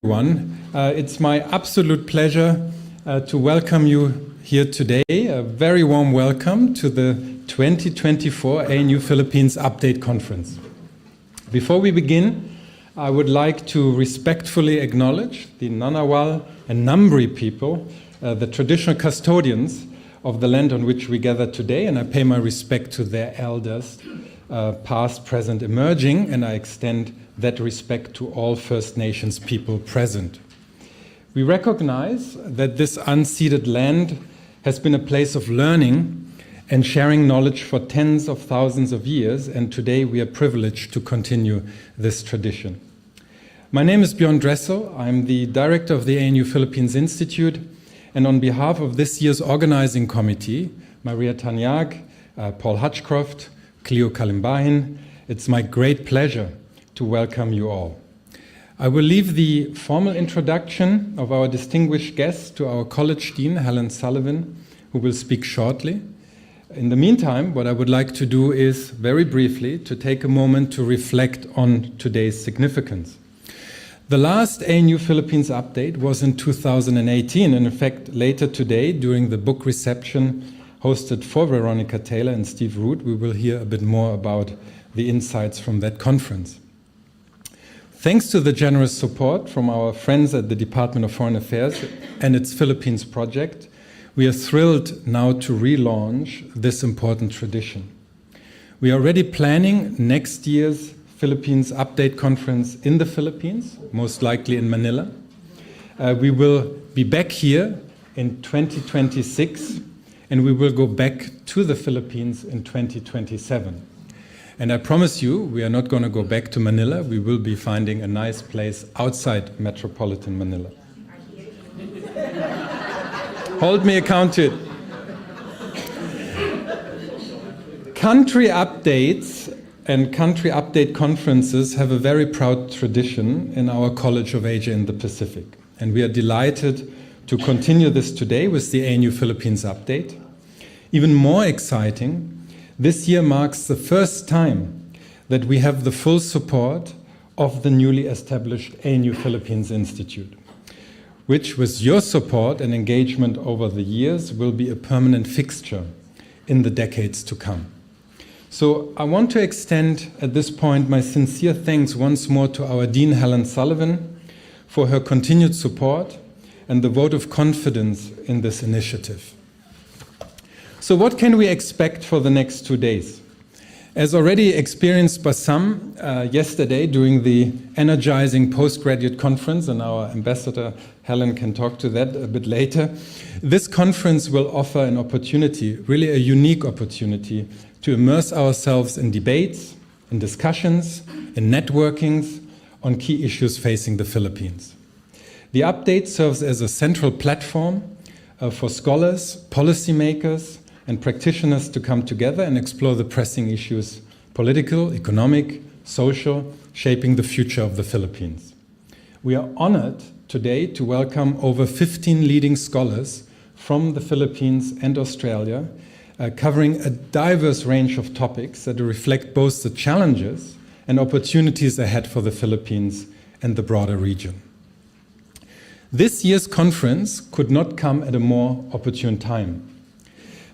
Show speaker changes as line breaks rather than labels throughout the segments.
It's my absolute pleasure to welcome you here today. A very warm welcome to the 2024 ANU Philippines Update Conference. Before we begin, I would like to respectfully acknowledge the Nanawal and Nambri people, the traditional custodians of the land on which we gather today, and I pay my respect to their elders, past, present, emerging, and I extend that respect to all First Nations people present. We recognize that this unceded land has been a place of learning and sharing knowledge for tens of thousands of years, and today we are privileged to continue this tradition. My name is Björn Dressel. I'm the director of the ANU Philippines Institute, and on behalf of this year's organizing committee, Maria Tanyag, Paul Hutchcroft, Cleo Kalimbahin, it's my great pleasure to welcome you all. I will leave the formal introduction of our distinguished guest to our College Dean, Helen Sullivan, who will speak shortly. In the meantime, what I would like to do is, very briefly, to take a moment to reflect on today's significance. The last ANU Philippines update was in 2018, and in fact, later today, during the book reception hosted for Veronica Taylor and Steve Root, we will hear a bit more about the insights from that conference. Thanks to the generous support from our friends at the Department of Foreign Affairs and its Philippines project, we are thrilled now to relaunch this important tradition. We are already planning next year's Philippines Update Conference in the Philippines, most likely in Manila. We will be back here in 2026, and we will go back to the Philippines in 2027. And I promise you, we are not going to go back to Manila. We will be finding a nice place outside metropolitan Manila. Hold me accountable. Country updates and country update conferences have a very proud tradition in our College of Asia in the Pacific. And we are delighted to continue this today with the ANU Philippines Update. Even more exciting, this year marks the first time that we have the full support of the newly established ANU Philippines Institute, which with your support and engagement over the years will be a permanent fixture in the decades to come. So I want to extend at this point my sincere thanks once more to our Dean Helen Sullivan for her continued support and the vote of confidence in this initiative. So what can we expect for the next 2 days? As already experienced by some yesterday during the energizing postgraduate conference, and our ambassador Helen can talk to that a bit later, this conference will offer an opportunity, really a unique opportunity, to immerse ourselves in debates, in discussions, in networkings on key issues facing the Philippines. The update serves as a central platform for scholars, policymakers, and practitioners to come together and explore the pressing issues, political, economic, social, shaping the future of the Philippines. We are honored today to welcome over 15 leading scholars from the Philippines and Australia, covering a diverse range of topics that reflect both the challenges and opportunities ahead for the Philippines and the broader region. This year's conference could not come at a more opportune time.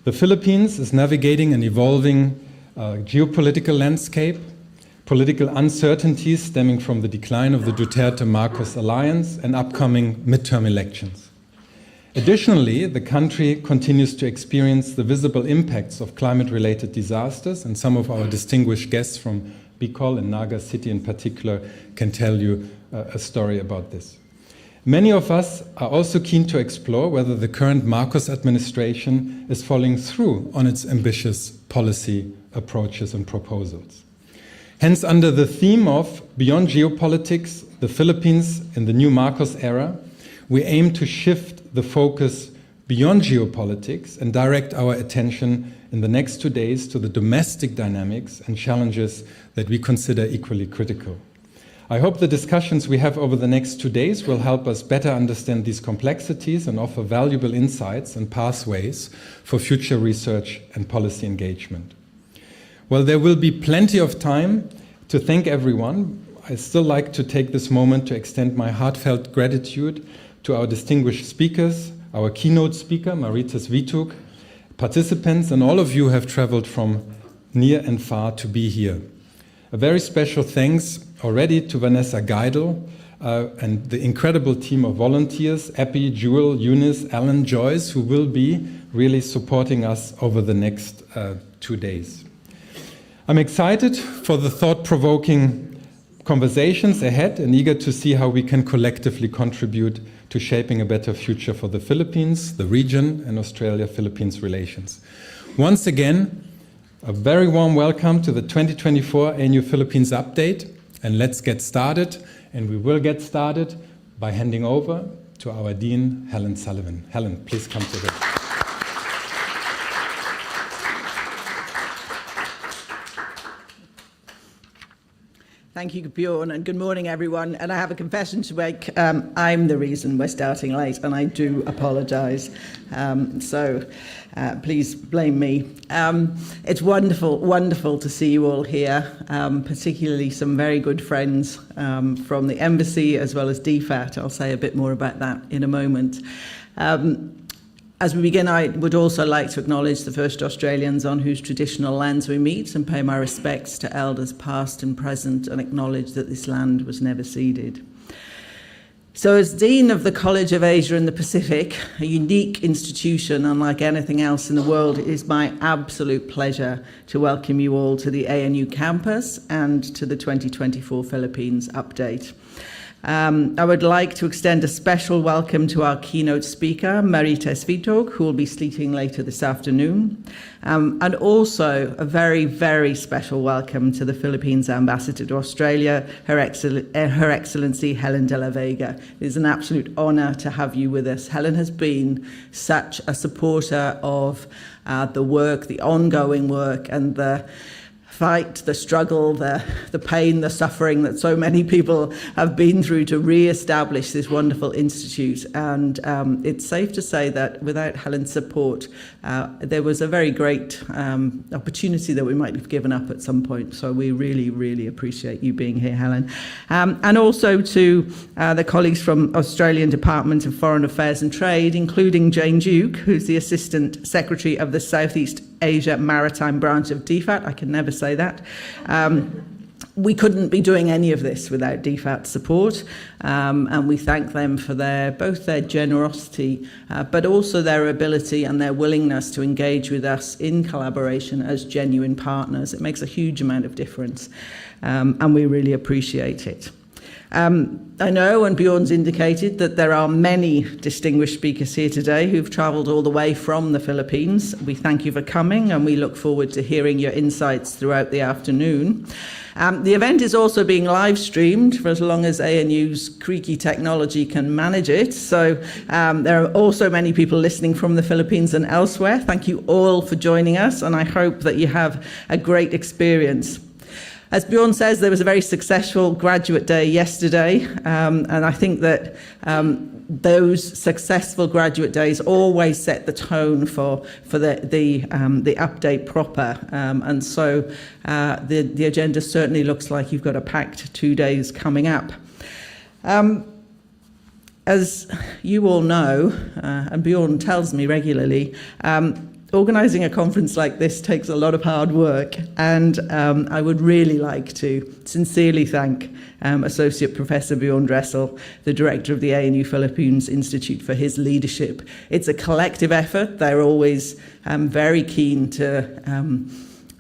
The Philippines is navigating an evolving geopolitical landscape, political uncertainties stemming from the decline of the Duterte-Marcos alliance and upcoming midterm elections. Additionally, the country continues to experience the visible impacts of climate-related disasters, and some of our distinguished guests from Bicol and Naga City in particular can tell you a story about this. Many of us are also keen to explore whether the current Marcos administration is following through on its ambitious policy approaches and proposals. Hence, under the theme of Beyond Geopolitics, the Philippines in the new Marcos era, we aim to shift the focus beyond geopolitics and direct our attention in the next 2 days to the domestic dynamics and challenges that we consider equally critical. I hope the discussions we have over the next 2 days will help us better understand these complexities and offer valuable insights and pathways for future research and policy engagement. While there will be plenty of time to thank everyone, I still like to take this moment to extend my heartfelt gratitude to our distinguished speakers, our keynote speaker, Maritas Vitug, participants, and all of you who have traveled from near and far to be here. A very special thanks already to Vanessa Geidel and the incredible team of volunteers, Epi, Jewel, Eunice, Alan, Joyce, who will be really supporting us over the next 2 days. I'm excited for the thought-provoking conversations ahead and eager to see how we can collectively contribute to shaping a better future for the Philippines, the region, and Australia-Philippines relations. Once again, a very warm welcome to the 2024 ANU Philippines Update, and let's get started. And we will get started by handing over to our Dean, Helen Sullivan. Helen, please come to the...
Thank you, Bjorn, and good morning, everyone. And I have a confession to make. I'm the reason we're starting late, and I do apologise. So please blame me. It's wonderful to see you all here, particularly some very good friends from the Embassy as well as DFAT. I'll say a bit more about that in a moment. As we begin, I would also like to acknowledge the first Australians on whose traditional lands we meet and pay my respects to elders past and present and acknowledge that this land was never ceded. So as Dean of the College of Asia and the Pacific, a unique institution unlike anything else in the world, it is my absolute pleasure to welcome you all to the ANU campus and to the 2024 Philippines Update. I would like to extend a special welcome to our keynote speaker, Maritas Vitug, who will be speaking later this afternoon, and also a very, very special welcome to the Philippines Ambassador to Australia, Her Excellency Helen de la Vega. It is an absolute honour to have you with us. Helen has been such a supporter of the work, the ongoing work, and the fight, the struggle, the pain, the suffering that so many people have been through to re-establish this wonderful institute. And it's safe to say that without Helen's support, there was a very great opportunity that we might have given up at some point. So we really, really appreciate you being here, Helen. And also to the colleagues from Australian Department of Foreign Affairs and Trade, including Jane Duke, who's the Assistant Secretary of the Southeast Asia Maritime Branch of DFAT. I can never say that. We couldn't be doing any of this without DFAT's support, and we thank them for both their generosity, but also their ability and their willingness to engage with us in collaboration as genuine partners. It makes a huge amount of difference, and we really appreciate it. I know, and Bjorn's indicated, that there are many distinguished speakers here today who've travelled all the way from the Philippines. We thank you for coming, and we look forward to hearing your insights throughout the afternoon. The event is also being live streamed for as long as ANU's creaky technology can manage it. So there are also many people listening from the Philippines and elsewhere. Thank you all for joining us, and I hope that you have a great experience. As Bjorn says, there was a very successful graduate day yesterday, and I think that those successful graduate days always set the tone for the update proper, and so the agenda certainly looks like you've got a packed 2 days coming up. As you all know, and Bjorn tells me regularly, organising a conference like this takes a lot of hard work, and I would really like to sincerely thank Associate Professor Bjorn Dressel, the Director of the ANU Philippines Institute, for his leadership. It's a collective effort. They're always very keen to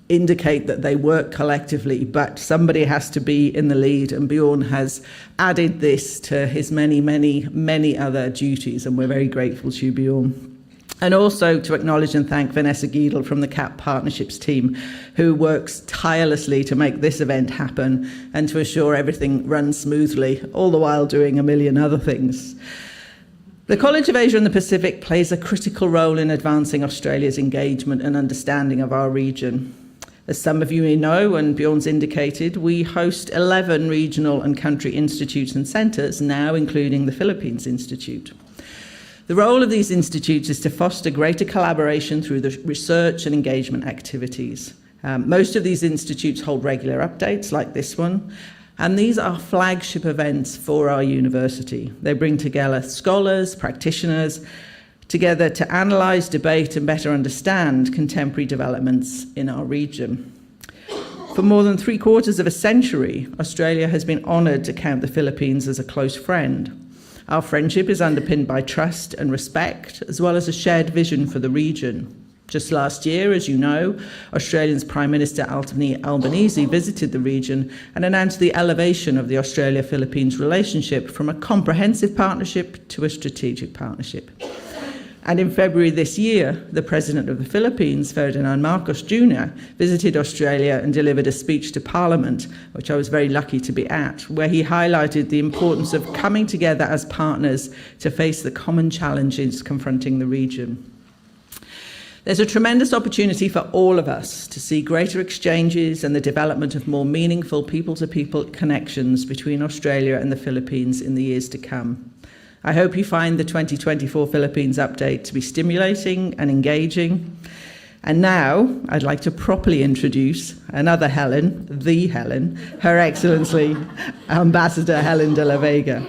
indicate that they work collectively, but somebody has to be in the lead, and Bjorn has added this to his many other duties, and we're very grateful to you, Bjorn. And also to acknowledge and thank Vanessa Geidel from the CAP Partnerships team, who works tirelessly to make this event happen and to assure everything runs smoothly, all the while doing a million other things. The College of Asia and the Pacific plays a critical role in advancing Australia's engagement and understanding of our region. As some of you may know, and Bjorn's indicated, we host 11 regional and country institutes and centres, now including the Philippines Institute. The role of these institutes is to foster greater collaboration through the research and engagement activities. Most of these institutes hold regular updates like this one, And these are flagship events for our university. They bring together scholars, practitioners, together to analyse, debate and better understand contemporary developments in our region. For more than 3/4 of a century, Australia has been honoured to count the Philippines as a close friend. Our friendship is underpinned by trust and respect, as well as a shared vision for the region. Just last year, as you know, Australia's Prime Minister Anthony Albanese visited the region and announced the elevation of the Australia-Philippines relationship from a comprehensive partnership to a strategic partnership. And in February this year, the President of the Philippines, Ferdinand Marcos Jr., visited Australia and delivered a speech to Parliament, which I was very lucky to be at, where he highlighted the importance of coming together as partners to face the common challenges confronting the region. There's a tremendous opportunity for all of us to see greater exchanges and the development of more meaningful people-to-people connections between Australia and the Philippines in the years to come. I hope you find the 2024 Philippines update to be stimulating and engaging. And now I'd like to properly introduce another Helen, the Helen, Her Excellency Ambassador Helen de la Vega.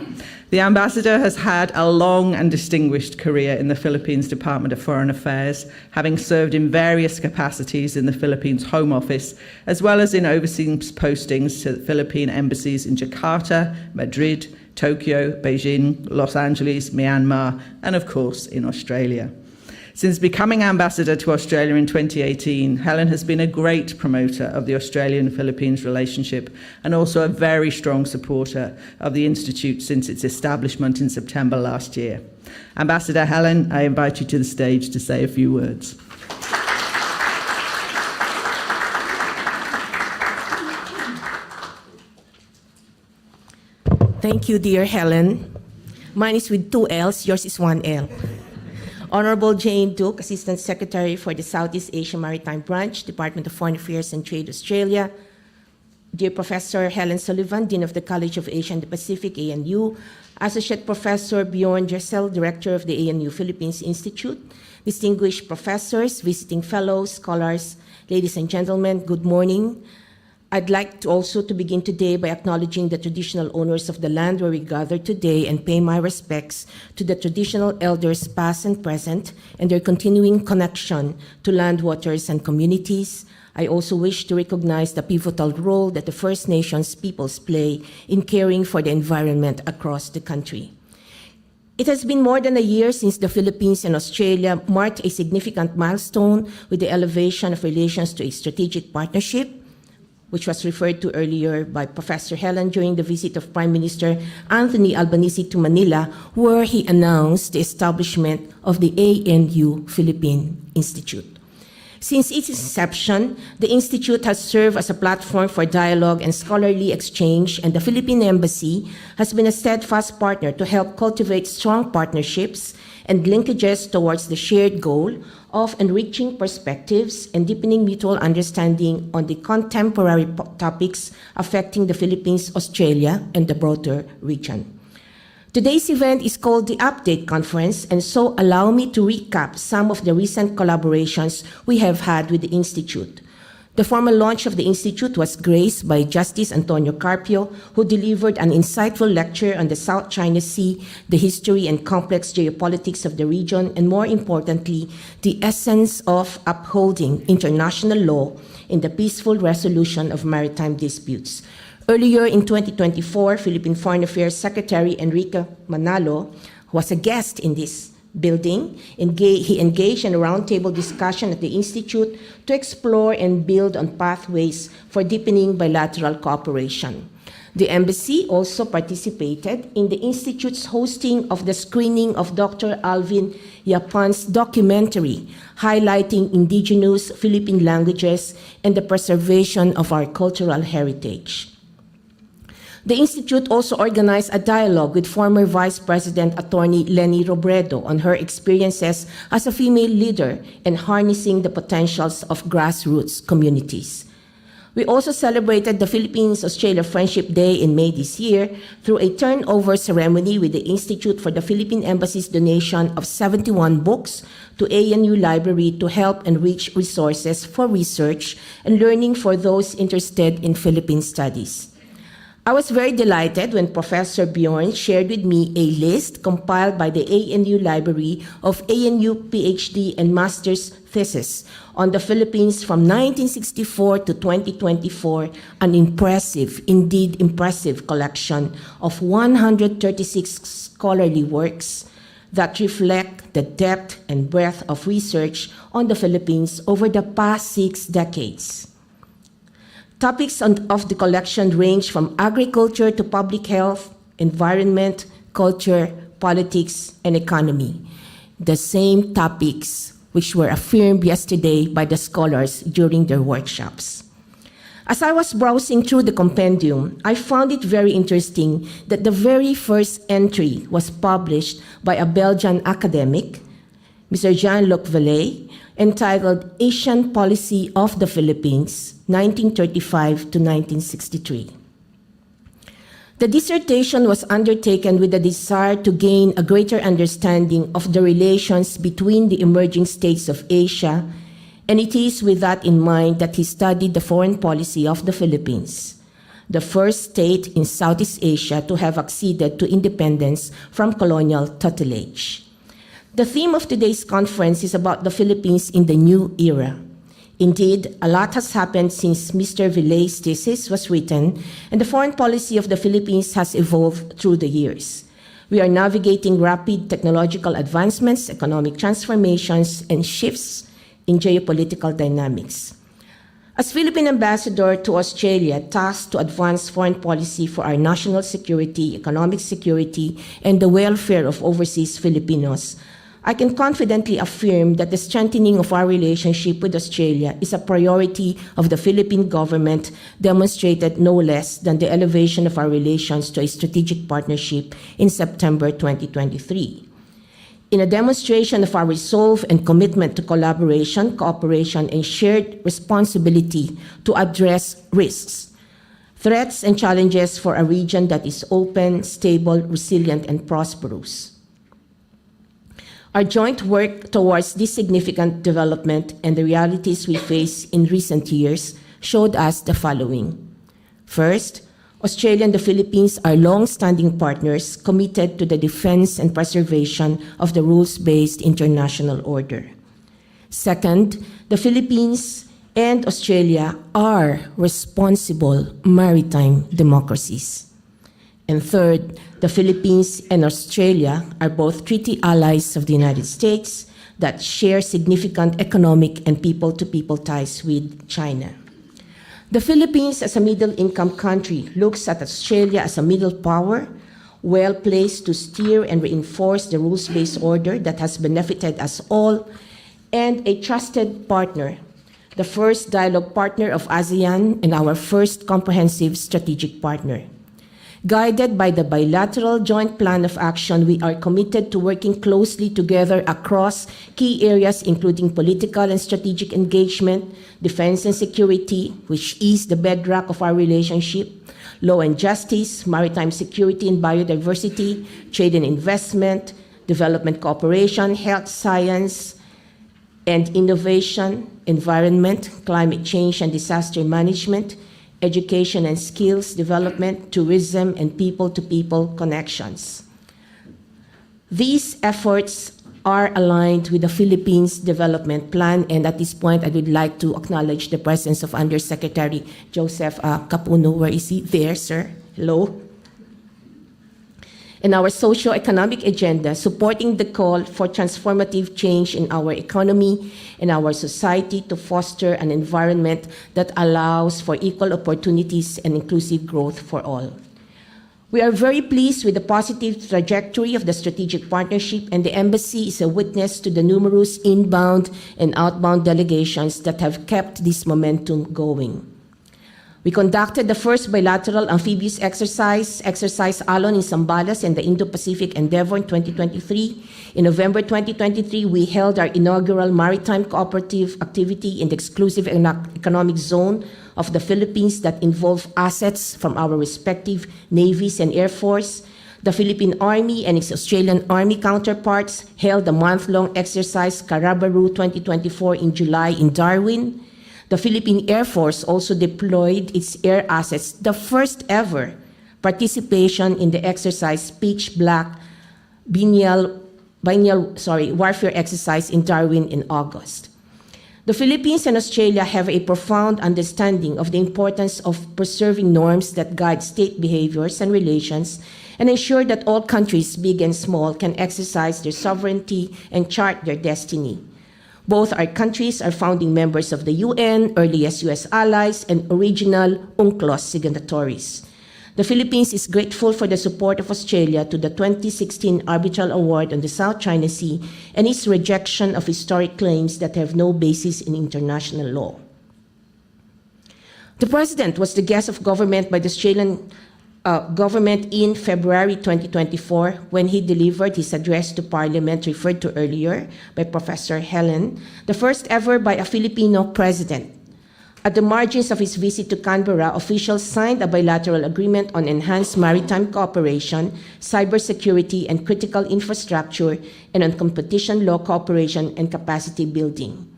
The Ambassador has had a long and distinguished career in the Philippines Department of Foreign Affairs, having served in various capacities in the Philippines Home Office, as well as in overseas postings to the Philippine embassies in Jakarta, Madrid, Tokyo, Beijing, Los Angeles, Myanmar, and of course in Australia. Since becoming ambassador to Australia in 2018, Helen has been a great promoter of the Australian-Philippines relationship and also a very strong supporter of the Institute since its establishment in September last year. Ambassador Helen, I invite you to the stage to say a few words.
Thank you, dear Helen. Mine is with 2 L's, yours is 1 L. Honorable Jane Duke, Assistant Secretary for the Southeast Asia Maritime Branch, Department of Foreign Affairs and Trade, Australia. Dear Professor Helen Sullivan, Dean of the College of Asia and the Pacific, ANU. Associate Professor Bjorn Dressel, Director of the ANU Philippines Institute. Distinguished professors, visiting fellows, scholars, ladies and gentlemen, good morning. I'd like to also begin today by acknowledging the traditional owners of the land where we gather today and pay my respects to the traditional elders past and present and their continuing connection to land, waters, and communities. I also wish to recognize the pivotal role that the First Nations peoples play in caring for the environment across the country. It has been more than a year since the Philippines and Australia marked a significant milestone with the elevation of relations to a strategic partnership, which was referred to earlier by Professor Helen during the visit of Prime Minister Anthony Albanese to Manila, where he announced the establishment of the ANU Philippine Institute. Since its inception, the Institute has served as a platform for dialogue and scholarly exchange, and the Philippine Embassy has been a steadfast partner to help cultivate strong partnerships and linkages towards the shared goal of enriching perspectives and deepening mutual understanding on the contemporary topics affecting the Philippines, Australia, and the broader region. Today's event is called the Update Conference, and so allow me to recap some of the recent collaborations we have had with the Institute. The formal launch of the Institute was graced by Justice Antonio Carpio, who delivered an insightful lecture on the South China Sea, the history and complex geopolitics of the region, and more importantly, the essence of upholding international law in the peaceful resolution of maritime disputes. Earlier in 2024, Philippine Foreign Affairs Secretary Enrique Manalo was a guest in this building. He engaged in a roundtable discussion at the Institute to explore and build on pathways for deepening bilateral cooperation. The Embassy also participated in the Institute's hosting of the screening of Dr. Alvin Yapan's documentary highlighting indigenous Philippine languages and the preservation of our cultural heritage. The Institute also organized a dialogue with former Vice President Attorney Leni Robredo on her experiences as a female leader and harnessing the potentials of grassroots communities. We also celebrated the Philippines-Australia Friendship Day in May this year through a turnover ceremony with the Institute for the Philippine Embassy's donation of 71 books to ANU Library to help enrich resources for research and learning for those interested in Philippine studies. I was very delighted when Professor Bjorn shared with me a list compiled by the ANU Library of ANU PhD and master's thesis on the Philippines from 1964 to 2024, an impressive, indeed impressive collection of 136 scholarly works that reflect the depth and breadth of research on the Philippines over the past 6 decades. Topics of the collection range from agriculture to public health, environment, culture, politics, and economy. The same topics which were affirmed yesterday by the scholars during their workshops. As I was browsing through the compendium, I found it very interesting that the very first entry was published by a Belgian academic, Mr. Jean-Luc Vallée, entitled Asian Policy of the Philippines, 1935 to 1963. The dissertation was undertaken with the desire to gain a greater understanding of the relations between the emerging states of Asia, and it is with that in mind that he studied the foreign policy of the Philippines, the first state in Southeast Asia to have acceded to independence from colonial tutelage. The theme of today's conference is about the Philippines in the new era. Indeed, a lot has happened since Mr. Vallée's thesis was written, and the foreign policy of the Philippines has evolved through the years. We are navigating rapid technological advancements, economic transformations, and shifts in geopolitical dynamics. As Philippine ambassador to Australia, tasked to advance foreign policy for our national security, economic security, and the welfare of overseas Filipinos, I can confidently affirm that the strengthening of our relationship with Australia is a priority of the Philippine government, demonstrated no less than the elevation of our relations to a strategic partnership in September 2023. In a demonstration of our resolve and commitment to collaboration, cooperation, and shared responsibility to address risks, threats, and challenges for a region that is open, stable, resilient, and prosperous. Our joint work towards this significant development and the realities we face in recent years showed us the following. First, Australia and the Philippines are long-standing partners committed to the defense and preservation of the rules-based international order. Second, the Philippines and Australia are responsible maritime democracies. And third, the Philippines and Australia are both treaty allies of the United States that share significant economic and people-to-people ties with China. The Philippines, as a middle-income country, looks at Australia as a middle power, well-placed to steer and reinforce the rules-based order that has benefited us all, and a trusted partner, the first dialogue partner of ASEAN and our first comprehensive strategic partner. Guided by the bilateral joint plan of action, we are committed to working closely together across key areas including political and strategic engagement, defense and security, which is the bedrock of our relationship, law and justice, maritime security and biodiversity, trade and investment, development cooperation, health science and innovation, environment, climate change and disaster management, education and skills development, tourism, and people-to-people connections. These efforts are aligned with the Philippines Development Plan, and at this point, I would like to acknowledge the presence of Undersecretary Joseph Capuno. Where is he? There, sir. Hello. And our socio-economic agenda, supporting the call for transformative change in our economy and our society to foster an environment that allows for equal opportunities and inclusive growth for all. We are very pleased with the positive trajectory of the strategic partnership, and the Embassy is a witness to the numerous inbound and outbound delegations that have kept this momentum going. We conducted the first bilateral amphibious exercise Alon in Zambales and the Indo-Pacific Endeavor in 2023. In November 2023, we held our inaugural maritime cooperative activity in the exclusive economic zone of the Philippines that involved assets from our respective navies and air force. The Philippine Army and its Australian Army counterparts held a month-long exercise Karabaru 2024 in July in Darwin. The Philippine Air Force also deployed its air assets, the first ever participation in the exercise Pitch Black warfare exercise in Darwin in August. The Philippines and Australia have a profound understanding of the importance of preserving norms that guide state behaviors and relations and ensure that all countries, big and small, can exercise their sovereignty and chart their destiny. Both our countries are founding members of the UN, earliest US allies, and original UNCLOS signatories. The Philippines is grateful for the support of Australia to the 2016 Arbitral Award on the South China Sea and its rejection of historic claims that have no basis in international law. The President was the guest of government by the Australian government in February 2024 when he delivered his address to Parliament referred to earlier by Professor Helen, the first ever by a Filipino president. At the margins of his visit to Canberra, officials signed a bilateral agreement on enhanced maritime cooperation, cybersecurity and critical infrastructure, and on competition law cooperation and capacity building.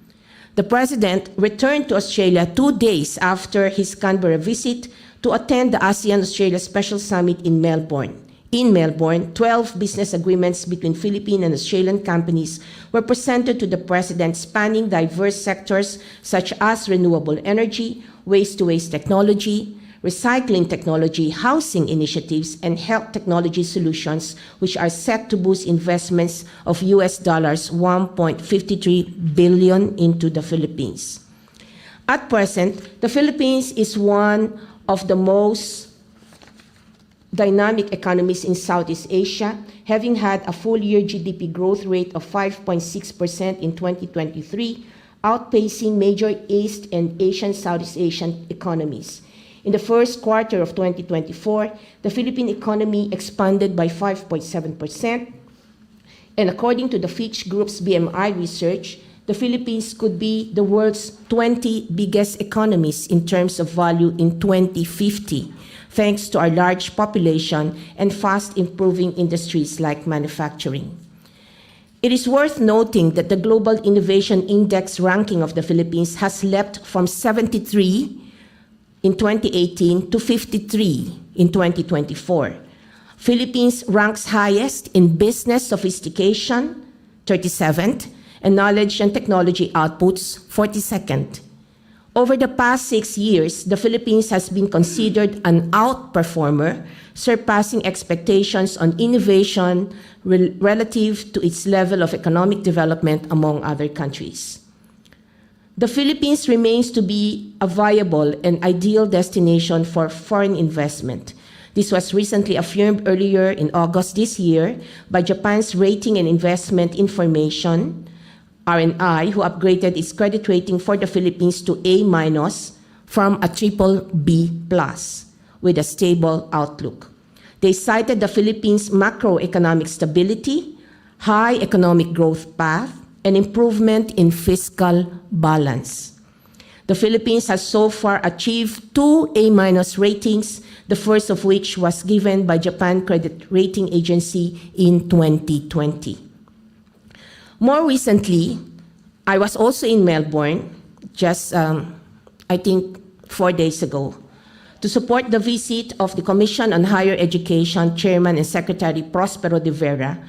The President returned to Australia 2 days after his Canberra visit to attend the ASEAN-Australia Special Summit in Melbourne. In Melbourne, 12 business agreements between Philippine and Australian companies were presented to the President, spanning diverse sectors such as renewable energy, waste-to-waste technology, recycling technology, housing initiatives, and health technology solutions, which are set to boost investments of US dollars 1.53 billion into the Philippines. At present, the Philippines is one of the most dynamic economies in Southeast Asia, having had a full-year GDP growth rate of 5.6% in 2023, outpacing major East and Southeast Asian economies. In the first quarter of 2024, the Philippine economy expanded by 5.7%, and according to the Fitch Group's BMI research, the Philippines could be the world's 20 biggest economies in terms of value in 2050, thanks to our large population and fast-improving industries like manufacturing. It is worth noting that the Global Innovation Index ranking of the Philippines has leapt from 73 in 2018 to 53 in 2024. Philippines ranks highest in business sophistication, 37th, and knowledge and technology outputs, 42nd. Over the past 6 years, the Philippines has been considered an outperformer, surpassing expectations on innovation relative to its level of economic development among other countries. The Philippines remains to be a viable and ideal destination for foreign investment. This was recently affirmed earlier in August this year by Japan's Rating and Investment Information, RNI, who upgraded its credit rating for the Philippines to A- from a BBB+, with a stable outlook. They cited the Philippines' macroeconomic stability, high economic growth path, and improvement in fiscal balance. The Philippines has so far achieved 2 A- ratings, the first of which was given by Japan Credit Rating Agency in 2020. More recently, I was also in Melbourne, just I think 4 days ago, to support the visit of the Commission on Higher Education Chairman and Secretary Prospero de Vera,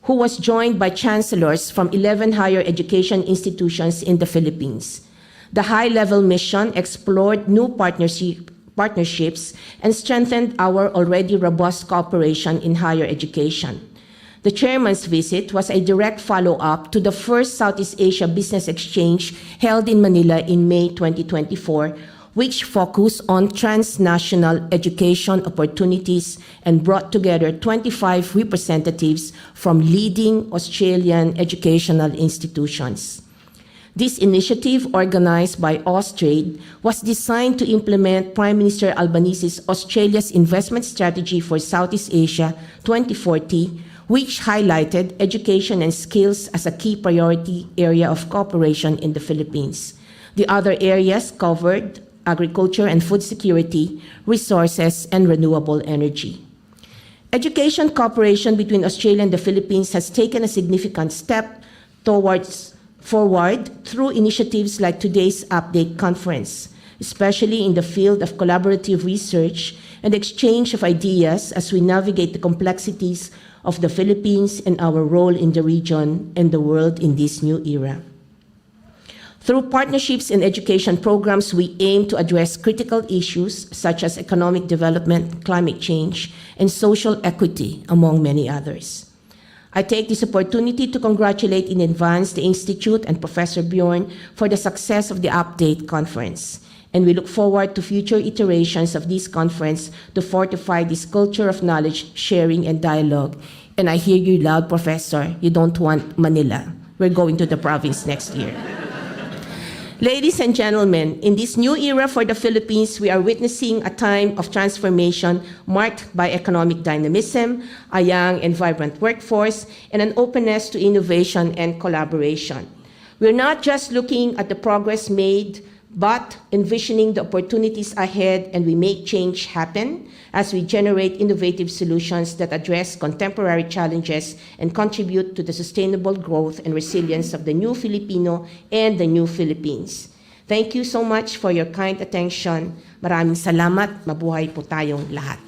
who was joined by chancellors from 11 higher education institutions in the Philippines. The high-level mission explored new partnerships and strengthened our already robust cooperation in higher education. The chairman's visit was a direct follow-up to the first Southeast Asia Business Exchange held in Manila in May 2024, which focused on transnational education opportunities and brought together 25 representatives from leading Australian educational institutions. This initiative, organized by Austrade, was designed to implement Prime Minister Albanese's Australia's Investment Strategy for Southeast Asia 2040, which highlighted education and skills as a key priority area of cooperation in the Philippines. The other areas covered agriculture and food security, resources, and renewable energy. Education cooperation between Australia and the Philippines has taken a significant step forward through initiatives like today's update conference. especially in the field of collaborative research and exchange of ideas as we navigate the complexities of the Philippines and our role in the region and the world in this new era. Through partnerships and education programs, we aim to address critical issues such as economic development, climate change, and social equity, among many others. I take this opportunity to congratulate in advance the Institute and Professor Bjorn for the success of the Update Conference. And we look forward to future iterations of this conference to fortify this culture of knowledge, sharing, and dialogue. And I hear you loud, Professor, you don't want Manila. We're going to the province next year. Ladies and gentlemen, in this new era for the Philippines, we are witnessing a time of transformation marked by economic dynamism, a young and vibrant workforce, and an openness to innovation and collaboration. We're not just looking at the progress made, but envisioning the opportunities ahead, and we make change happen as we generate innovative solutions that address contemporary challenges and contribute to the sustainable growth and resilience of the new Filipino and the new Philippines. Thank you so much for your kind attention. Maraming salamat. Mabuhay po tayong lahat.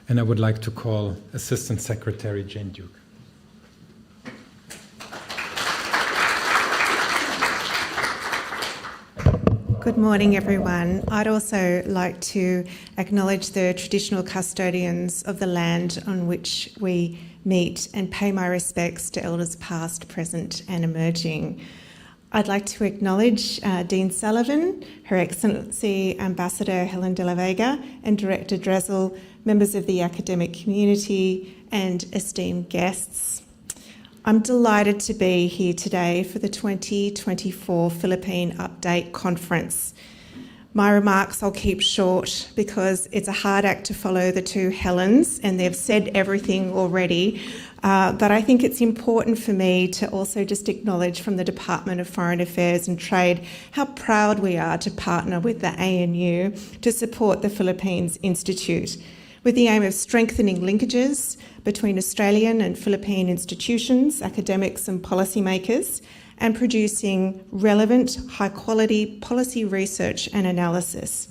And I would like to call Assistant Secretary Jane Duke.
Good morning, everyone. I'd also like to acknowledge the traditional custodians of the land on which we meet and pay my respects to elders past, present and emerging. I'd like to acknowledge Dean Sullivan, Her Excellency Ambassador Helen de la Vega and Director Dressel, members of the academic community and esteemed guests. I'm delighted to be here today for the 2024 Philippine Update Conference. My remarks I'll keep short because it's a hard act to follow the two Helens and they've said everything already, but I think it's important for me to also just acknowledge from the Department of Foreign Affairs and Trade how proud we are to partner with the ANU to support the Philippines Institute, with the aim of strengthening linkages between Australian and Philippine institutions, academics and policymakers, and producing relevant, high-quality policy research and analysis,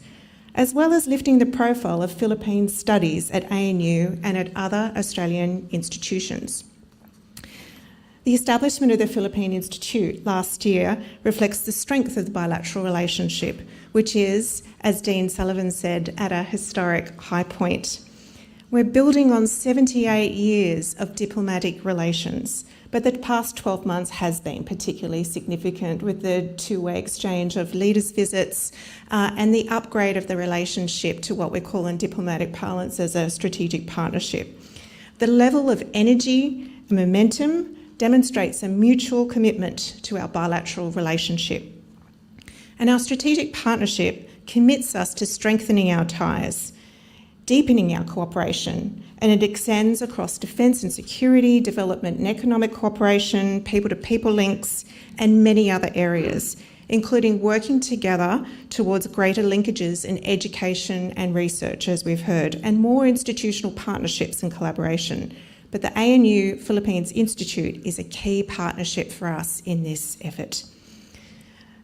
as well as lifting the profile of Philippine studies at ANU and at other Australian institutions. The establishment of the Philippine Institute last year reflects the strength of the bilateral relationship, which is, as Dean Sullivan said, at a historic high point. We're building on 78 years of diplomatic relations, but the past 12 months has been particularly significant with the two-way exchange of leaders' visits and the upgrade of the relationship to what we call in diplomatic parlance as a strategic partnership. The level of energy and momentum demonstrates a mutual commitment to our bilateral relationship. And our strategic partnership commits us to strengthening our ties, deepening our cooperation, and it extends across defence and security, development and economic cooperation, people-to-people links, and many other areas, including working together towards greater linkages in education and research, as we've heard, and more institutional partnerships and collaboration. But the ANU Philippines Institute is a key partnership for us in this effort.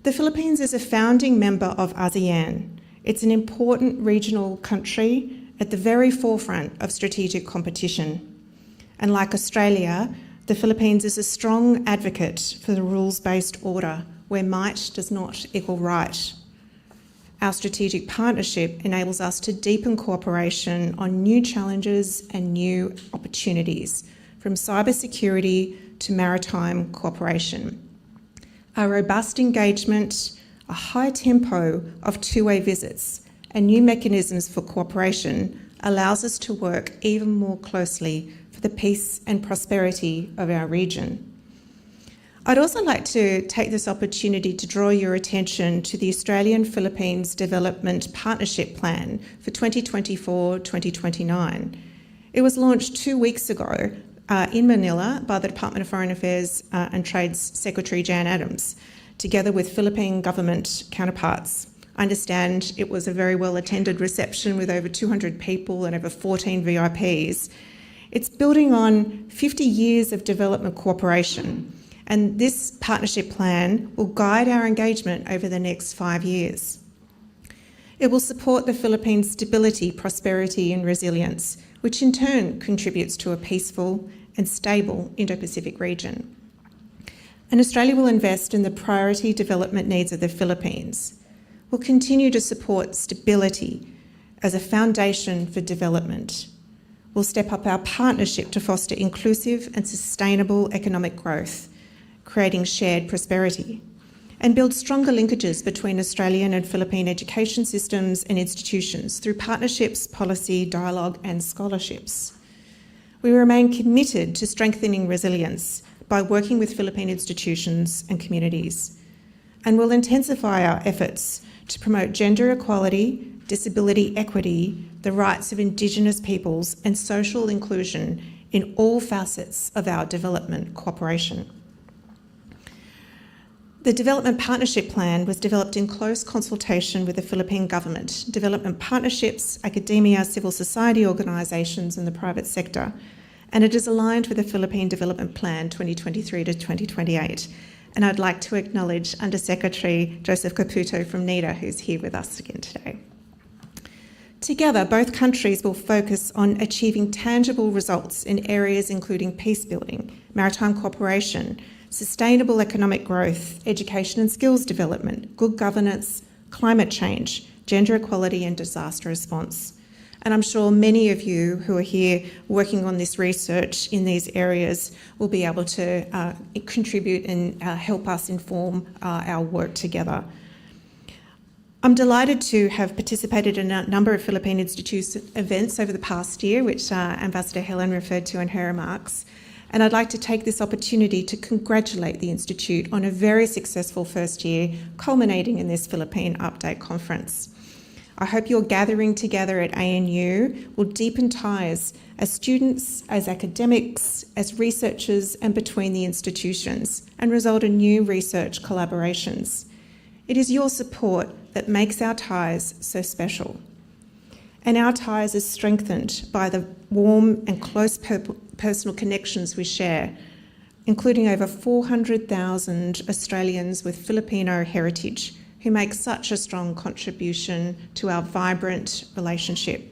The Philippines is a founding member of ASEAN. It's an important regional country at the very forefront of strategic competition. And like Australia, the Philippines is a strong advocate for the rules-based order where might does not equal right. Our strategic partnership enables us to deepen cooperation on new challenges and new opportunities, from cybersecurity to maritime cooperation. Our robust engagement, a high tempo of two-way visits, and new mechanisms for cooperation allows us to work even more closely for the peace and prosperity of our region. I'd also like to take this opportunity to draw your attention to the Australian-Philippines Development Partnership Plan for 2024-2029. It was launched 2 weeks ago in Manila by the Department of Foreign Affairs and Trade's Secretary Jan Adams, together with Philippine government counterparts. I understand it was a very well-attended reception with over 200 people and over 14 VIPs. It's building on 50 years of development cooperation, and this partnership plan will guide our engagement over the next 5 years. It will support the Philippines' stability, prosperity and resilience, which in turn contributes to a peaceful and stable Indo-Pacific region. And Australia will invest in the priority development needs of the Philippines. We'll continue to support stability as a foundation for development. We'll step up our partnership to foster inclusive and sustainable economic growth, creating shared prosperity, and build stronger linkages between Australian and Philippine education systems and institutions through partnerships, policy, dialogue and scholarships. We remain committed to strengthening resilience by working with Philippine institutions and communities, and will intensify our efforts to promote gender equality, disability equity, the rights of Indigenous peoples and social inclusion in all facets of our development cooperation. The Development Partnership Plan was developed in close consultation with the Philippine government, development partnerships, academia, civil society organisations and the private sector, and it is aligned with the Philippine Development Plan 2023 to 2028. And I'd like to acknowledge Under Secretary Joseph Caputo from NIDA, who's here with us again today. Together, both countries will focus on achieving tangible results in areas including peace building, maritime cooperation, sustainable economic growth, education and skills development, good governance, climate change, gender equality and disaster response. And I'm sure many of you who are here working on this research in these areas will be able to contribute and help us inform our work together. I'm delighted to have participated in a number of Philippine Institute events over the past year, which Ambassador Helen referred to in her remarks. And I'd like to take this opportunity to congratulate the Institute on a very successful first year, culminating in this Philippine Update Conference. I hope your gathering together at ANU will deepen ties as students, as academics, as researchers and between the institutions and result in new research collaborations. It is your support that makes our ties so special. And our ties are strengthened by the warm and close personal connections we share, including over 400,000 Australians with Filipino heritage who make such a strong contribution to our vibrant relationship.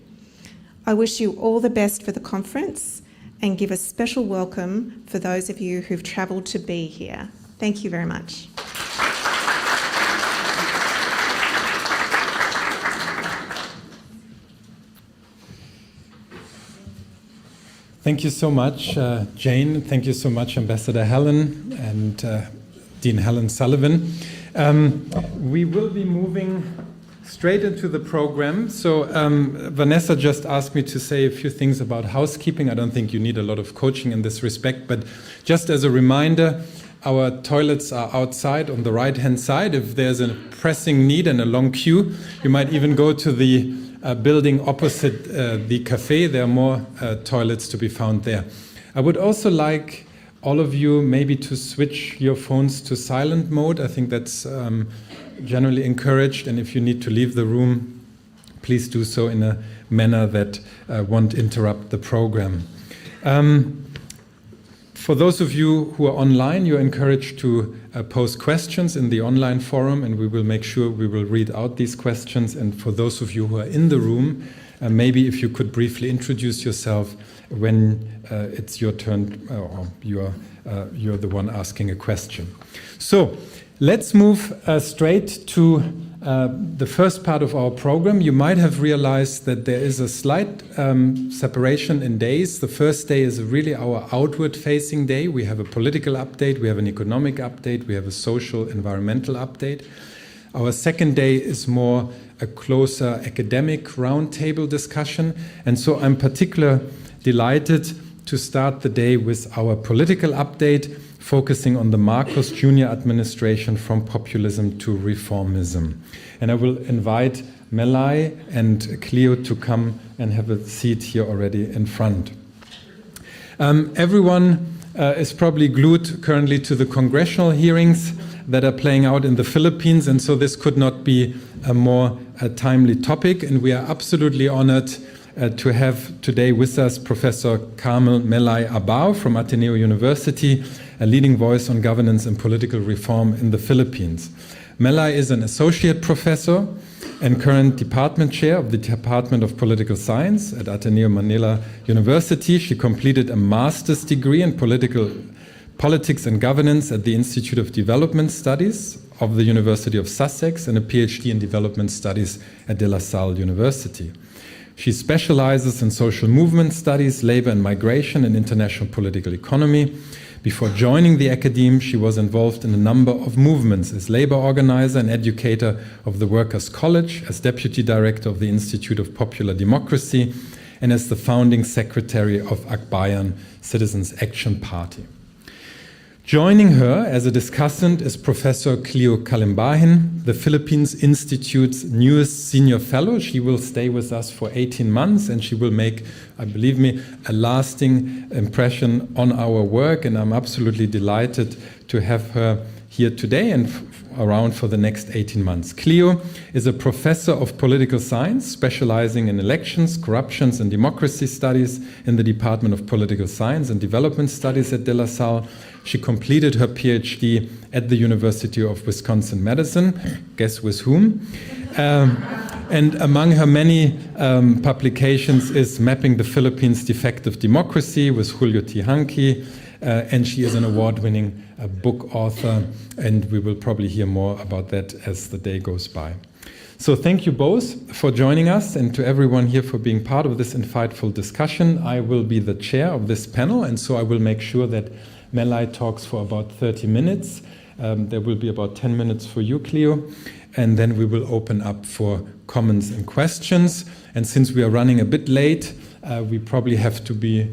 I wish you all the best for the conference and give a special welcome for those of you who've travelled to be here. Thank you very much.
Thank you so much, Jane. Thank you so much, Ambassador Helen and Dean Helen Sullivan. We will be moving straight into the program. So Vanessa just asked me to say a few things about housekeeping. I don't think you need a lot of coaching in this respect, but just as a reminder, our toilets are outside on the right-hand side. If there's a pressing need and a long queue, you might even go to the building opposite the cafe. There are more toilets to be found there. I would also like all of you maybe to switch your phones to silent mode. I think that's generally encouraged, and if you need to leave the room, please do so in a manner that won't interrupt the program. For those of you who are online, you're encouraged to pose questions in the online forum, and we will make sure we will read out these questions. And for those of you who are in the room, maybe if you could briefly introduce yourself when it's your turn or you're the one asking a question. So let's move straight to the first part of our program. You might have realized that there is a slight separation in days. The first day is really our outward-facing day. We have a political update, we have an economic update, we have a social, environmental update. Our second day is more a closer academic roundtable discussion. And so I'm particularly delighted to start the day with our political update, focusing on the Marcos Jr. administration from populism to reformism. And I will invite Melai and Cleo to come and have a seat here already in front. Everyone is probably glued currently to the congressional hearings that are playing out in the Philippines, and so this could not be a more timely topic, and we are absolutely honored to have today with us Professor Carmel Melai Abao from Ateneo University, a leading voice on governance and political reform in the Philippines. Melai is an associate professor and current department chair of the Department of Political Science at Ateneo Manila University. She completed a master's degree in politics and governance at the Institute of Development Studies of the University of Sussex and a PhD in development studies at De La Salle University. She specializes in social movement studies, labor and migration, and international political economy. Before joining the academe, she was involved in a number of movements as labor organizer and educator of the Workers' College, as deputy director of the Institute of Popular Democracy, and as the founding secretary of Akbayan Citizens Action Party. Joining her as a discussant is Professor Clio Kalimbahin, the Philippines Institute's newest senior fellow. She will stay with us for 18 months and she will make, I believe me, a lasting impression on our work, and I'm absolutely delighted to have her here today and around for the next 18 months. Clio is a professor of political science specializing in elections, corruptions and democracy studies in the Department of Political Science and Development Studies at De La Salle. She completed her PhD at the University of Wisconsin-Madison. Guess with whom? And among her many publications is Mapping the Philippines' Defective Democracy with Julio Tihanki. And she is an award-winning book author, and we will probably hear more about that as the day goes by. So thank you both for joining us, and to everyone here for being part of this insightful discussion. I will be the chair of this panel, and so I will make sure that Melai talks for about 30 minutes. There will be about 10 minutes for you, Clio, and then we will open up for comments and questions. And since we are running a bit late, we probably have to be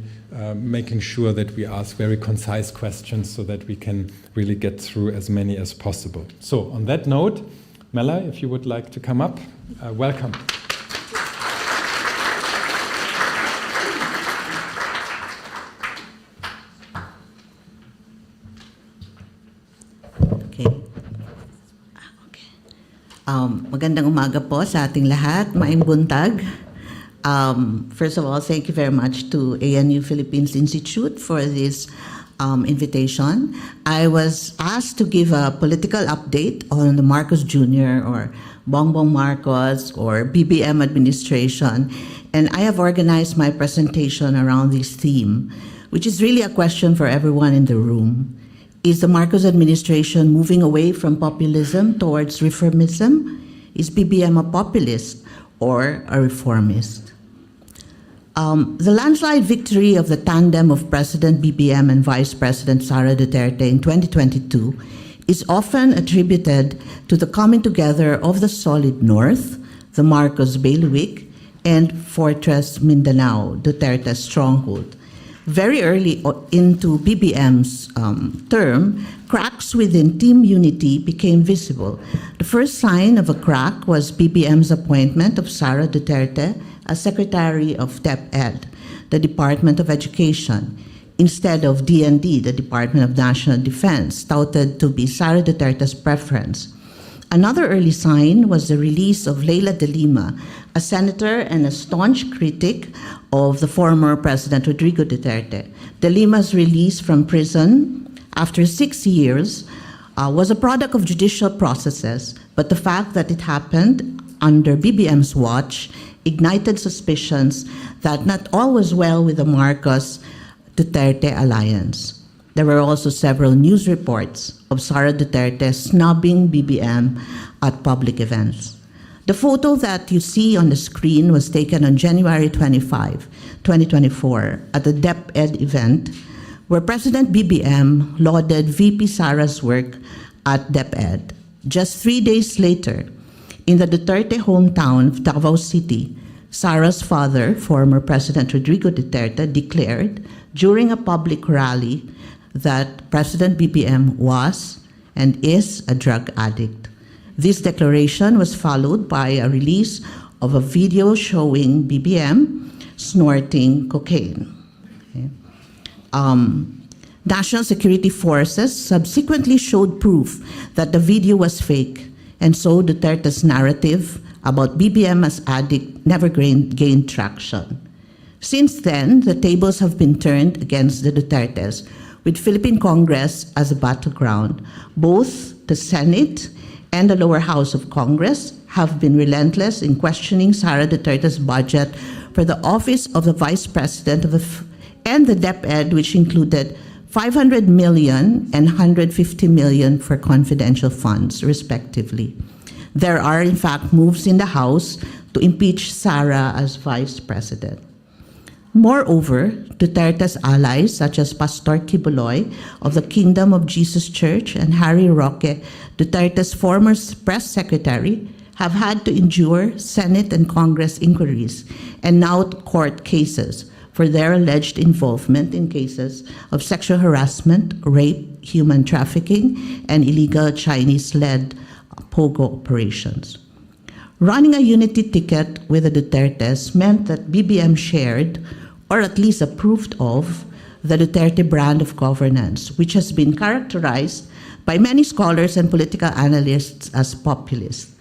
making sure that we ask very concise questions so that we can really get through as many as possible. So on that note, Melai, if you would like to come up, welcome.
Magandang umaga po sa ating lahat. Maayong buntag. First of all, thank you very much to ANU Philippines Institute for this invitation. I was asked to give a political update on the Marcos Jr. or Bongbong Marcos or BBM administration, and I have organized my presentation around this theme, which is really a question for everyone in the room. Is the Marcos administration moving away from populism towards reformism? Is BBM a populist or a reformist? The landslide victory of the tandem of President BBM and Vice President Sara Duterte in 2022 is often attributed to the coming together of the Solid North, the Marcos bailiwick, and Fortress Mindanao, Duterte's stronghold. Very early into BBM's term, cracks within team unity became visible. The first sign of a crack was BBM's appointment of Sara Duterte as Secretary of DepEd, the Department of Education, instead of DND, the Department of National Defense, touted to be Sara Duterte's preference. Another early sign was the release of Leila de Lima, a senator and a staunch critic of the former President Rodrigo Duterte. De Lima's release from prison after 6 years was a product of judicial processes, but the fact that it happened under BBM's watch ignited suspicions that not all was well with the Marcos-Duterte alliance. There were also several news reports of Sara Duterte snubbing BBM at public events. The photo that you see on the screen was taken on January 25, 2024, at the DepEd event, where President BBM lauded VP Sara's work at DepEd. Just 3 days later, in the Duterte hometown of Davao City, Sara's father, former President Rodrigo Duterte, declared during a public rally that President BBM was and is a drug addict. This declaration was followed by a release of a video showing BBM snorting cocaine. Okay. National security forces subsequently showed proof that the video was fake, and so Duterte's narrative about BBM as addict never gained traction. Since then, the tables have been turned against the Dutertes, with Philippine Congress as a battleground. Both the Senate and the lower house of Congress have been relentless in questioning Sara Duterte's budget for the office of the Vice President and the DepEd, which included 500 million and 150 million for confidential funds, respectively. There are, in fact, moves in the House to impeach Sara as Vice President. Moreover, Duterte's allies, such as Pastor Kibuloy of the Kingdom of Jesus Church and Harry Roque, Duterte's former press secretary, have had to endure Senate and Congress inquiries and now court cases for their alleged involvement in cases of sexual harassment, rape, human trafficking, and illegal Chinese-led POGO operations. Running a unity ticket with the Dutertes meant that BBM shared, or at least approved of, the Duterte brand of governance, which has been characterized by many scholars and political analysts as populist.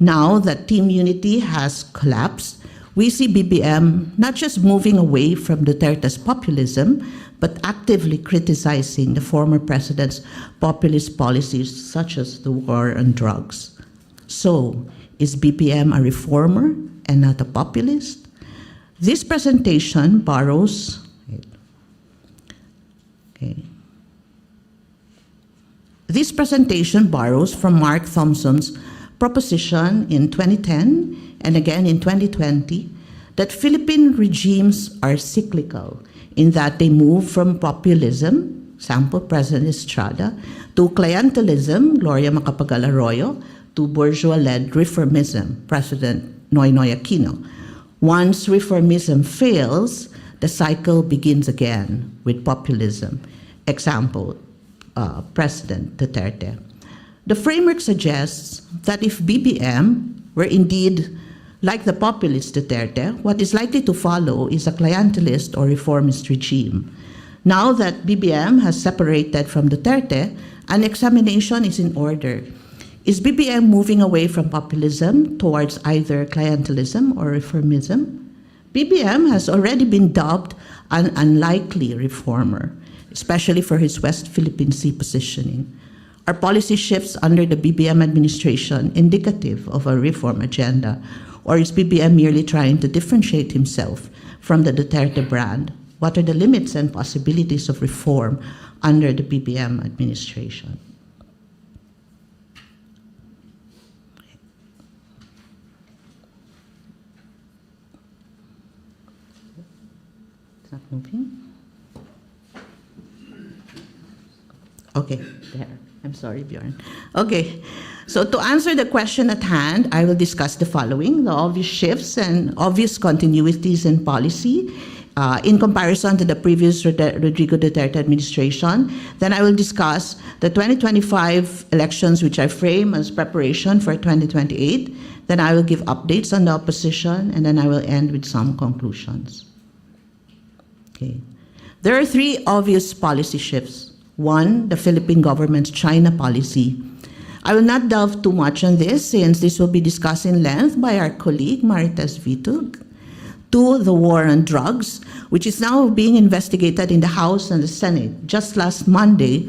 Now that Team Unity has collapsed, we see BBM not just moving away from Duterte's populism, but actively criticizing the former president's populist policies, such as the war on drugs. So, is BBM a reformer and not a populist? This presentation borrows from Mark Thompson's proposition in 2010 and again in 2020 that Philippine regimes are cyclical in that they move from populism, sample President Estrada, to clientelism, Gloria Macapagal-Arroyo, to bourgeois-led reformism, President Noynoy Aquino. Once reformism fails, the cycle begins again with populism. Example, President Duterte. The framework suggests that if BBM were indeed like the populist Duterte, what is likely to follow is a clientelist or reformist regime. Now that BBM has separated from Duterte, an examination is in order. Is BBM moving away from populism towards either clientelism or reformism? BBM has already been dubbed an unlikely reformer, especially for his West Philippine Sea positioning. Are policy shifts under the BBM administration indicative of a reform agenda, or is BBM merely trying to differentiate himself from the Duterte brand? What are the limits and possibilities of reform under the BBM administration? It's not moving. Okay, there. I'm sorry, Bjorn. Okay, so to answer the question at hand, I will discuss the following: the obvious shifts and obvious continuities in policy in comparison to the previous Rodrigo Duterte administration. Then I will discuss the 2025 elections, which I frame as preparation for 2028. Then I will give updates on the opposition, and then I will end with some conclusions. Okay. There are three obvious policy shifts. One, the Philippine government's China policy. I will not delve too much on this since this will be discussed in length by our colleague Marites Vitug. Two, the war on drugs, which is now being investigated in the House and the Senate. Just last Monday,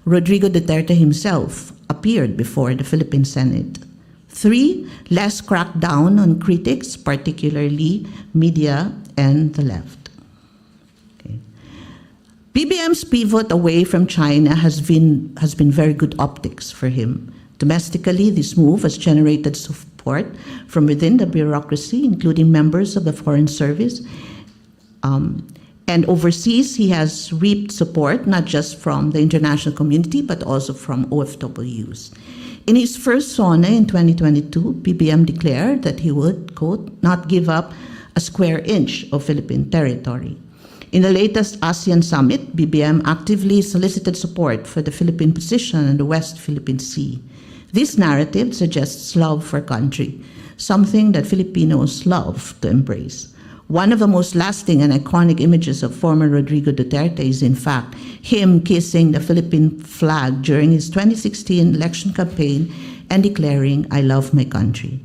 Rodrigo Duterte himself appeared before the Philippine Senate. Three, less crackdown on critics, particularly media and the left. BBM's pivot away from China has been very good optics for him. Domestically, this move has generated support from within the bureaucracy, including members of the Foreign Service. And overseas, he has reaped support not just from the international community, but also from OFWs. In his first SONA in 2022, BBM declared that he would, quote, not give up a square inch of Philippine territory. In the latest ASEAN summit, BBM actively solicited support for the Philippine position in the West Philippine Sea. This narrative suggests love for country, something that Filipinos love to embrace. One of the most lasting and iconic images of former Rodrigo Duterte is, in fact, him kissing the Philippine flag during his 2016 election campaign and declaring, "I love my country."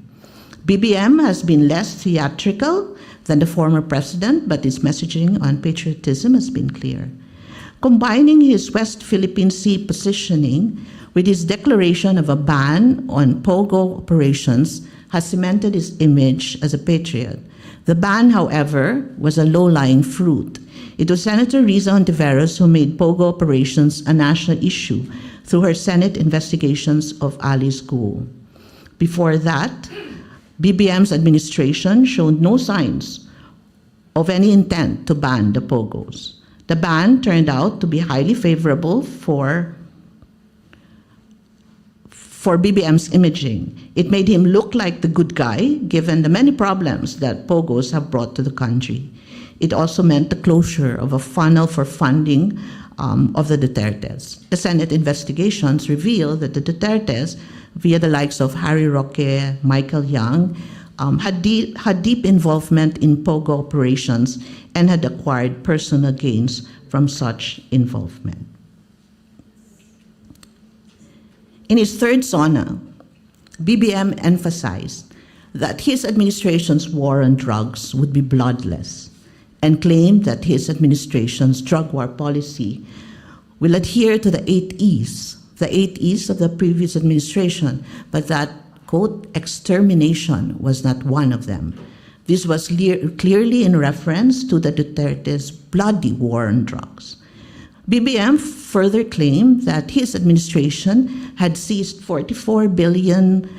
BBM has been less theatrical than the former president, but his messaging on patriotism has been clear. Combining his West Philippine Sea positioning with his declaration of a ban on POGO operations has cemented his image as a patriot. The ban, however, was a low-lying fruit. It was Senator Riza Ontiveros who made POGO operations a national issue through her Senate investigations of Alice Guo. Before that, BBM's administration showed no signs of any intent to ban the POGOs. The ban turned out to be highly favorable for BBM's imaging. It made him look like the good guy, given the many problems that POGOs have brought to the country. It also meant the closure of a funnel for funding of the Dutertes. The Senate investigations revealed that the Dutertes, via the likes of Harry Roque, Michael Young, had deep involvement in POGO operations and had acquired personal gains from such involvement. In his third SONA, BBM emphasized that his administration's war on drugs would be bloodless and claimed that his administration's drug war policy will adhere to the 8 E's of the previous administration, but that, quote, extermination was not one of them. This was clearly in reference to the Duterte's bloody war on drugs. BBM further claimed that his administration had seized 44 billion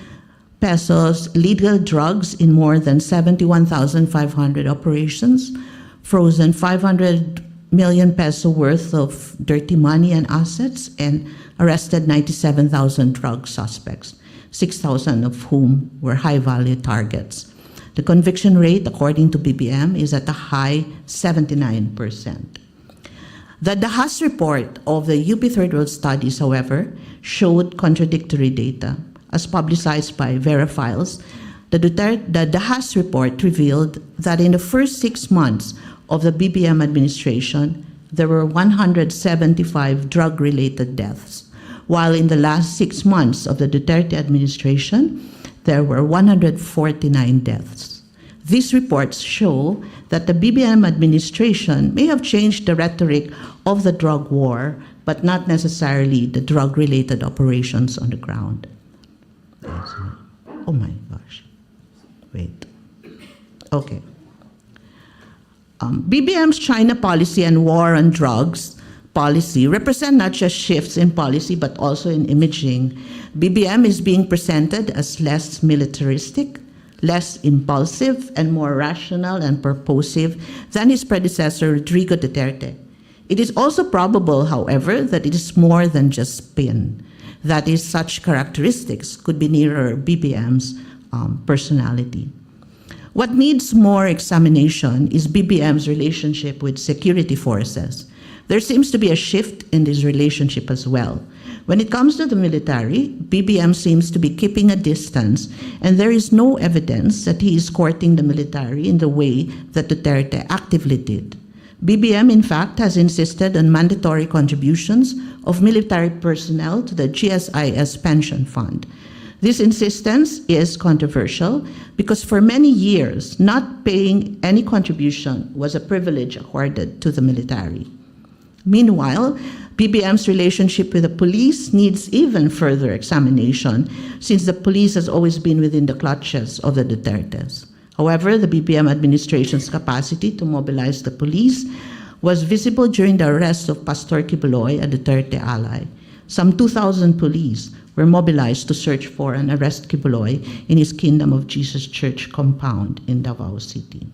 pesos legal drugs in more than 71,500 operations, frozen 500 million peso worth of dirty money and assets, and arrested 97,000 drug suspects, 6,000 of whom were high-value targets. The conviction rate, according to BBM, is at a high 79%. The Dahas report of the UP Third World Studies, however, showed contradictory data. As publicized by Verifiles, the Dahas report revealed that in the first 6 months of the BBM administration, there were 175 drug-related deaths, while in the last 6 months of the Duterte administration, there were 149 deaths. These reports show that the BBM administration may have changed the rhetoric of the drug war, but not necessarily the drug-related operations on the ground. Oh my gosh. Wait. Okay. BBM's China policy and war on drugs policy represent not just shifts in policy, but also in imaging. BBM is being presented as less militaristic, less impulsive, and more rational and purposive than his predecessor, Rodrigo Duterte. It is also probable, however, that it is more than just spin. That is, such characteristics could be nearer BBM's personality. What needs more examination is BBM's relationship with security forces. There seems to be a shift in this relationship as well. When it comes to the military, BBM seems to be keeping a distance, and there is no evidence that he is courting the military in the way that Duterte actively did. BBM, in fact, has insisted on mandatory contributions of military personnel to the GSIS pension fund. This insistence is controversial because for many years, not paying any contribution was a privilege accorded to the military. Meanwhile, BBM's relationship with the police needs even further examination, since the police has always been within the clutches of the Dutertes. However, the BBM administration's capacity to mobilize the police was visible during the arrest of Pastor Kibuloy, a Duterte ally. Some 2,000 police were mobilized to search for and arrest Kibuloy in his Kingdom of Jesus Church compound in Davao City.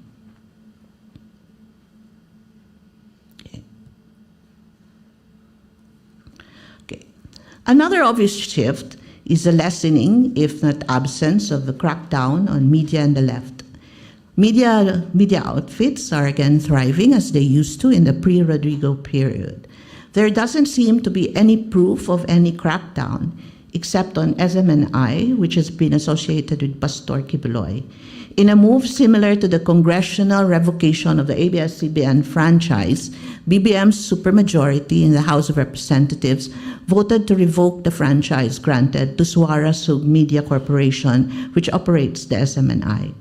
Another obvious shift is the lessening, if not absence, of the crackdown on media and the left. Media outfits are again thriving as they used to in the pre-Rodrigo period. There doesn't seem to be any proof of any crackdown, except on SMNI, which has been associated with Pastor Kibuloy. In a move similar to the congressional revocation of the ABS-CBN franchise, BBM's supermajority in the House of Representatives voted to revoke the franchise granted to Suara Sug Media Corporation, which operates the SMNI.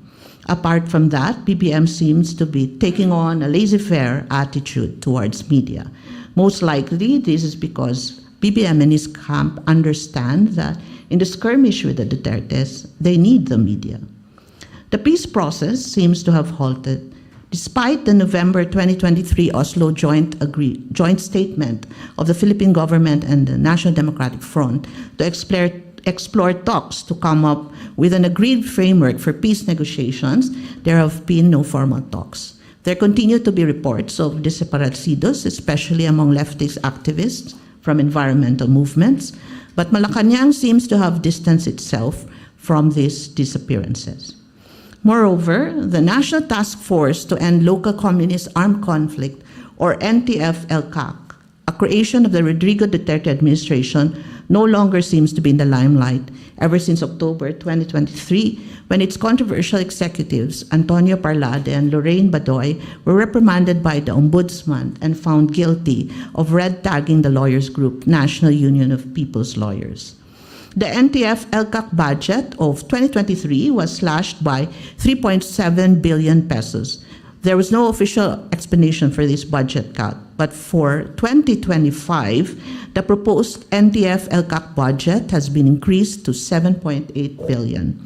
Apart from that, BBM seems to be taking on a laissez-faire attitude towards media. Most likely, this is because BBM and his camp understand that in the skirmish with the Dutertes, they need the media. The peace process seems to have halted, despite the November 2023 Oslo joint statement of the Philippine government and the National Democratic Front to explore talks to come up with an agreed framework for peace negotiations. There have been no formal talks. There continue to be reports of desaparecidos, especially among leftist activists from environmental movements, but Malacanang seems to have distanced itself from these disappearances. Moreover, the National Task Force to End Local Communist Armed Conflict, or NTF-LCAC, a creation of the Rodrigo Duterte administration, no longer seems to be in the limelight ever since October 2023, when its controversial executives, Antonio Parlade and Lorraine Badoy, were reprimanded by the Ombudsman and found guilty of red-tagging the lawyers group National Union of People's Lawyers. The NTF-LCAC budget of 2023 was slashed by 3.7 billion pesos. There was no official explanation for this budget cut, but for 2025, the proposed NTF-LCAC budget has been increased to 7.8 billion,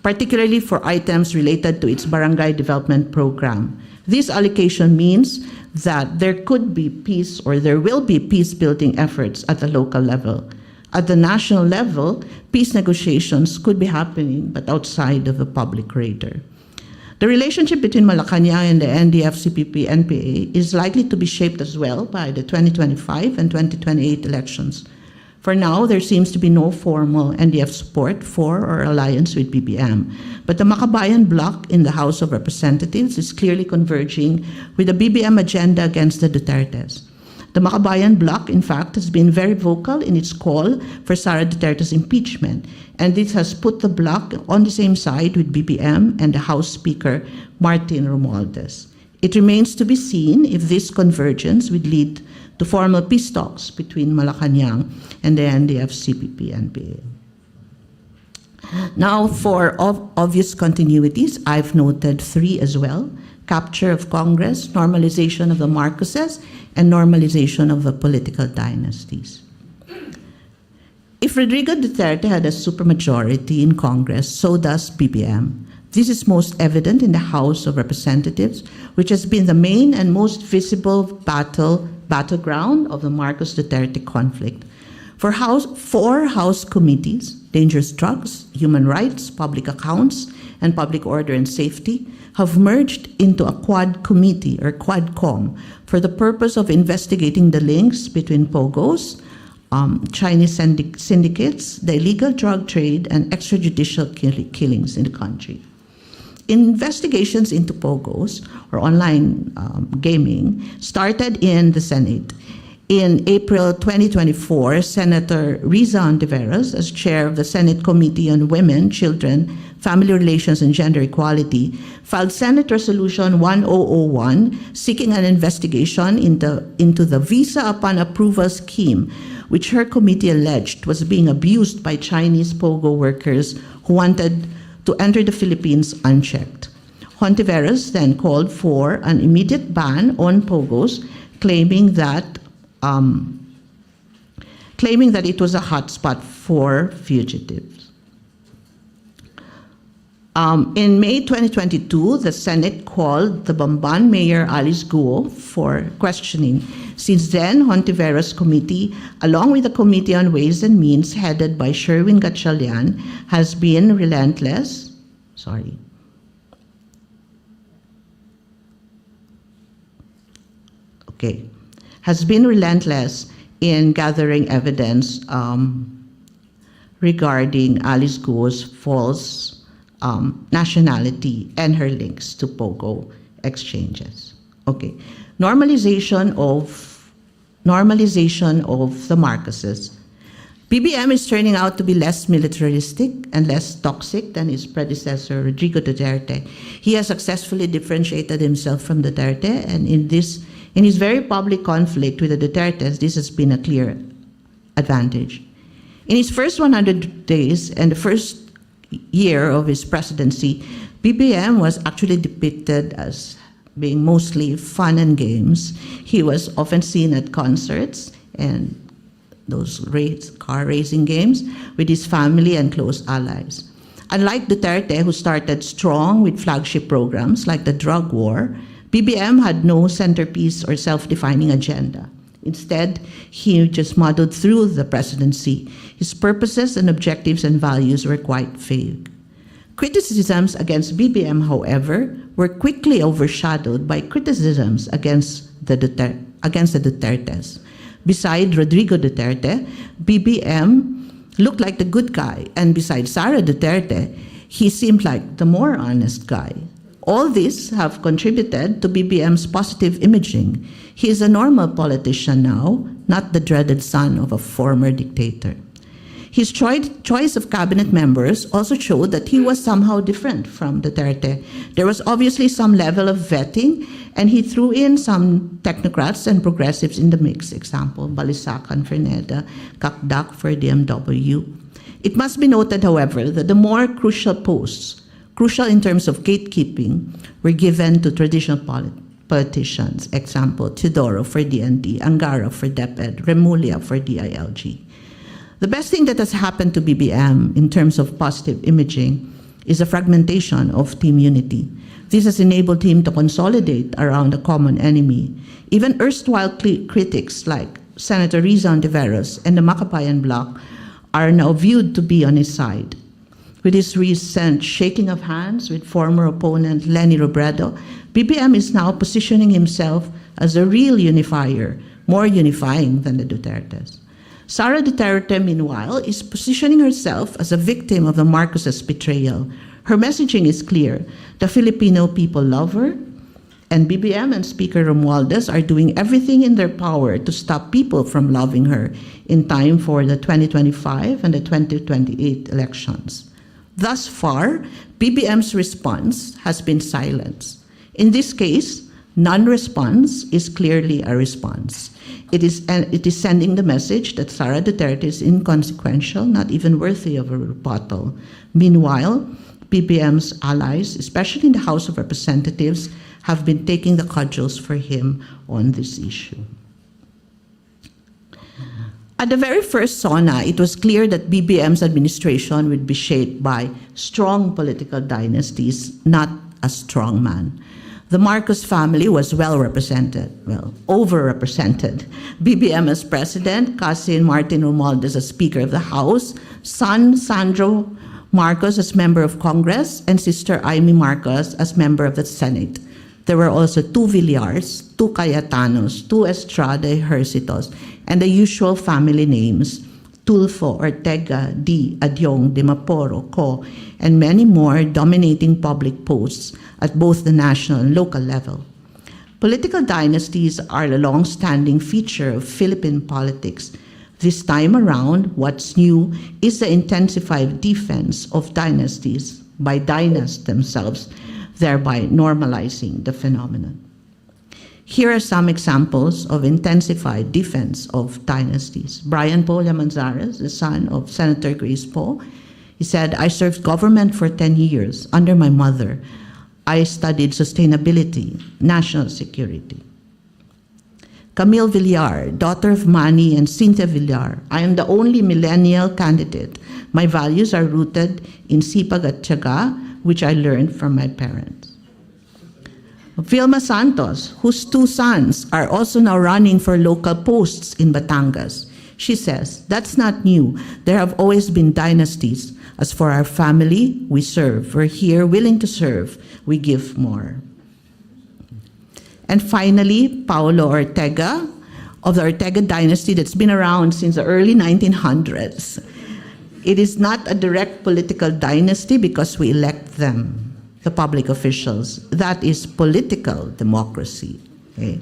particularly for items related to its barangay development program. This allocation means that there could be peace, or there will be peace-building efforts at the local level. At the national level, peace negotiations could be happening, but outside of the public radar. The relationship between Malacanang and the NDF-CPP-NPA is likely to be shaped as well by the 2025 and 2028 elections. For now, there seems to be no formal NDF support for or alliance with BBM, but the Makabayan bloc in the House of Representatives is clearly converging with the BBM agenda against the Dutertes. The Makabayan bloc, in fact, has been very vocal in its call for Sara Duterte's impeachment, and this has put the bloc on the same side with BBM and the House Speaker, Martin Romualdez. It remains to be seen if this convergence would lead to formal peace talks between Malacanang and the NDF-CPP-NPA. Now, for obvious continuities, I've noted 3 as well: capture of Congress, normalization of the Marcoses, and normalization of the political dynasties. If Rodrigo Duterte had a supermajority in Congress, so does BBM. This is most evident in the House of Representatives, which has been the main and most visible battleground of the Marcos Duterte conflict. For 4 House committees, dangerous drugs, human rights, public accounts, and public order and safety, have merged into a quad committee, or Quadcom, for the purpose of investigating the links between POGOs, Chinese syndicates, the illegal drug trade, and extrajudicial killings in the country. Investigations into POGOs, or online gaming, started in the Senate. In April 2024, Senator Riza Ontiveros, as chair of the Senate Committee on Women, Children, Family Relations, and Gender Equality, filed Senate Resolution 1001 seeking an investigation into the visa upon approval scheme, which her committee alleged was being abused by Chinese POGO workers who wanted to enter the Philippines unchecked. Ontiveros then called for an immediate ban on POGOs, claiming that it was a hotspot for fugitives. In May 2022, the Senate called the Bamban Mayor Alice Guo for questioning. Since then, Ontiveros' committee, along with the Committee on Ways and Means headed by Sherwin Gatchalian, has been relentless. Has been relentless in gathering evidence regarding Alice Guo's false nationality and her links to POGO exchanges. Normalization of the Marcoses. BBM is turning out to be less militaristic and less toxic than his predecessor, Rodrigo Duterte. He has successfully differentiated himself from Duterte, and in his very public conflict with the Dutertes, this has been a clear advantage. In his first 100 days and the first year of his presidency, BBM was actually depicted as being mostly fun and games. He was often seen at concerts and those car racing games with his family and close allies. Unlike Duterte, who started strong with flagship programs like the drug war, BBM had no centerpiece or self-defining agenda. Instead, he just muddled through the presidency. His purposes and objectives and values were quite vague. Criticisms against BBM, however, were quickly overshadowed by criticisms against the Dutertes. Beside Rodrigo Duterte, BBM looked like the good guy, and beside Sara Duterte, he seemed like the more honest guy. All these have contributed to BBM's positive imaging. He is a normal politician now, not the dreaded son of a former dictator. His choice of cabinet members also showed that he was somehow different from Duterte. There was obviously some level of vetting, and he threw in some technocrats and progressives in the mix. Example, Balisacan for NEDA, Kakdak for DMW. It must be noted, however, that the more crucial posts, crucial in terms of gatekeeping, were given to traditional politicians. Example, Teodoro for DND, Angara for DepEd, Remulla for DILG. The best thing that has happened to BBM in terms of positive imaging is a fragmentation of team unity. This has enabled him to consolidate around a common enemy. Even erstwhile critics like Senator Riza Ontiveros and the Makapayan Bloc are now viewed to be on his side. With his recent shaking of hands with former opponent Leni Robredo, BBM is now positioning himself as a real unifier, more unifying than the Dutertes. Sara Duterte, meanwhile, is positioning herself as a victim of the Marcoses' betrayal. Her messaging is clear. The Filipino people love her, and BBM and Speaker Romualdez are doing everything in their power to stop people from loving her in time for the 2025 and the 2028 elections. Thus far, BBM's response has been silence. In this case, non-response is clearly a response. It is sending the message that Sara Duterte is inconsequential, not even worthy of a rebuttal. Meanwhile, BBM's allies, especially in the House of Representatives, have been taking the cudgels for him on this issue. At the very first SONA, it was clear that BBM's administration would be shaped by strong political dynasties, not a strong man. The Marcos family was overrepresented. BBM as president, cousin Martin Romualdez as Speaker of the House, son Sandro Marcos as member of Congress, and sister Amy Marcos as member of the Senate. There were also 2 Villars, 2 Cayetanos, 2 Estrada Ejercitos, and the usual family names, Tulfo, Ortega, D, Adyong, De Maporo, Co, and many more dominating public posts at both the national and local level. Political dynasties are a long-standing feature of Philippine politics. This time around, what's new is the intensified defense of dynasties by dynasts themselves, thereby normalizing the phenomenon. Here are some examples of intensified defense of dynasties. Brian Poe Llamanzares, the son of Senator Grace Poe, he said, "I served government for 10 years under my mother. I studied sustainability, national security." Camille Villar, daughter of Manny and Cynthia Villar, "I am the only millennial candidate. My values are rooted in sipag at tiyaga, which I learned from my parents." Vilma Santos, whose 2 sons are also now running for local posts in Batangas. She says, "That's not new. There have always been dynasties. As for our family, we serve. We're here willing to serve. We give more." And finally, Paulo Ortega, of the Ortega dynasty that's been around since the early 1900s. It is not a direct political dynasty because we elect them, the public officials. That is political democracy. Okay?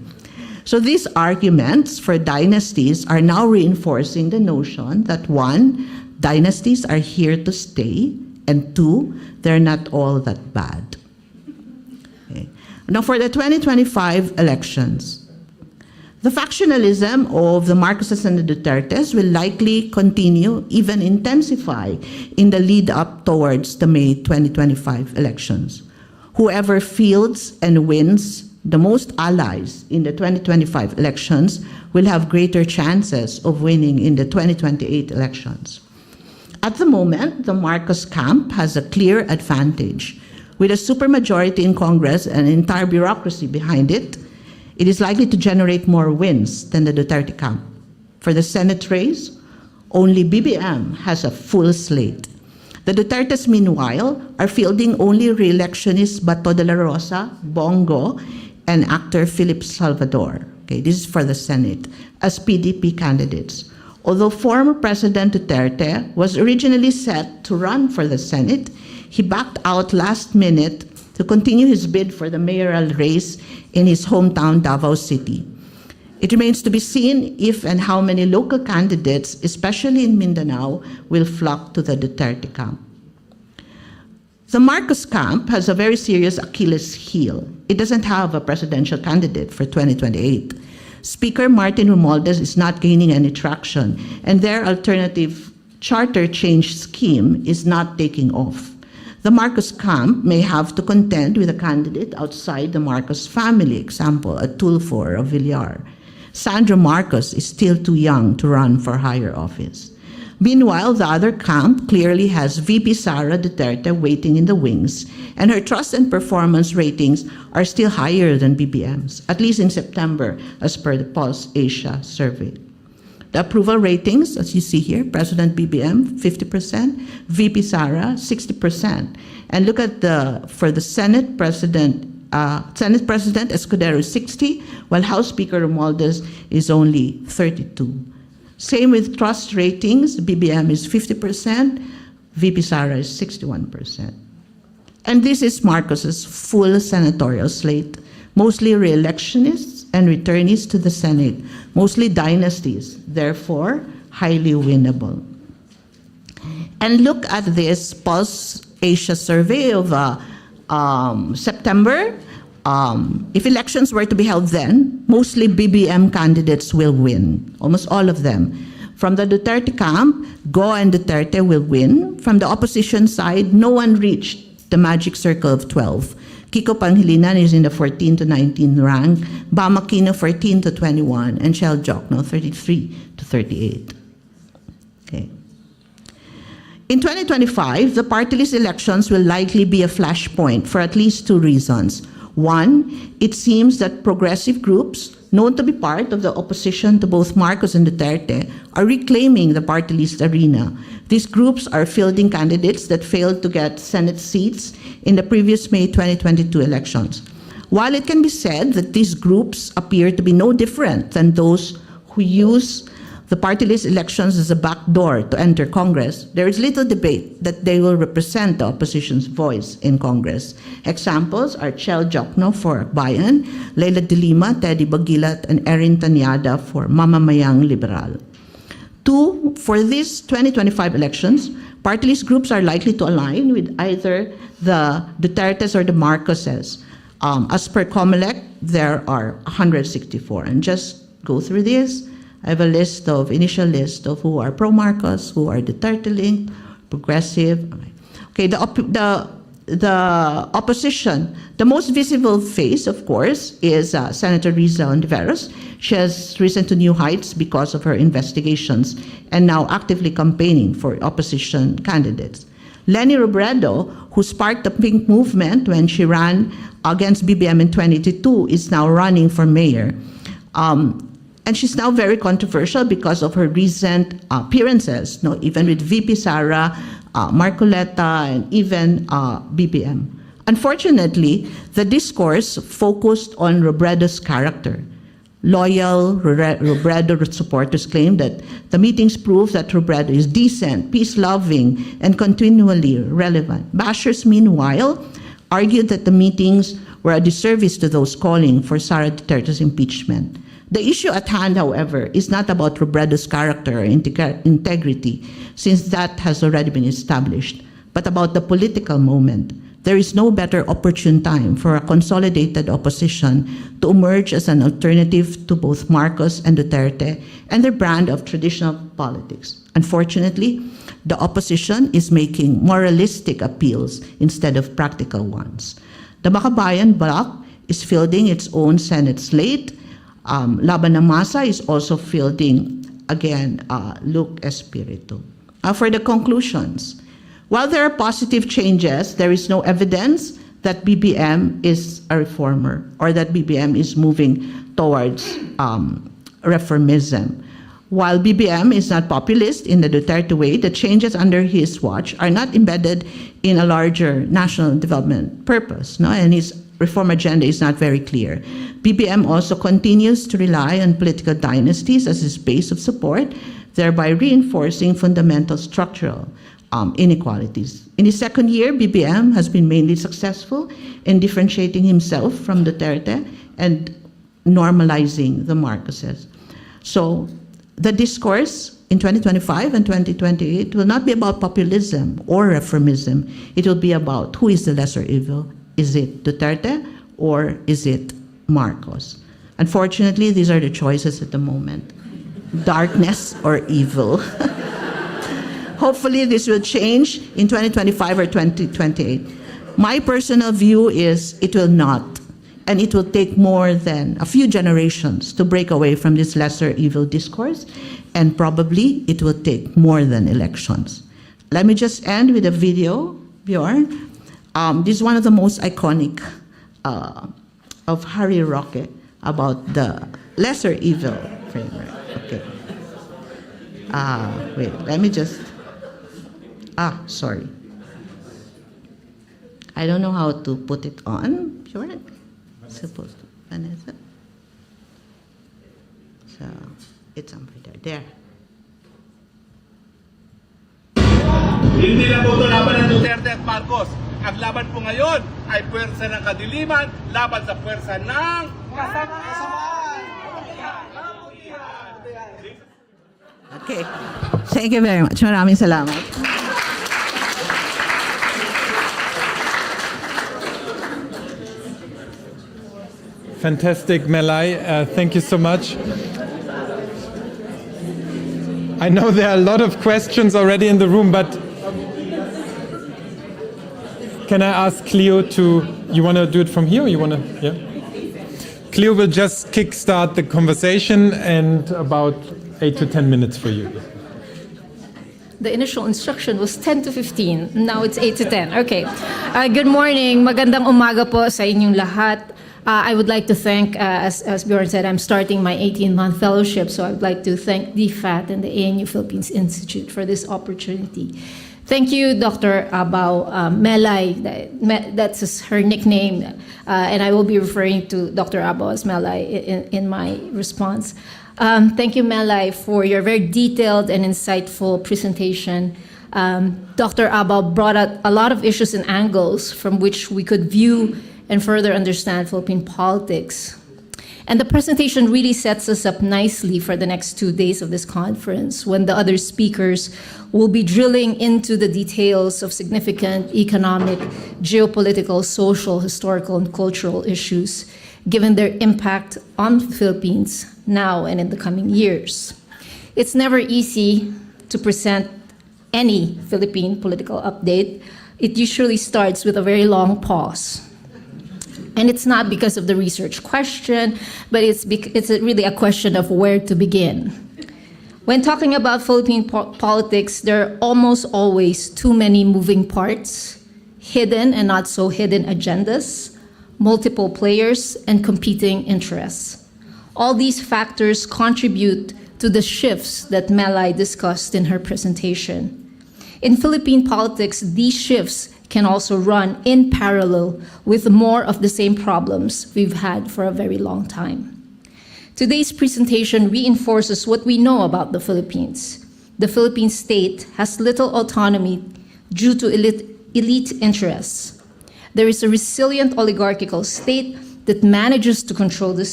So these arguments for dynasties are now reinforcing the notion that one, dynasties are here to stay, and two, they're not all that bad. Okay. Now for the 2025 elections, the factionalism of the Marcoses and the Dutertes will likely continue, even intensify, in the lead up towards the May 2025 elections. Whoever fields and wins the most allies in the 2025 elections will have greater chances of winning in the 2028 elections. At the moment, the Marcos camp has a clear advantage. With a supermajority in Congress and an entire bureaucracy behind it, it is likely to generate more wins than the Duterte camp. For the Senate race, only BBM has a full slate. The Dutertes, meanwhile, are fielding only re-electionists Bato de la Rosa, Bongo, and actor Philip Salvador. Okay, this is for the Senate, as PDP candidates. Although former President Duterte was originally set to run for the Senate, he backed out last minute to continue his bid for the mayoral race in his hometown, Davao City. It remains to be seen if and how many local candidates, especially in Mindanao, will flock to the Duterte camp. The Marcos camp has a very serious Achilles heel. It doesn't have a presidential candidate for 2028. Speaker Martin Romualdez is not gaining any traction, and their alternative charter change scheme is not taking off. The Marcos camp may have to contend with a candidate outside the Marcos family, example, a Tulfo or a Villar. Sandra Marcos is still too young to run for higher office. Meanwhile, the other camp clearly has VP Sara Duterte waiting in the wings, and her trust and performance ratings are still higher than BBM's, at least in September, as per the Pulse Asia survey. The approval ratings, as you see here, President BBM, 50%, VP Sara, 60%. And look at for the Senate President Escudero is 60, while House Speaker Romualdez is only 32. Same with trust ratings, BBM is 50%, VP Sara is 61%. And this is Marcos's full senatorial slate, mostly re-electionists and returnees to the Senate, mostly dynasties, therefore highly winnable. And look at this Pulse Asia survey of September. If elections were to be held then, mostly BBM candidates will win, almost all of them. From the Duterte camp, Go and Duterte will win. From the opposition side, no one reached the magic circle of 12. Kiko Pangilinan is in the 14 to 19 rank, Bam Aquino 14 to 21, and Shell Jokno 33 to 38. Okay. In 2025, the party list elections will likely be a flashpoint for at least two reasons. One, it seems that progressive groups, known to be part of the opposition to both Marcos and Duterte, are reclaiming the party list arena. These groups are fielding candidates that failed to get Senate seats in the previous May 2022 elections. While it can be said that these groups appear to be no different than those who use the party list elections as a backdoor to enter Congress, there is little debate that they will represent the opposition's voice in Congress. Examples are Chel Jokno for Bayan, Leila de Lima, Teddy Bagilat, and Erin Tanyada for Mamamayang Liberal. Two, for these 2025 elections, party list groups are likely to align with either the Dutertes or the Marcoses. As per COMELEC, there are 164. And just go through this. I have a initial list of who are pro-Marcos, who are Duterte-linked, progressive. Okay, the opposition, the most visible face, of course, is Senator Riza Ontiveros. She has risen to new heights because of her investigations and now actively campaigning for opposition candidates. Leni Robredo, who sparked the Pink Movement when she ran against BBM in 2022, is now running for mayor. And she's now very controversial because of her recent appearances, even with VP Sara, Marcoleta, and even BBM. Unfortunately, the discourse focused on Robredo's character. Loyal Robredo supporters claim that the meetings prove that Robredo is decent, peace-loving, and continually relevant. Bashers, meanwhile, argued that the meetings were a disservice to those calling for Sara Duterte's impeachment. The issue at hand, however, is not about Robredo's character or integrity, since that has already been established, but about the political moment. There is no better opportune time for a consolidated opposition to emerge as an alternative to both Marcos and Duterte and their brand of traditional politics. Unfortunately, the opposition is making moralistic appeals instead of practical ones. The Makabayan bloc is fielding its own Senate slate. Laban ng Masa is also fielding, again, Luke Espiritu. For the conclusions, while there are positive changes, there is no evidence that BBM is a reformer or that BBM is moving towards reformism. While BBM is not populist in the Duterte way, the changes under his watch are not embedded in a larger national development purpose, no? And his reform agenda is not very clear. BBM also continues to rely on political dynasties as his base of support, thereby reinforcing fundamental structural inequalities. In his second year, BBM has been mainly successful in differentiating himself from Duterte and normalizing the Marcoses. So the discourse in 2025 and 2028 will not be about populism or reformism. It will be about who is the lesser evil. Is it Duterte or is it Marcos? Unfortunately, these are the choices at the moment. Darkness or evil. Hopefully this will change in 2025 or 2028. My personal view is it will not. And it will take more than a few generations to break away from this lesser evil discourse. And probably it will take more than elections. Let me just end with a video, Bjorn. This is one of the most iconic of Harry Roque about the lesser evil framework. Okay. Wait, let me just... sorry. I don't know how to put it on. Bjorn? Supposed to. Vanessa? So, it's over there. There.
Hindi lang po ito laban ng Duterte at Marcos. Ang laban po ngayon ay puwersa ng kadiliman laban sa puwersa ng kasamaan.
Okay. Thank you very much. Maraming salamat.
Fantastic, Melai. Thank you so much. I know there are a lot of questions already in the room, but can I ask Cleo to, you want to do it from here or you want to, yeah? Cleo will just kickstart the conversation and about 8 to 10 minutes for you.
The initial instruction was 10 to 15. Now it's 8 to 10. Okay. Good morning. Magandang umaga po sa inyong lahat. I would like to thank, as Bjorn said, I'm starting my 18-month fellowship, so I would like to thank DFAT and the ANU Philippines Institute for this opportunity. Thank you, Dr. Abao Melai. That's her nickname, and I will be referring to Dr. Abao as Melai in my response. Thank you, Melai, for your very detailed and insightful presentation. Dr. Abao brought out a lot of issues and angles from which we could view and further understand Philippine politics. And the presentation really sets us up nicely for the next 2 days of this conference, when the other speakers will be drilling into the details of significant economic, geopolitical, social, historical, and cultural issues, given their impact on the Philippines now and in the coming years. It's never easy to present any Philippine political update. It usually starts with a very long pause. And it's not because of the research question, but it's really a question of where to begin. When talking about Philippine politics, there are almost always too many moving parts, hidden and not so hidden agendas, multiple players, and competing interests. All these factors contribute to the shifts that Melai discussed in her presentation. In Philippine politics, these shifts can also run in parallel with more of the same problems we've had for a very long time. Today's presentation reinforces what we know about the Philippines. The Philippine state has little autonomy due to elite interests. There is a resilient oligarchical state that manages to control the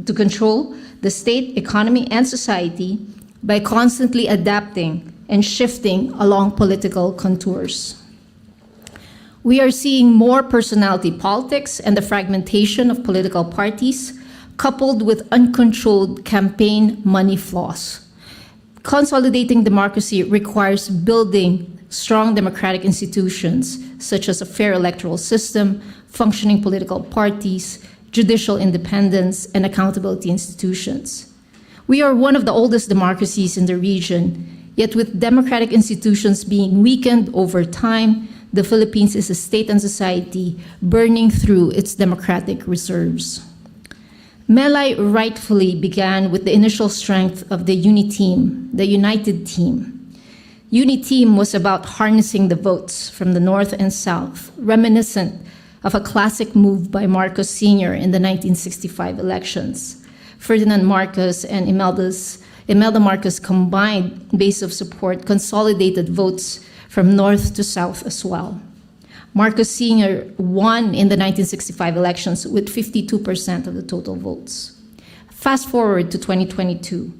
to control the state, economy, and society by constantly adapting and shifting along political contours. We are seeing more personality politics and the fragmentation of political parties, coupled with uncontrolled campaign money flows. Consolidating democracy requires building strong democratic institutions, such as a fair electoral system, functioning political parties, judicial independence, and accountability institutions. We are one of the oldest democracies in the region, yet with democratic institutions being weakened over time, the Philippines is a state and society burning through its democratic reserves. Melay rightfully began with the initial strength of the UNITEAM, the United Team. UNITEAM was about harnessing the votes from the North and South, reminiscent of a classic move by Marcos Sr. in the 1965 elections. Ferdinand Marcos and Imelda Marcos' combined base of support consolidated votes from North to South as well. Marcos Sr. won in the 1965 elections with 52% of the total votes. Fast forward to 2022,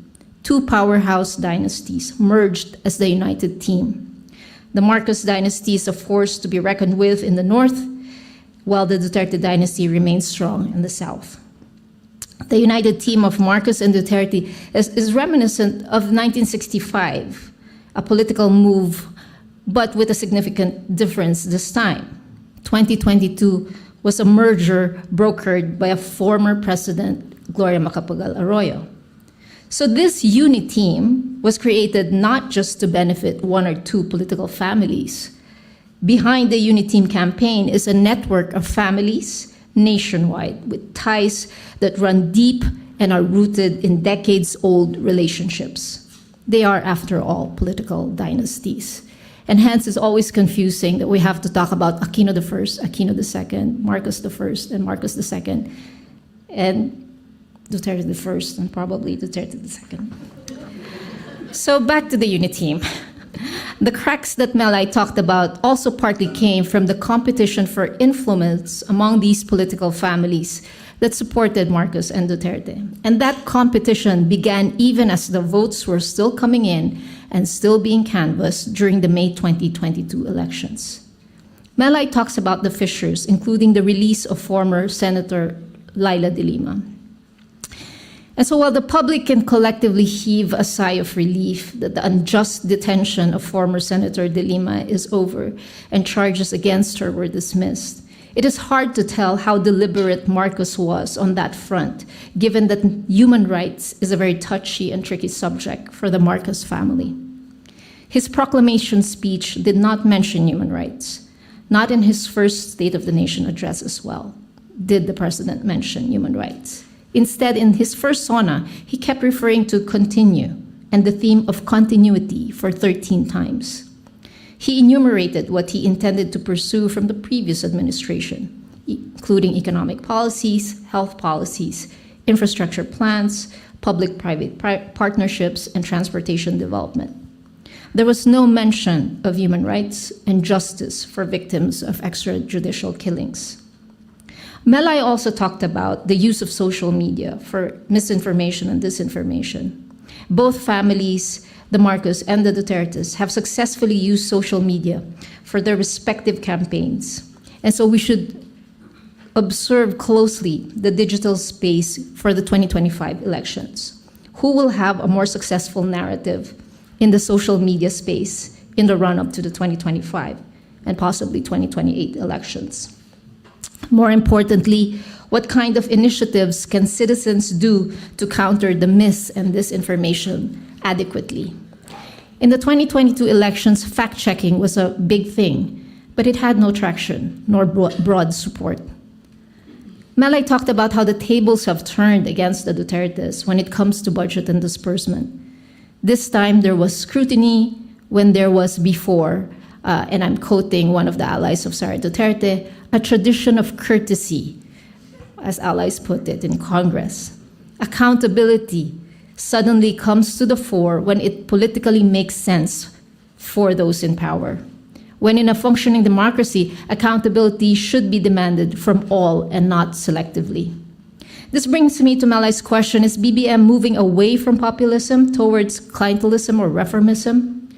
two powerhouse dynasties merged as the United Team. The Marcos dynasty is a force to be reckoned with in the North, while the Duterte dynasty remains strong in the South. The United Team of Marcos and Duterte is reminiscent of 1965, a political move, but with a significant difference this time. 2022 was a merger brokered by a former president, Gloria Macapagal Arroyo. So this UNITEAM was created not just to benefit one or two political families. Behind the UNITEAM campaign is a network of families nationwide with ties that run deep and are rooted in decades-old relationships. They are, after all, political dynasties. And hence, it's always confusing that we have to talk about Aquino I, Aquino II, Marcos I, and Marcos II, and Duterte I, and probably Duterte II. So back to the UNITEAM. The cracks that Melay talked about also partly came from the competition for influence among these political families that supported Marcos and Duterte. And that competition began even as the votes were still coming in and still being canvassed during the May 2022 elections. Melay talks about the fissures, including the release of former Senator Laila de Lima. And so while the public can collectively heave a sigh of relief that the unjust detention of former Senator de Lima is over and charges against her were dismissed, it is hard to tell how deliberate Marcos was on that front, given that human rights is a very touchy and tricky subject for the Marcos family. His proclamation speech did not mention human rights. Not in his first State of the Nation address as well did the president mention human rights. Instead, in his first SONA, he kept referring to continue and the theme of continuity for 13 times. He enumerated what he intended to pursue from the previous administration, including economic policies, health policies, infrastructure plans, public-private partnerships, and transportation development. There was no mention of human rights and justice for victims of extrajudicial killings. Melay also talked about the use of social media for misinformation and disinformation. Both families, the Marcos and the Dutertes, have successfully used social media for their respective campaigns. And so we should observe closely the digital space for the 2025 elections. Who will have a more successful narrative in the social media space in the run-up to the 2025 and possibly 2028 elections? More importantly, what kind of initiatives can citizens do to counter the mis and disinformation adequately? In the 2022 elections, fact-checking was a big thing, but it had no traction nor broad support. Melay talked about how the tables have turned against the Dutertes when it comes to budget and disbursement. This time there was scrutiny when there was before, and I'm quoting one of the allies of Sara Duterte, a tradition of courtesy, as allies put it in Congress. Accountability suddenly comes to the fore when it politically makes sense for those in power. When in a functioning democracy, accountability should be demanded from all and not selectively. This brings me to Malay's question, is BBM moving away from populism towards clientelism or reformism?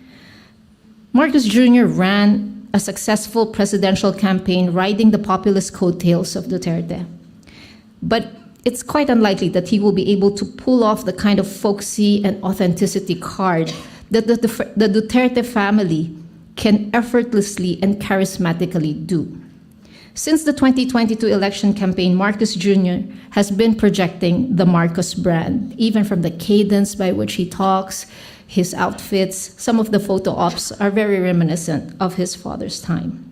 Marcos Jr. ran a successful presidential campaign riding the populist coattails of Duterte. But it's quite unlikely that he will be able to pull off the kind of folksy and authenticity card that the Duterte family can effortlessly and charismatically do. Since the 2022 election campaign, Marcos Jr. has been projecting the Marcos brand, even from the cadence by which he talks, his outfits. Some of the photo ops are very reminiscent of his father's time.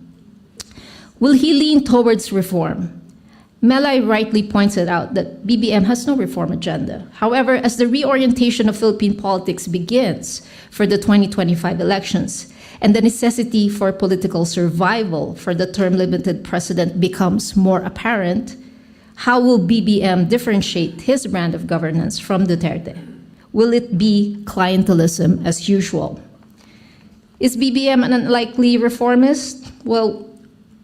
Will he lean towards reform? Melay rightly pointed out that BBM has no reform agenda. However, as the reorientation of Philippine politics begins for the 2025 elections, and the necessity for political survival for the term-limited president becomes more apparent, how will BBM differentiate his brand of governance from Duterte? Will it be clientelism as usual? Is BBM an unlikely reformist? Well,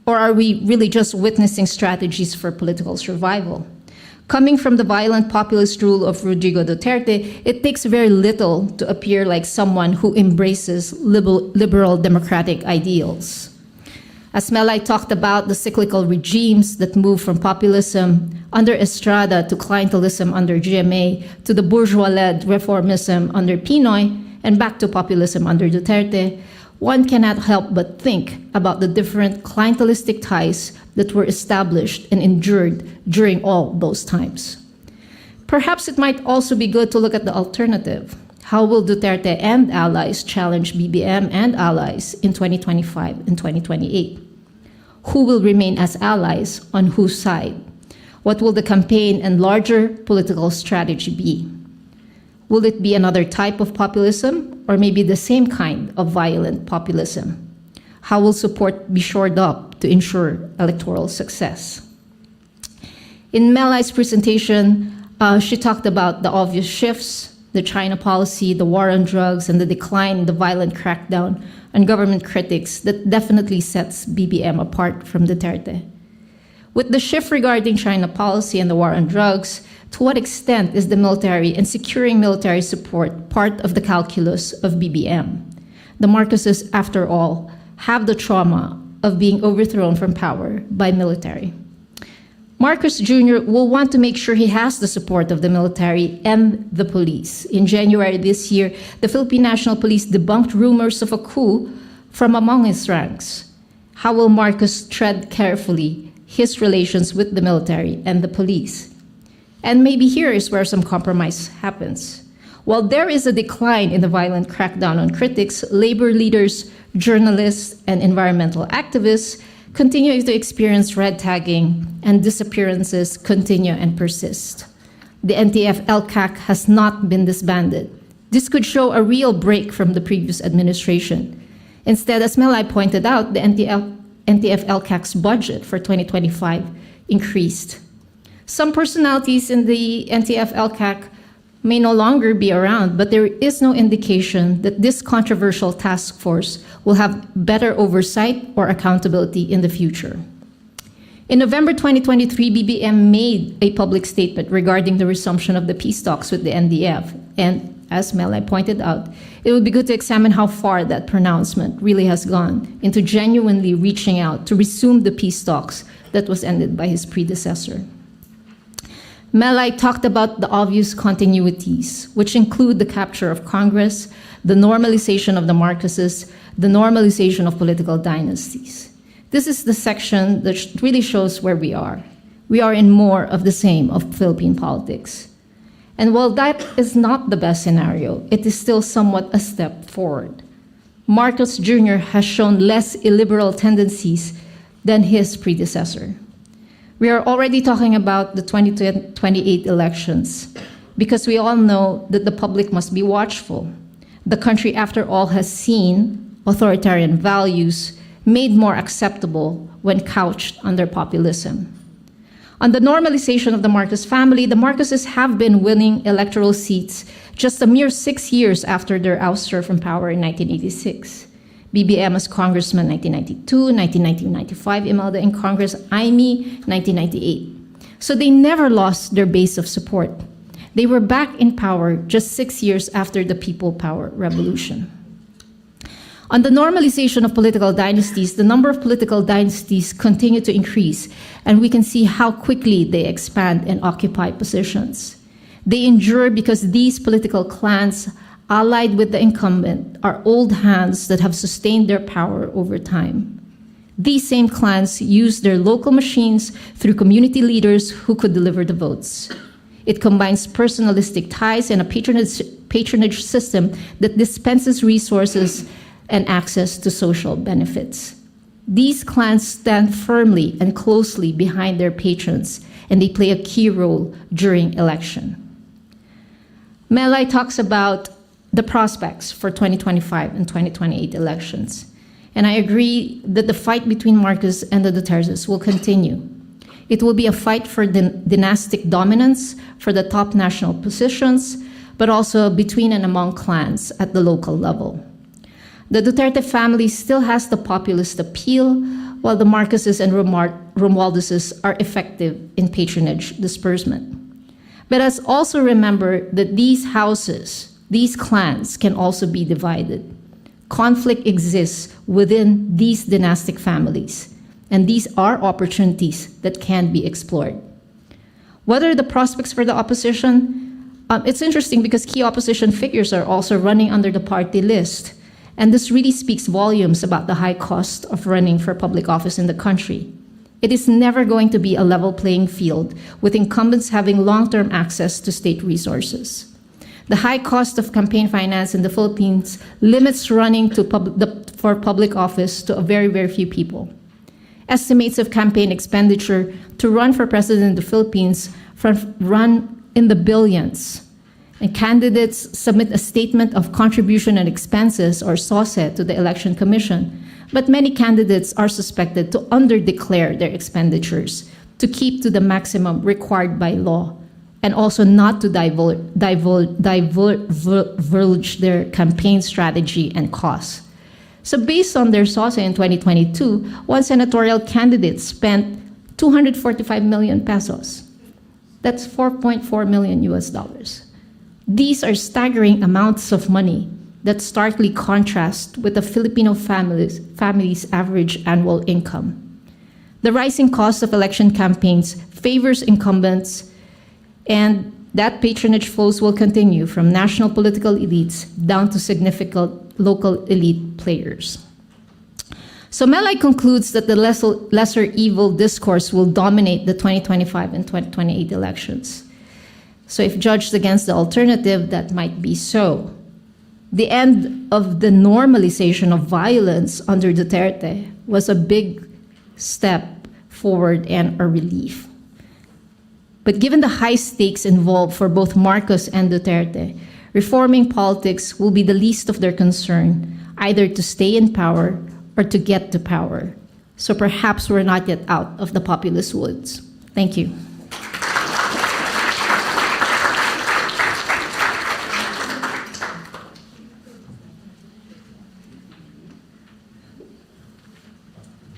or are we really just witnessing strategies for political survival? Coming from the violent populist rule of Rodrigo Duterte, it takes very little to appear like someone who embraces liberal democratic ideals. As Melay talked about the cyclical regimes that move from populism under Estrada to clientelism under GMA to the bourgeois-led reformism under Pinoy and back to populism under Duterte, one cannot help but think about the different clientelistic ties that were established and endured during all those times. Perhaps it might also be good to look at the alternative. How will Duterte and allies challenge BBM and allies in 2025 and 2028? Who will remain as allies on whose side? What will the campaign and larger political strategy be? Will it be another type of populism or maybe the same kind of violent populism? How will support be shored up to ensure electoral success? In Melay's presentation, she talked about the obvious shifts, the China policy, the war on drugs, and the decline in the violent crackdown on government critics that definitely sets BBM apart from Duterte. With the shift regarding China policy and the war on drugs, to what extent is the military and securing military support part of the calculus of BBM? The Marcoses, after all, have the trauma of being overthrown from power by military. Marcos Jr. will want to make sure he has the support of the military and the police. In January this year, the Philippine National Police debunked rumors of a coup from among his ranks. How will Marcos tread carefully his relations with the military and the police? And maybe here is where some compromise happens. While there is a decline in the violent crackdown on critics, labor leaders, journalists, and environmental activists continue to experience red tagging, and disappearances continue and persist. The NTF-ELCAC has not been disbanded. This could show a real break from the previous administration. Instead, as Melay pointed out, the NTF-ELCAC's budget for 2025 increased. Some personalities in the NTF-ELCAC may no longer be around, but there is no indication that this controversial task force will have better oversight or accountability in the future. In November 2023, BBM made a public statement regarding the resumption of the peace talks with the NDF. And as Melay pointed out, it would be good to examine how far that pronouncement really has gone into genuinely reaching out to resume the peace talks that was ended by his predecessor. Melay talked about the obvious continuities, which include the capture of Congress, the normalization of the Marcoses, the normalization of political dynasties. This is the section that really shows where we are. We are in more of the same of Philippine politics. And while that is not the best scenario, it is still somewhat a step forward. Marcos Jr. has shown less illiberal tendencies than his predecessor. We are already talking about the 2028 elections because we all know that the public must be watchful. The country, after all, has seen authoritarian values made more acceptable when couched under populism. On the normalization of the Marcos family, the Marcoses have been winning electoral seats just a mere 6 years after their ouster from power in 1986. BBM as congressman 1992, 1995, Imelda in Congress, Aimee 1998. So they never lost their base of support. They were back in power just 6 years after the People Power Revolution. On the normalization of political dynasties, the number of political dynasties continue to increase, and we can see how quickly they expand and occupy positions. They endure because these political clans, allied with the incumbent, are old hands that have sustained their power over time. These same clans use their local machines through community leaders who could deliver the votes. It combines personalistic ties and a patronage system that dispenses resources and access to social benefits. These clans stand firmly and closely behind their patrons, and they play a key role during election. Melai talks about the prospects for 2025 and 2028 elections. And I agree that the fight between Marcos and the Dutertes will continue. It will be a fight for dynastic dominance, for the top national positions, but also between and among clans at the local level. The Duterte family still has the populist appeal, while the Marcoses and Romualduses are effective in patronage disbursement. But let's also remember that these houses, these clans, can also be divided. Conflict exists within these dynastic families, and these are opportunities that can be explored. What are the prospects for the opposition? It's interesting because key opposition figures are also running under the party list, and this really speaks volumes about the high cost of running for public office in the country. It is never going to be a level playing field, with incumbents having long-term access to state resources. The high cost of campaign finance in the Philippines limits running for public office to a very, very few people. Estimates of campaign expenditure to run for president in the Philippines run in the billions. And candidates submit a statement of contribution and expenses, or SOSE, to the Election Commission. But many candidates are suspected to under-declare their expenditures to keep to the maximum required by law, and also not to divulge their campaign strategy and costs. So based on their SOSE in 2022, one senatorial candidate spent 245 million pesos. That's $4.4 million US. These are staggering amounts of money that starkly contrast with the Filipino family's average annual income. The rising cost of election campaigns favors incumbents, and that patronage flows will continue from national political elites down to significant local elite players. So Melai concludes that the lesser evil discourse will dominate the 2025 and 2028 elections. So if judged against the alternative, that might be so. The end of the normalization of violence under Duterte was a big step forward and a relief. But given the high stakes involved for both Marcos and Duterte, reforming politics will be the least of their concern, either to stay in power or to get to power. So perhaps we're not yet out of the populist woods. Thank you.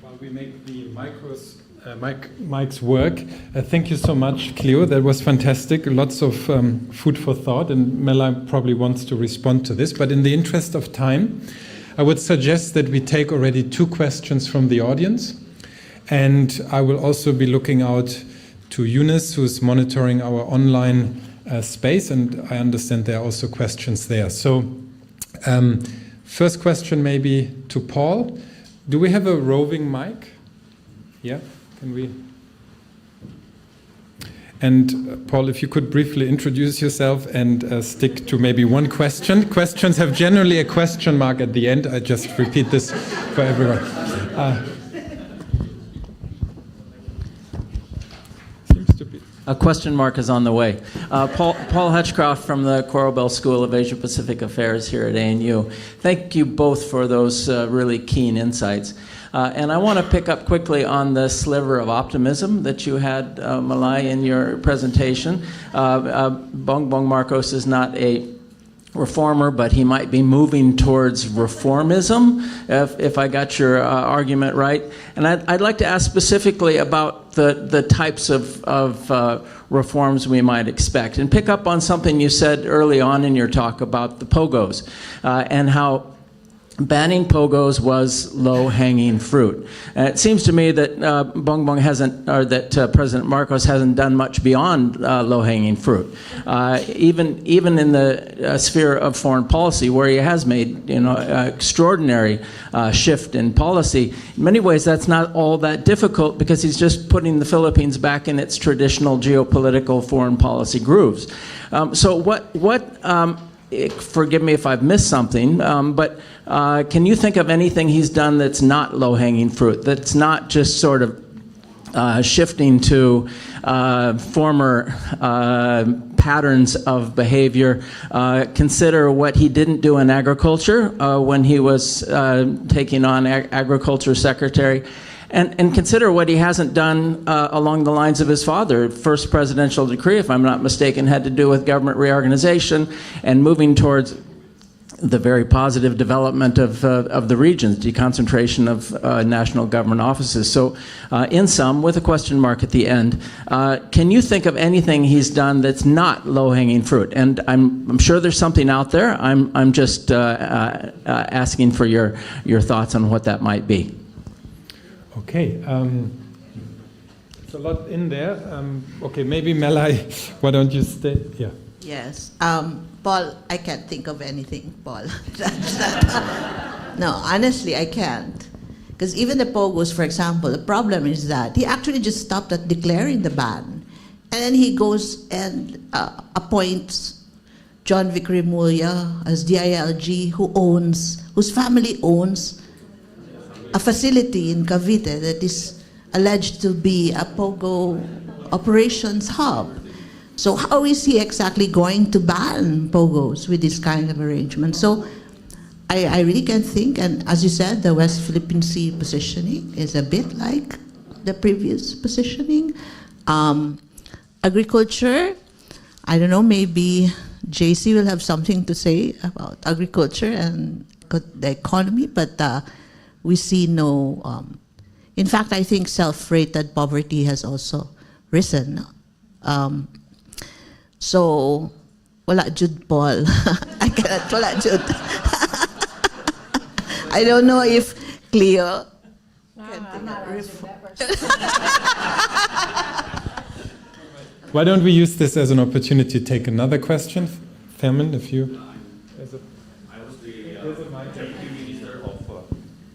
While we make the Mike's work, thank you so much, Cleo. That was fantastic. Lots of food for thought, and Melai probably wants to respond to this. But in the interest of time, I would suggest that we take already 2 questions from the audience. And I will also be looking out to Eunice, who's monitoring our online space. And I understand there are also questions there. So first question maybe to Paul. Do we have a roving mic? Yeah, can we? And Paul, if you could briefly introduce yourself and stick to maybe one question. Questions have generally a question mark at the end. I just repeat this for everyone. Seems to be.
A question mark is on the way. Paul Hutchcroft from the Coral Bell School of Asia Pacific Affairs here at ANU. Thank you both for those really keen insights. And I want to pick up quickly on the sliver of optimism that you had, Melai, in your presentation. Bongbong Marcos is not a reformer, but he might be moving towards reformism, if I got your argument right. And I'd like to ask specifically about the types of reforms we might expect, and pick up on something you said early on in your talk about the POGOs, and how banning POGOs was low-hanging fruit. And it seems to me that Bongbong hasn't, or that President Marcos hasn't done much beyond low-hanging fruit. Even in the sphere of foreign policy, where he has made extraordinary shift in policy. In many ways, that's not all that difficult, because he's just putting the Philippines back in its traditional geopolitical foreign policy grooves. So forgive me if I've missed something, but can you think of anything he's done that's not low-hanging fruit, that's not just sort of shifting to former patterns of behavior? Consider what he didn't do in agriculture when he was taking on agriculture secretary. And consider what he hasn't done along the lines of his father. First presidential decree, if I'm not mistaken, had to do with government reorganization and moving towards the very positive development of the regions, deconcentration of national government offices. So in sum, with a question mark at the end, can you think of anything he's done that's not low-hanging fruit? And I'm sure there's something out there. I'm just asking for your thoughts on what that might be.
Okay, there's a lot in there. Okay, maybe Melai, why don't you stay? Yeah.
Yes. Paul, I can't think of anything, Paul. No, honestly, I can't. Because even the POGOs, for example, the problem is that he actually just stopped at declaring the ban. And then he goes and appoints John Vic Remulla as DILG, whose family owns a facility in Cavite that is alleged to be a POGO operations hub. So how is he exactly going to ban POGOs with this kind of arrangement? So I really can't think, and as you said, the West Philippine Sea positioning is a bit like the previous positioning. Agriculture, I don't know, maybe JC will have something to say about agriculture and the economy, but we see no, in fact, I think self-rated poverty has also risen. So, wala jud, Paul. I cannot, wala jud. I don't know if Cleo can
Why don't we use this as an opportunity to take another question? Fairman, if you...
I was the Deputy Minister of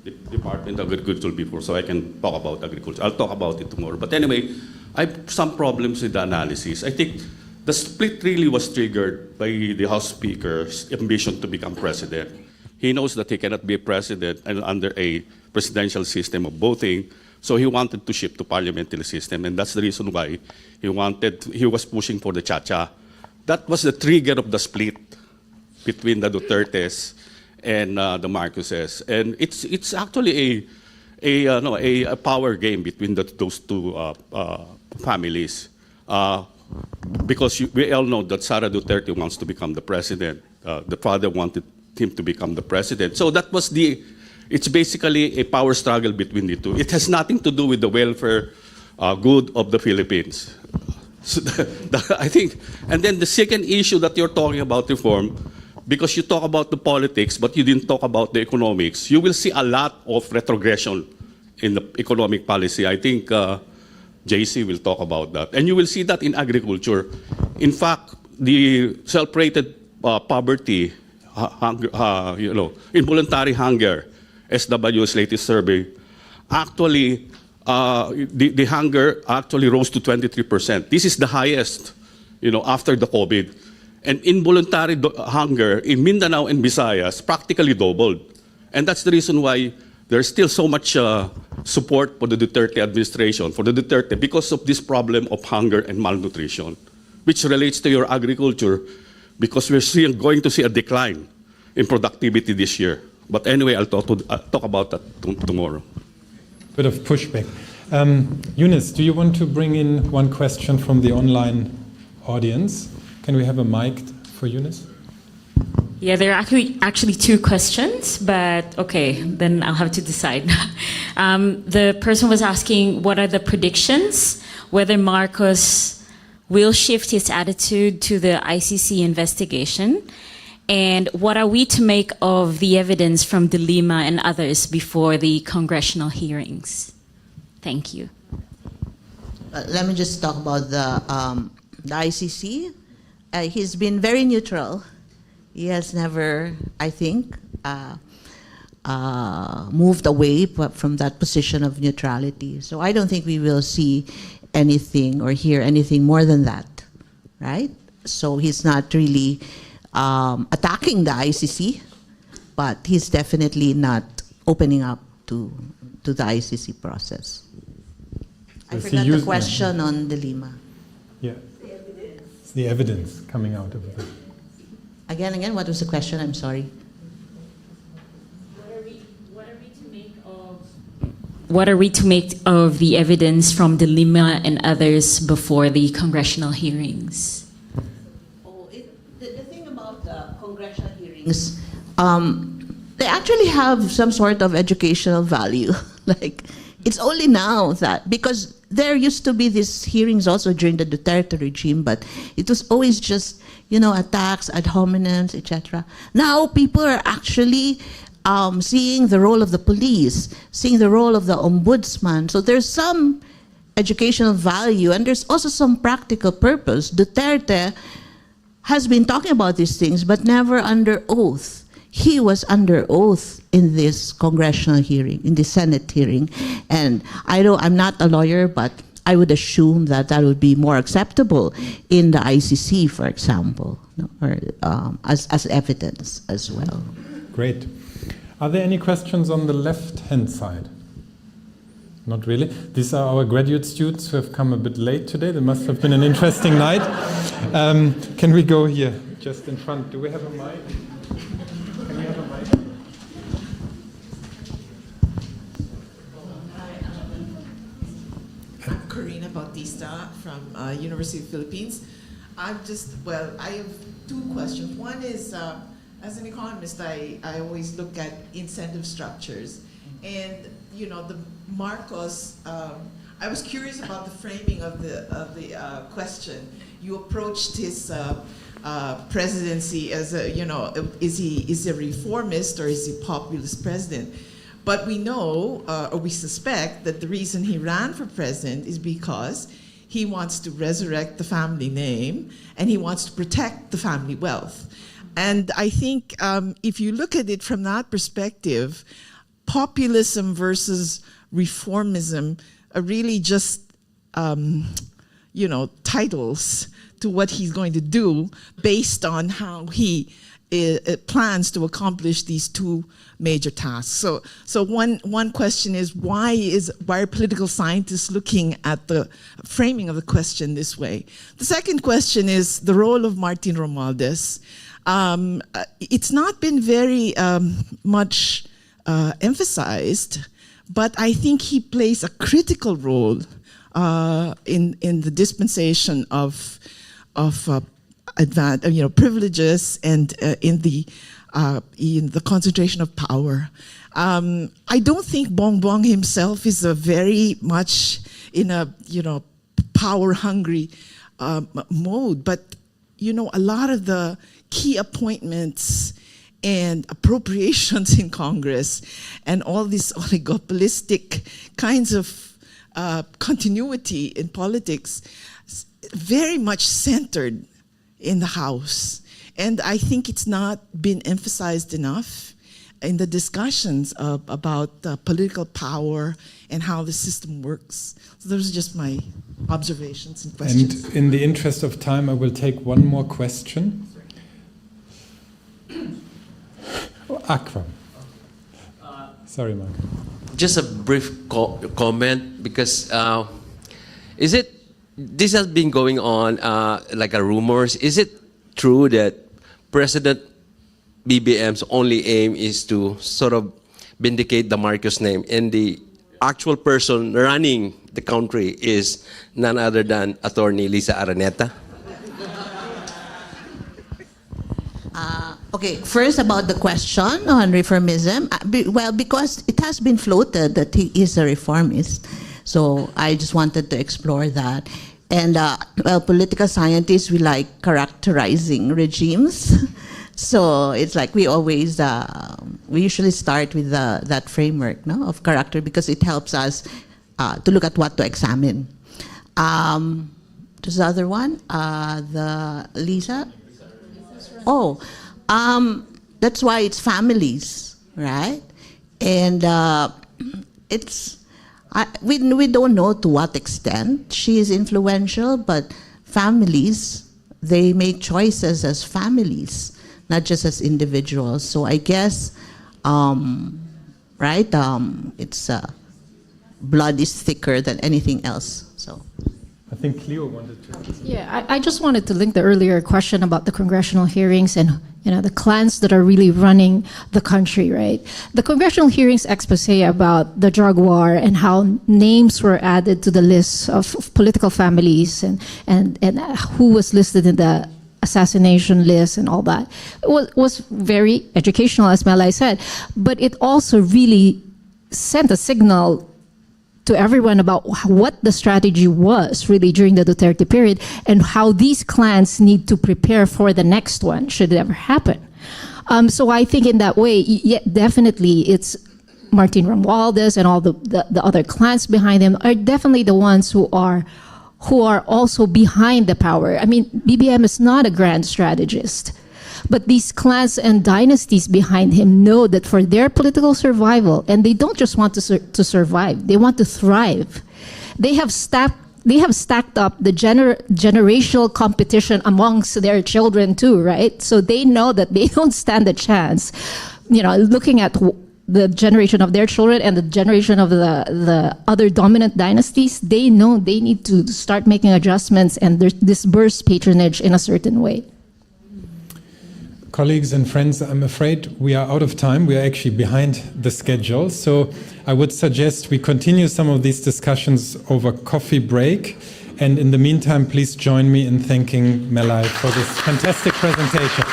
the Department of Agriculture before, so I can talk about agriculture. I'll talk about it tomorrow. But anyway, I have some problems with the analysis. I think the split really was triggered by the House Speaker's ambition to become president. He knows that he cannot be a president under a presidential system of voting, so he wanted to shift to parliamentary system, and that's the reason why he was pushing for the Cha-Cha. That was the trigger of the split between the Dutertes and the Marcoses, and it's actually a power game between those two families. Because we all know that Sara Duterte wants to become the president. The father wanted him to become the president. So that was it's basically a power struggle between the two. It has nothing to do with the welfare good of the Philippines. So I think, and then the second issue that you're talking about reform, because you talk about the politics, but you didn't talk about the economics, you will see a lot of retrogression in the economic policy. I think JC will talk about that. And you will see that in agriculture. In fact, the self-rated poverty, involuntary hunger, SW's latest survey, actually, the hunger actually rose to 23%. This is the highest, after the COVID. And involuntary hunger in Mindanao and Visayas practically doubled. And that's the reason why there's still so much support for the Duterte administration, for the Duterte, because of this problem of hunger and malnutrition, which relates to your agriculture, because we're going to see a decline in productivity this year. But anyway, I'll talk about that tomorrow.
Bit of pushback. Eunice, do you want to bring in one question from the online audience? Can we have a mic for Eunice?
Yeah, there are actually two questions, but okay, then I'll have to decide. The person was asking what are the predictions, whether Marcos will shift his attitude to the ICC investigation, and what are we to make of the evidence from De Lima and others before the congressional hearings? Thank you.
Let me just talk about the ICC. He's been very neutral. He has never, I think, moved away from that position of neutrality. So I don't think we will see anything or hear anything more than that, right? So he's not really attacking the ICC, but he's definitely not opening up to the ICC process. I forgot the question on De Lima.
Yeah. It's the evidence coming out of it.
Again, what was the question? I'm sorry.
What are we to make of the evidence from De Lima and others before the congressional hearings?
The thing about the congressional hearings, they actually have some sort of educational value. Like, it's only now that, because there used to be these hearings also during the Duterte regime, but it was always just, attacks, ad hominems, etc. Now people are actually seeing the role of the police, seeing the role of the ombudsman. So there's some educational value, and there's also some practical purpose. Duterte has been talking about these things, but never under oath. He was under oath in this congressional hearing, in the Senate hearing. And I'm not a lawyer, but I would assume that would be more acceptable in the ICC, for example, or as evidence as well.
Great. Are there any questions on the left-hand side? Not really. These are our graduate students who have come a bit late today. There must have been an interesting night. Can we go here, just in front? Do we have a mic? Can we have a mic?
I'm Corina Bautista from University of the Philippines. I have two questions. One is, as an economist, I always look at incentive structures. And, the Marcos, I was curious about the framing of the question. You approached his presidency as is he a reformist or is he a populist president? But we know, or we suspect, that the reason he ran for president is because he wants to resurrect the family name and he wants to protect the family wealth. And I think if you look at it from that perspective, populism versus reformism are really just, titles to what he's going to do based on how he plans to accomplish these two major tasks. So one question is why are political scientists looking at the framing of the question this way? The second question is the role of Martin Romualdez. It's not been very much emphasized, but I think he plays a critical role in the dispensation of privileges and in the concentration of power. I don't think Bongbong himself is a very much in a power-hungry mode, but a lot of the key appointments and appropriations in Congress and all these oligopolistic kinds of continuity in politics very much centered in the House. And I think it's not been emphasized enough in the discussions about political power and how the system works. So those are just my observations and questions.
And in the interest of time, I will take one more question. Akram. Sorry, Mark.
Just a brief comment, because this has been going on like a rumors. Is it true that President BBM's only aim is to sort of vindicate the Marcos name, and the actual person running the country is none other than Attorney Lisa Araneta?
Okay, first about the question on reformism. Well, because it has been floated that he is a reformist. So I just wanted to explore that. And, well, political scientists, we like characterizing regimes. So it's like we always, we usually start with that framework, no, of character, because it helps us to look at what to examine. There's the other one, the Lisa? Oh, that's why it's families, right? And we don't know to what extent she is influential, but families, they make choices as families, not just as individuals. So I guess, right, it's blood is thicker than anything else. So.
I think Cleo wanted to.
Yeah, I just wanted to link the earlier question about the congressional hearings and the clans that are really running the country, right? The congressional hearings expose about the drug war and how names were added to the list of political families and who was listed in the assassination list and all that. It was very educational, as Melai said, but it also really sent a signal to everyone about what the strategy was really during the Duterte period and how these clans need to prepare for the next one should it ever happen. So I think in that way, yeah, definitely it's Martin Romualdez and all the other clans behind them are definitely the ones who are also behind the power. I mean, BBM is not a grand strategist. But these clans and dynasties behind him know that for their political survival, and they don't just want to survive, they want to thrive. They have stacked up the generational competition amongst their children too, right? So they know that they don't stand a chance. Looking at the generation of their children and the generation of the other dominant dynasties, they know they need to start making adjustments and disperse patronage in a certain way.
Colleagues and friends, I'm afraid we are out of time. We are actually behind the schedule. So I would suggest we continue some of these discussions over coffee break. And in the meantime, please join me in thanking Melai for this fantastic presentation.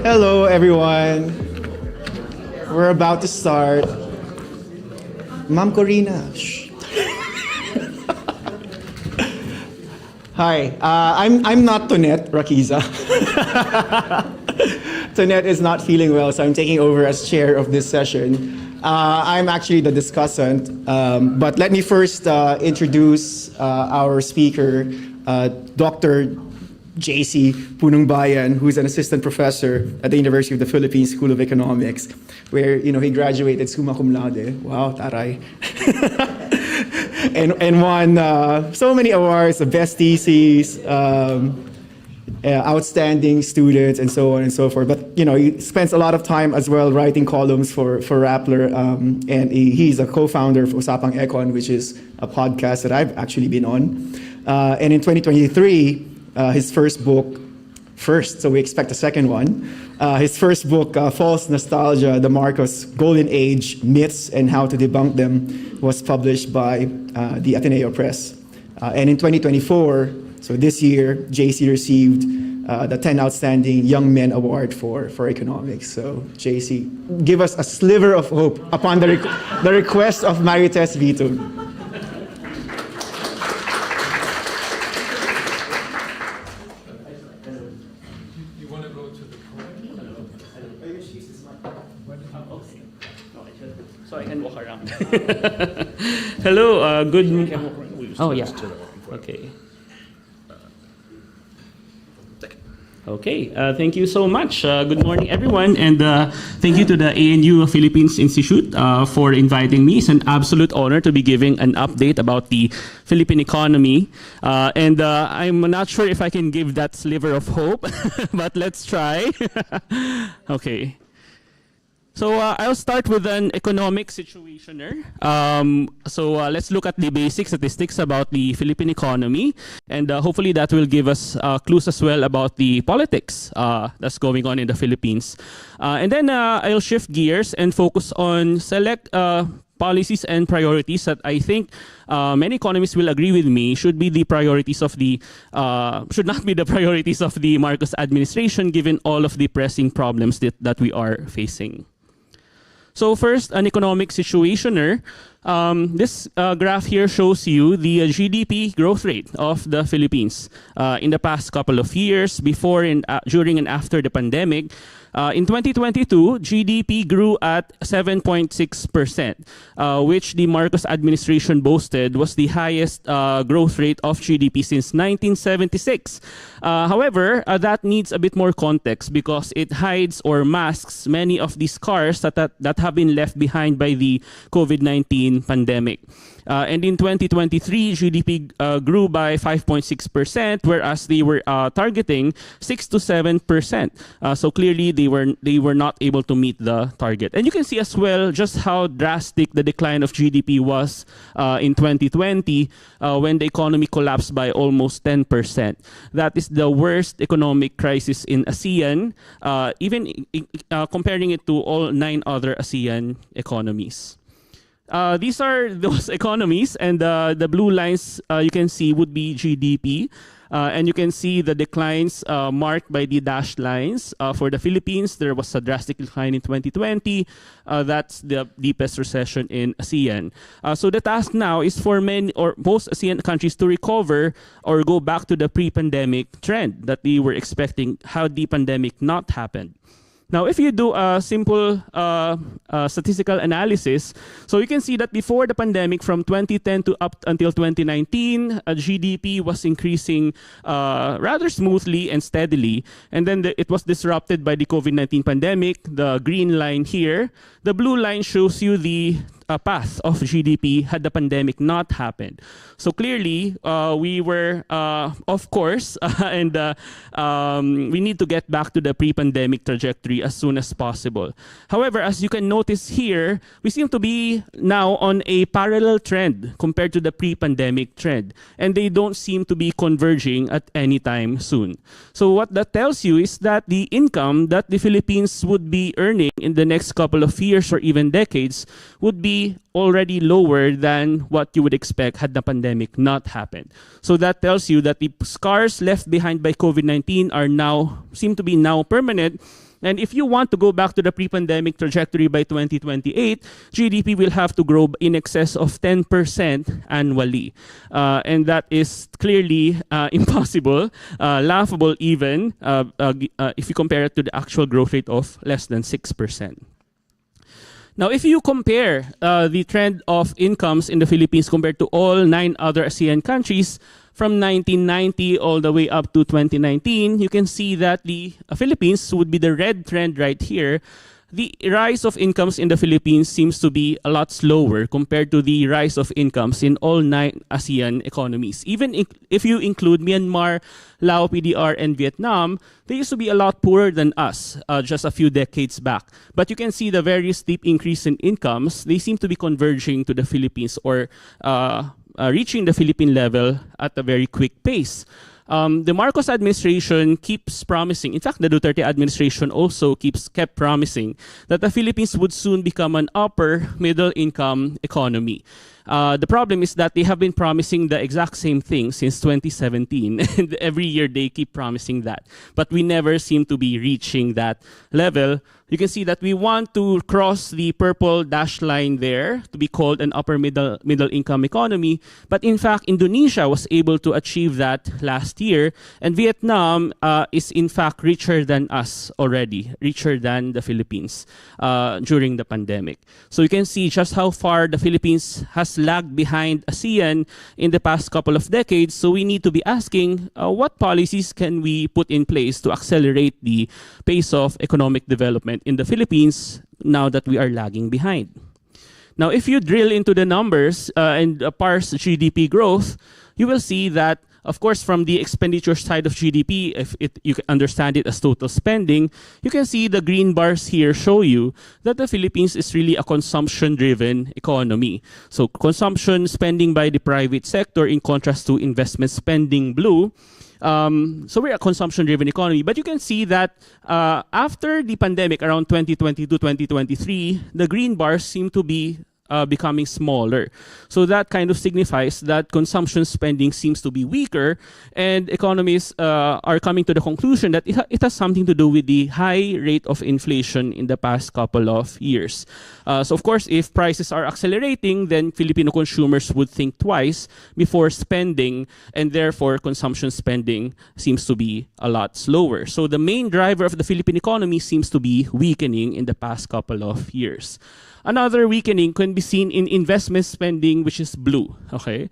Hello, everyone. We're about to start. Ma'am Corina. Shh. Hi, I'm not Tonet Rakiza. Tonet is not feeling well, so I'm taking over as chair of this session. I'm actually the discussant, but let me first introduce our speaker, Dr. JC Punungbayan, who's an assistant professor at the University of the Philippines School of Economics, where he graduated summa cum laude. Wow, taray. and won so many awards, the best theses, outstanding students, and so on and so forth. But he spends a lot of time as well writing columns for Rappler, and he's a co-founder of Usapang Econ, which is a podcast that I've actually been on. And in 2023, his first book, so we expect a second one. His first book, False Nostalgia, The Marcos Golden Age, Myths and How to Debunk Them, was published by the Ateneo Press. And in 2024, so this year, JC received the 10 Outstanding Young Men Award for Economics. So JC, give us a sliver of hope upon the request of Marites Vito.
So I can walk around. Hello, good. Oh yeah. Okay. Okay. Thank you so much. Good morning, everyone, and thank you to the ANU Philippines Institute for inviting me. It's an absolute honor to be giving an update about the Philippine economy, and I'm not sure if I can give that sliver of hope, but let's try. Okay. So I'll start with an economic situationer. So let's look at the basic statistics about the Philippine economy, and hopefully that will give us clues as well about the politics that's going on in the Philippines. And then I'll shift gears and focus on select policies and priorities that I think many economists will agree with me should be the priorities of the should not be the priorities of the Marcos administration, given all of the pressing problems that we are facing. So first, an economic situationer. This graph here shows you the GDP growth rate of the Philippines in the past couple of years, before and during and after the pandemic. In 2022, GDP grew at 7.6%, which the Marcos administration boasted was the highest growth rate of GDP since 1976. However, that needs a bit more context because it hides or masks many of the scars that have been left behind by the COVID-19 pandemic. And in 2023, GDP grew by 5.6%, whereas they were targeting 6 to 7%. So clearly, they were not able to meet the target. And you can see as well just how drastic the decline of GDP was in 2020 when the economy collapsed by almost 10%. That is the worst economic crisis in ASEAN, even comparing it to all 9 other ASEAN economies. These are those economies, and the blue lines you can see would be GDP. And you can see the declines marked by the dashed lines. For the Philippines, there was a drastic decline in 2020. That's the deepest recession in ASEAN. So the task now is for many or most ASEAN countries to recover or go back to the pre-pandemic trend that they were expecting had the pandemic not happened. Now, if you do a simple statistical analysis, so you can see that before the pandemic, from 2010 to up until 2019, GDP was increasing rather smoothly and steadily. And then it was disrupted by the COVID-19 pandemic, the green line here. The blue line shows you the path of GDP had the pandemic not happened. So clearly, we were, of course, and we need to get back to the pre-pandemic trajectory as soon as possible. However, as you can notice here, we seem to be now on a parallel trend compared to the pre-pandemic trend, and they don't seem to be converging at any time soon. So what that tells you is that the income that the Philippines would be earning in the next couple of years or even decades would be already lower than what you would expect had the pandemic not happened. So that tells you that the scars left behind by COVID-19 are now seem to be now permanent, And if you want to go back to the pre-pandemic trajectory by 2028, GDP will have to grow in excess of 10% annually. And that is clearly impossible, laughable even, if you compare it to the actual growth rate of less than 6%. Now, if you compare the trend of incomes in the Philippines compared to all 9 other ASEAN countries, from 1990 all the way up to 2019, you can see that the Philippines would be the red trend right here. The rise of incomes in the Philippines seems to be a lot slower compared to the rise of incomes in all 9 ASEAN economies. Even if you include Myanmar, Laos, PDR, and Vietnam, they used to be a lot poorer than us just a few decades back. But you can see the very steep increase in incomes. They seem to be converging to the Philippines or reaching the Philippine level at a very quick pace. The Marcos administration keeps promising, in fact, the Duterte administration also kept promising that the Philippines would soon become an upper middle income economy. The problem is that they have been promising the exact same thing since 2017, and every year they keep promising that. But we never seem to be reaching that level. You can see that we want to cross the purple dashed line there to be called an upper middle income economy. But in fact, Indonesia was able to achieve that last year, and Vietnam is in fact richer than us already, richer than the Philippines during the pandemic. So you can see just how far the Philippines has lagged behind ASEAN in the past couple of decades. So we need to be asking what policies can we put in place to accelerate the pace of economic development in the Philippines now that we are lagging behind. Now, if you drill into the numbers and parse GDP growth, you will see that, of course, from the expenditure side of GDP, if you can understand it as total spending, you can see the green bars here show you that the Philippines is really a consumption-driven economy. So consumption spending by the private sector in contrast to investment spending, blue. So we're a consumption-driven economy. But you can see that after the pandemic, around 2022-2023, the green bars seem to be becoming smaller. So that kind of signifies that consumption spending seems to be weaker, and economists are coming to the conclusion that it has something to do with the high rate of inflation in the past couple of years. So of course, if prices are accelerating, then Filipino consumers would think twice before spending, and therefore consumption spending seems to be a lot slower. So the main driver of the Philippine economy seems to be weakening in the past couple of years. Another weakening can be seen in investment spending, which is blue. Okay,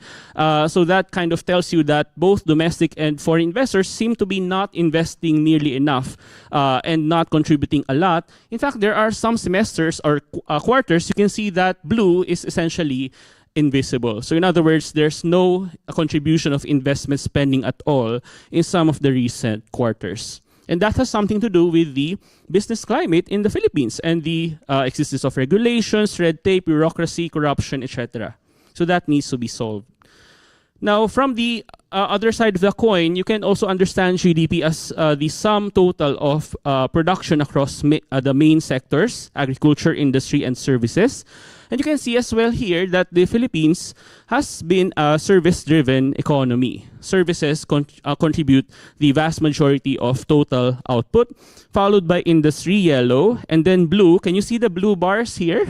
so that kind of tells you that both domestic and foreign investors seem to be not investing nearly enough and not contributing a lot. In fact, there are some semesters or quarters you can see that blue is essentially invisible. So in other words, there's no contribution of investment spending at all in some of the recent quarters. And that has something to do with the business climate in the Philippines and the existence of regulations, red tape, bureaucracy, corruption, etc. So that needs to be solved. Now, from the other side of the coin, you can also understand GDP as the sum total of production across the main sectors, agriculture, industry, and services. And you can see as well here that the Philippines has been a service-driven economy. Services contribute the vast majority of total output, followed by industry, yellow, and then blue. Can you see the blue bars here?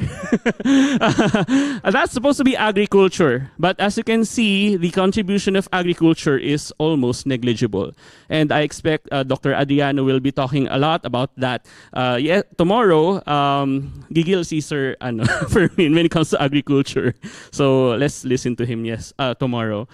That's supposed to be agriculture. But as you can see, the contribution of agriculture is almost negligible. And I expect Dr. Adriano will be talking a lot about that. Tomorrow, gigil si Sir Fermin when it comes to agriculture. So let's listen to him, tomorrow.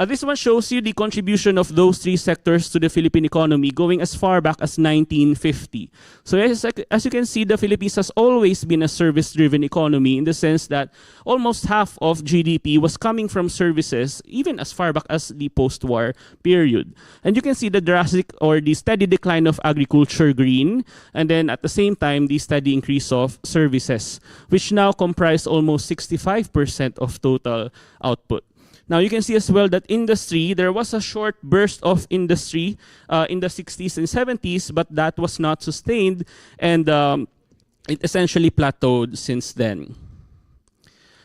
This one shows you the contribution of those three sectors to the Philippine economy going as far back as 1950. So as you can see, the Philippines has always been a service-driven economy in the sense that almost half of GDP was coming from services, even as far back as the post-war period. And you can see the drastic or the steady decline of agriculture, green, and then at the same time, the steady increase of services, which now comprise almost 65% of total output. Now, you can see as well that industry, there was a short burst of industry in the 60s and 70s, but that was not sustained, and it essentially plateaued since then.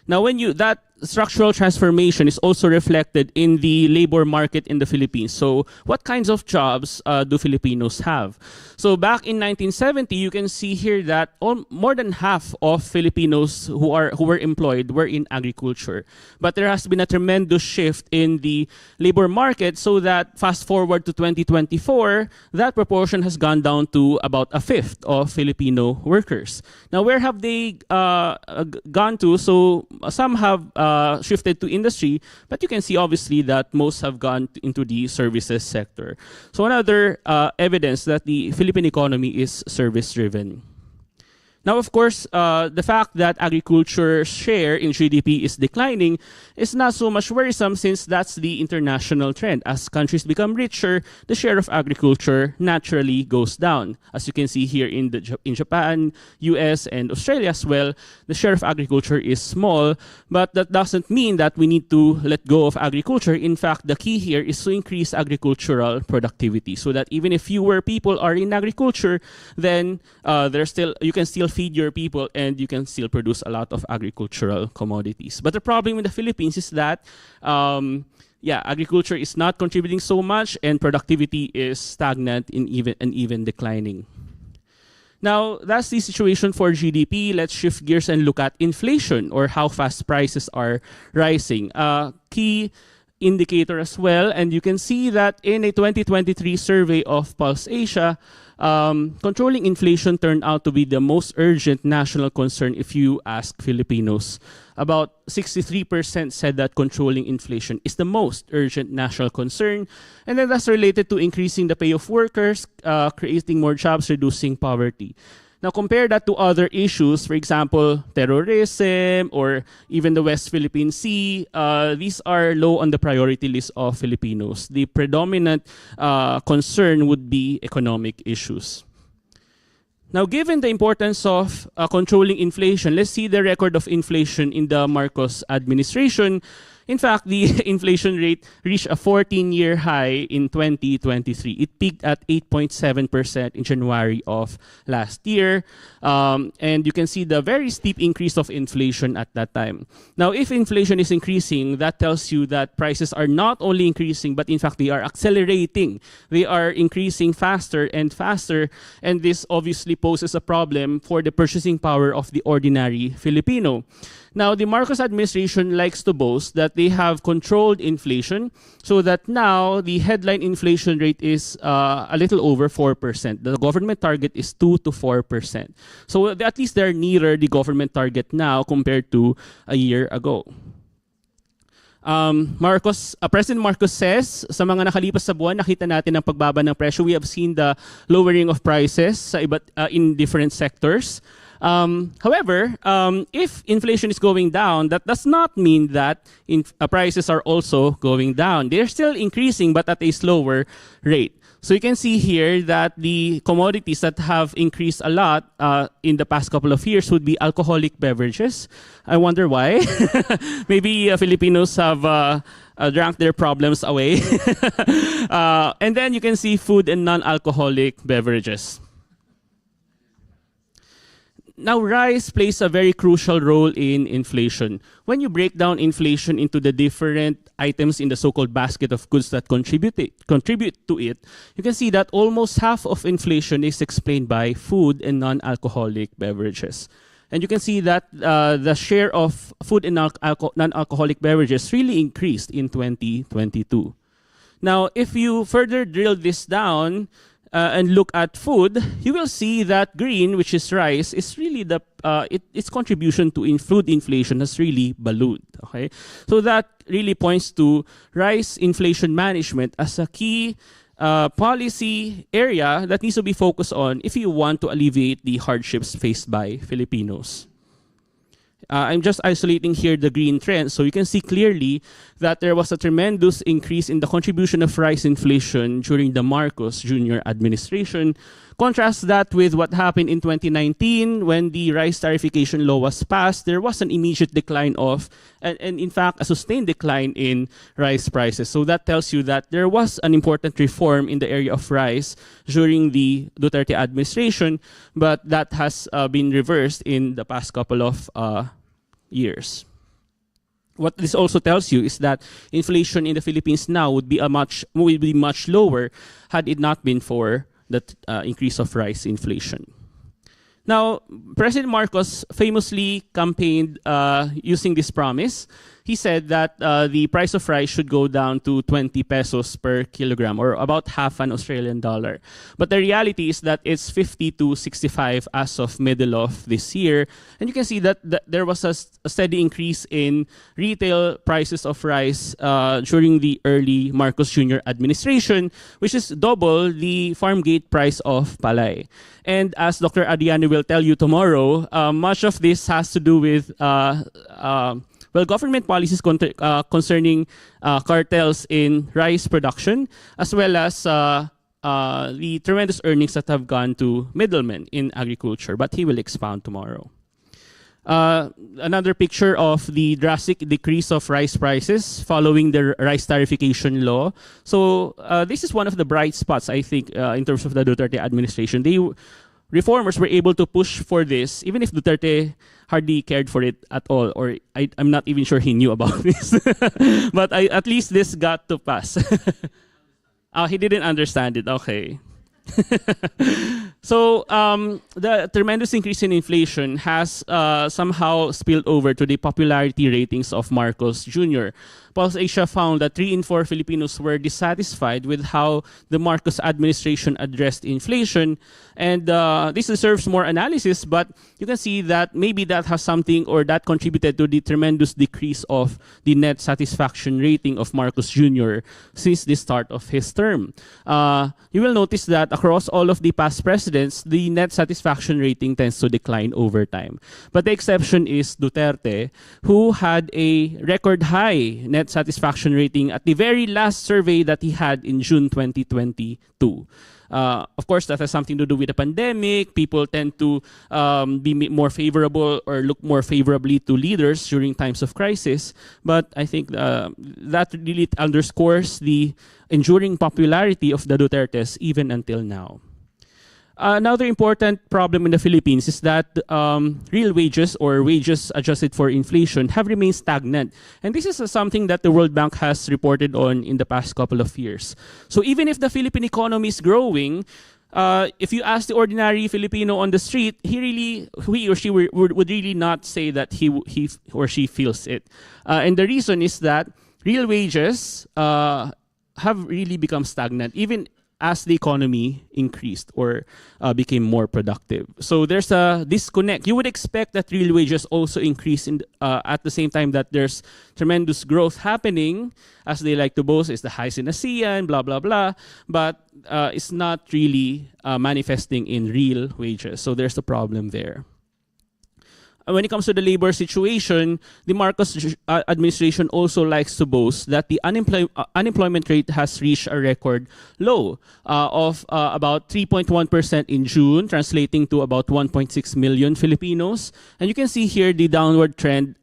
Now, when that structural transformation is also reflected in the labor market in the Philippines. So what kinds of jobs do Filipinos have? So back in 1970, you can see here that more than half of Filipinos who were employed were in agriculture. But there has been a tremendous shift in the labor market, so that fast forward to 2024, that proportion has gone down to about a fifth of Filipino workers. Now, where have they gone to? So some have shifted to industry, but you can see obviously that most have gone into the services sector. So another evidence that the Philippine economy is service-driven. Now, of course, the fact that agriculture's share in GDP is declining is not so much worrisome, since that's the international trend. As countries become richer, the share of agriculture naturally goes down. As you can see here in Japan, US, and Australia as well, the share of agriculture is small, but that doesn't mean that we need to let go of agriculture. In fact, the key here is to increase agricultural productivity, so that even if fewer people are in agriculture, then you can still feed your people and you can still produce a lot of agricultural commodities. But the problem in the Philippines is that agriculture is not contributing so much, and productivity is stagnant and even declining. Now, that's the situation for GDP. Let's shift gears and look at inflation, or how fast prices are rising. Key indicator as well, and you can see that in a 2023 survey of Pulse Asia, controlling inflation turned out to be the most urgent national concern if you ask Filipinos. About 63% said that controlling inflation is the most urgent national concern, and then that's related to increasing the pay of workers, creating more jobs, reducing poverty. Now, compare that to other issues, for example, terrorism or even the West Philippine Sea. These are low on the priority list of Filipinos. The predominant concern would be economic issues. Now, given the importance of controlling inflation, let's see the record of inflation in the Marcos administration. In fact, the inflation rate reached a 14-year high in 2023. It peaked at 8.7% in January of last year. And you can see the very steep increase of inflation at that time. Now, if inflation is increasing, that tells you that prices are not only increasing, but in fact, they are accelerating. They are increasing faster and faster. And this obviously poses a problem for the purchasing power of the ordinary Filipino. Now, the Marcos administration likes to boast that they have controlled inflation, so that now the headline inflation rate is a little over 4%. The government target is 2 to 4%. So at least they're nearer the government target now compared to a year ago. President Marcos says, sa mga nakalipas sa buwan, nakita natin ang pagbaba ng presyo. We have seen the lowering of prices sa in different sectors. However, if inflation is going down, that does not mean that prices are also going down. They're still increasing, but at a slower rate. So you can see here that the commodities that have increased a lot in the past couple of years would be alcoholic beverages. I wonder why. Maybe Filipinos have drank their problems away. And then you can see food and non-alcoholic beverages. Now, rice plays a very crucial role in inflation. When you break down inflation into the different items in the so-called basket of goods that contribute to it, you can see that almost half of inflation is explained by food and non-alcoholic beverages. And you can see that the share of food and non-alcoholic beverages really increased in 2022. Now, if you further drill this down, and look at food, you will see that green, which is rice, is really its contribution to food inflation has really ballooned. Okay, so that really points to rice inflation management as a key policy area that needs to be focused on if you want to alleviate the hardships faced by Filipinos. I'm just isolating here the green trend, so you can see clearly that there was a tremendous increase in the contribution of rice inflation during the Marcos Jr. administration. Contrast that with what happened in 2019 when the rice tarification law was passed. There was an immediate decline and in fact, a sustained decline in rice prices. So that tells you that there was an important reform in the area of rice during the Duterte administration, but that has been reversed in the past couple of years. What this also tells you is that inflation in the Philippines now would be much lower had it not been for the increase of rice inflation. Now, President Marcos famously campaigned using this promise. He said that the price of rice should go down to 20 pesos per kilogram, or about half an Australian dollar. But the reality is that it's 50 to 65 as of middle of this year. And you can see that there was a steady increase in retail prices of rice during the early Marcos Jr. administration, which is double the farm gate price of palay. And as Dr. Adriano will tell you tomorrow, much of this has to do with government policies concerning cartels in rice production, as well as the tremendous earnings that have gone to middlemen in agriculture. But he will expound tomorrow. Another picture of the drastic decrease of rice prices following the rice tariffication law. So this is one of the bright spots, I think, in terms of the Duterte administration. Reformers were able to push for this, even if Duterte hardly cared for it at all, or I'm not even sure he knew about this. But at least this got to pass. He didn't understand it. Okay. So the tremendous increase in inflation has somehow spilled over to the popularity ratings of Marcos Jr. Pulse Asia found that 3 in 4 Filipinos were dissatisfied with how the Marcos administration addressed inflation. And this deserves more analysis, but you can see that maybe that has something, or that contributed to the tremendous decrease of the net satisfaction rating of Marcos Jr. since the start of his term. You will notice that across all of the past presidents, the net satisfaction rating tends to decline over time. But the exception is Duterte, who had a record high net satisfaction rating at the very last survey that he had in June 2022. Of course, that has something to do with the pandemic. People tend to be more favorable or look more favorably to leaders during times of crisis. But I think that really underscores the enduring popularity of the Dutertes even until now. Another important problem in the Philippines is that real wages, or wages adjusted for inflation, have remained stagnant. And this is something that the World Bank has reported on in the past couple of years. So even if the Philippine economy is growing, if you ask the ordinary Filipino on the street, he or she would really not say that he or she feels it. And the reason is that real wages have really become stagnant, even as the economy increased or became more productive. So there's a disconnect. You would expect that real wages also increase at the same time that there's tremendous growth happening, as they like to boast, is the highest in ASEAN, blah, blah, blah. But it's not really manifesting in real wages. So there's a problem there. When it comes to the labor situation, the Marcos administration also likes to boast that the unemployment rate has reached a record low of about 3.1% in June, translating to about 1.6 million Filipinos. And you can see here the downward and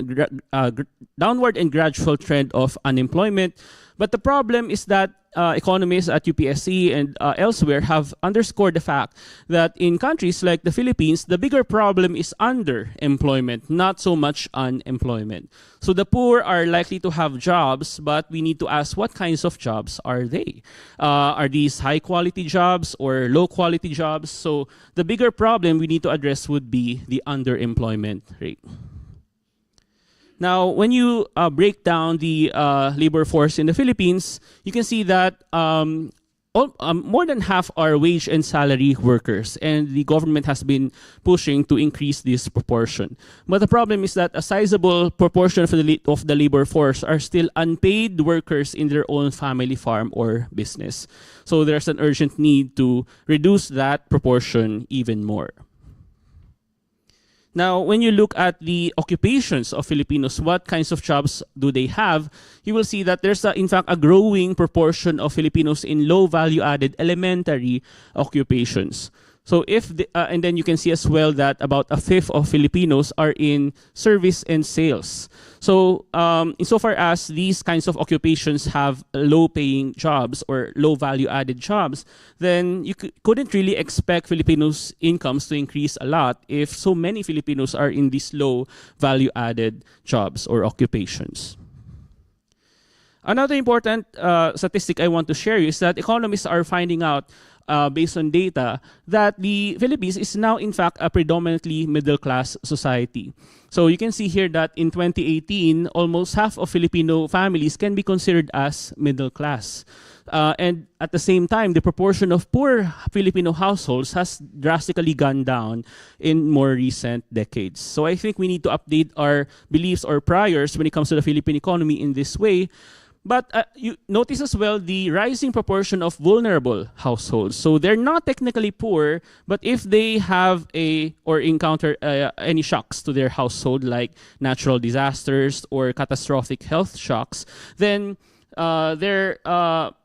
gradual trend of unemployment. But the problem is that economists at UPSC and elsewhere have underscored the fact that in countries like the Philippines, the bigger problem is underemployment, not so much unemployment. So the poor are likely to have jobs, but we need to ask, what kinds of jobs are they? Are these high-quality jobs or low-quality jobs? So the bigger problem we need to address would be the underemployment rate. Now, when you break down the labor force in the Philippines, you can see that more than half are wage and salary workers, and the government has been pushing to increase this proportion. But the problem is that a sizable proportion of the labor force are still unpaid workers in their own family farm or business. So there's an urgent need to reduce that proportion even more. Now, when you look at the occupations of Filipinos, what kinds of jobs do they have, you will see that there's, in fact, a growing proportion of Filipinos in low value-added elementary occupations. So and then you can see as well that about a fifth of Filipinos are in service and sales. So insofar as these kinds of occupations have low-paying jobs or low-value-added jobs, then you couldn't really expect Filipinos' incomes to increase a lot if so many Filipinos are in these low-value-added jobs or occupations. Another important statistic I want to share is that economists are finding out, based on data, that the Philippines is now in fact a predominantly middle-class society. So you can see here that in 2018, almost half of Filipino families can be considered as middle class. And at the same time, the proportion of poor Filipino households has drastically gone down in more recent decades. So I think we need to update our beliefs or priors when it comes to the Philippine economy in this way. But you notice as well the rising proportion of vulnerable households. So they're not technically poor, but if they have or encounter any shocks to their household, like natural disasters or catastrophic health shocks, then they're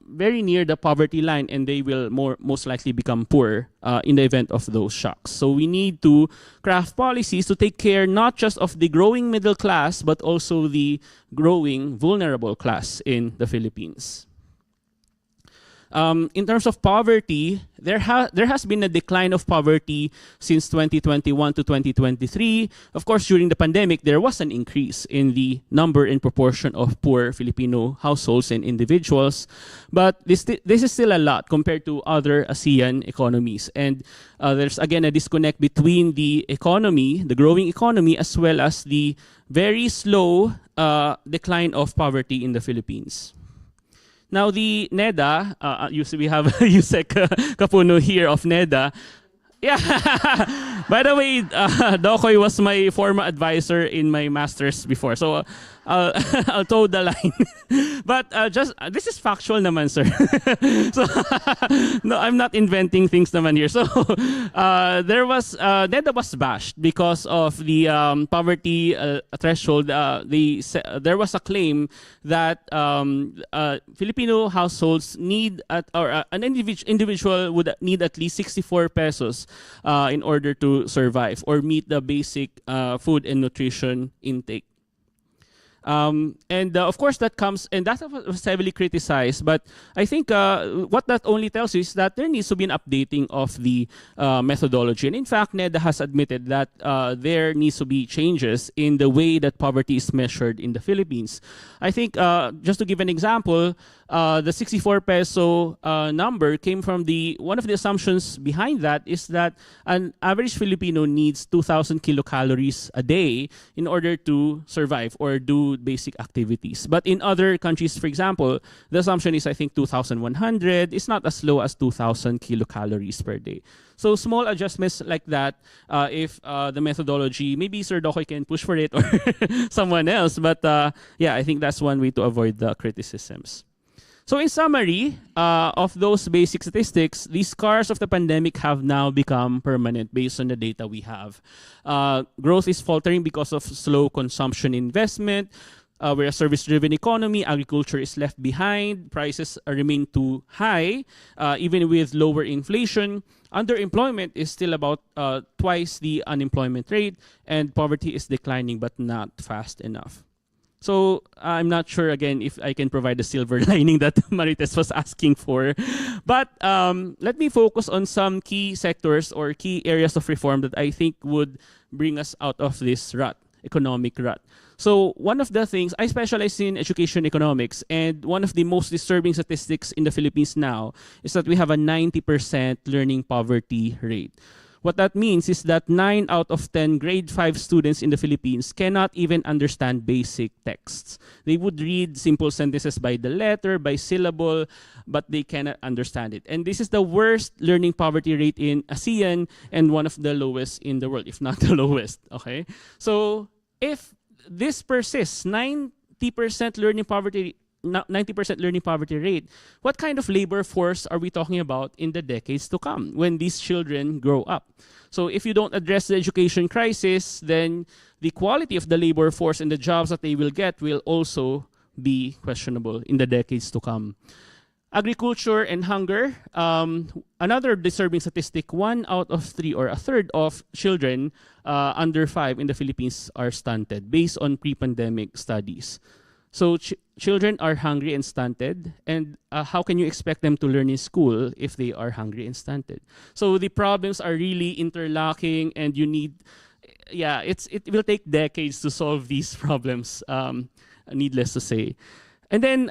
very near the poverty line, and they will most likely become poor in the event of those shocks. So we need to craft policies to take care not just of the growing middle class, but also the growing vulnerable class in the Philippines. In terms of poverty, there has been a decline of poverty since 2021 to 2023. Of course, during the pandemic, there was an increase in the number and proportion of poor Filipino households and individuals. But this is still a lot compared to other ASEAN economies. And there's again a disconnect between the economy, the growing economy, as well as the very slow decline of poverty in the Philippines. Now, the NEDA, we have Yusek Kapuno here of NEDA. Yeah. By the way, Dokoy was my former advisor in my master's before. So I'll toe the line. But this is factual naman, sir. So no, I'm not inventing things naman here. So NEDA was bashed because of the poverty threshold. There was a claim that Filipino households need an individual would need at least 64 pesos in order to survive or meet the basic food and nutrition intake. Of course, that comes, and that was heavily criticized, but I think what that only tells you is that there needs to be an updating of the methodology. And in fact, NEDA has admitted that there needs to be changes in the way that poverty is measured in the Philippines. I think, just to give an example, the 64 peso number came from one of the assumptions behind that is that an average Filipino needs 2,000 kilocalories a day in order to survive or do basic activities. But in other countries, for example, the assumption is, I think, 2,100. It's not as low as 2,000 kilocalories per day. So small adjustments like that, if the methodology, maybe Sir Dokoy can push for it or someone else. But yeah, I think that's one way to avoid the criticisms. So in summary, of those basic statistics, the scars of the pandemic have now become permanent based on the data we have. Growth is faltering because of slow consumption investment. We're a service-driven economy, agriculture is left behind, prices remain too high, even with lower inflation. Underemployment is still about twice the unemployment rate, and poverty is declining but not fast enough. So I'm not sure, again, if I can provide the silver lining that Marites was asking for. But let me focus on some key sectors or key areas of reform that I think would bring us out of this rut, economic rut. So one of the things, I specialize in education economics, and one of the most disturbing statistics in the Philippines now is that we have a 90% learning poverty rate. What that means is that 9 out of 10 grade 5 students in the Philippines cannot even understand basic texts. They would read simple sentences by the letter, by syllable, but they cannot understand it. And this is the worst learning poverty rate in ASEAN and one of the lowest in the world, if not the lowest. Okay? So if this persists, 90% learning poverty 90% learning poverty rate, what kind of labor force are we talking about in the decades to come when these children grow up? So if you don't address the education crisis, then the quality of the labor force and the jobs that they will get will also be questionable in the decades to come. Agriculture and hunger, another disturbing statistic, 1 out of 3 or a third of children under 5 in the Philippines are stunted based on pre-pandemic studies. So children are hungry and stunted, and how can you expect them to learn in school if they are hungry and stunted? So the problems are really interlocking, and you need, it will take decades to solve these problems, needless to say. And then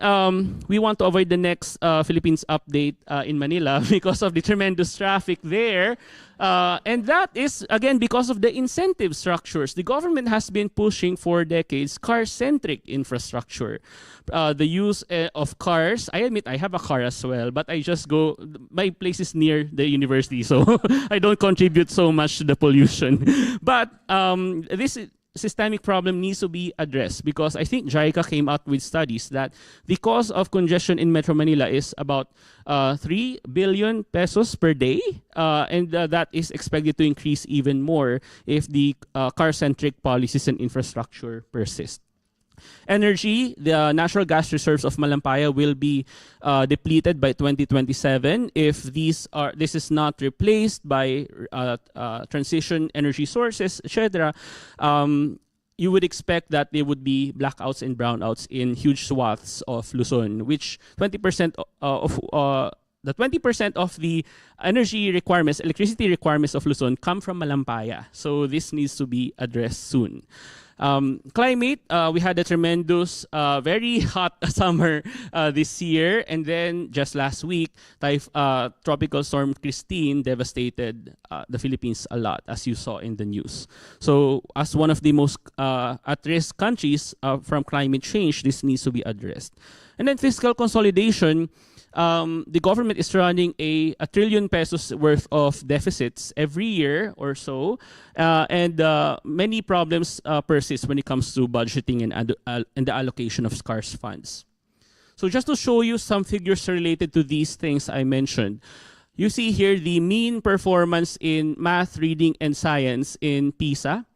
we want to avoid the next Philippines update in Manila because of the tremendous traffic there. And that is, again, because of the incentive structures. The government has been pushing for decades car-centric infrastructure. The use of cars, I admit I have a car as well, but I just go, my place is near the university, so I don't contribute so much to the pollution. But this systemic problem needs to be addressed because I think JICA came out with studies that the cause of congestion in Metro Manila is about 3 billion pesos per day, and that is expected to increase even more if the car-centric policies and infrastructure persist. Energy, the natural gas reserves of Malampaya will be depleted by 2027 if this is not replaced by transition energy sources, etc. You would expect that there would be blackouts and brownouts in huge swaths of Luzon, which 20% of the 20% of the energy requirements, electricity requirements of Luzon come from Malampaya. So this needs to be addressed soon. Climate, we had a tremendous, very hot summer this year, and then just last week, Tropical Storm Christine devastated the Philippines a lot, as you saw in the news. So as one of the most at-risk countries from climate change, this needs to be addressed. And then fiscal consolidation, the government is running a 1 trillion pesos worth of deficits every year or so, and many problems persist when it comes to budgeting and the allocation of scarce funds. So just to show you some figures related to these things I mentioned, you see here the mean performance in math, reading, and science in PISA.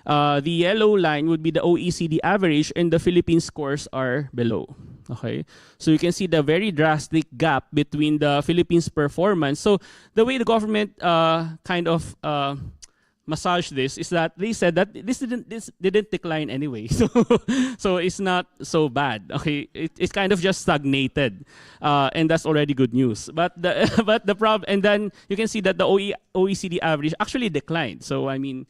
The yellow line would be the OECD average, and the Philippine scores are below. Okay, so you can see the very drastic gap between the Philippines' performance. So the way the government kind of massaged this is that they said that this didn't decline anyway, so it's not so bad. Okay, it kind of just stagnated, and that's already good news. But the problem, and then you can see that the OECD average actually declined. So I mean,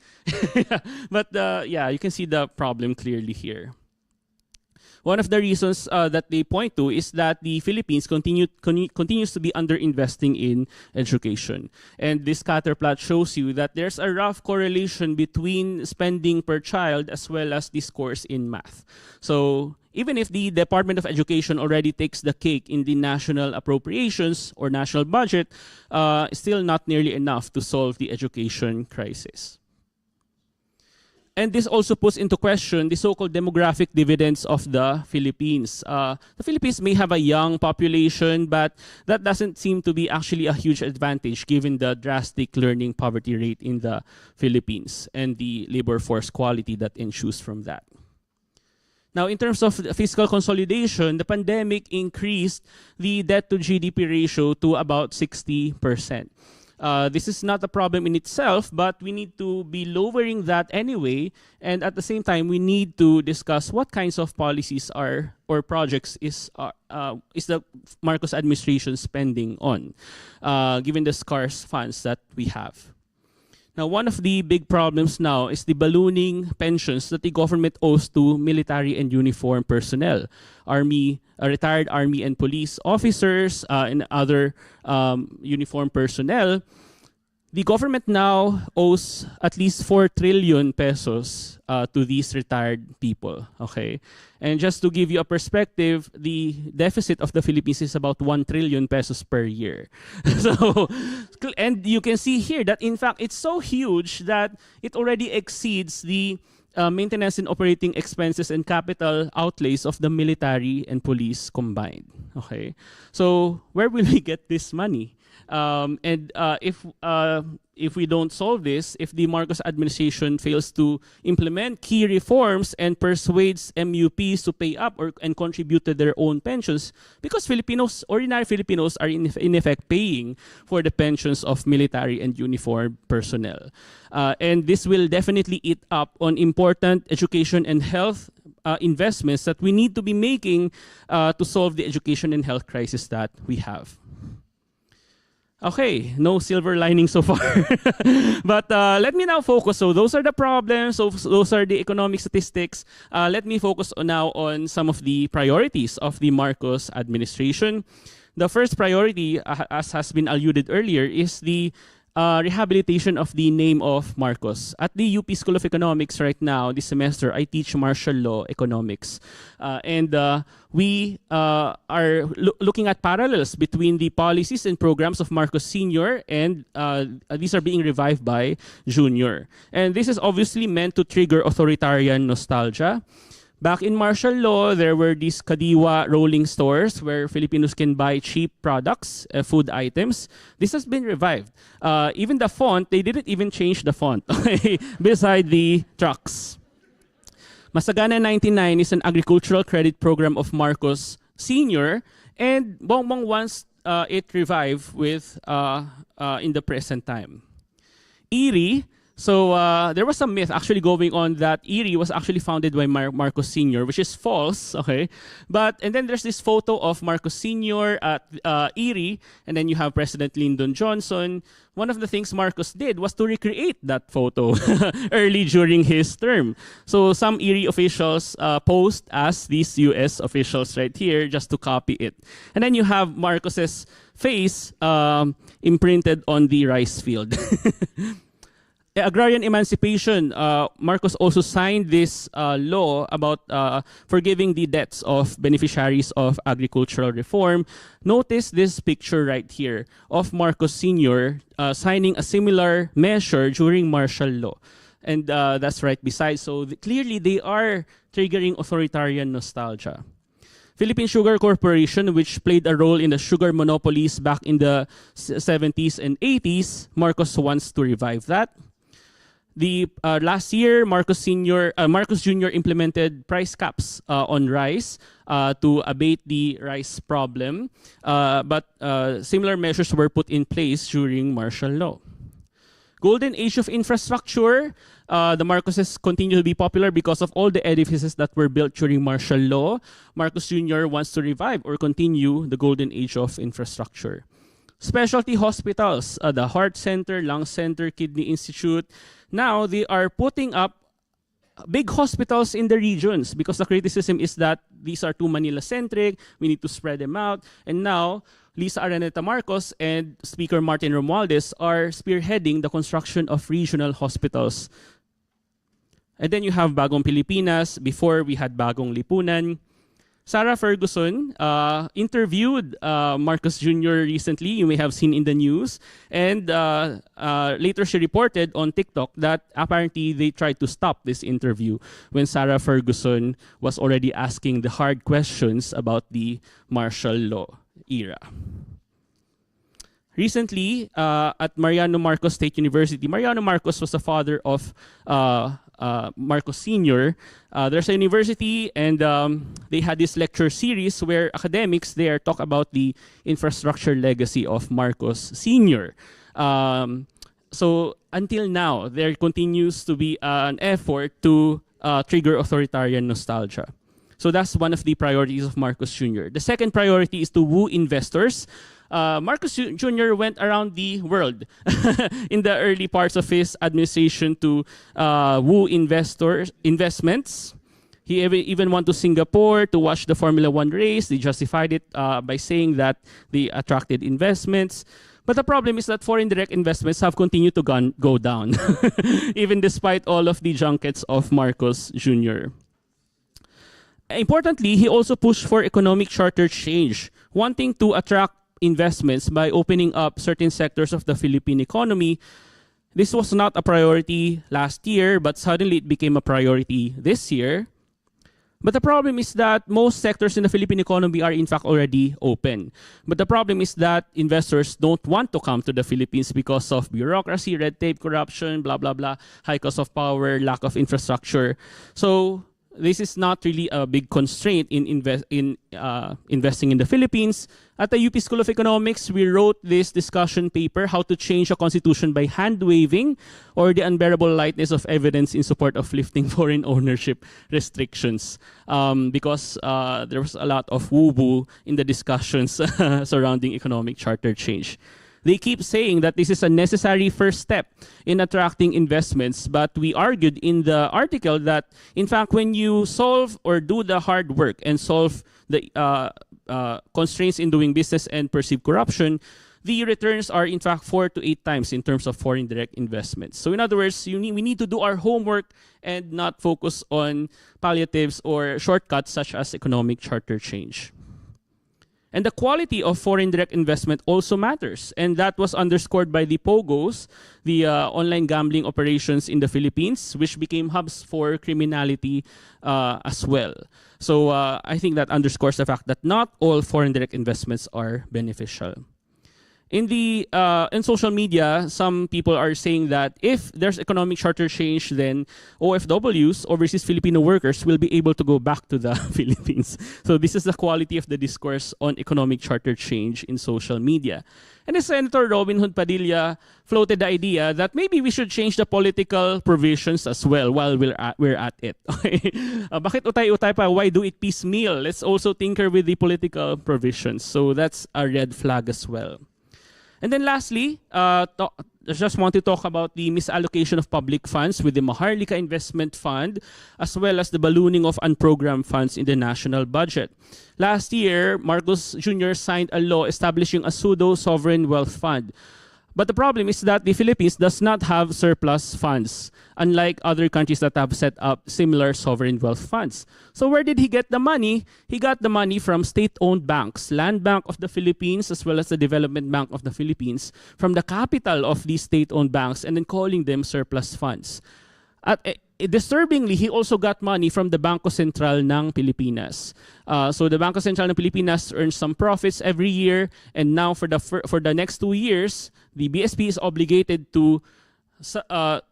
but yeah, you can see the problem clearly here. One of the reasons that they point to is that the Philippines continues to be underinvesting in education. And this scatter plot shows you that there's a rough correlation between spending per child as well as the scores in math. So even if the Department of Education already takes the cake in the national appropriations or national budget, still not nearly enough to solve the education crisis. And this also puts into question the so-called demographic dividends of the Philippines. The Philippines may have a young population, but that doesn't seem to be actually a huge advantage given the drastic learning poverty rate in the Philippines and the labor force quality that ensues from that. Now, in terms of fiscal consolidation, the pandemic increased the debt to GDP ratio to about 60%. This is not a problem in itself, but we need to be lowering that anyway. And at the same time, we need to discuss what kinds of policies or projects is the Marcos administration spending on, given the scarce funds that we have. Now, one of the big problems now is the ballooning pensions that the government owes to military and uniform personnel, retired army and police officers, and other uniform personnel. The government now owes at least 4 trillion pesos to these retired people, okay? And just to give you a perspective, the deficit of the Philippines is about 1 trillion pesos per year. So, and you can see here that in fact, it's so huge that it already exceeds the maintenance and operating expenses and capital outlays of the military and police combined, okay? So where will we get this money? If we don't solve this, if the Marcos administration fails to implement key reforms and persuades MUPs to pay up and contribute to their own pensions, because ordinary Filipinos are in effect paying for the pensions of military and uniformed personnel. And this will definitely eat up on important education and health investments that we need to be making to solve the education and health crisis that we have. Okay, no silver lining so far. But let me now focus. So those are the problems. So those are the economic statistics. Let me focus now on some of the priorities of the Marcos administration. The first priority, as has been alluded earlier, is the rehabilitation of the name of Marcos. At the UP School of Economics right now, this semester, I teach martial law economics. We are looking at parallels between the policies and programs of Marcos Sr. and these are being revived by Junior. And this is obviously meant to trigger authoritarian nostalgia. Back in martial law, there were these kadiwa rolling stores where Filipinos can buy cheap products, food items. This has been revived. Even the font, they didn't even change the font beside the trucks. Masagana 99 is an agricultural credit program of Marcos Sr. and Bongbong wants it revived with in the present time. ERI. So there was some myth actually going on that ERI was actually founded by Marcos Sr., which is false, okay? And then there's this photo of Marcos Sr. at ERI, and then you have President Lyndon Johnson. One of the things Marcos did was to recreate that photo early during his term. So some ERI officials posed as these US officials right here just to copy it. And then you have Marcos's face imprinted on the rice field. Agrarian emancipation, Marcos also signed this law about forgiving the debts of beneficiaries of agricultural reform. Notice this picture right here of Marcos Sr. Signing a similar measure during martial law. And that's right beside. So clearly they are triggering authoritarian nostalgia. Philippine Sugar Corporation, which played a role in the sugar monopolies back in the 70s and 80s, Marcos wants to revive that. Last year, Marcos Jr. implemented price caps on rice to abate the rice problem, but similar measures were put in place during martial law. Golden Age of Infrastructure, the Marcoses continue to be popular because of all the edifices that were built during martial law. Marcos Jr. wants to revive or continue the Golden Age of Infrastructure. Specialty hospitals, the Heart Center, Lung Center, Kidney Institute, now they are putting up big hospitals in the regions because the criticism is that these are too Manila-centric, we need to spread them out. And now, Lisa Araneta Marcos and Speaker Martin Romualdez are spearheading the construction of regional hospitals. And then you have Bagong Pilipinas, before we had Bagong Lipunan. Sarah Ferguson interviewed Marcos Jr. recently, you may have seen in the news, and later she reported on TikTok that apparently they tried to stop this interview when Sarah Ferguson was already asking the hard questions about the martial law era. Recently, at Mariano Marcos State University, Mariano Marcos was the father of Marcos Sr. There's a university and they had this lecture series where academics there talk about the infrastructure legacy of Marcos Sr. So until now, there continues to be an effort to trigger authoritarian nostalgia. So that's one of the priorities of Marcos Jr. The second priority is to woo investors. Marcos Jr. went around the world in the early parts of his administration to woo investments. He even went to Singapore to watch the Formula One race. They justified it by saying that they attracted investments. But the problem is that foreign direct investments have continued to go down, even despite all of the junkets of Marcos Jr. Importantly, he also pushed for economic charter change, wanting to attract investments by opening up certain sectors of the Philippine economy. This was not a priority last year, but suddenly it became a priority this year. But the problem is that most sectors in the Philippine economy are in fact already open. But the problem is that investors don't want to come to the Philippines because of bureaucracy, red tape, corruption, blah, blah, blah, high cost of power, lack of infrastructure. So this is not really a big constraint in investing in the Philippines. At the UP School of Economics, we wrote this discussion paper, How to Change a Constitution by Hand-Waving, or the Unbearable Lightness of Evidence in Support of Lifting Foreign Ownership Restrictions. Because there was a lot of woo-woo in the discussions surrounding economic charter change. They keep saying that this is a necessary first step in attracting investments, but we argued in the article that, in fact, when you solve or do the hard work and solve the constraints in doing business and perceived corruption, the returns are in fact 4 to 8 times in terms of foreign direct investments. So in other words, we need to do our homework and not focus on palliatives or shortcuts such as economic charter change. And the quality of foreign direct investment also matters. And that was underscored by the POGOs, the online gambling operations in the Philippines, which became hubs for criminality as well. So I think that underscores the fact that not all foreign direct investments are beneficial. In social media, some people are saying that if there's economic charter change, then OFWs, overseas Filipino workers, will be able to go back to the Philippines. So this is the quality of the discourse on economic charter change in social media. And Senator Robin Hood Padilla floated the idea that maybe we should change the political provisions as well while we're at it. Bakit utay-utay pa? Why do it piecemeal? Let's also tinker with the political provisions. So that's a red flag as well. And then lastly, I just want to talk about the misallocation of public funds with the Maharlika Investment Fund, as well as the ballooning of unprogrammed funds in the national budget. Last year, Marcos Jr. signed a law establishing a pseudo-sovereign wealth fund. But the problem is that the Philippines does not have surplus funds, unlike other countries that have set up similar sovereign wealth funds. So where did he get the money? He got the money from state-owned banks, Land Bank of the Philippines, as well as the Development Bank of the Philippines, from the capital of these state-owned banks, and then calling them surplus funds. Disturbingly, he also got money from the Bangko Sentral ng Pilipinas. So the Bangko Sentral ng Pilipinas earns some profits every year, and now for the next 2 years, the BSP is obligated to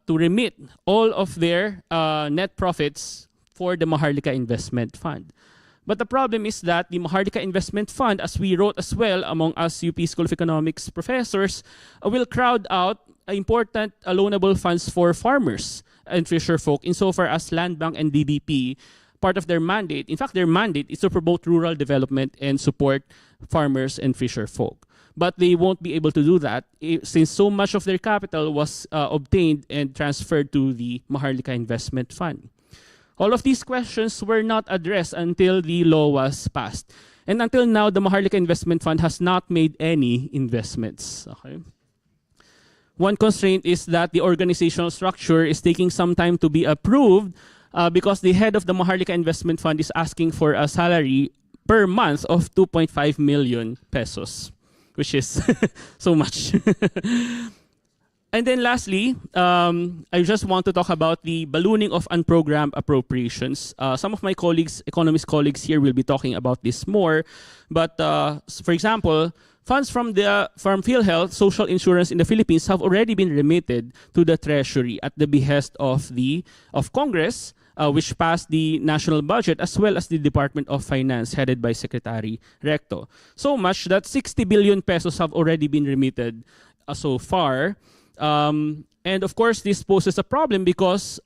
remit all of their net profits for the Maharlika Investment Fund. But the problem is that the Maharlika Investment Fund, as we wrote as well among us UP School of Economics professors, will crowd out important loanable funds for farmers and fisher folk, insofar as Land Bank and DBP, part of their mandate, in fact their mandate is to promote rural development and support farmers and fisher folk. But they won't be able to do that since so much of their capital was obtained and transferred to the Maharlika Investment Fund. All of these questions were not addressed until the law was passed. And until now, the Maharlika Investment Fund has not made any investments. Okay? One constraint is that the organizational structure is taking some time to be approved because the head of the Maharlika Investment Fund is asking for a salary per month of 2.5 million pesos, which is so much. And then lastly, I just want to talk about the ballooning of unprogrammed appropriations. Some of my colleagues, economist colleagues here, will be talking about this more. But for example, funds from PhilHealth, social insurance in the Philippines, have already been remitted to the Treasury at the behest of Congress, which passed the national budget, as well as the Department of Finance, headed by Secretary Recto. So much that 60 billion pesos have already been remitted so far. And of course, this poses a problem because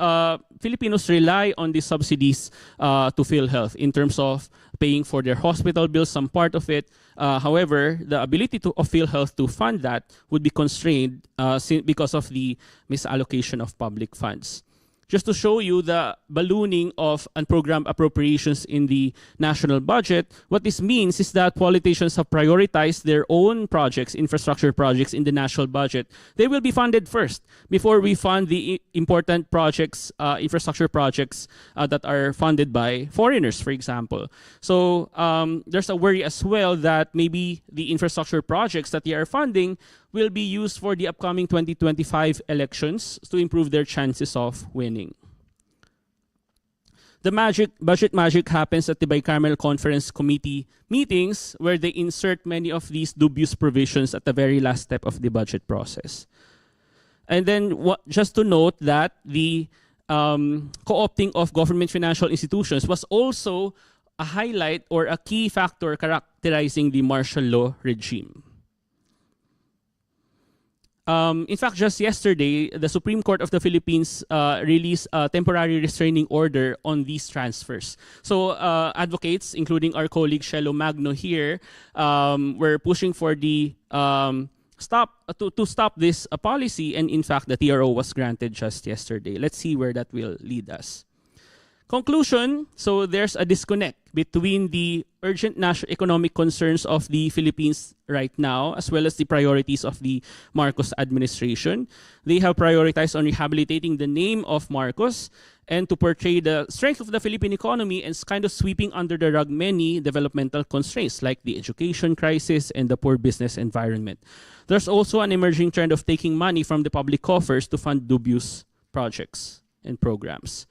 Filipinos rely on the subsidies to PhilHealth in terms of paying for their hospital bills, some part of it. However, the ability of PhilHealth to fund that would be constrained because of the misallocation of public funds. Just to show you the ballooning of unprogrammed appropriations in the national budget, what this means is that politicians have prioritized their own projects, infrastructure projects in the national budget. They will be funded first before we fund the important projects, infrastructure projects that are funded by foreigners, for example. So there's a worry as well that maybe the infrastructure projects that they are funding will be used for the upcoming 2025 elections to improve their chances of winning. The budget magic happens at the Bicameral Conference Committee meetings, where they insert many of these dubious provisions at the very last step of the budget process. And then just to note that the co-opting of government financial institutions was also a highlight or a key factor characterizing the martial law regime. In fact, just yesterday, the Supreme Court of the Philippines released a temporary restraining order on these transfers. So advocates, including our colleague Shelo Magno here, were pushing for the to stop this policy, and in fact, the TRO was granted just yesterday. Let's see where that will lead us. Conclusion, so there's a disconnect between the urgent national economic concerns of the Philippines right now, as well as the priorities of the Marcos administration. They have prioritized on rehabilitating the name of Marcos and to portray the strength of the Philippine economy and kind of sweeping under the rug many developmental constraints like the education crisis and the poor business environment. There's also an emerging trend of taking money from the public coffers to fund dubious projects and programs.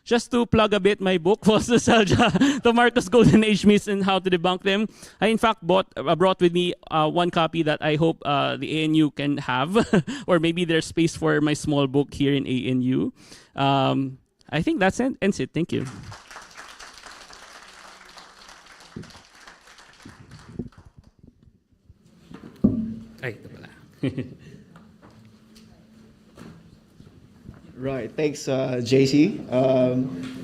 Just to plug a bit my book, False Nostalgia, The Marcos Golden Age Myths and How to Debunk Them. I in fact brought with me one copy that I hope the ANU can have, or maybe there's space for my small book here in ANU. I think that's it. Ends it. Thank you.
Ay, ito pala.
Right, thanks, JC.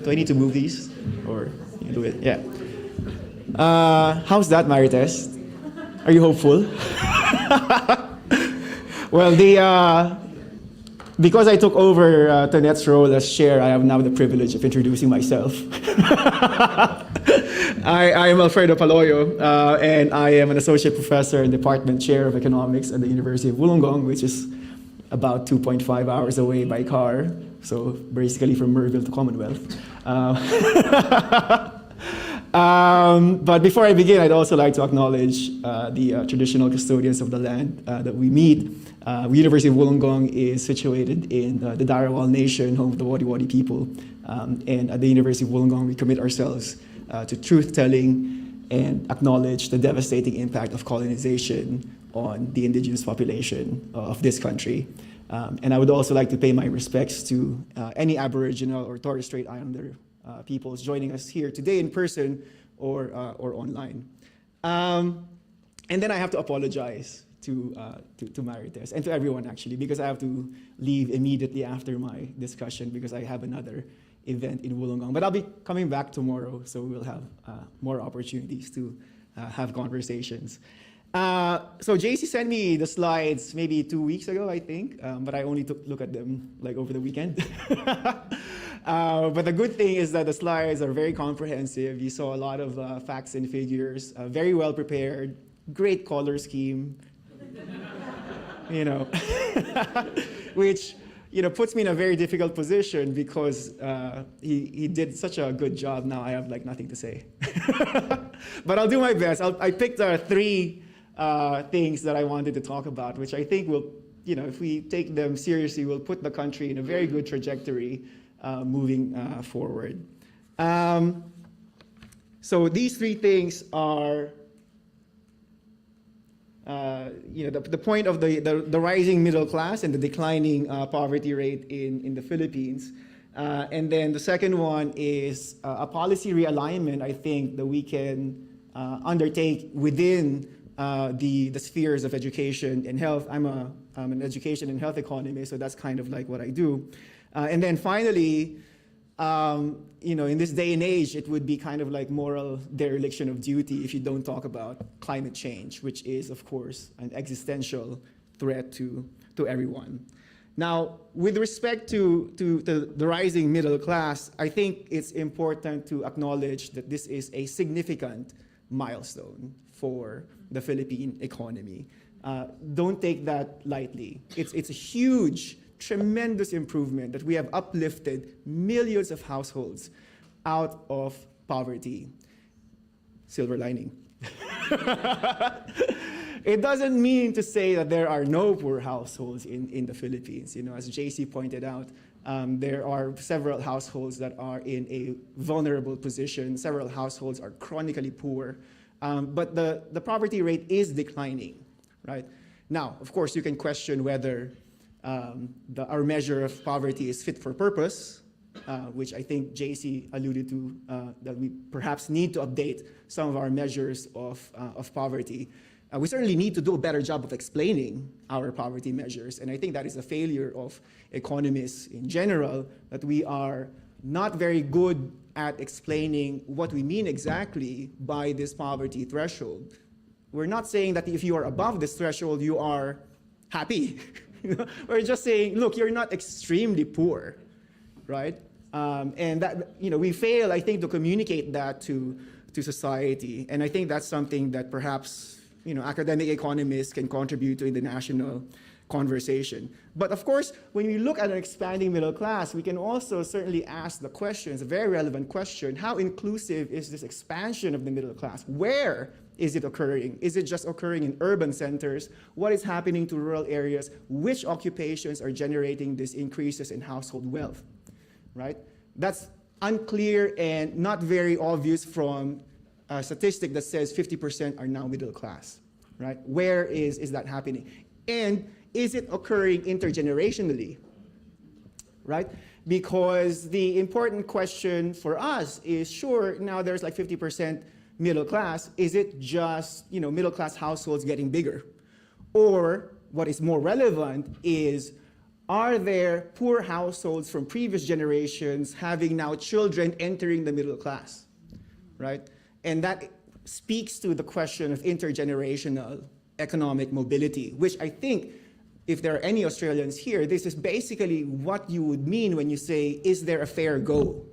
Do I need to move these, or you do it? Yeah. How's that, Marites? Are you hopeful? Well, because I took over Tonette's role as chair, I have now the privilege of introducing myself. I am Alfredo Paloyo, and I am an associate professor and department chair of economics at the University of Wollongong, which is about 2.5 hours away by car, so basically from Merville to Commonwealth. But before I begin, I'd also like to acknowledge the traditional custodians of the land that we meet. University of Wollongong is situated in the Darawal Nation, home of the Wadi Wadi people. And at the University of Wollongong, we commit ourselves to truth-telling and acknowledge the devastating impact of colonization on the indigenous population of this country. And I would also like to pay my respects to any Aboriginal or Torres Strait Islander peoples joining us here today in person or online. And then I have to apologize to Marites and to everyone actually, because I have to leave immediately after my discussion because I have another event in Wollongong. But I'll be coming back tomorrow, so we'll have more opportunities to have conversations. So JC sent me the slides maybe 2 weeks ago, I think, but I only took a look at them like over the weekend. But the good thing is that the slides are very comprehensive. You saw a lot of facts and figures, very well prepared, great color scheme, you know, which puts me in a very difficult position because he did such a good job. Now I have like nothing to say, but I'll do my best. I picked three things that I wanted to talk about, which I think will, if we take them seriously, will put the country in a very good trajectory moving forward. So these three things are, the point of the rising middle class and the declining poverty rate in the Philippines. And then the second one is a policy realignment, I think, that we can undertake within the spheres of education and health. I'm an education and health economist, so that's kind of like what I do. And then finally, in this day and age, it would be kind of like moral dereliction of duty if you don't talk about climate change, which is, of course, an existential threat to everyone. Now, with respect to the rising middle class, I think it's important to acknowledge that this is a significant milestone for the Philippine economy. Don't take that lightly. It's a huge, tremendous improvement that we have uplifted millions of households out of poverty. Silver lining. It doesn't mean to say that there are no poor households in the Philippines. As JC pointed out, there are several households that are in a vulnerable position. Several households are chronically poor. But the poverty rate is declining, right? Now, of course, you can question whether our measure of poverty is fit for purpose, which I think JC alluded to, that we perhaps need to update some of our measures of poverty. We certainly need to do a better job of explaining our poverty measures, and I think that is a failure of economists in general, that we are not very good at explaining what we mean exactly by this poverty threshold. We're not saying that if you are above this threshold, you are happy. We're just saying, look, you're not extremely poor, right? And that, we fail, I think, to communicate that to society. And I think that's something that perhaps, academic economists can contribute to in the national conversation. But of course, when we look at an expanding middle class, we can also certainly ask the question, it's a very relevant question, how inclusive is this expansion of the middle class? Where is it occurring? Is it just occurring in urban centers? What is happening to rural areas? Which occupations are generating these increases in household wealth, right? That's unclear and not very obvious from a statistic that says 50% are now middle class, right? Where is that happening? And is it occurring intergenerationally, right? Because the important question for us is, sure, now there's like 50% middle class. Is it just, middle class households getting bigger? Or what is more relevant is, are there poor households from previous generations having now children entering the middle class, right? And that speaks to the question of intergenerational economic mobility, which I think, if there are any Australians here, this is basically what you would mean when you say, is there a fair go,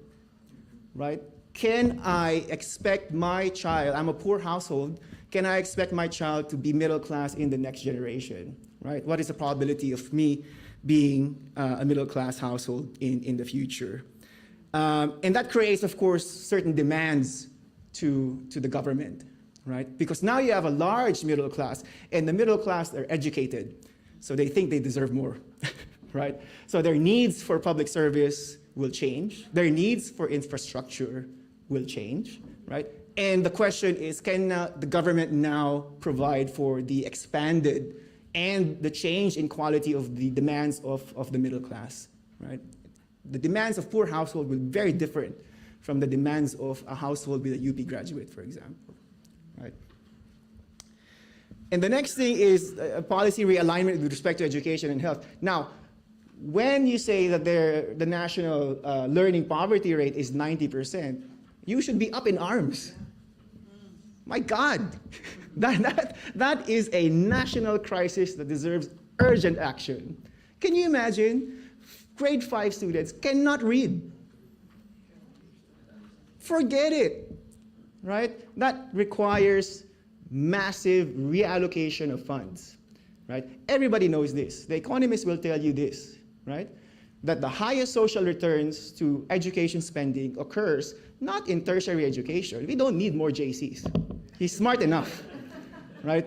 right? Can I expect my child, I'm a poor household, can I expect my child to be middle class in the next generation, right? What is the probability of me being a middle class household in the future? And that creates, of course, certain demands to the government, right? Because now you have a large middle class, and the middle class are educated, so they think they deserve more, right? So their needs for public service will change. Their needs for infrastructure will change, right? And the question is, can the government now provide for the expanded and the change in quality of the demands of the middle class, right? The demands of poor household will be very different from the demands of a household with a UP graduate, for example, right? And the next thing is policy realignment with respect to education and health. Now, when you say that the national learning poverty rate is 90%, you should be up in arms. My God, that is a national crisis that deserves urgent action. Can you imagine? Grade 5 students cannot read. Forget it, right? That requires massive reallocation of funds, right? Everybody knows this. The economists will tell you this, right? That the highest social returns to education spending occurs not in tertiary education. We don't need more JCs. He's smart enough, right?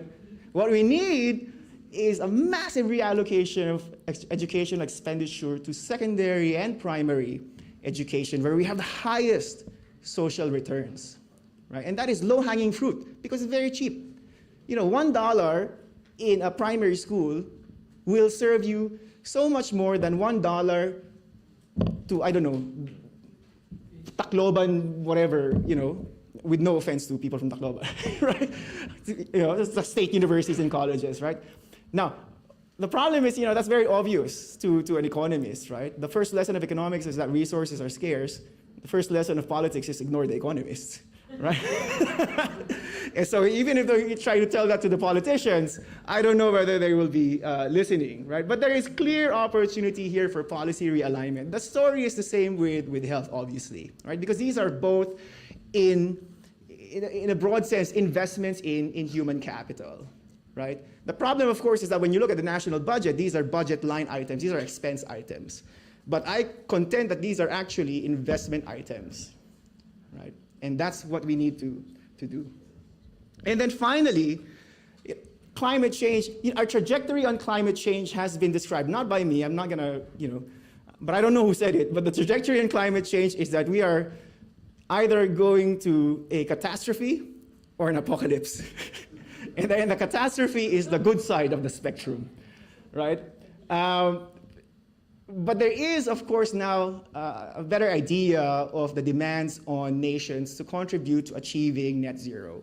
What we need is a massive reallocation of educational expenditure to secondary and primary education, where we have the highest social returns, right? And that is low-hanging fruit because it's very cheap. $1 in a primary school will serve you so much more than $1 to, I don't know, Tacloban, whatever, with no offense to people from Tacloban, right? It's the state universities and colleges, right? Now, the problem is, that's very obvious to an economist, right? The first lesson of economics is that resources are scarce. The first lesson of politics is ignore the economists, right? And so even if they try to tell that to the politicians, I don't know whether they will be listening, right? But there is clear opportunity here for policy realignment. The story is the same with health, obviously, right? Because these are both, in a broad sense, investments in human capital, right? The problem, of course, is that when you look at the national budget, these are budget line items, these are expense items. But I contend that these are actually investment items, right? And that's what we need to do. And then finally, climate change. Our trajectory on climate change has been described, not by me, I'm not gonna, but I don't know who said it, but the trajectory on climate change is that we are either going to a catastrophe or an apocalypse. And then the catastrophe is the good side of the spectrum, right? But there is, of course, now a better idea of the demands on nations to contribute to achieving net zero,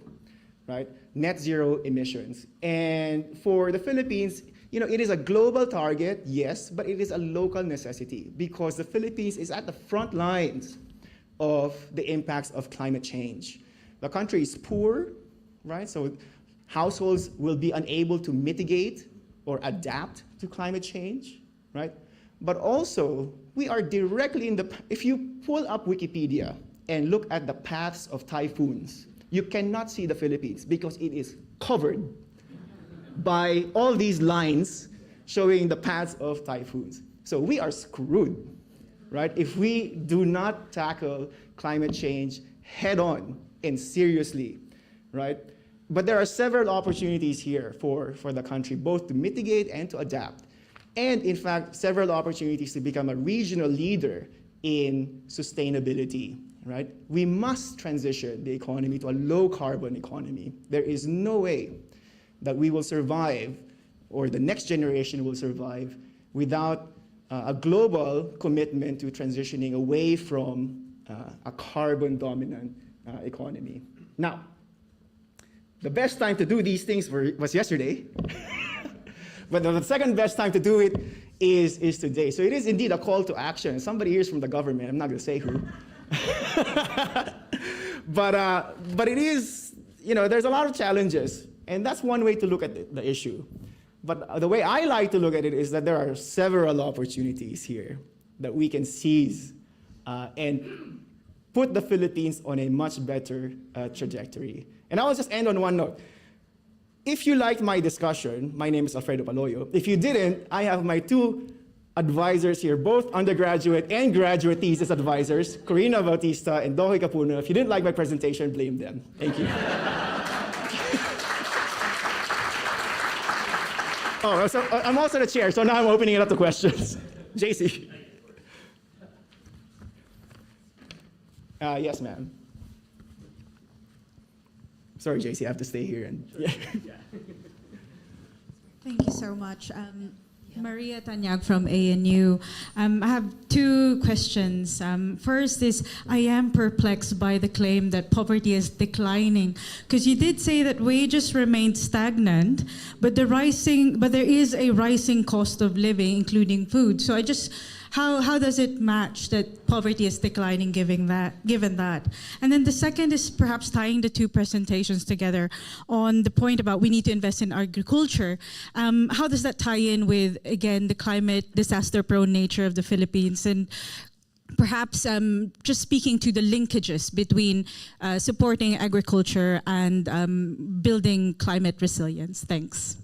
right? Net zero emissions. And for the Philippines, it is a global target, yes, but it is a local necessity because the Philippines is at the front lines of the impacts of climate change. The country is poor, right? So households will be unable to mitigate or adapt to climate change, right? But also, we are directly in the, if you pull up Wikipedia and look at the paths of typhoons, you cannot see the Philippines because it is covered by all these lines showing the paths of typhoons. So we are screwed, right? If we do not tackle climate change head on and seriously, right? But there are several opportunities here for the country, both to mitigate and to adapt. And in fact, several opportunities to become a regional leader in sustainability, right? We must transition the economy to a low carbon economy. There is no way that we will survive, or the next generation will survive, without a global commitment to transitioning away from a carbon dominant economy. Now, the best time to do these things was yesterday. But the second best time to do it is today. So it is indeed a call to action. Somebody here is from the government. I'm not going to say who. But it is, there's a lot of challenges. And that's one way to look at the issue. But the way I like to look at it is that there are several opportunities here that we can seize and put the Philippines on a much better trajectory. And I will just end on one note. If you liked my discussion, my name is Alfredo Paloyo. If you didn't, I have my two advisors here, both undergraduate and graduate thesis advisors, Corina Bautista and Dohoy Capuno. If you didn't like my presentation, blame them. Thank you. Oh, so I'm also the chair, so now I'm opening it up to questions. JC. Yes, ma'am. Sorry, JC, I have to stay here.
Thank you so much. Maria Tanyag from ANU. I have two questions. First is, I am perplexed by the claim that poverty is declining, because you did say that wages remain stagnant, but there is a rising cost of living, including food. So how does it match that poverty is declining given that? And then the second is perhaps tying the two presentations together on the point about we need to invest in agriculture. How does that tie in with, again, the climate disaster-prone nature of the Philippines? And perhaps just speaking to the linkages between supporting agriculture and building climate resilience. Thanks.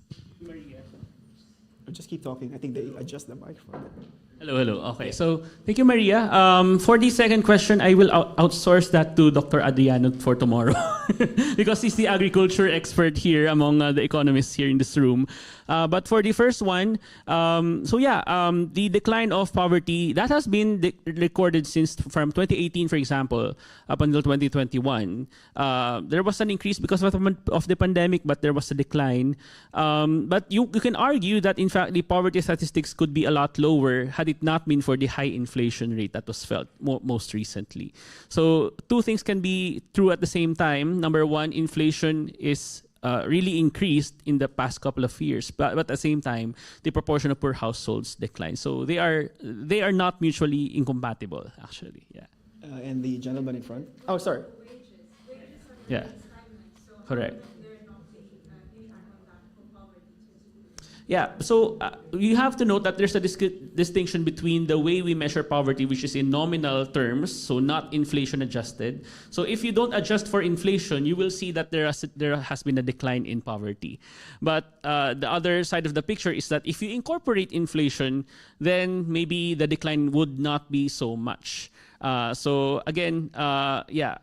Just keep talking. I think they adjust the microphone.
Hello. Okay, so thank you, Maria. For the second question, I will outsource that to Dr. Adriano for tomorrow because he's the agriculture expert here among the economists here in this room. But for the first one, the decline of poverty, that has been recorded since from 2018, for example, up until 2021. There was an increase because of the pandemic, but there was a decline. But you can argue that, in fact, the poverty statistics could be a lot lower had it not been for the high inflation rate that was felt most recently. So two things can be true at the same time. Number one, inflation is really increased in the past couple of years, but at the same time, the proportion of poor households declined. So they are not mutually incompatible, actually. Yeah.
And the gentleman in front. Oh, sorry.
Yeah. Correct. Yeah, so you have to note that there's a distinction between the way we measure poverty, which is in nominal terms, so not inflation adjusted. So if you don't adjust for inflation, you will see that there has been a decline in poverty. But the other side of the picture is that if you incorporate inflation, then maybe the decline would not be so much. So again,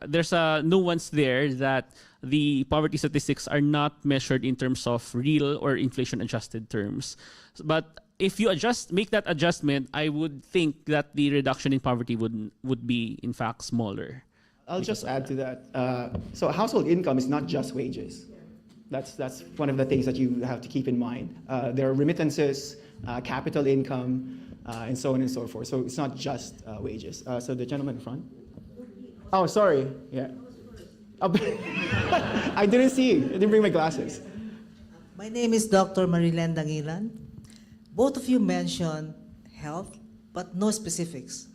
there's a nuance there that the poverty statistics are not measured in terms of real or inflation-adjusted terms. But if you make that adjustment, I would think that the reduction in poverty would be, in fact, smaller.
I'll just add to that. So household income is not just wages. That's one of the things that you have to keep in mind. There are remittances, capital income, and so on and so forth. So it's not just wages. So the gentleman in front. Oh, sorry. Yeah. I didn't see. I didn't bring my glasses.
My name is Dr. Marilen Dangilan. Both of you mentioned health, but no specifics.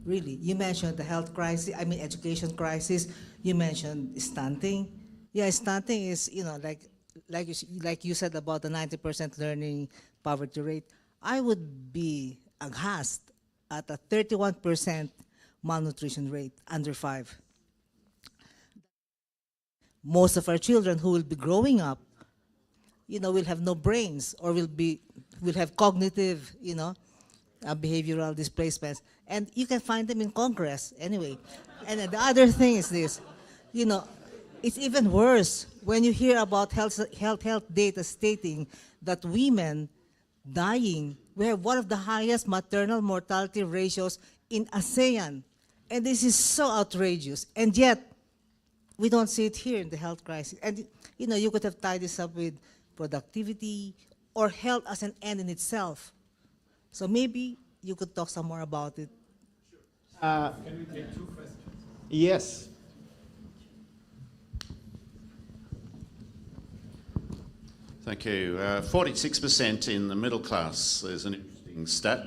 Really, you mentioned the health crisis, education crisis. You mentioned stunting. Yeah, stunting is, like like you said about the 90% learning poverty rate, I would be aghast at a 31% malnutrition rate under 5. Most of our children who will be growing up, will have no brains or will have cognitive, behavioral displacements. And you can find them in Congress anyway. And then the other thing is this, it's even worse when you hear about health data stating that women dying, we have one of the highest maternal mortality ratios in ASEAN. And this is so outrageous. And yet, we don't see it here in the health crisis. And, you could have tied this up with productivity or health as an end in itself. So maybe you could talk some more about it.
Can we take 2 questions?
Yes.
Thank you. 46% in the middle class is an interesting stat.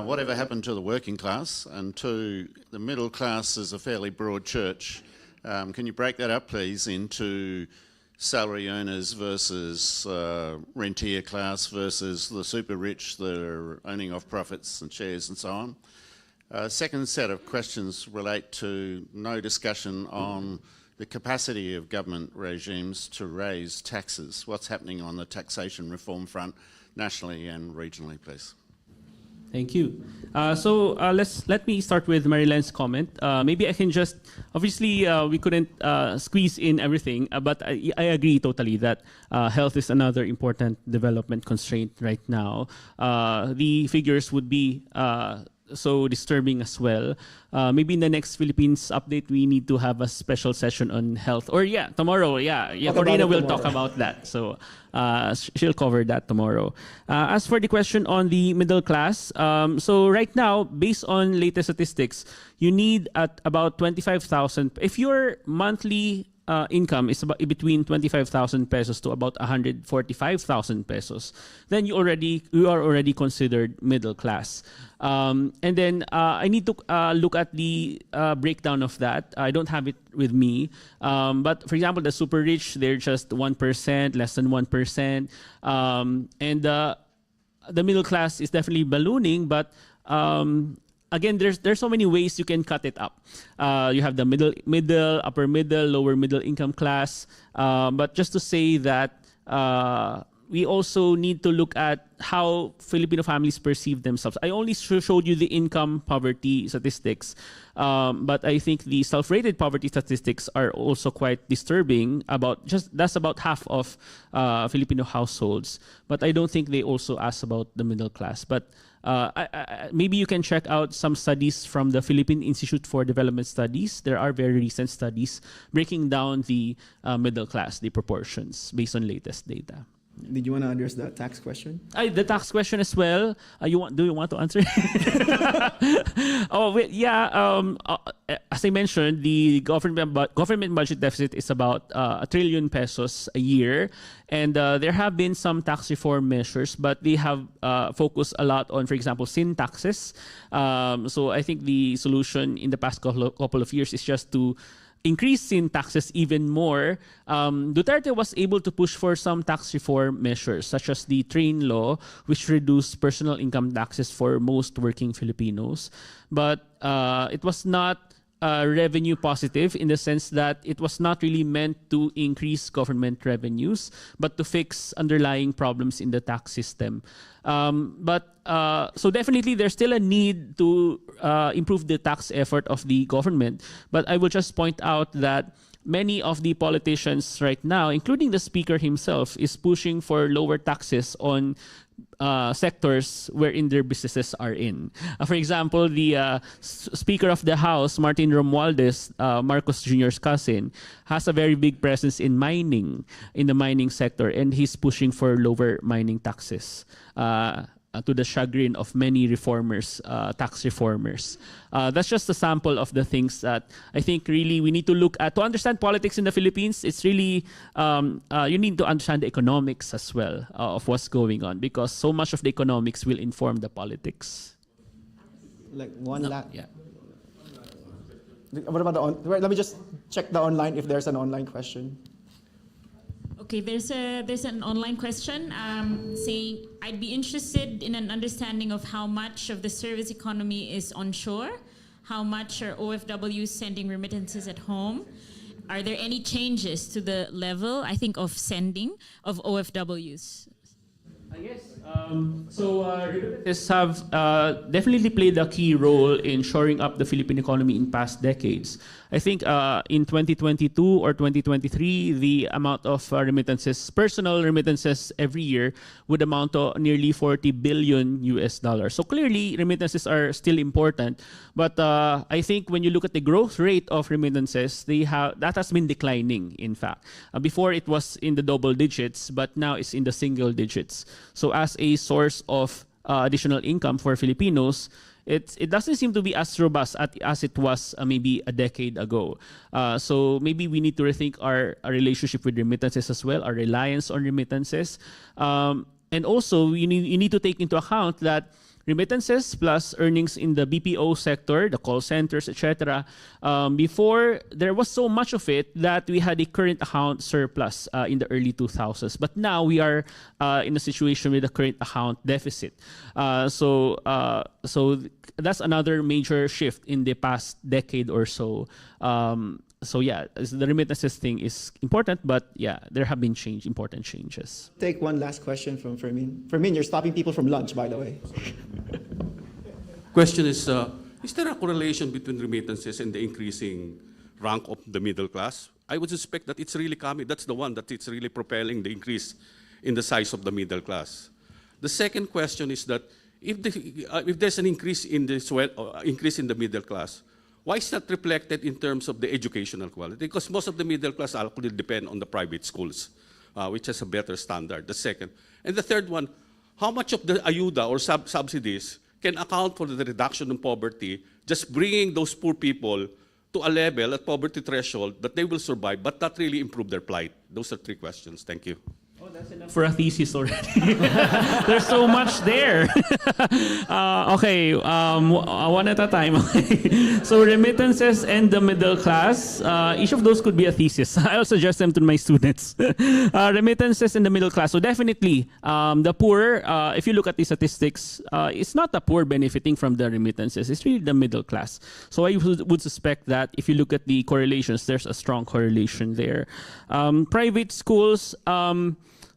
Whatever happened to the working class? And 2, the middle class is a fairly broad church. Can you break that up, please, into salary earners versus rentier class versus the super rich that are owning off profits and shares and so on? Second set of questions relate to no discussion on the capacity of government regimes to raise taxes. What's happening on the taxation reform front nationally and regionally, please?
Thank you. Let me start with Marilen's comment. Maybe I can just, obviously we couldn't squeeze in everything, but I agree totally that health is another important development constraint right now. The figures would be so disturbing as well. Maybe in the next Philippines update, we need to have a special session on health. Or tomorrow, Corina will talk about that. So she'll cover that tomorrow. As for the question on the middle class, so right now, based on latest statistics, you need at about 25,000. If your monthly income is about between 25,000 pesos to about 145,000 pesos, then you are already considered middle class. And then I need to look at the breakdown of that. I don't have it with me. But for example, the super rich, they're just 1%, less than 1%. And the middle class is definitely ballooning, but again, there's so many ways you can cut it up. You have the middle, upper middle, lower middle income class. But just to say that we also need to look at how Filipino families perceive themselves. I only showed you the income poverty statistics, but I think the self-rated poverty statistics are also quite disturbing. That's about half of Filipino households, but I don't think they also ask about the middle class. But maybe you can check out some studies from the Philippine Institute for Development Studies. There are very recent studies breaking down the middle class, the proportions based on latest data.
Did you want to address that tax question?
The tax question as well. Do you want to answer? As I mentioned, the government budget deficit is about 1 trillion pesos a year, and there have been some tax reform measures, but they have focused a lot on, for example, sin taxes. So I think the solution in the past couple of years is just to increase sin taxes even more. Duterte was able to push for some tax reform measures, such as the train law, which reduced personal income taxes for most working Filipinos. But it was not revenue positive in the sense that it was not really meant to increase government revenues, but to fix underlying problems in the tax system. So definitely there's still a need to improve the tax effort of the government. But I will just point out that many of the politicians right now, including the speaker himself, is pushing for lower taxes on sectors wherein their businesses are in. For example, the Speaker of the House, Martin Romualdez, Marcos Jr.'s cousin, has a very big presence in the mining sector, and he's pushing for lower mining taxes. To the chagrin of many reformers, tax reformers. That's just a sample of the things that I think really we need to look at. To understand politics in the Philippines, it's really, you need to understand the economics as well of what's going on, because so much of the economics will inform the politics.
Like one lakh. Yeah. What about let me just check the online if there's an online question.
Okay, there's an online question saying, I'd be interested in an understanding of how much of the service economy is onshore, how much are OFWs sending remittances at home? Are there any changes to the level, I think, of sending of OFWs?
Yes. Remittances have definitely played a key role in shoring up the Philippine economy in past decades. I think in 2022 or 2023, the amount of remittances, personal remittances every year would amount to nearly 40 billion US dollars. So clearly, remittances are still important. But I think when you look at the growth rate of remittances, that has been declining, in fact. Before it was in the double digits, but now it's in the single digits. So as a source of additional income for Filipinos, it doesn't seem to be as robust as it was maybe a decade ago. So maybe we need to rethink our relationship with remittances as well, our reliance on remittances. And also, you need to take into account that remittances plus earnings in the BPO sector, the call centers, etc. Before, there was so much of it that we had a current account surplus in the early 2000s. But now we are in a situation with a current account deficit. So that's another major shift in the past decade or so. So yeah, the remittances thing is important, but yeah, there have been important changes.
Take one last question from Fermin. Fermin, you're stopping people from lunch, by the way.
Question is there a correlation between remittances and the increasing rank of the middle class? I would suspect that it's really coming. That's the one that it's really propelling the increase in the size of the middle class. The second question is that if there's an increase in the middle class, why is that reflected in terms of the educational quality? Because most of the middle class actually depend on the private schools, which has a better standard. The second. And the third one, how much of the ayuda or subsidies can account for the reduction in poverty, just bringing those poor people to a level at poverty threshold that they will survive, but not really improve their plight? Those are 3 questions. Thank you.
Oh, that's enough for a thesis already. There's so much there. Okay, one at a time. So remittances and the middle class, each of those could be a thesis. I'll suggest them to my students. Remittances and the middle class. So definitely, the poor, if you look at the statistics, it's not the poor benefiting from the remittances. It's really the middle class. So I would suspect that if you look at the correlations, there's a strong correlation there. Private schools,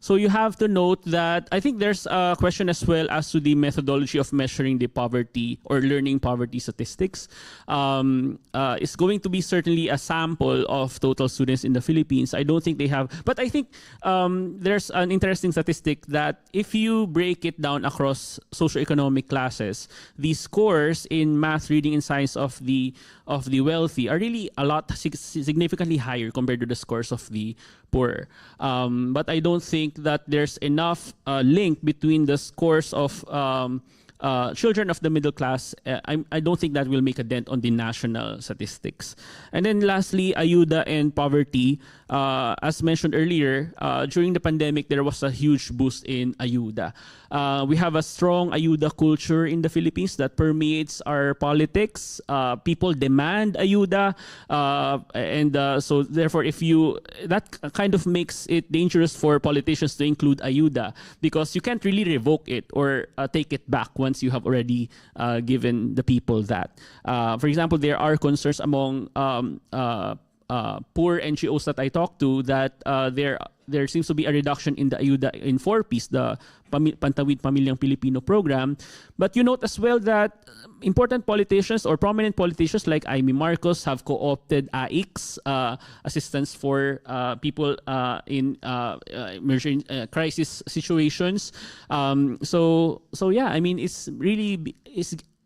so you have to note that I think there's a question as well as to the methodology of measuring the poverty or learning poverty statistics. It's going to be certainly a sample of total students in the Philippines. I don't think they have, but I think there's an interesting statistic that if you break it down across socioeconomic classes, the scores in math, reading, and science of the wealthy are really a lot significantly higher compared to the scores of the poor. But I don't think that there's enough link between the scores of children of the middle class. I don't think that will make a dent on the national statistics. And then lastly, ayuda and poverty. As mentioned earlier, during the pandemic, there was a huge boost in ayuda. We have a strong ayuda culture in the Philippines that permeates our politics. People demand ayuda. So therefore, that kind of makes it dangerous for politicians to include ayuda because you can't really revoke it or take it back once you have already given the people that. For example, there are concerns among poor NGOs that I talked to that there seems to be a reduction in the ayuda in 4Ps, the Pantawid Pamilyang Pilipino program. But you note as well that important politicians or prominent politicians like Amy Marcos have co-opted AICS, assistance for people in emerging crisis situations. So yeah, I mean,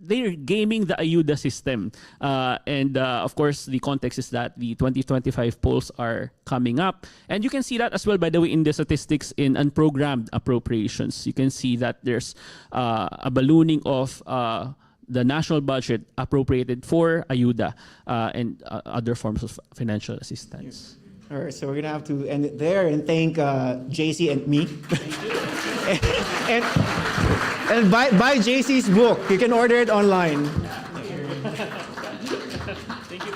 they're gaming the ayuda system. Of course, the context is that the 2025 polls are coming up. And you can see that as well, by the way, in the statistics in unprogrammed appropriations. You can see that there's a ballooning of the national budget appropriated for ayuda and other forms of financial assistance.
All right, so we're going to have to end it there and thank JC and me. and buy JC's book. You can order it online.
Thank you.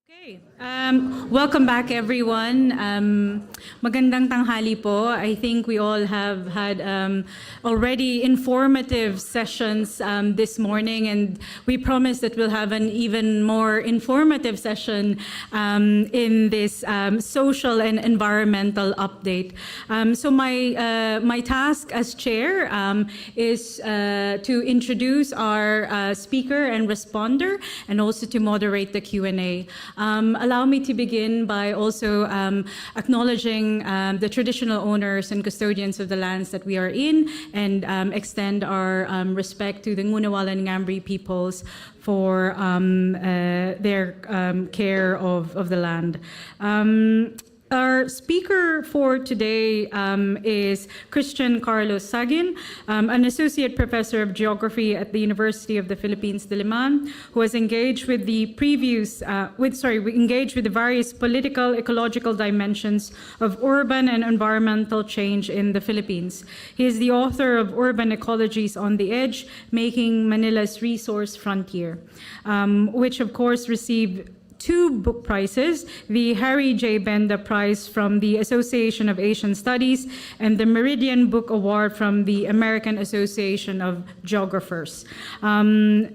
Okay. Welcome back, everyone. Magandang tanghali po. I think we all have had already informative sessions this morning, and we promise that we'll have an even more informative session in this social and environmental update. So my task as chair is to introduce our speaker and responder, and also to moderate the Q&A. Allow me to begin by also acknowledging the traditional owners and custodians of the lands that we are in, and extend our respect to the Ngunnawal and Ngambri peoples for their care of the land. Our speaker for today is Christian Carlos Sagin, an associate professor of geography at the University of the Philippines, Diliman, who has engaged with the various political, ecological dimensions of urban and environmental change in the Philippines. He is the author of Urban Ecologies on the Edge, Making Manila's Resource Frontier, which of course received 2 book prizes, the Harry J. Benda Prize from the Association of Asian Studies and the Meridian Book Award from the American Association of Geographers. The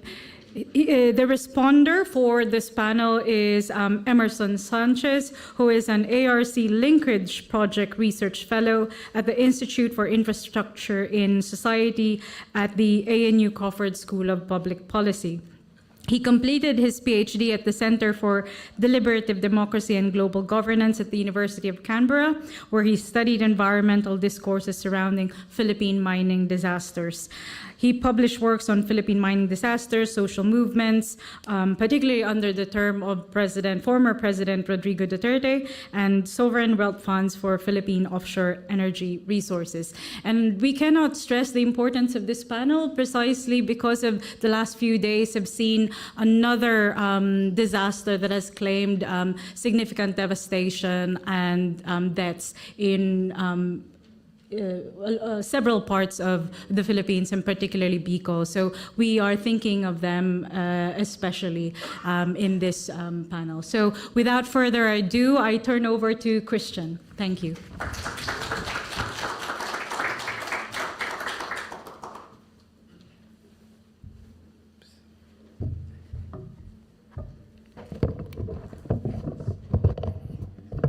responder for this panel is Emerson Sanchez, who is an ARC Linkage Project Research Fellow at the Institute for Infrastructure in Society at the ANU Crawford School of Public Policy. He completed his PhD at the Center for Deliberative Democracy and Global Governance at the University of Canberra, where he studied environmental discourses surrounding Philippine mining disasters. He published works on Philippine mining disasters, social movements, particularly under the term of former President Rodrigo Duterte, and sovereign wealth funds for Philippine offshore energy resources. And we cannot stress the importance of this panel precisely because of the last few days have seen another disaster that has claimed significant devastation and deaths in several parts of the Philippines, and particularly Bicol. So we are thinking of them especially in this panel. So without further ado, I turn over to Christian. Thank you.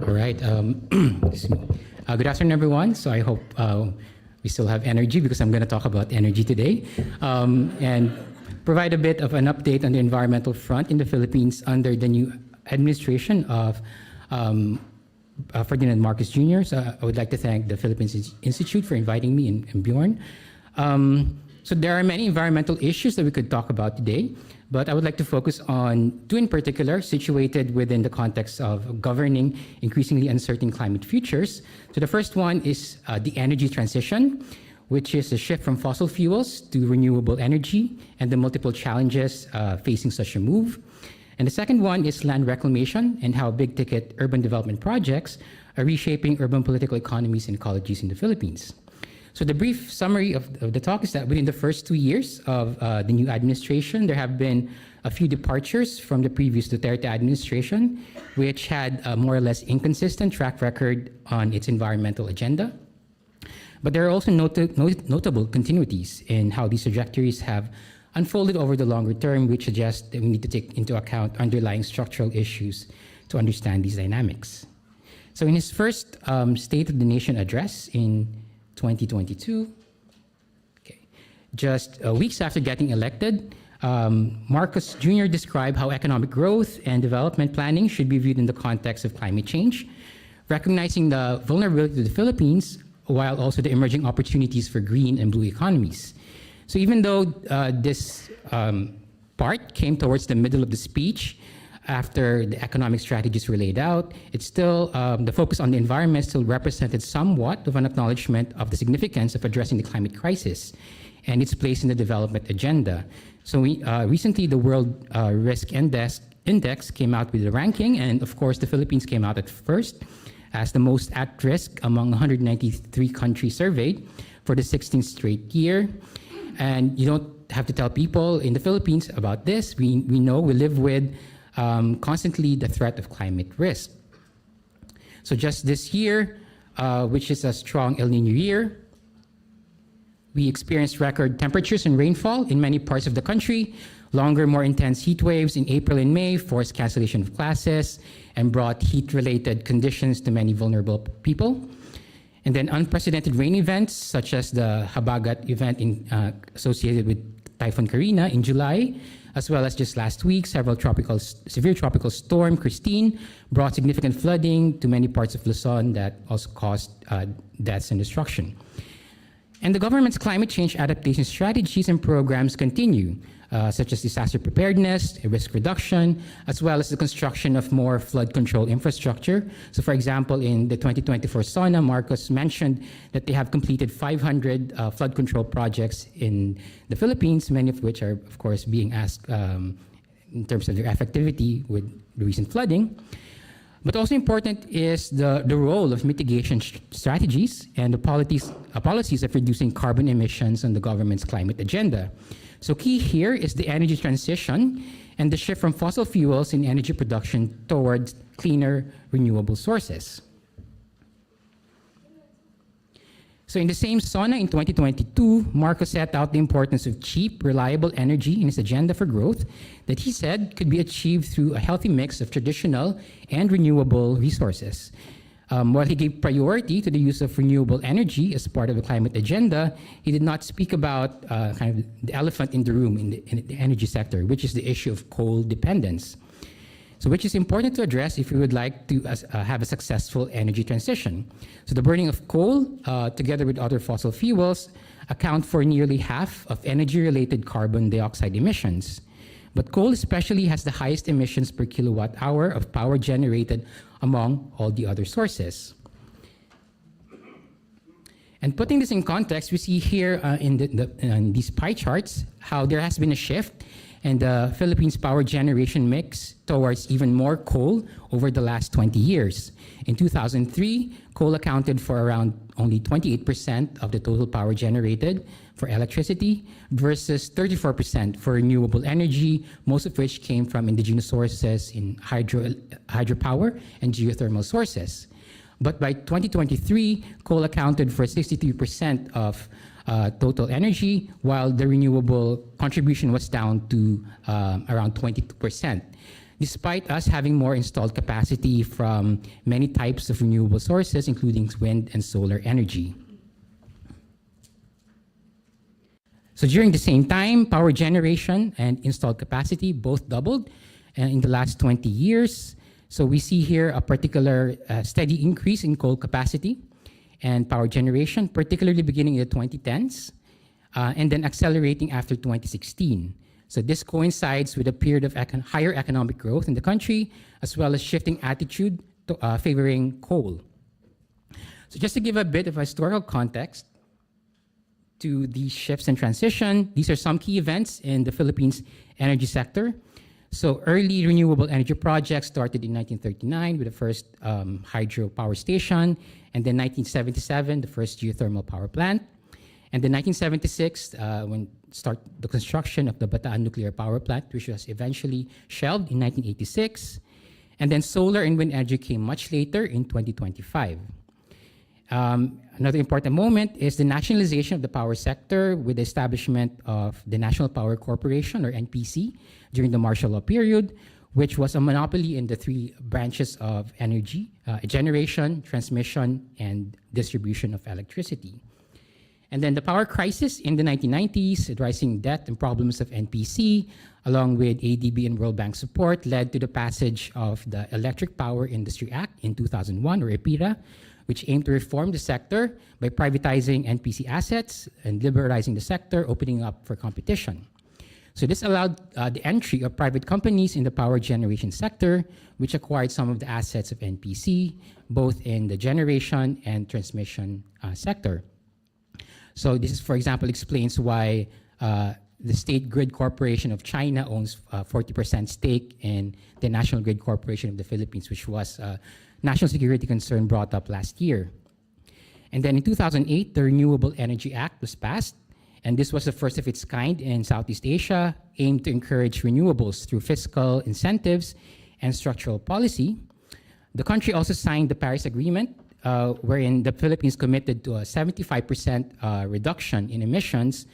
All right. Good afternoon, everyone. So I hope we still have energy, because I'm going to talk about energy today, and provide a bit of an update on the environmental front in the Philippines under the new administration of Ferdinand Marcos Jr. So I would like to thank the Philippines Institute for inviting me, and Bjorn. So there are many environmental issues that we could talk about today, but I would like to focus on 2 in particular, situated within the context of governing increasingly uncertain climate futures. So the first one is the energy transition, which is a shift from fossil fuels to renewable energy and the multiple challenges facing such a move. And the second one is land reclamation and how big-ticket urban development projects are reshaping urban political economies and ecologies in the Philippines. So the brief summary of the talk is that within the first 2 years of the new administration, there have been a few departures from the previous Duterte administration, which had a more or less inconsistent track record on its environmental agenda. But there are also notable continuities in how these trajectories have unfolded over the longer term, which suggests that we need to take into account underlying structural issues to understand these dynamics. So in his first State of the Nation address in 2022, just weeks after getting elected, Marcos Jr. described how economic growth and development planning should be viewed in the context of climate change, recognizing the vulnerability of the Philippines while also the emerging opportunities for green and blue economies. So even though this part came towards the middle of the speech, after the economic strategies were laid out, it's still, the focus on the environment still represented somewhat of an acknowledgement of the significance of addressing the climate crisis and its place in the development agenda. So recently, the World Risk Index came out with a ranking, and of course, the Philippines came out at first as the most at risk among 193 countries surveyed for the 16th straight year. And you don't have to tell people in the Philippines about this. We know we live with constantly the threat of climate risk. So just this year, which is a strong El Nino year, we experienced record temperatures and rainfall in many parts of the country. Longer, more intense heat waves in April and May forced cancellation of classes and brought heat-related conditions to many vulnerable people. And then unprecedented rain events, such as the Habagat event associated with Typhoon Karina in July, as well as just last week, severe tropical storm Christine brought significant flooding to many parts of Luzon that also caused deaths and destruction. And the government's climate change adaptation strategies and programs continue, such as disaster preparedness, risk reduction, as well as the construction of more flood control infrastructure. So for example, in the 2024 SONA, Marcos mentioned that they have completed 500 flood control projects in the Philippines, many of which are, of course, being asked in terms of their effectivity with the recent flooding. But also important is the role of mitigation strategies and the policies of reducing carbon emissions on the government's climate agenda. So key here is the energy transition and the shift from fossil fuels in energy production towards cleaner, renewable sources. So in the same SONA in 2022, Marcos set out the importance of cheap, reliable energy in his agenda for growth that he said could be achieved through a healthy mix of traditional and renewable resources. While he gave priority to the use of renewable energy as part of the climate agenda, he did not speak about kind of the elephant in the room in the energy sector, which is the issue of coal dependence. So which is important to address if we would like to have a successful energy transition. So the burning of coal, together with other fossil fuels, account for nearly half of energy-related carbon dioxide emissions. But coal especially has the highest emissions per kilowatt hour of power generated among all the other sources. And putting this in context, we see here in these pie charts how there has been a shift in the Philippines' power generation mix towards even more coal over the last 20 years. In 2003, coal accounted for around only 28% of the total power generated for electricity versus 34% for renewable energy, most of which came from indigenous sources in hydropower and geothermal sources. But by 2023, coal accounted for 63% of total energy, while the renewable contribution was down to around 22%. Despite us having more installed capacity from many types of renewable sources, including wind and solar energy. So during the same time, power generation and installed capacity both doubled in the last 20 years. So we see here a particular steady increase in coal capacity and power generation, particularly beginning in the 2010s, and then accelerating after 2016. So this coincides with a period of higher economic growth in the country, as well as shifting attitude to, favoring coal. So just to give a bit of a historical context to these shifts and transition, these are some key events in the Philippines energy sector. So early renewable energy projects started in 1939 with the first hydro power station, and then 1977, the first geothermal power plant. And then 1976, when start the construction of the Bataan nuclear power plant, which was eventually shelved in 1986. And then solar and wind energy came much later in 2025. Another important moment is the nationalization of the power sector with the establishment of the National Power Corporation, or NPC, during the martial law period, which was a monopoly in the three branches of energy, generation, transmission, and distribution of electricity. And then the power crisis in the 1990s, the rising debt and problems of NPC, along with ADB and World Bank support, led to the passage of the Electric Power Industry Act in 2001, or EPIRA, which aimed to reform the sector by privatizing NPC assets and liberalizing the sector, opening up for competition. So this allowed the entry of private companies in the power generation sector, which acquired some of the assets of NPC, both in the generation and transmission sector. So this is, for example, explains why the State Grid Corporation of China owns 40% stake in the National Grid Corporation of the Philippines, which was a national security concern brought up last year. And then in 2008, the Renewable Energy Act was passed, And this was the first of its kind in Southeast Asia, aimed to encourage renewables through fiscal incentives and structural policy. The country also signed the Paris Agreement, wherein the Philippines committed to a 75% reduction in emissions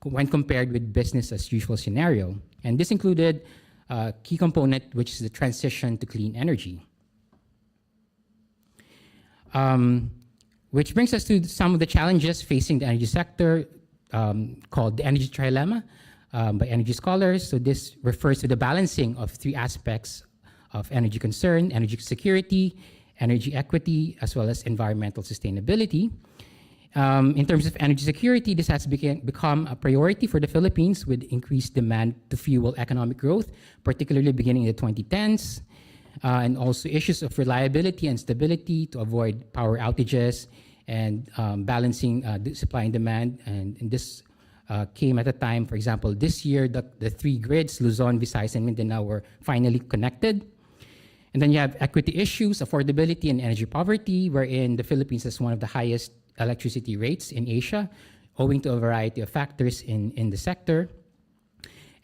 when compared with business as usual scenario. And this included a key component, which is the transition to clean energy. Which brings us to some of the challenges facing the energy sector, called the energy trilemma by energy scholars. So this refers to the balancing of three aspects of energy concern: energy security, energy equity, as well as environmental sustainability. In terms of energy security, this has become a priority for the Philippines with increased demand to fuel economic growth, particularly beginning in the 2010s, and also issues of reliability and stability to avoid power outages and balancing the supply and demand. And this came at a time, for example, this year, the three grids, Luzon, Visayas, and Mindanao, were finally connected. And then you have equity issues, affordability, and energy poverty, wherein the Philippines has one of the highest electricity rates in Asia, owing to a variety of factors in the sector.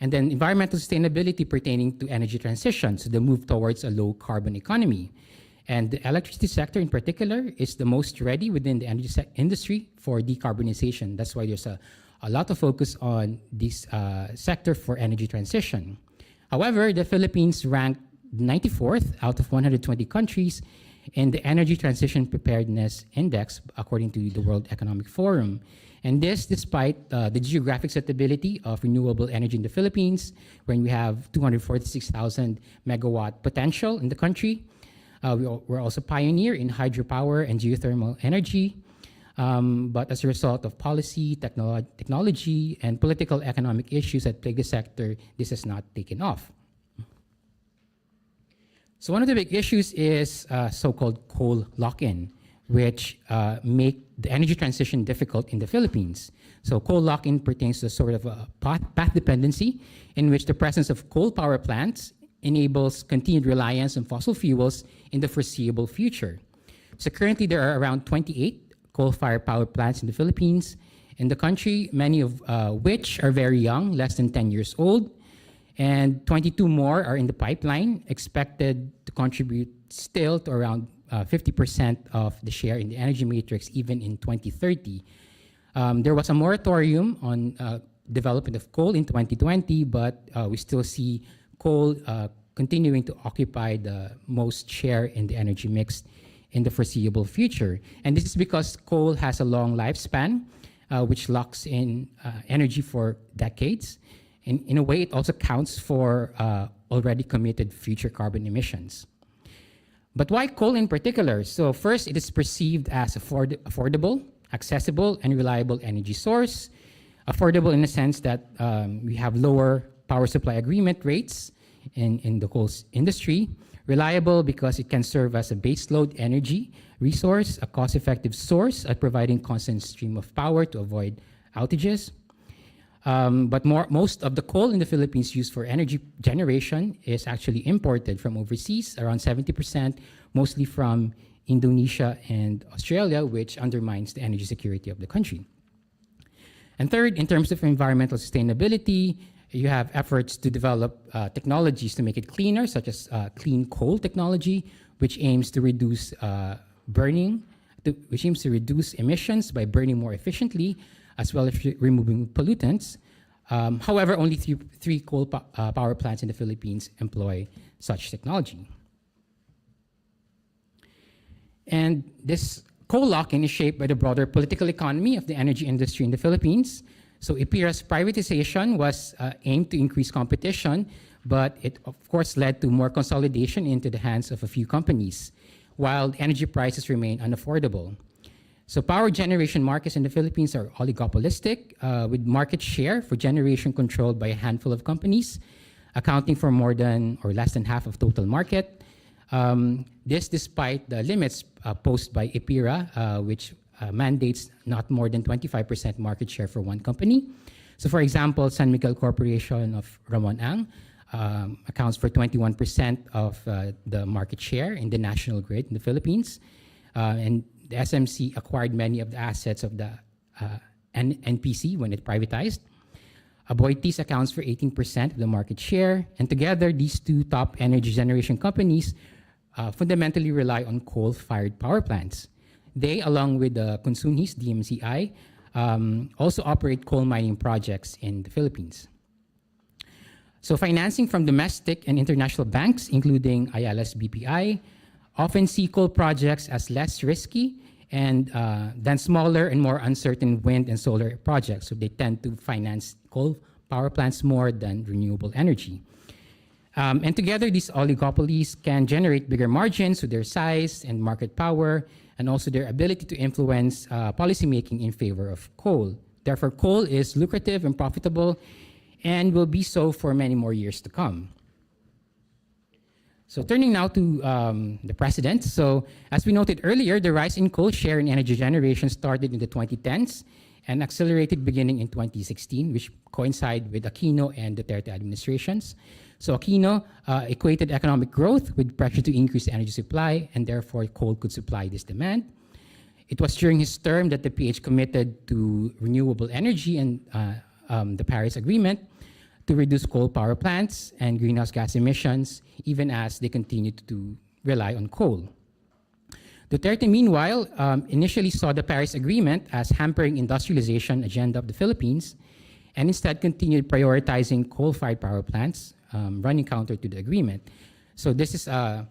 And then environmental sustainability pertaining to energy transition, so the move towards a low carbon economy. And the electricity sector in particular is the most ready within the energy industry for decarbonization. That's why there's a lot of focus on this sector for energy transition. However, the Philippines ranked 94th out of 120 countries in the Energy Transition Preparedness Index, according to the World Economic Forum. And this despite the geographic suitability of renewable energy in the Philippines, when we have 246,000 megawatt potential in the country. We're also pioneer in hydropower and geothermal energy. But as a result of policy, technology, and political economic issues that plague the sector, this has not taken off. So one of the big issues is so-called coal lock-in, which make the energy transition difficult in the Philippines. So coal lock-in pertains to a sort of a path dependency in which the presence of coal power plants enables continued reliance on fossil fuels in the foreseeable future. So currently there are around 28 coal-fired power plants in the Philippines. In the country, many of which are very young, less than 10 years old, and 22 more are in the pipeline, expected to contribute still to around 50% of the share in the energy matrix, even in 2030. There was a moratorium on development of coal in 2020, but we still see coal continuing to occupy the most share in the energy mix in the foreseeable future. And this is because coal has a long lifespan, which locks in energy for decades. And in a way, it also counts for already committed future carbon emissions. But why coal in particular? So first, it is perceived as affordable, accessible, and reliable energy source. Affordable in the sense that we have lower power supply agreement rates in the coal industry. Reliable because it can serve as a baseload energy resource, a cost-effective source at providing constant stream of power to avoid outages. But most of the coal in the Philippines used for energy generation is actually imported from overseas, around 70%, mostly from Indonesia and Australia, which undermines the energy security of the country. And third, in terms of environmental sustainability, you have efforts to develop technologies to make it cleaner, such as clean coal technology, which aims to reduce emissions by burning more efficiently, as well as removing pollutants. However, only three coal power plants in the Philippines employ such technology. And this coal lock-in is shaped by the broader political economy of the energy industry in the Philippines. So EPIRA's privatization was aimed to increase competition, but it of course led to more consolidation into the hands of a few companies, while energy prices remain unaffordable. So power generation markets in the Philippines are oligopolistic, with market share for generation controlled by a handful of companies, accounting for more than or less than half of total market. This despite the limits posed by EPIRA, which mandates not more than 25% market share for one company. So for example, San Miguel Corporation of Ramon Ang accounts for 21% of the market share in the national grid in the Philippines. And the SMC acquired many of the assets of the NPC when it privatized. Aboitiz accounts for 18% of the market share, and together these two top energy generation companies fundamentally rely on coal-fired power plants. They, along with Consunhis, DMCI, also operate coal mining projects in the Philippines. So financing from domestic and international banks, including Ayala's BPI, often see coal projects as less risky and than smaller and more uncertain wind and solar projects. So they tend to finance coal power plants more than renewable energy. And together, these oligopolies can generate bigger margins with their size and market power, and also their ability to influence policymaking in favor of coal. Therefore, coal is lucrative and profitable and will be so for many more years to come. So turning now to the president. So as we noted earlier, the rise in coal share in energy generation started in the 2010s and accelerated beginning in 2016, which coincided with Aquino and Duterte administrations. So Aquino equated economic growth with pressure to increase energy supply, and therefore coal could supply this demand. It was during his term that the PH committed to renewable energy and the Paris Agreement to reduce coal power plants and greenhouse gas emissions, even as they continued to rely on coal. Duterte, meanwhile, initially saw the Paris Agreement as hampering industrialization agenda of the Philippines, and instead continued prioritizing coal-fired power plants, running counter to the agreement. So this is, I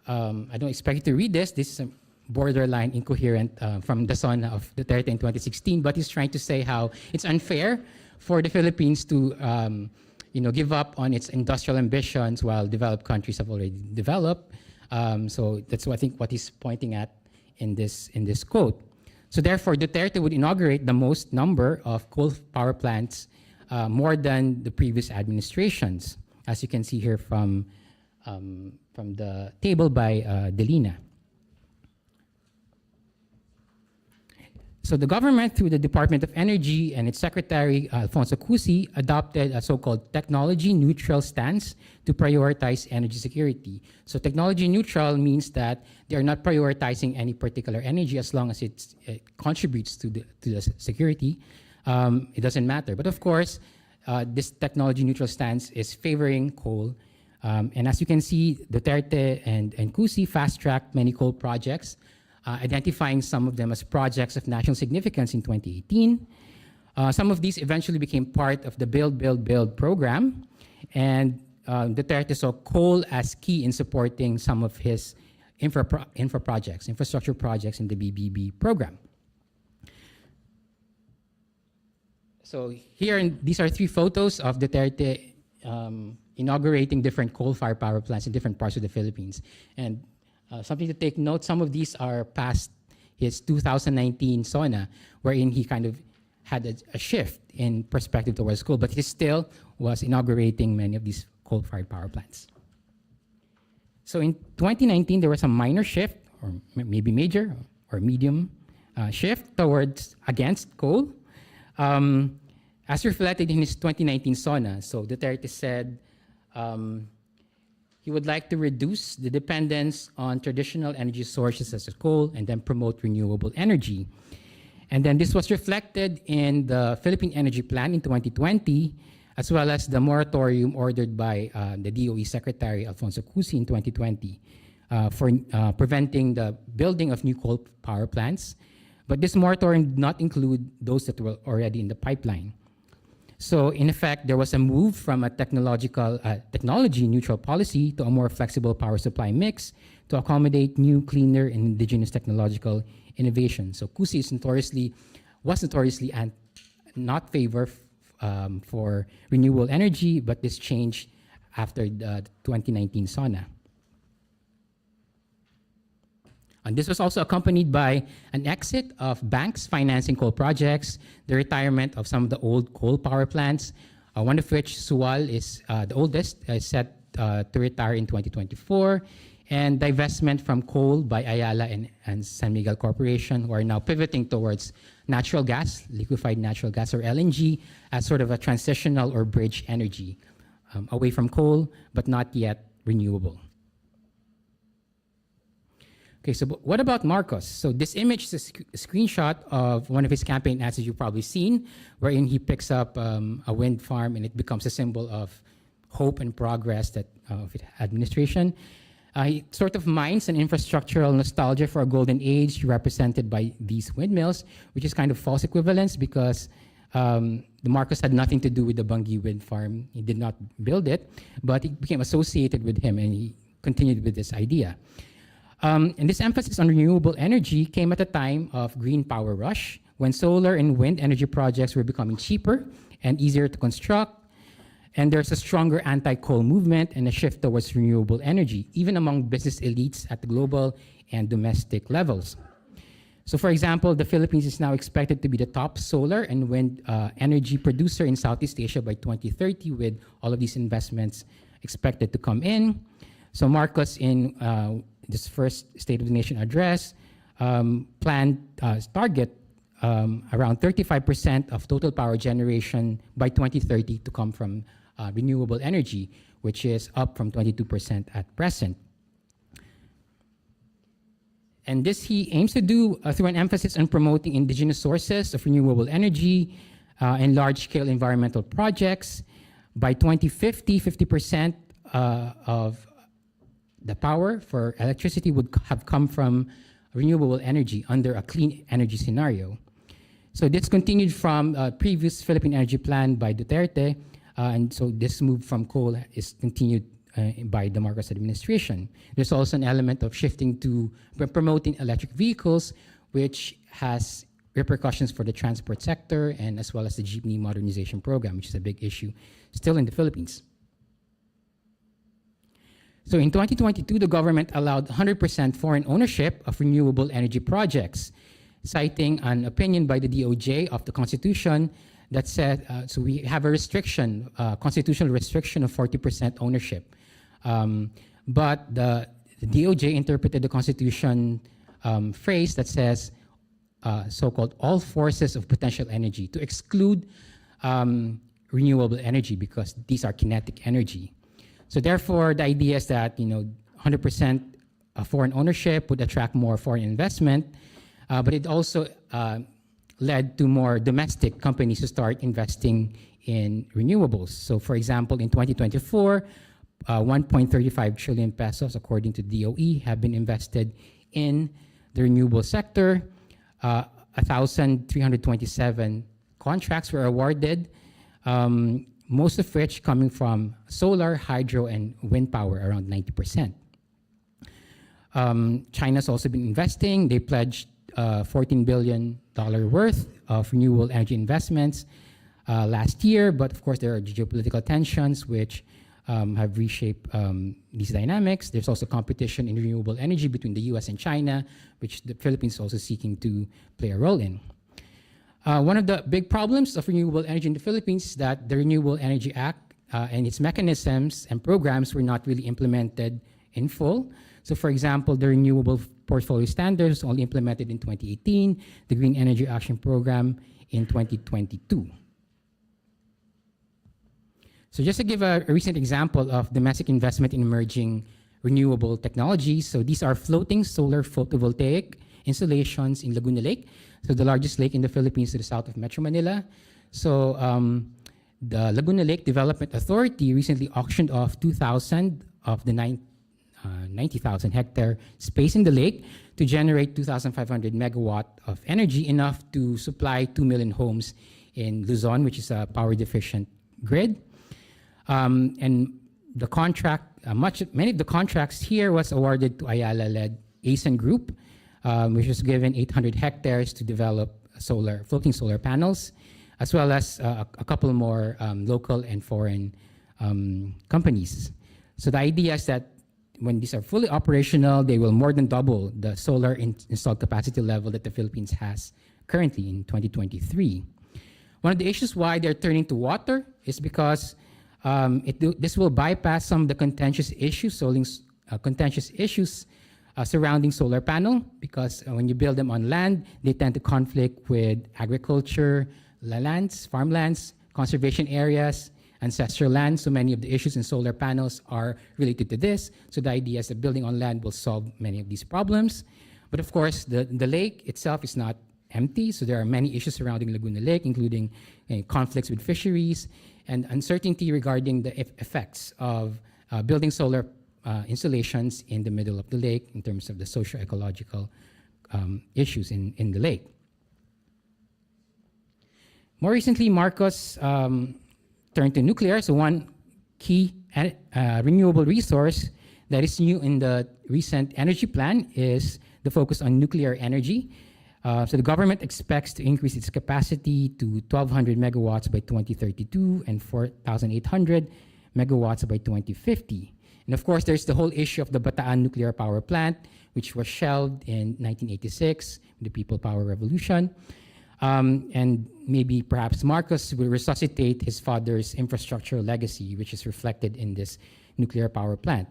don't expect you to read this. This is a borderline incoherent from the son of Duterte in 2016, but he's trying to say how it's unfair for the Philippines to give up on its industrial ambitions while developed countries have already developed. So that's what I think what he's pointing at in this quote. So therefore, Duterte would inaugurate the most number of coal power plants, more than the previous administrations, as you can see here from the table by Delina. So the government, through the Department of Energy and its secretary, Alfonso Cusi, adopted a so-called technology-neutral stance to prioritize energy security. So technology-neutral means that they are not prioritizing any particular energy as long as it contributes to the security. It doesn't matter. But of course, this technology-neutral stance is favoring coal. And as you can see, Duterte and Cusi fast-tracked many coal projects, identifying some of them as projects of national significance in 2018. Some of these eventually became part of the Build, Build, Build program, and Duterte saw coal as key in supporting some of his infrastructure projects in the BBB program. So here, these are three photos of Duterte inaugurating different coal-fired power plants in different parts of the Philippines. And something to take note, some of these are past his 2019 SONA, wherein he kind of had a shift in perspective towards coal, but he still was inaugurating many of these coal-fired power plants. So in 2019, there was a minor shift, or maybe major or medium shift against coal, as reflected in his 2019 SONA. So Duterte said, he would like to reduce the dependence on traditional energy sources such as coal and then promote renewable energy. And then this was reflected in the Philippine Energy Plan in 2020, as well as the moratorium ordered by the DOE Secretary Alfonso Cusi in 2020 for preventing the building of new coal power plants. But this moratorium did not include those that were already in the pipeline. So in effect, there was a move from a technology-neutral policy to a more flexible power supply mix to accommodate new, cleaner, and indigenous technological innovation. So Cusi was notoriously not favor for renewable energy, but this changed after the 2019 SONA. And this was also accompanied by an exit of banks financing coal projects, the retirement of some of the old coal power plants, one of which, Sual, is the oldest, is set to retire in 2024, and divestment from coal by Ayala and San Miguel Corporation, who are now pivoting towards natural gas, liquefied natural gas, or LNG, as sort of a transitional or bridge energy, away from coal, but not yet renewable. Okay, so what about Marcos? So this image is a screenshot of one of his campaign ads that you've probably seen, wherein he picks up a wind farm and it becomes a symbol of hope and progress that of his administration. He sort of mines an infrastructural nostalgia for a golden age represented by these windmills, which is kind of false equivalence because the Marcos had nothing to do with the Bungi wind farm. He did not build it, but it became associated with him and he continued with this idea. And this emphasis on renewable energy came at a time of green power rush, when solar and wind energy projects were becoming cheaper and easier to construct. And there's a stronger anti-coal movement and a shift towards renewable energy, even among business elites at the global and domestic levels. So for example, the Philippines is now expected to be the top solar and wind energy producer in Southeast Asia by 2030, with all of these investments expected to come in. So Marcos, in this first State of the Nation address, planned target around 35% of total power generation by 2030 to come from renewable energy, which is up from 22% at present. And this he aims to do through an emphasis on promoting indigenous sources of renewable energy and large-scale environmental projects. By 2050, 50% of the power for electricity would have come from renewable energy under a clean energy scenario. So this continued from a previous Philippine Energy Plan by Duterte, and so this move from coal is continued by the Marcos administration. There's also an element of shifting to promoting electric vehicles, which has repercussions for the transport sector and as well as the jeepney modernization program, which is a big issue still in the Philippines. So in 2022, the government allowed 100% foreign ownership of renewable energy projects, citing an opinion by the DOJ of the Constitution that said, so we have a restriction, constitutional restriction of 40% ownership. But the DOJ interpreted the Constitution phrase that says, so-called all forces of potential energy, to exclude renewable energy because these are kinetic energy. So therefore, the idea is that 100% foreign ownership would attract more foreign investment, but it also led to more domestic companies to start investing in renewables. So for example, in 2024, 1.35 trillion pesos, according to DOE, have been invested in the renewable sector. 1,327 contracts were awarded, most of which coming from solar, hydro, and wind power, around 90%. China's also been investing. They pledged $14 billion worth of renewable energy investments last year, but of course there are geopolitical tensions which have reshaped these dynamics. There's also competition in renewable energy between the US and China, which the Philippines is also seeking to play a role in. One of the big problems of renewable energy in the Philippines is that the Renewable Energy Act and its mechanisms and programs were not really implemented in full. So for example, the Renewable Portfolio Standards only implemented in 2018, the Green Energy Action Program in 2022. So just to give a recent example of domestic investment in emerging renewable technologies, so these are floating solar photovoltaic installations in Laguna Lake, so the largest lake in the Philippines to the south of Metro Manila. So the Laguna Lake Development Authority recently auctioned off 2,000 of the 90,000 hectare space in the lake to generate 2,500 megawatt of energy, enough to supply 2 million homes in Luzon, which is a power deficient grid. And the contract, many of the contracts here was awarded to Ayala-led ASEN Group, which was given 800 hectares to develop floating solar panels, as well as a couple more local and foreign companies. So the idea is that when these are fully operational, they will more than double the solar installed capacity level that the Philippines has currently in 2023. One of the issues why they're turning to water is because this will bypass some of the contentious issues surrounding solar panel, because when you build them on land, they tend to conflict with agriculture, lands, farmlands, conservation areas, ancestral land. So many of the issues in solar panels are related to this. So the idea is that building on land will solve many of these problems. But of course, the lake itself is not empty. So there are many issues surrounding Laguna Lake, including conflicts with fisheries and uncertainty regarding the effects of building solar installations in the middle of the lake in terms of the socio-ecological issues in the lake. More recently, Marcos turned to nuclear. So one key renewable resource that is new in the recent energy plan is the focus on nuclear energy. So the government expects to increase its capacity to 1,200 megawatts by 2032 and 4,800 megawatts by 2050. And of course, there's the whole issue of the Bataan nuclear power plant, which was shelved in 1986 with the People Power Revolution. And maybe perhaps Marcos will resuscitate his father's infrastructure legacy, which is reflected in this nuclear power plant.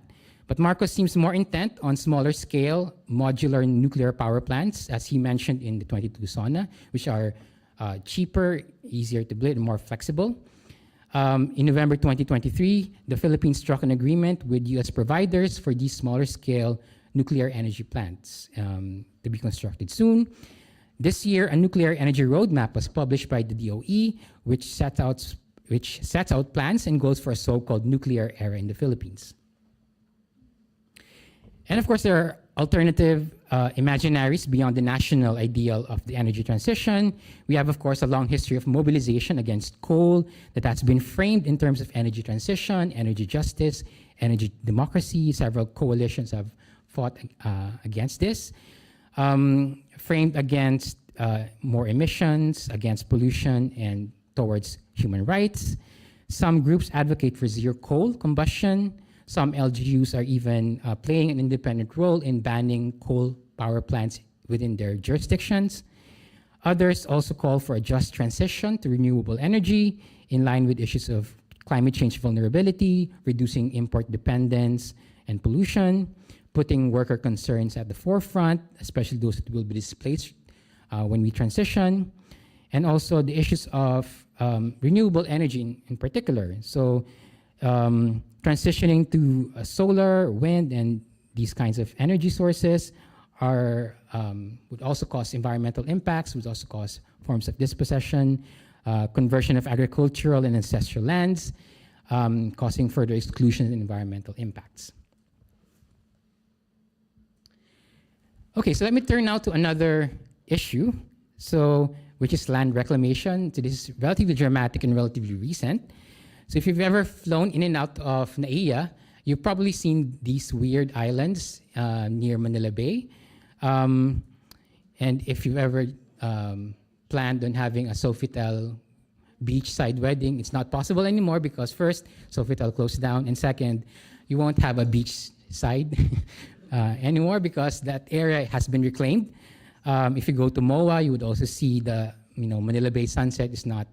But Marcos seems more intent on smaller scale modular nuclear power plants, as he mentioned in the 22 SONA, which are cheaper, easier to build, and more flexible. In November 2023, the Philippines struck an agreement with US providers for these smaller scale nuclear energy plants to be constructed soon. This year, a nuclear energy roadmap was published by the DOE, which sets out plans and goals for a so-called nuclear era in the Philippines. And of course, there are alternative imaginaries beyond the national ideal of the energy transition. We have, of course, a long history of mobilization against coal that has been framed in terms of energy transition, energy justice, energy democracy. Several coalitions have fought against this, framed against more emissions, against pollution, and towards human rights. Some groups advocate for zero coal combustion. Some LGUs are even playing an independent role in banning coal power plants within their jurisdictions. Others also call for a just transition to renewable energy in line with issues of climate change vulnerability, reducing import dependence and pollution, putting worker concerns at the forefront, especially those that will be displaced when we transition, and also the issues of renewable energy in particular. So transitioning to solar, wind, and these kinds of energy sources would also cause environmental impacts, would also cause forms of dispossession, conversion of agricultural and ancestral lands, causing further exclusion and environmental impacts. Okay, so let me turn now to another issue, which is land reclamation. So this is relatively dramatic and relatively recent. So if you've ever flown in and out of NAIA, you've probably seen these weird islands near Manila Bay. And if you've ever planned on having a Sofitel beachside wedding, it's not possible anymore because first, Sofitel closed down, and second, you won't have a beachside anymore because that area has been reclaimed. If you go to MOA, you would also see the Manila Bay sunset is not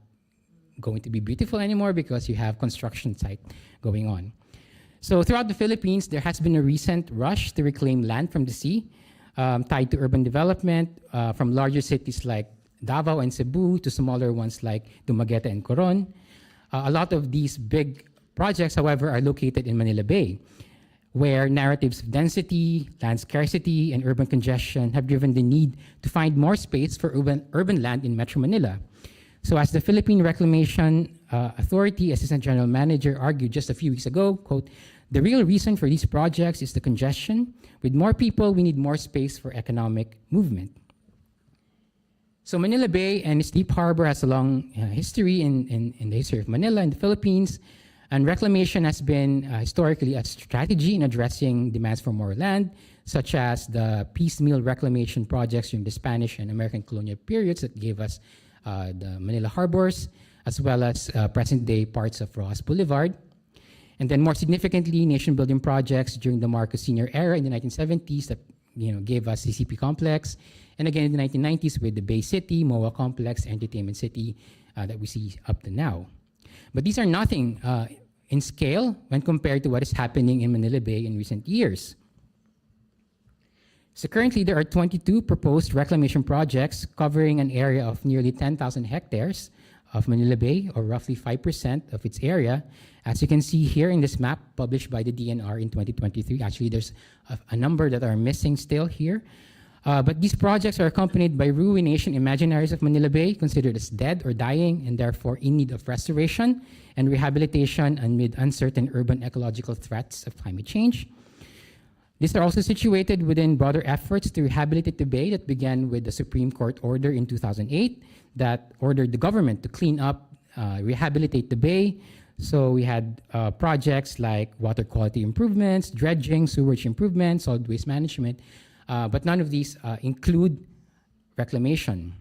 going to be beautiful anymore because you have construction site going on. So throughout the Philippines, there has been a recent rush to reclaim land from the sea, tied to urban development, from larger cities like Davao and Cebu to smaller ones like Dumaguete and Coron. A lot of these big projects, however, are located in Manila Bay, where narratives of density, land scarcity, and urban congestion have driven the need to find more space for urban land in Metro Manila. So as the Philippine Reclamation Authority Assistant General Manager argued just a few weeks ago, quote, "The real reason for these projects is the congestion. With more people, we need more space for economic movement." So Manila Bay and its deep harbor has a long history in the history of Manila and the Philippines. And reclamation has been historically a strategy in addressing demands for more land, such as the piecemeal reclamation projects during the Spanish and American colonial periods that gave us the Manila harbors, as well as present-day parts of Rojas Boulevard. And then more significantly, nation-building projects during the Marcos Sr. era in the 1970s that gave us CCP Complex. And again in the 1990s with the Bay City, MOA Complex, Entertainment City that we see up to now. But these are nothing in scale when compared to what is happening in Manila Bay in recent years. So currently there are 22 proposed reclamation projects covering an area of nearly 10,000 hectares of Manila Bay, or roughly 5% of its area. As you can see here in this map published by the DNR in 2023, actually there's a number that are missing still here. But these projects are accompanied by ruination imaginaries of Manila Bay, considered as dead or dying, and therefore in need of restoration and rehabilitation amid uncertain urban ecological threats of climate change. These are also situated within broader efforts to rehabilitate the bay that began with the Supreme Court order in 2008 that ordered the government to clean up, rehabilitate the bay. So we had projects like water quality improvements, dredging, sewage improvements, solid waste management, but none of these include reclamation.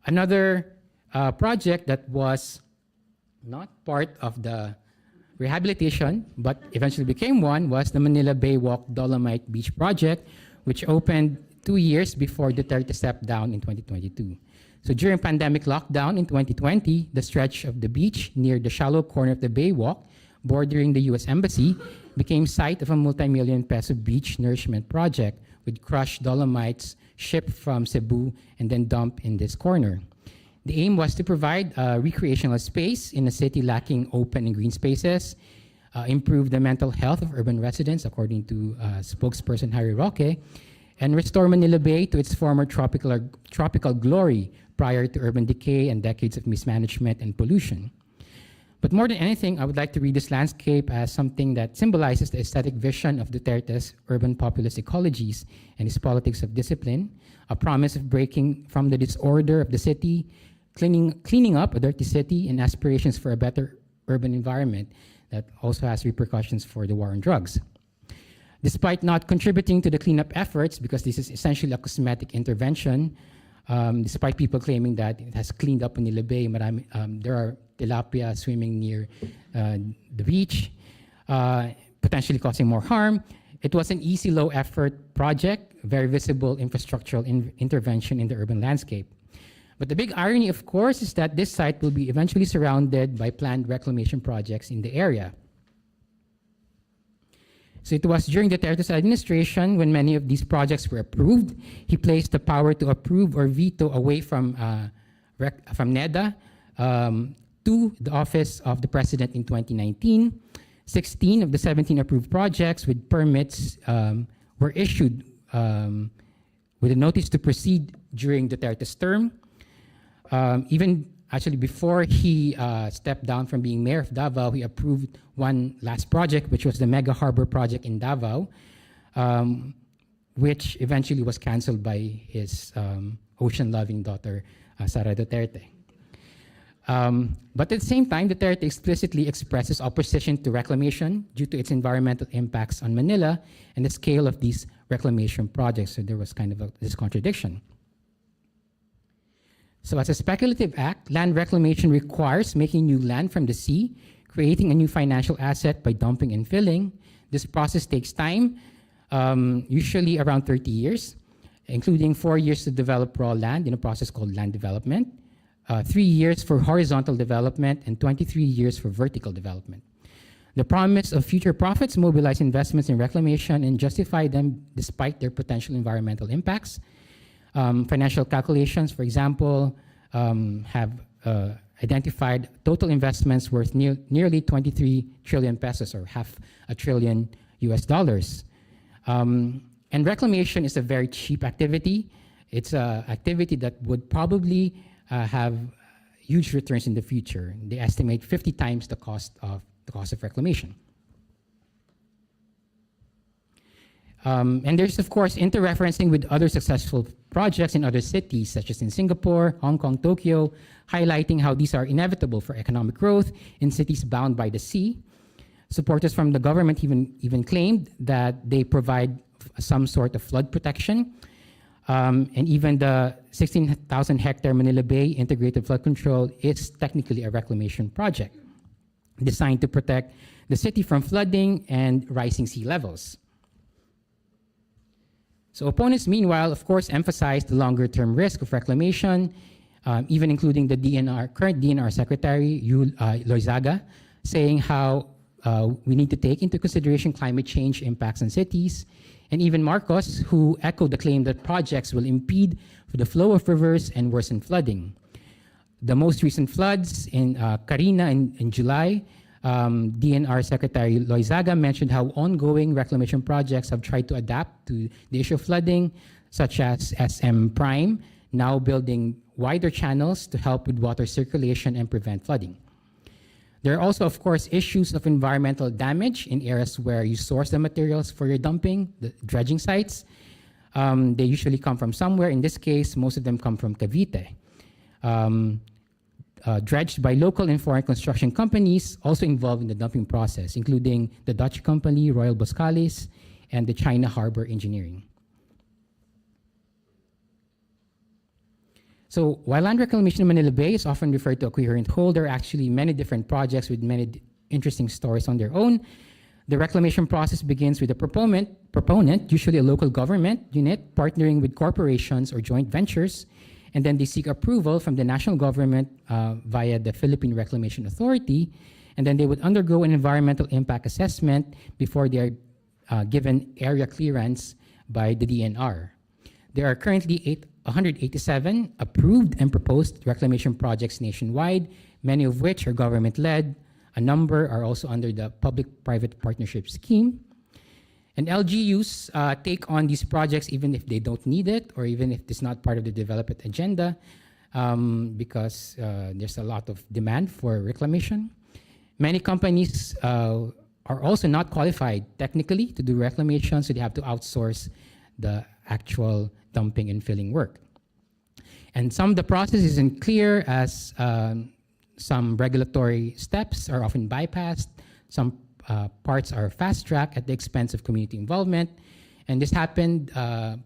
Another project that was not part of the rehabilitation, but eventually became one, was the Manila Bay Walk Dolomite Beach Project, which opened 2 years before Duterte stepped down in 2022. So during pandemic lockdown in 2020, the stretch of the beach near the shallow corner of the Bay Walk, bordering the US Embassy, became site of a multi-million peso beach nourishment project with crushed dolomites shipped from Cebu and then dumped in this corner. The aim was to provide a recreational space in a city lacking open and green spaces, improve the mental health of urban residents, according to spokesperson Harry Roque, and restore Manila Bay to its former tropical glory prior to urban decay and decades of mismanagement and pollution. But more than anything, I would like to read this landscape as something that symbolizes the aesthetic vision of Duterte's urban populist ecologies and his politics of discipline, a promise of breaking from the disorder of the city, cleaning up a dirty city, and aspirations for a better urban environment that also has repercussions for the war on drugs. Despite not contributing to the cleanup efforts, because this is essentially a cosmetic intervention, despite people claiming that it has cleaned up Manila Bay, there are tilapia swimming near the beach, potentially causing more harm. It was an easy, low-effort project, very visible infrastructural intervention in the urban landscape. But the big irony, of course, is that this site will be eventually surrounded by planned reclamation projects in the area. So it was during Duterte's administration when many of these projects were approved. He placed the power to approve or veto away from NEDA to the office of the president in 2019. 16 of the 17 approved projects with permits were issued with a notice to proceed during Duterte's term. Even actually before he stepped down from being mayor of Davao, he approved one last project, which was the Mega Harbor project in Davao, which eventually was canceled by his ocean-loving daughter, Sara Duterte. But at the same time, Duterte explicitly expresses opposition to reclamation due to its environmental impacts on Manila and the scale of these reclamation projects. So there was kind of this contradiction. So as a speculative act, land reclamation requires making new land from the sea, creating a new financial asset by dumping and filling. This process takes time, usually around 30 years, including 4 years to develop raw land in a process called land development, 3 years for horizontal development, and 23 years for vertical development. The promise of future profits mobilize investments in reclamation and justify them despite their potential environmental impacts. Financial calculations, for example, have identified total investments worth nearly 23 trillion pesos, or $500 billion US. And reclamation is a very cheap activity. It's an activity that would probably have huge returns in the future. They estimate 50 times the cost of reclamation. And there's, of course, interreferencing with other successful projects in other cities, such as in Singapore, Hong Kong, Tokyo, highlighting how these are inevitable for economic growth in cities bound by the sea. Supporters from the government even claimed that they provide some sort of flood protection. And even the 16,000-hectare Manila Bay Integrated Flood Control is technically a reclamation project designed to protect the city from flooding and rising sea levels. So opponents, meanwhile, of course, emphasize the longer-term risk of reclamation, even including the current DNR Secretary, Loizaga, saying how we need to take into consideration climate change impacts on cities, and even Marcos, who echoed the claim that projects will impede the flow of rivers and worsen flooding. the most recent floods in Carina in July, DNR Secretary Loizaga mentioned how ongoing reclamation projects have tried to adapt to the issue of flooding, such as SM Prime, now building wider channels to help with water circulation and prevent flooding. There are also, of course, issues of environmental damage in areas where you source the materials for your dumping, the dredging sites. They usually come from somewhere. In this case, most of them come from Cavite. Dredged by local and foreign construction companies also involved in the dumping process, including the Dutch company Royal Boskalis and the China Harbor Engineering. So while land reclamation in Manila Bay is often referred to a coherent whole, there are actually many different projects with many interesting stories on their own. The reclamation process begins with a proponent, usually a local government unit, partnering with corporations or joint ventures, and then they seek approval from the national government via the Philippine Reclamation Authority, and then they would undergo an environmental impact assessment before they are given area clearance by the DNR. There are currently 187 approved and proposed reclamation projects nationwide, many of which are government-led. A number are also under the public-private partnership scheme. And LGUs take on these projects even if they don't need it or even if it's not part of the development agenda because there's a lot of demand for reclamation. Many companies are also not qualified technically to do reclamation, so they have to outsource the actual dumping and filling work. And some of the process isn't clear as some regulatory steps are often bypassed. Some parts are fast-tracked at the expense of community involvement. And this happened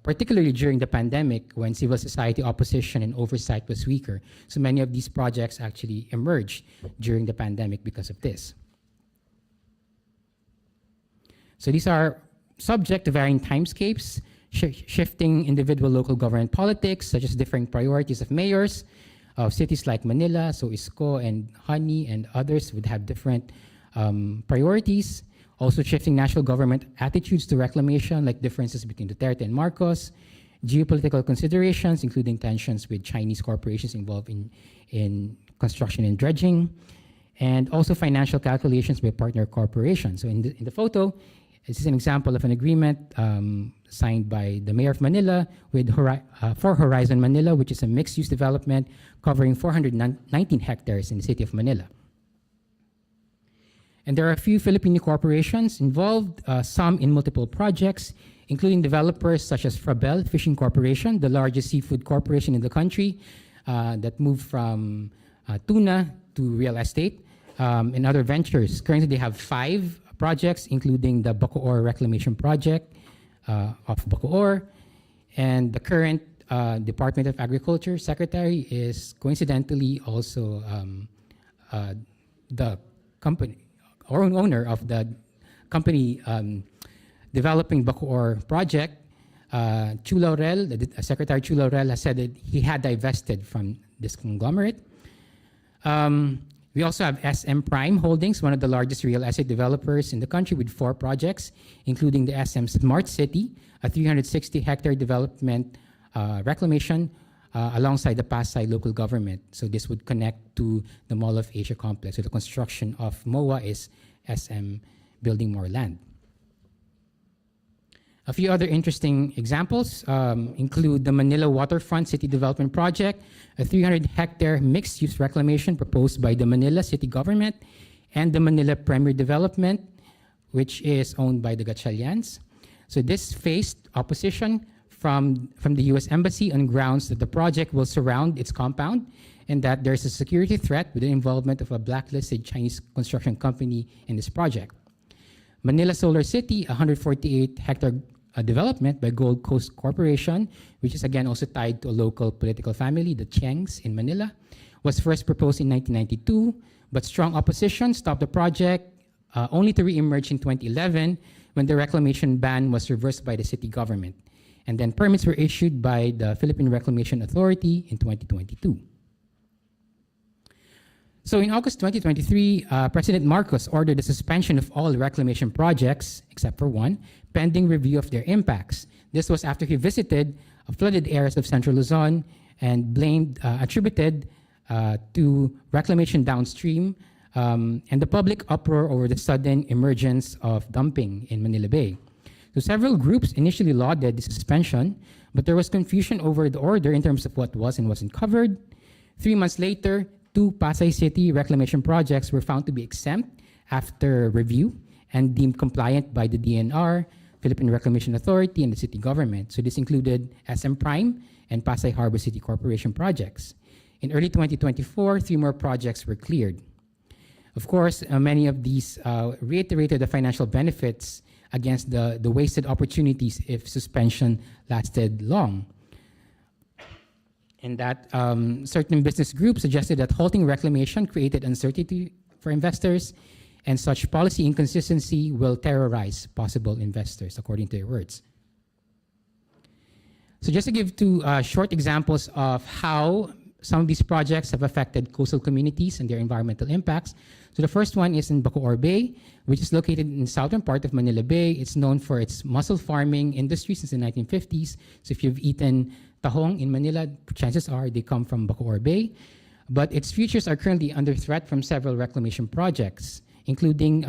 particularly during the pandemic when civil society opposition and oversight was weaker. So many of these projects actually emerged during the pandemic because of this. So these are subject to varying timescapes, shifting individual local government politics, such as differing priorities of mayors of cities like Manila, so Isko and Honey and others would have different priorities. Also shifting national government attitudes to reclamation, like differences between Duterte and Marcos, geopolitical considerations, including tensions with Chinese corporations involved in construction and dredging, and also financial calculations by partner corporations. So in the photo, this is an example of an agreement signed by the Mayor of Manila with for Horizon Manila, which is a mixed-use development covering 419 hectares in the city of Manila. And there are a few Filipino corporations involved, some in multiple projects, including developers such as Frabel Fishing Corporation, the largest seafood corporation in the country, that moved from tuna to real estate, and other ventures. Currently, they have 5 projects, including the Bacoor Reclamation Project of Bacoor. And the current Department of Agriculture Secretary is coincidentally also the company or owner of the company developing Bacoor project. Chu Laurel, Secretary Chu Laurel has said that he had divested from this conglomerate. We also have SM Prime Holdings, one of the largest real estate developers in the country with 4 projects, including the SM Smart City, a 360-hectare development reclamation alongside the Pasay local government. So this would connect to the Mall of Asia complex. So the construction of MOA is SM building more land. A few other interesting examples include the Manila Waterfront City Development Project, a 300-hectare mixed-use reclamation proposed by the Manila City Government, and the Manila Premier Development, which is owned by the Gatchalians. So this faced opposition from the U.S. Embassy on grounds that the project will surround its compound and that there's a security threat with the involvement of a blacklisted Chinese construction company in this project. Manila Solar City, a 148-hectare development by Gold Coast Corporation, which is again also tied to a local political family, the Chiengs in Manila, was first proposed in 1992, but strong opposition stopped the project only to re-emerge in 2011 when the reclamation ban was reversed by the city government. And then permits were issued by the Philippine Reclamation Authority in 2022. So in August 2023, President Marcos ordered the suspension of all reclamation projects, except for one, pending review of their impacts. This was after he visited flooded areas of Central Luzon and attributed to reclamation downstream, and the public uproar over the sudden emergence of dumping in Manila Bay. So several groups initially lauded the suspension, but there was confusion over the order in terms of what was and wasn't covered. 3 months later, 2 Pasay City reclamation projects were found to be exempt after review and deemed compliant by the DNR, Philippine Reclamation Authority, and the city government. So this included SM Prime and Pasay Harbor City Corporation projects. In early 2024, 3 more projects were cleared. Of course, many of these reiterated the financial benefits against the wasted opportunities if suspension lasted long. And that certain business groups suggested that halting reclamation created uncertainty for investors, and such policy inconsistency will terrorize possible investors, according to their words. So just to give 2 short examples of how some of these projects have affected coastal communities and their environmental impacts. So the first one is in Bacoor Bay, which is located in the southern part of Manila Bay. It's known for its mussel farming industry since the 1950s. So if you've eaten tahong in Manila, chances are they come from Bacoor Bay. But its futures are currently under threat from several reclamation projects, including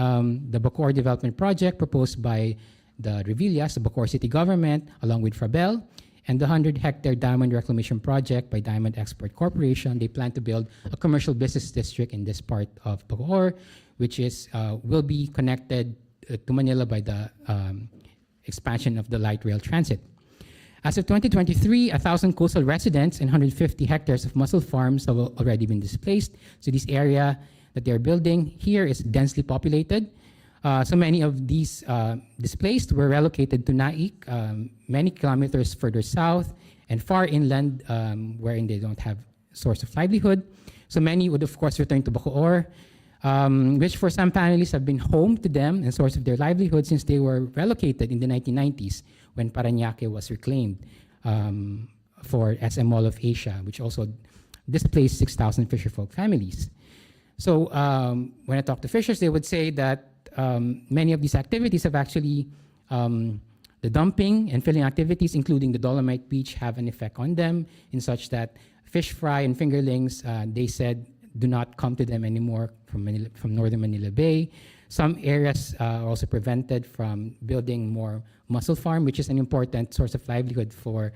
the Bacoor Development Project proposed by the Revillas, the Bacoor City Government, along with Frabel, and the 100-hectare diamond reclamation project by Diamond Export Corporation. They plan to build a commercial business district in this part of Bacoor, which is will be connected to Manila by the expansion of the light rail transit. As of 2023, 1,000 coastal residents and 150 hectares of mussel farms have already been displaced. So this area that they're building here is densely populated. So many of these displaced were relocated to Naik, many kilometers further south and far inland, wherein they don't have source of livelihood. So many would, of course, return to Bacoor, which for some families have been home to them and source of their livelihood since they were relocated in the 1990s when Parañaque was reclaimed for SM Mall of Asia, which also displaced 6,000 fisherfolk families. So when I talk to fishers, they would say that many of these activities have actually, the dumping and filling activities, including the Dolomite Beach, have an effect on them in such that fish fry and fingerlings, they said, do not come to them anymore from northern Manila Bay. Some areas are also prevented from building more mussel farm, which is an important source of livelihood for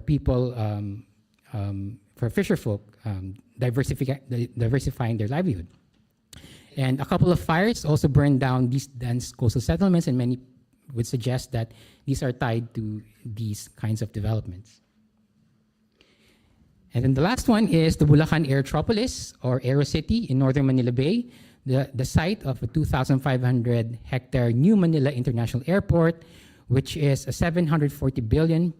people, for fisherfolk, diversifying their livelihood. And a couple of fires also burned down these dense coastal settlements, and many would suggest that these are tied to these kinds of developments. And then the last one is the Bulacan Aerotropolis, or AeroCity in northern Manila Bay, the site of a 2,500-hectare New Manila International Airport, which is a 740 billion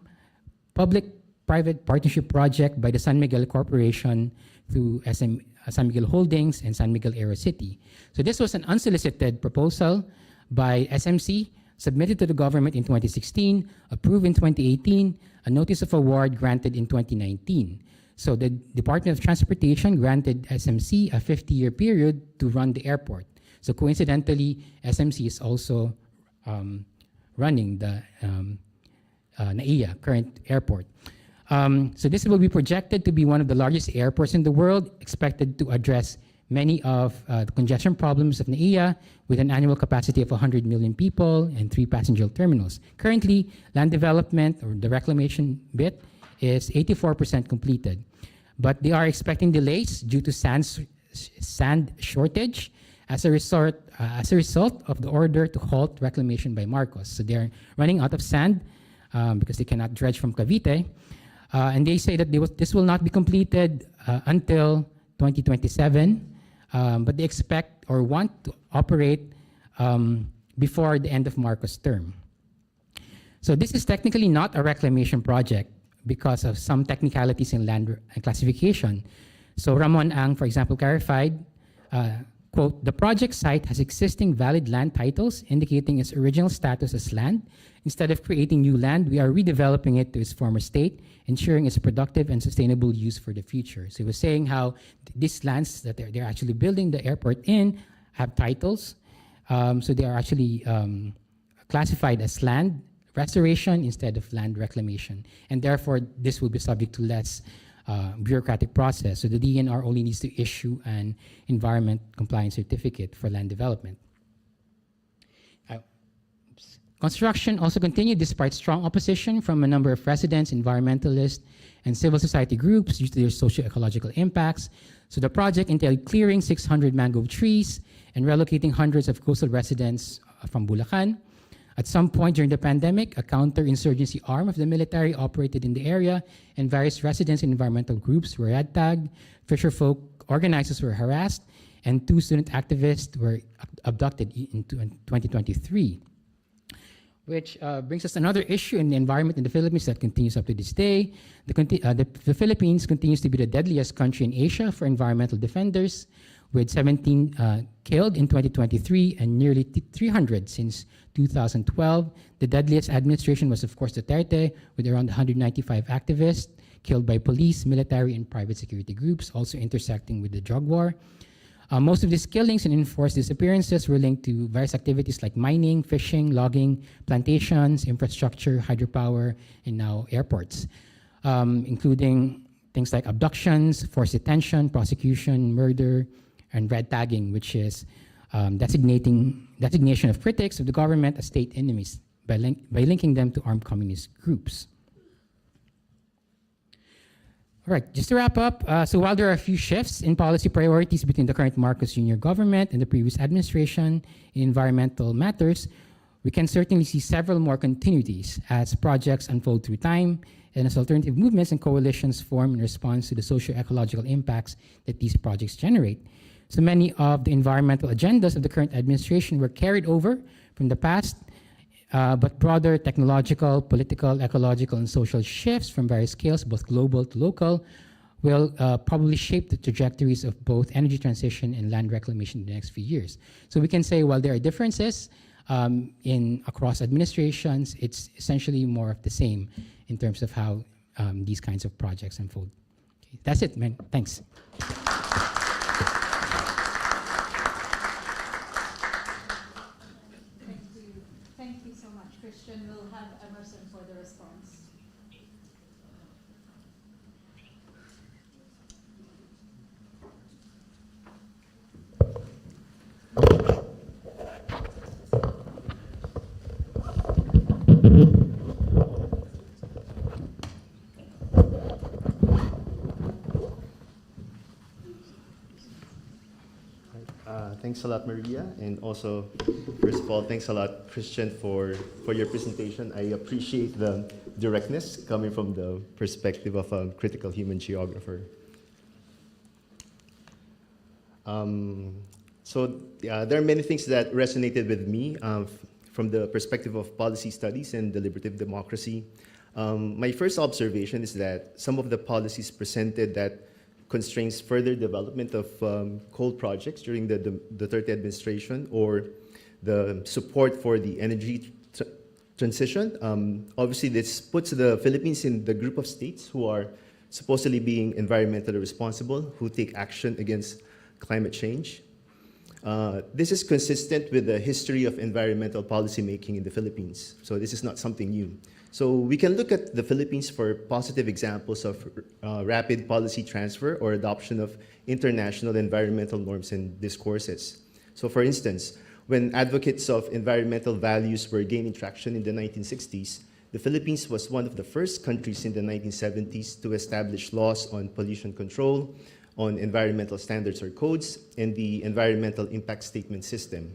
public-private partnership project by the San Miguel Corporation through San Miguel Holdings and San Miguel AeroCity. So this was an unsolicited proposal by SMC, submitted to the government in 2016, approved in 2018, a notice of award granted in 2019. So the Department of Transportation granted SMC a 50-year period to run the airport. So coincidentally, SMC is also running the NAIA, current airport. So this will be projected to be one of the largest airports in the world, expected to address many of the congestion problems of NAIA with an annual capacity of 100 million people and 3 passenger terminals. Currently, land development, or the reclamation bit, is 84% completed. But they are expecting delays due to sand shortage as a result of the order to halt reclamation by Marcos. So they're running out of sand because they cannot dredge from Cavite. And they say that this will not be completed until 2027, but they expect or want to operate before the end of Marcos' term. So this is technically not a reclamation project because of some technicalities in land classification. So Ramon Ang, for example, clarified, quote, the project site has existing valid land titles indicating its original status as land. Instead of creating new land, we are redeveloping it to its former state, ensuring its productive and sustainable use for the future. So he was saying how these lands that they're actually building the airport in have titles. So they are actually classified as land restoration instead of land reclamation. And therefore, this will be subject to less bureaucratic process. So the DNR only needs to issue an environment compliance certificate for land development. Construction also continued despite strong opposition from a number of residents, environmentalists, and civil society groups due to their socio-ecological impacts. So the project entailed clearing 600 mangrove trees and relocating hundreds of coastal residents from Bulacan. At some point during the pandemic, a counter-insurgency arm of the military operated in the area, and various residents and environmental groups were red-tagged, fisherfolk organizers were harassed, and 2 student activists were abducted in 2023. Which brings us another issue in the environment in the Philippines that continues up to this day. The Philippines continues to be the deadliest country in Asia for environmental defenders, with 17 killed in 2023 and nearly 300 since 2012. The deadliest administration was, of course, Duterte, with around 195 activists killed by police, military, and private security groups, also intersecting with the drug war. Most of these killings and enforced disappearances were linked to various activities like mining, fishing, logging, plantations, infrastructure, hydropower, and now airports, including things like abductions, forced detention, prosecution, murder, and red tagging, which is designation of critics of the government as state enemies by linking them to armed communist groups. All right, just to wrap up, so while there are a few shifts in policy priorities between the current Marcos Jr. government and the previous administration in environmental matters, we can certainly see several more continuities as projects unfold through time and as alternative movements and coalitions form in response to the socio-ecological impacts that these projects generate. So many of the environmental agendas of the current administration were carried over from the past, but broader technological, political, ecological, and social shifts from various scales, both global to local, will probably shape the trajectories of both energy transition and land reclamation in the next few years. So we can say while there are differences across administrations, it's essentially more of the same in terms of how these kinds of projects unfold. Okay, that's it, man. Thanks.
Thank you so much, Christian. We'll have Emerson for the response.
Thanks a lot, Maria, and also, first of all, thanks a lot, Christian, for your presentation. I appreciate the directness coming from the perspective of a critical human geographer. There are many things that resonated with me from the perspective of policy studies and deliberative democracy. My first observation is that some of the policies presented that constrains further development of coal projects during the Duterte administration or the support for the energy transition. Obviously, this puts the Philippines in the group of states who are supposedly being environmentally responsible, who take action against climate change. This is consistent with the history of environmental policymaking in the Philippines. So this is not something new. So we can look at the Philippines for positive examples of rapid policy transfer or adoption of international environmental norms and discourses. So for instance, when advocates of environmental values were gaining traction in the 1960s, the Philippines was one of the first countries in the 1970s to establish laws on pollution control, on environmental standards or codes, and the environmental impact statement system.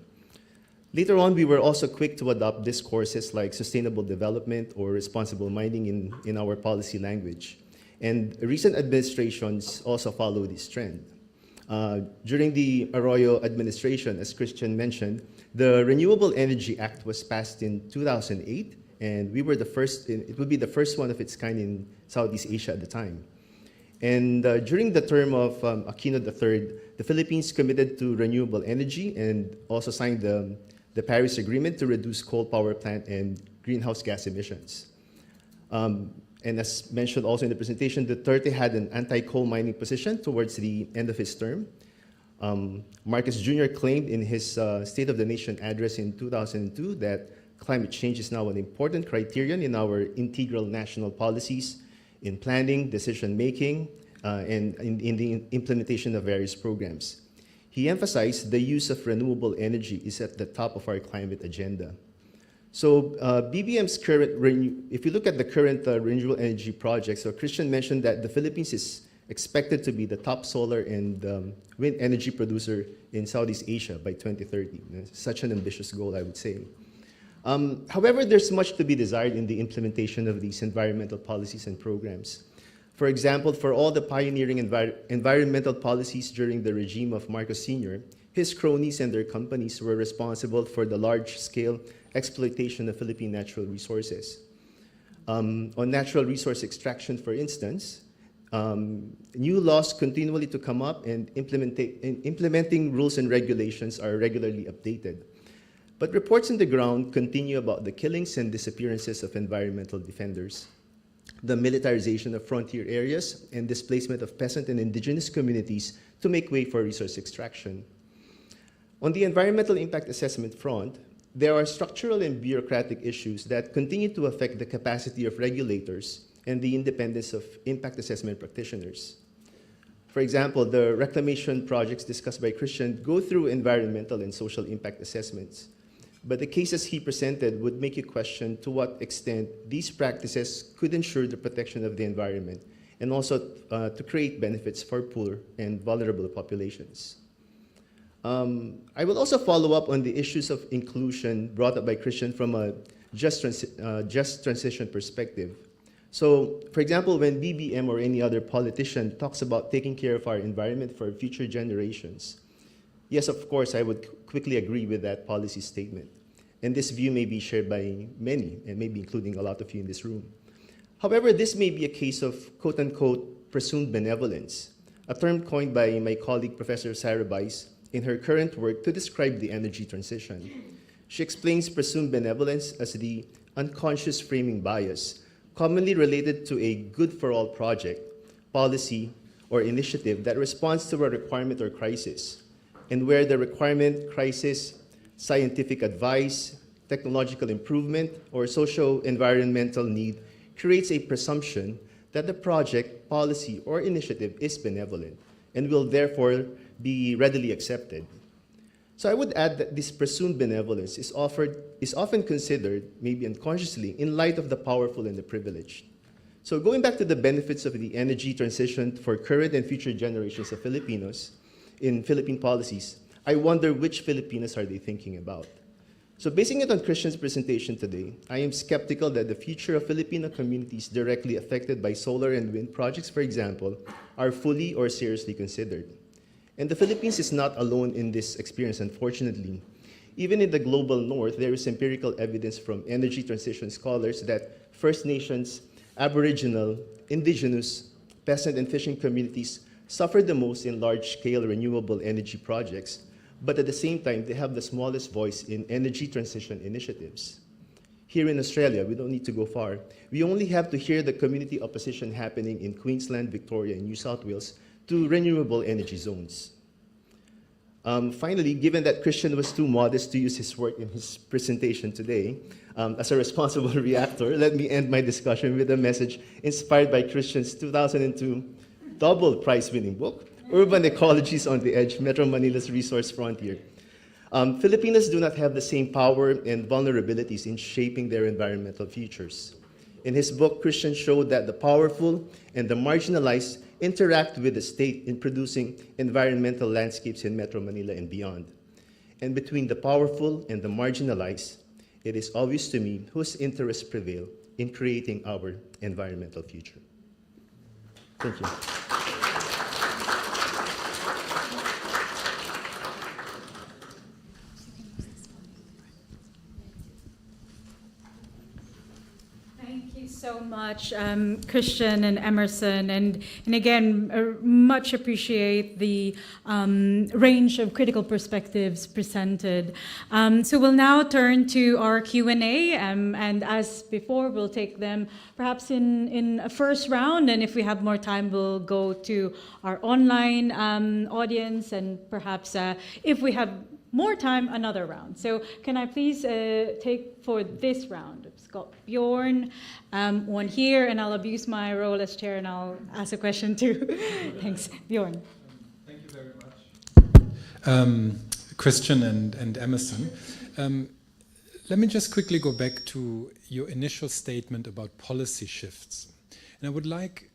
Later on, we were also quick to adopt discourses like sustainable development or responsible mining in our policy language. And recent administrations also follow this trend. During the Arroyo administration, as Christian mentioned, the Renewable Energy Act was passed in 2008, and we were the first, it would be the first one of its kind in Southeast Asia at the time. And during the term of Aquino III, the Philippines committed to renewable energy and also signed the Paris Agreement to reduce coal power plant and greenhouse gas emissions. And as mentioned also in the presentation, Duterte had an anti-coal mining position towards the end of his term. Marcos Jr. claimed in his State of the Nation address in 2002 that climate change is now an important criterion in our integral national policies, in planning, decision-making, and in the implementation of various programs. He emphasized the use of renewable energy is at the top of our climate agenda. So BBM's if you look at the current renewable energy projects, so Christian mentioned that the Philippines is expected to be the top solar and wind energy producer in Southeast Asia by 2030. Such an ambitious goal, I would say. However, there's much to be desired in the implementation of these environmental policies and programs. For example, for all the pioneering environmental policies during the regime of Marcos Sr., his cronies and their companies were responsible for the large-scale exploitation of Philippine natural resources. On natural resource extraction, for instance, new laws continually to come up and implementing rules and regulations are regularly updated. But reports on the ground continue about the killings and disappearances of environmental defenders, the militarization of frontier areas, and displacement of peasant and indigenous communities to make way for resource extraction. On the environmental impact assessment front, there are structural and bureaucratic issues that continue to affect the capacity of regulators and the independence of impact assessment practitioners. For example, the reclamation projects discussed by Christian go through environmental and social impact assessments. But the cases he presented would make you question to what extent these practices could ensure the protection of the environment and also to create benefits for poor and vulnerable populations. I will also follow up on the issues of inclusion brought up by Christian from a just transition perspective. So, for example, when BBM or any other politician talks about taking care of our environment for future generations, yes, of course, I would quickly agree with that policy statement. And this view may be shared by many, and maybe including a lot of you in this room. However, this may be a case of quote-unquote presumed benevolence, a term coined by my colleague, Professor Sarah Bice, in her current work to describe the energy transition. She explains presumed benevolence as the unconscious framing bias, commonly related to a good-for-all project, policy, or initiative that responds to a requirement or crisis, and where the requirement, crisis, scientific advice, technological improvement, or socio-environmental need creates a presumption that the project, policy, or initiative is benevolent and will therefore be readily accepted. So I would add that this presumed benevolence is often considered, maybe unconsciously, in light of the powerful and the privileged. So going back to the benefits of the energy transition for current and future generations of Filipinos in Philippine policies, I wonder which Filipinos are they thinking about? So basing it on Christian's presentation today, I am skeptical that the future of Filipino communities directly affected by solar and wind projects, for example, are fully or seriously considered. And the Philippines is not alone in this experience, unfortunately. Even in the global north, there is empirical evidence from energy transition scholars that First Nations, Aboriginal, Indigenous, peasant and fishing communities suffer the most in large-scale renewable energy projects, but at the same time, they have the smallest voice in energy transition initiatives. Here in Australia, we don't need to go far. We only have to hear the community opposition happening in Queensland, Victoria, and New South Wales to renewable energy zones. Finally, given that Christian was too modest to use his work in his presentation today, as a responsible reactor, let me end my discussion with a message inspired by Christian's 2002 double prize-winning book, Urban Ecologies on the Edge, Metro Manila's Resource Frontier. Filipinos do not have the same power and vulnerabilities in shaping their environmental futures. In his book, Christian showed that the powerful and the marginalized interact with the state in producing environmental landscapes in Metro Manila and beyond. And between the powerful and the marginalized, it is obvious to me whose interests prevail in creating our environmental future. Thank you.
Thank you so much, Christian and Emerson, and again, much appreciate the range of critical perspectives presented. So we'll now turn to our Q&A, and as before, we'll take them perhaps in a first round, and if we have more time, we'll go to our online audience, and perhaps if we have more time, another round. So can I please take for this round? I've got Bjorn, one here, and I'll abuse my role as chair and I'll ask a question too. Thanks. Bjorn.
Thank you very much. Christian and Emerson. Let me just quickly go back to your initial statement about policy shifts. And I would like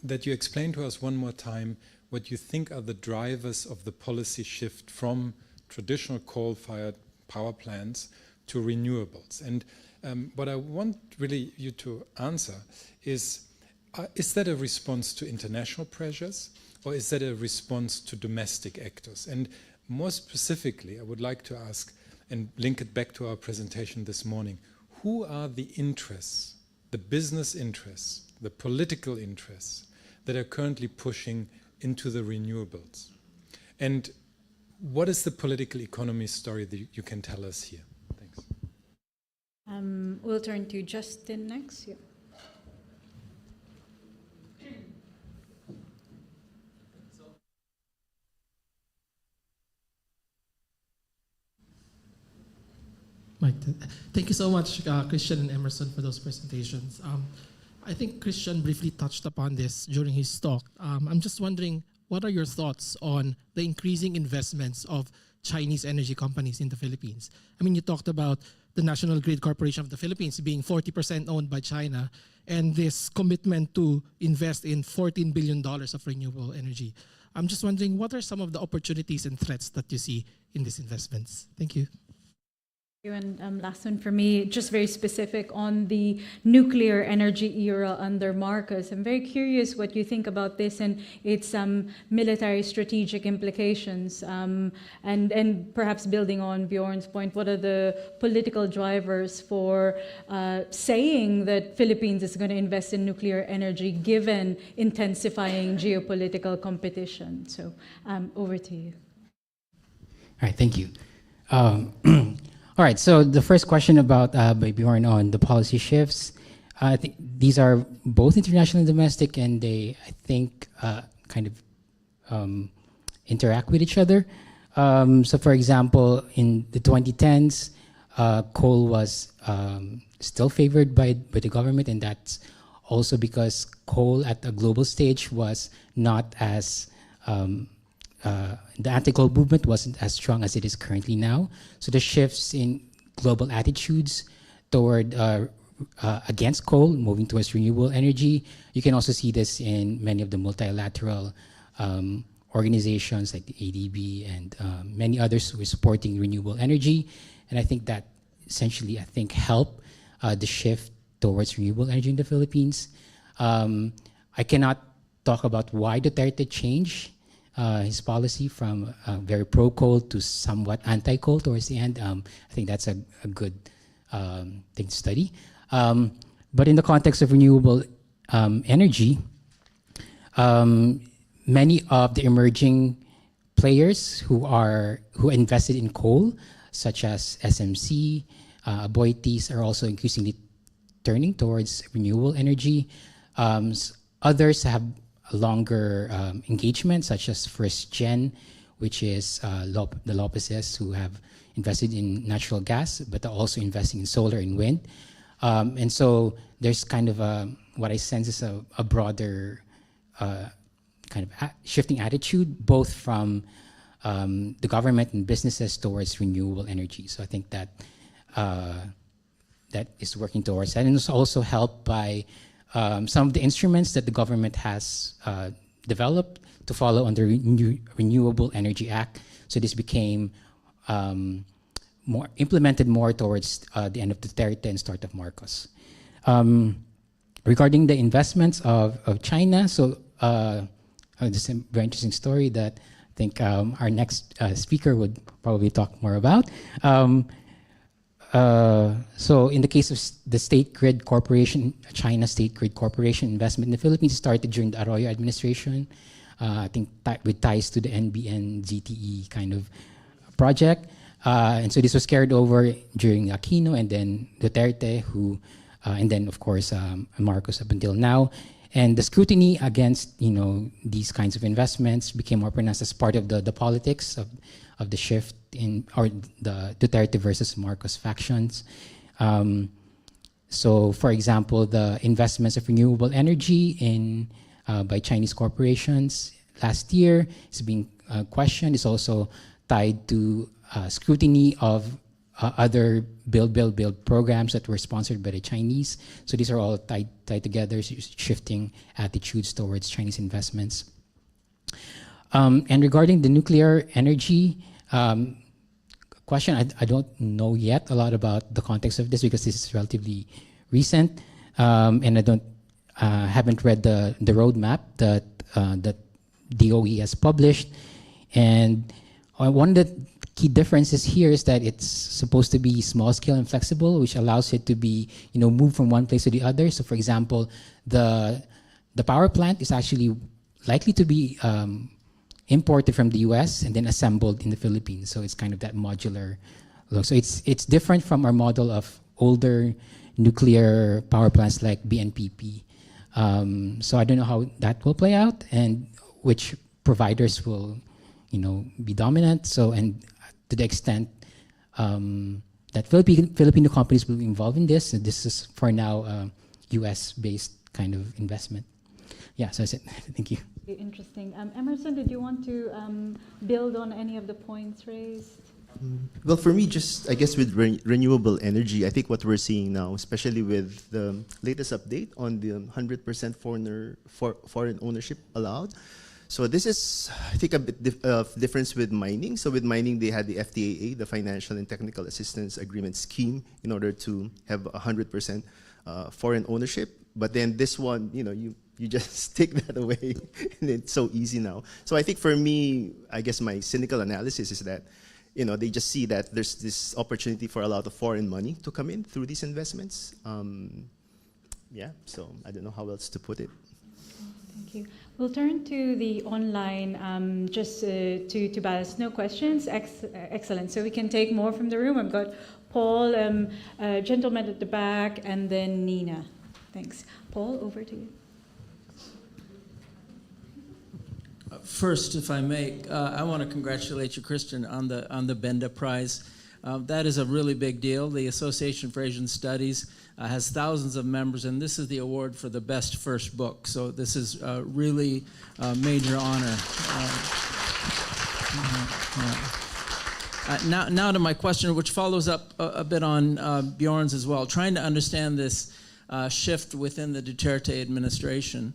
that you explain to us one more time what you think are the drivers of the policy shift from traditional coal-fired power plants to renewables. And what I want really you to answer is that a response to international pressures, or is that a response to domestic actors? And more specifically, I would like to ask, and link it back to our presentation this morning, who are the interests, the business interests, the political interests that are currently pushing into the renewables? And what is the political economy story that you can tell us here? Thanks.
We'll turn to Justin next. Yeah.
Thank you so much, Christian and Emerson, for those presentations. I think Christian briefly touched upon this during his talk. I'm just wondering, what are your thoughts on the increasing investments of Chinese energy companies in the Philippines? I mean, you talked about the National Grid Corporation of the Philippines being 40% owned by China, and this commitment to invest in $14 billion of renewable energy. I'm just wondering, what are some of the opportunities and threats that you see in these investments? Thank you.
And last one for me, just very specific on the nuclear energy era under Marcos. I'm very curious what you think about this and its military strategic implications. And perhaps building on Bjorn's point, what are the political drivers for saying that Philippines is going to invest in nuclear energy given intensifying geopolitical competition? So over to you.
All right, thank you. All right, so the first question about by Bjorn on the policy shifts, I think these are both international and domestic, and they, I think, kind of interact with each other. So for example, in the 2010s, coal was still favored by the government, and that's also because coal at a global stage was not as the anti-coal movement wasn't as strong as it is currently now. So the shifts in global attitudes toward against coal, moving towards renewable energy. You can also see this in many of the multilateral organizations like the ADB and many others who are supporting renewable energy. And I think that essentially, I think, help the shift towards renewable energy in the Philippines. I cannot talk about why Duterte changed his policy from very pro-coal to somewhat anti-coal towards the end. I think that's a good thing to study. But in the context of renewable energy, many of the emerging players who invested in coal, such as SMC, Aboitiz, are also increasingly turning towards renewable energy. Others have a longer engagement, such as First Gen, which is the Lopezes, who have invested in natural gas, but are also investing in solar and wind. And so there's kind of what I sense is a broader kind of shifting attitude, both from the government and businesses towards renewable energy. So I think that that is working towards that. And it's also helped by some of the instruments that the government has developed to follow under Renewable Energy Act. So this became implemented more towards the end of Duterte and start of Marcos. Regarding the investments of China, so this is a very interesting story that I think our next speaker would probably talk more about. So in the case of the State Grid Corporation, China State Grid Corporation investment in the Philippines started during the Arroyo administration, I think with ties to the NBN ZTE kind of project. And so this was carried over during Aquino and then Duterte, and then of course Marcos up until now. And the scrutiny against these kinds of investments became more pronounced as part of the politics of the shift in, or the Duterte versus Marcos factions. So, for example, the investments of renewable energy by Chinese corporations last year is being questioned. It's also tied to scrutiny of other build programs that were sponsored by the Chinese. So these are all tied together, shifting attitudes towards Chinese investments. And regarding the nuclear energy question, I don't know yet a lot about the context of this because this is relatively recent, and I haven't read the roadmap that DOE has published. And one of the key differences here is that it's supposed to be small scale and flexible, which allows it to be moved from one place to the other. So, for example, the power plant is actually likely to be imported from the US and then assembled in the Philippines. So it's kind of that modular look. So it's different from our model of older nuclear power plants like BNPP. So I don't know how that will play out and which providers will be dominant. So, and to the extent that Filipino companies will be involved in this, and this is for now US-based kind of investment. Yeah, so that's it. Thank you.
Interesting. Emerson, did you want to build on any of the points raised?
Well, for me, just I guess with renewable energy, I think what we're seeing now, especially with the latest update on the 100% foreign ownership allowed. So this is, I think, a bit of difference with mining. So with mining, they had the FTAA, the Financial and Technical Assistance Agreement Scheme, in order to have 100% foreign ownership. But then this one, you just take that away, and it's so easy now. So I think for me, I guess my cynical analysis is that, they just see that there's this opportunity for a lot of foreign money to come in through these investments. Yeah, so I don't know how else to put it.
Thank you. We'll turn to the online just to balance. No questions. Excellent. So we can take more from the room. I've got Paul, gentleman at the back, and then Nina. Thanks. Paul, over to you.
First, if I may, I want to congratulate you, Christian, on the Benda Prize. That is a really big deal. The Association for Asian Studies has thousands of members, and this is the award for the best first book. So this is really a major honor. Now to my question, which follows up a bit on Bjorn's as well, trying to understand this shift within the Duterte administration.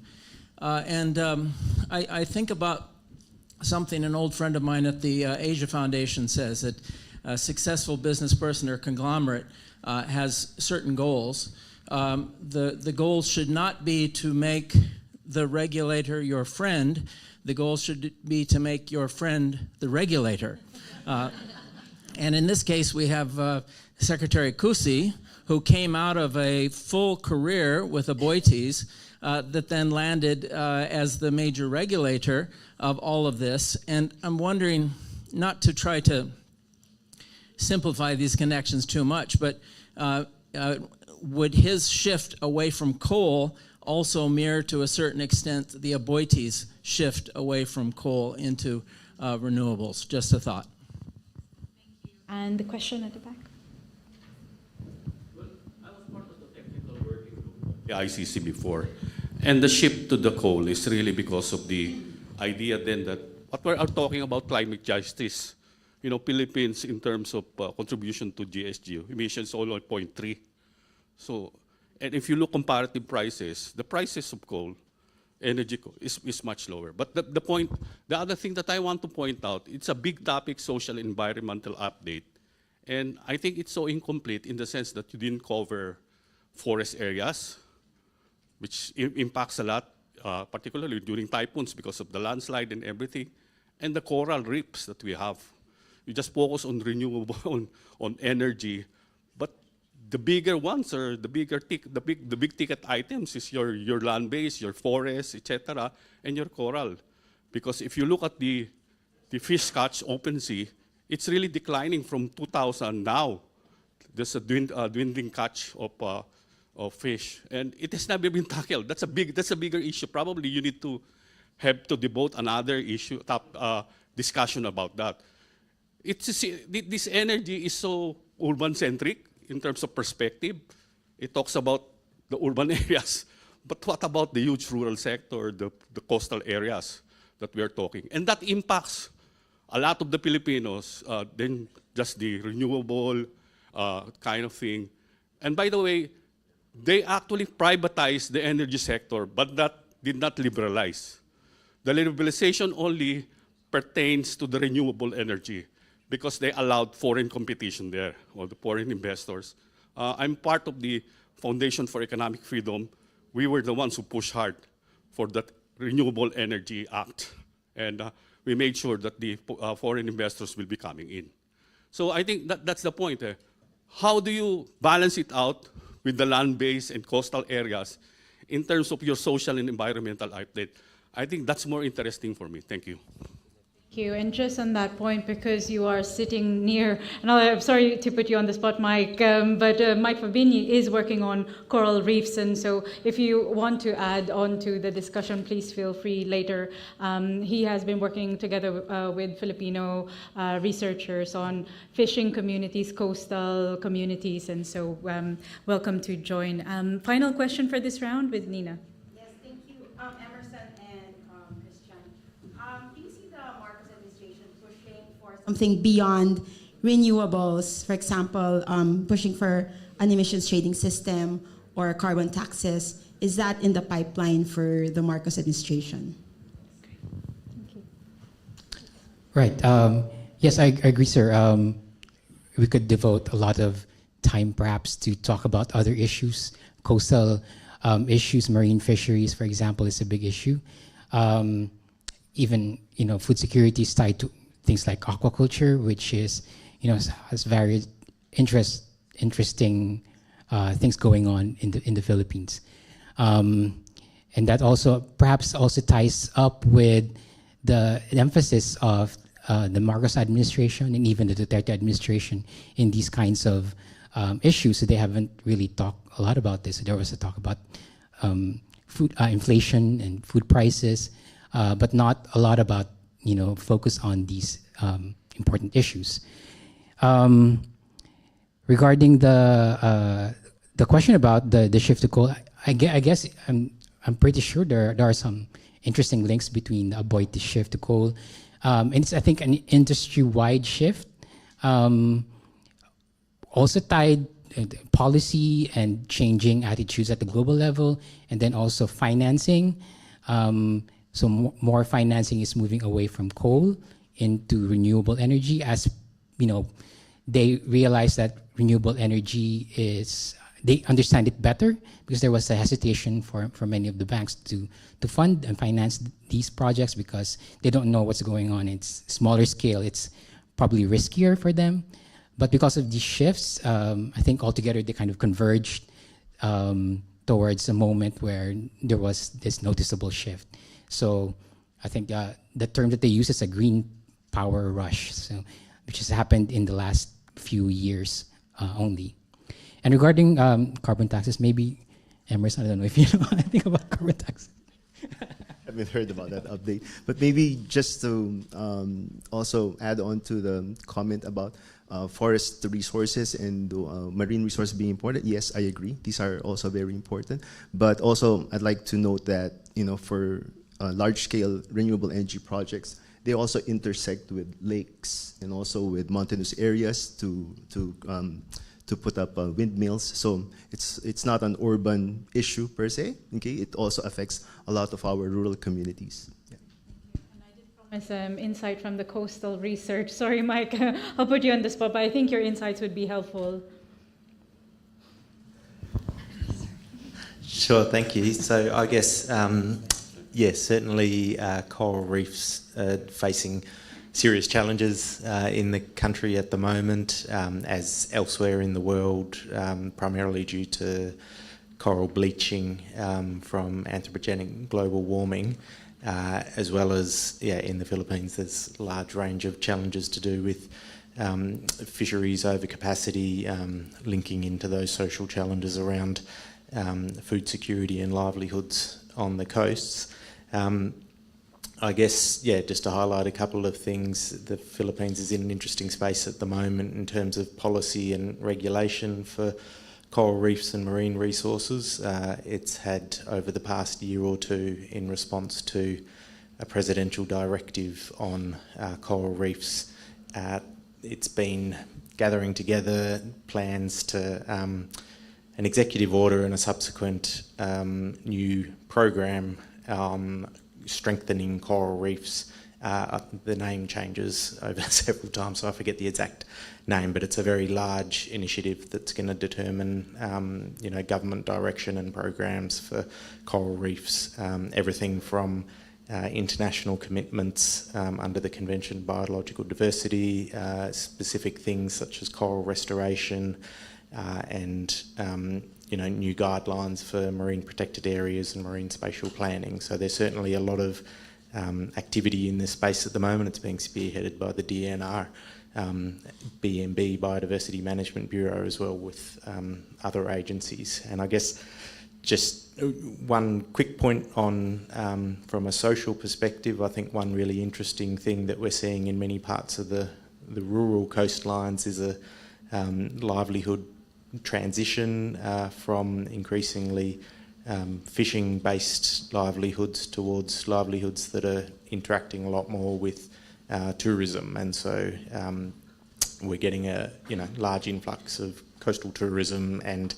I think about something an old friend of mine at the Asia Foundation says, that a successful business person or conglomerate has certain goals. The goals should not be to make the regulator your friend. The goal should be to make your friend the regulator. And in this case, we have Secretary Kusi, who came out of a full career with Aboitiz, that then landed as the major regulator of all of this. And I'm wondering, not to try to simplify these connections too much, but would his shift away from coal also mirror to a certain extent the Aboitiz shift away from coal into renewables? Just a thought.
And the question at the back.
The ICC before. And the shift to the coal is really because of the idea then that what we are talking about climate justice. Philippines in terms of contribution to GSG emissions only 0.3. So, and if you look comparative prices, the prices of coal, energy is much lower. But the other thing that I want to point out, it's a big topic, social environmental update. And I think it's so incomplete in the sense that you didn't cover forest areas, which impacts a lot, particularly during typhoons because of the landslide and everything, and the coral reefs that we have. You just focus on renewable, on energy, but the bigger ones are the big ticket items is your land base, your forests, etc., and your coral, because if you look at the fish catch open sea, it's really declining from 2000 now. There's a dwindling catch of of fish, and it has never been tackled. That's a bigger issue. Probably you need to have to devote another discussion about that. This energy is so urban-centric in terms of perspective. It talks about the urban areas, but what about the huge rural sector, the coastal areas that we are talking? And that impacts a lot of the Filipinos, then just the renewable kind of thing. And by the way, they actually privatized the energy sector, but that did not liberalize. The liberalization only pertains to the renewable energy because they allowed foreign competition there, or the foreign investors. I'm part of the Foundation for Economic Freedom. We were the ones who pushed hard for that Renewable Energy Act. And we made sure that the foreign investors will be coming in. So I think that's the point. How do you balance it out with the land-based and coastal areas in terms of your social and environmental update? I think that's more interesting for me. Thank you.
Thank you. And just on that point, because you are sitting near, and I'm sorry to put you on the spot, Mike, but Mike Fabini is working on coral reefs, and so if you want to add on to the discussion, please feel free later. He has been working together with Filipino researchers on fishing communities, coastal communities, and so welcome to join. Final question for this round with Nina.
Yes, thank you, Emerson and Christian. Do you see the Marcos administration pushing for something beyond renewables, for example, pushing for an emissions trading system or carbon taxes? Is that in the pipeline for the Marcos administration?
Right. Yes, I agree, sir. We could devote a lot of time perhaps to talk about other issues. Coastal issues, marine fisheries, for example, is a big issue. Even, food security is tied to things like aquaculture, which is, has various interesting things going on in the Philippines. And that also perhaps also ties up with the emphasis of the Marcos administration and even the Duterte administration in these kinds of issues. So they haven't really talked a lot about this. There was a talk about food inflation and food prices, but not a lot about focus on these important issues. Regarding the question about the shift to coal, I guess I'm pretty sure there are some interesting links between avoid the shift to coal. And it's, I think, an industry-wide shift. Also tied policy and changing attitudes at the global level, and then also financing. So more financing is moving away from coal into renewable energy, as they realize that renewable energy is, they understand it better, because there was a hesitation for many of the banks to fund and finance these projects because they don't know what's going on. It's smaller scale, it's probably riskier for them. But because of these shifts, I think altogether they kind of converged towards a moment where there was this noticeable shift. So I think the term that they use is a green power rush, so, which has happened in the last few years only. And regarding carbon taxes, maybe, Emerson, I don't know if you know anything about carbon taxes.
I haven't heard about that update. But maybe just to also add on to the comment about forest resources and marine resources being important, yes, I agree. These are also very important. But also, I'd like to note that, for large-scale renewable energy projects, they also intersect with lakes and also with mountainous areas to put up windmills. So it's not an urban issue per se. Okay, it also affects a lot of our rural communities. Yeah.
And I did promise insight from the coastal research. Sorry, Mike, I'll put you on the spot, but I think your insights would be helpful.
Sure, thank you. So I guess, yes, certainly coral reefs are facing serious challenges in the country at the moment, as elsewhere in the world, primarily due to coral bleaching from anthropogenic global warming, as well as, in the Philippines, there's a large range of challenges to do with fisheries overcapacity, linking into those social challenges around food security and livelihoods on the coasts. I guess, yeah, just to highlight a couple of things, the Philippines is in an interesting space at the moment in terms of policy and regulation for coral reefs and marine resources. It's had, over the past year or two, in response to a presidential directive on coral reefs, it's been gathering together plans to an executive order and a subsequent new program strengthening coral reefs. The name changes over several times, so I forget the exact name, but it's a very large initiative that's going to determine government direction and programs for coral reefs, everything from international commitments under the Convention on Biological Diversity, specific things such as coral restoration, and new guidelines for marine protected areas and marine spatial planning. So there's certainly a lot of activity in this space at the moment. It's being spearheaded by the DNR, BMB, Biodiversity Management Bureau, as well, with other agencies. And I guess just one quick point on, from a social perspective, I think one really interesting thing that we're seeing in many parts of the rural coastlines is a livelihood transition from increasingly fishing-based livelihoods towards livelihoods that are interacting a lot more with tourism, and so we're getting a large influx of coastal tourism, and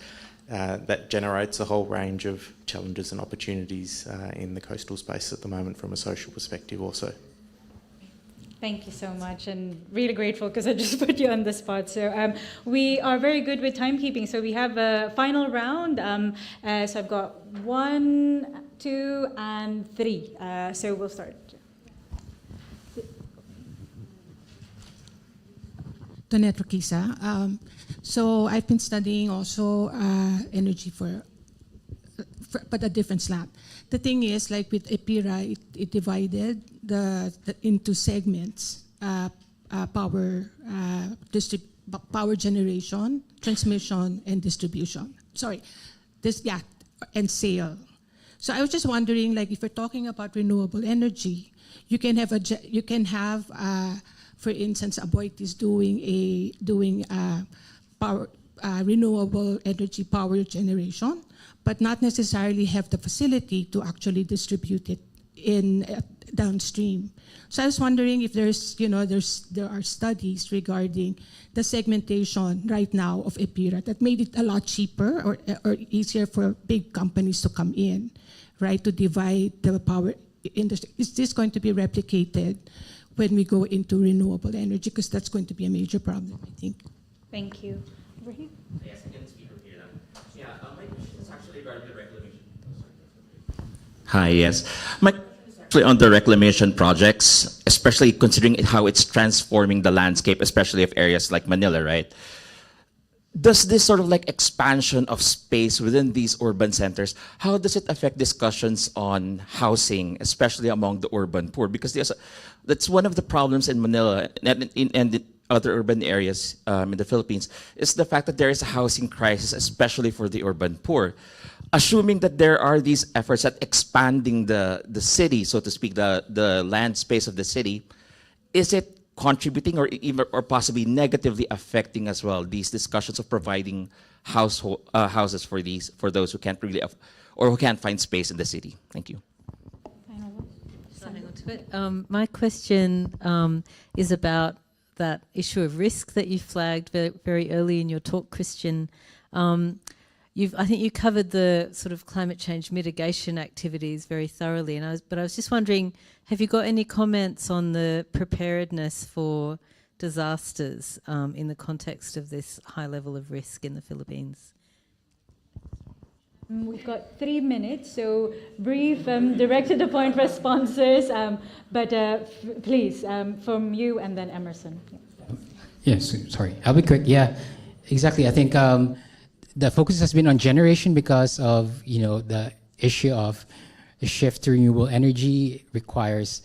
that generates a whole range of challenges and opportunities in the coastal space at the moment from a social perspective also.
Thank you so much, and really grateful because I just put you on the spot. So we are very good with timekeeping. So we have a final round. So I've got 1, 2, and 3. So we'll start.
Tonette Roquisa. So I've been studying also energy but a different slant. The thing is, like with EPIRA, it divided into segments: power generation, transmission, and distribution. And sale. So I was just wondering, like, if we're talking about renewable energy, you can have for instance, Aboitiz doing renewable energy power generation, but not necessarily have the facility to actually distribute it in downstream. So I was wondering if there are studies regarding the segmentation right now of EPIRA that made it a lot cheaper or easier for big companies to come in, right, to divide the power industry. Is this going to be replicated when we go into renewable energy? Because that's going to be a major problem, I think.
Thank you. Over here.
Yes, I can speak from here now. Yeah, my question is actually regarding the reclamation. Hi, yes. My question is actually on the reclamation projects, especially considering how it's transforming the landscape, especially of areas like Manila, right? Does this sort of like expansion of space within these urban centers, how does it affect discussions on housing, especially among the urban poor? Because that's one of the problems in Manila and in other urban areas in the Philippines, is the fact that there is a housing crisis, especially for the urban poor. Assuming that there are these efforts at expanding the city, so to speak, the land space of the city, is it contributing or possibly negatively affecting as well these discussions of providing houses for those who can't really or who can't find space in the city? Thank you.
My question is about that issue of risk that you flagged very early in your talk, Christian. I think you covered the sort of climate change mitigation activities very thoroughly, but I was just wondering, have you got any comments on the preparedness for disasters in the context of this high level of risk in the Philippines?
We've got 3 minutes, so brief, direct to the point responses, but please, from you and then Emerson.
Yes, sorry, I'll be quick. Yeah, exactly. I think the focus has been on generation because of the issue of the shift to renewable energy requires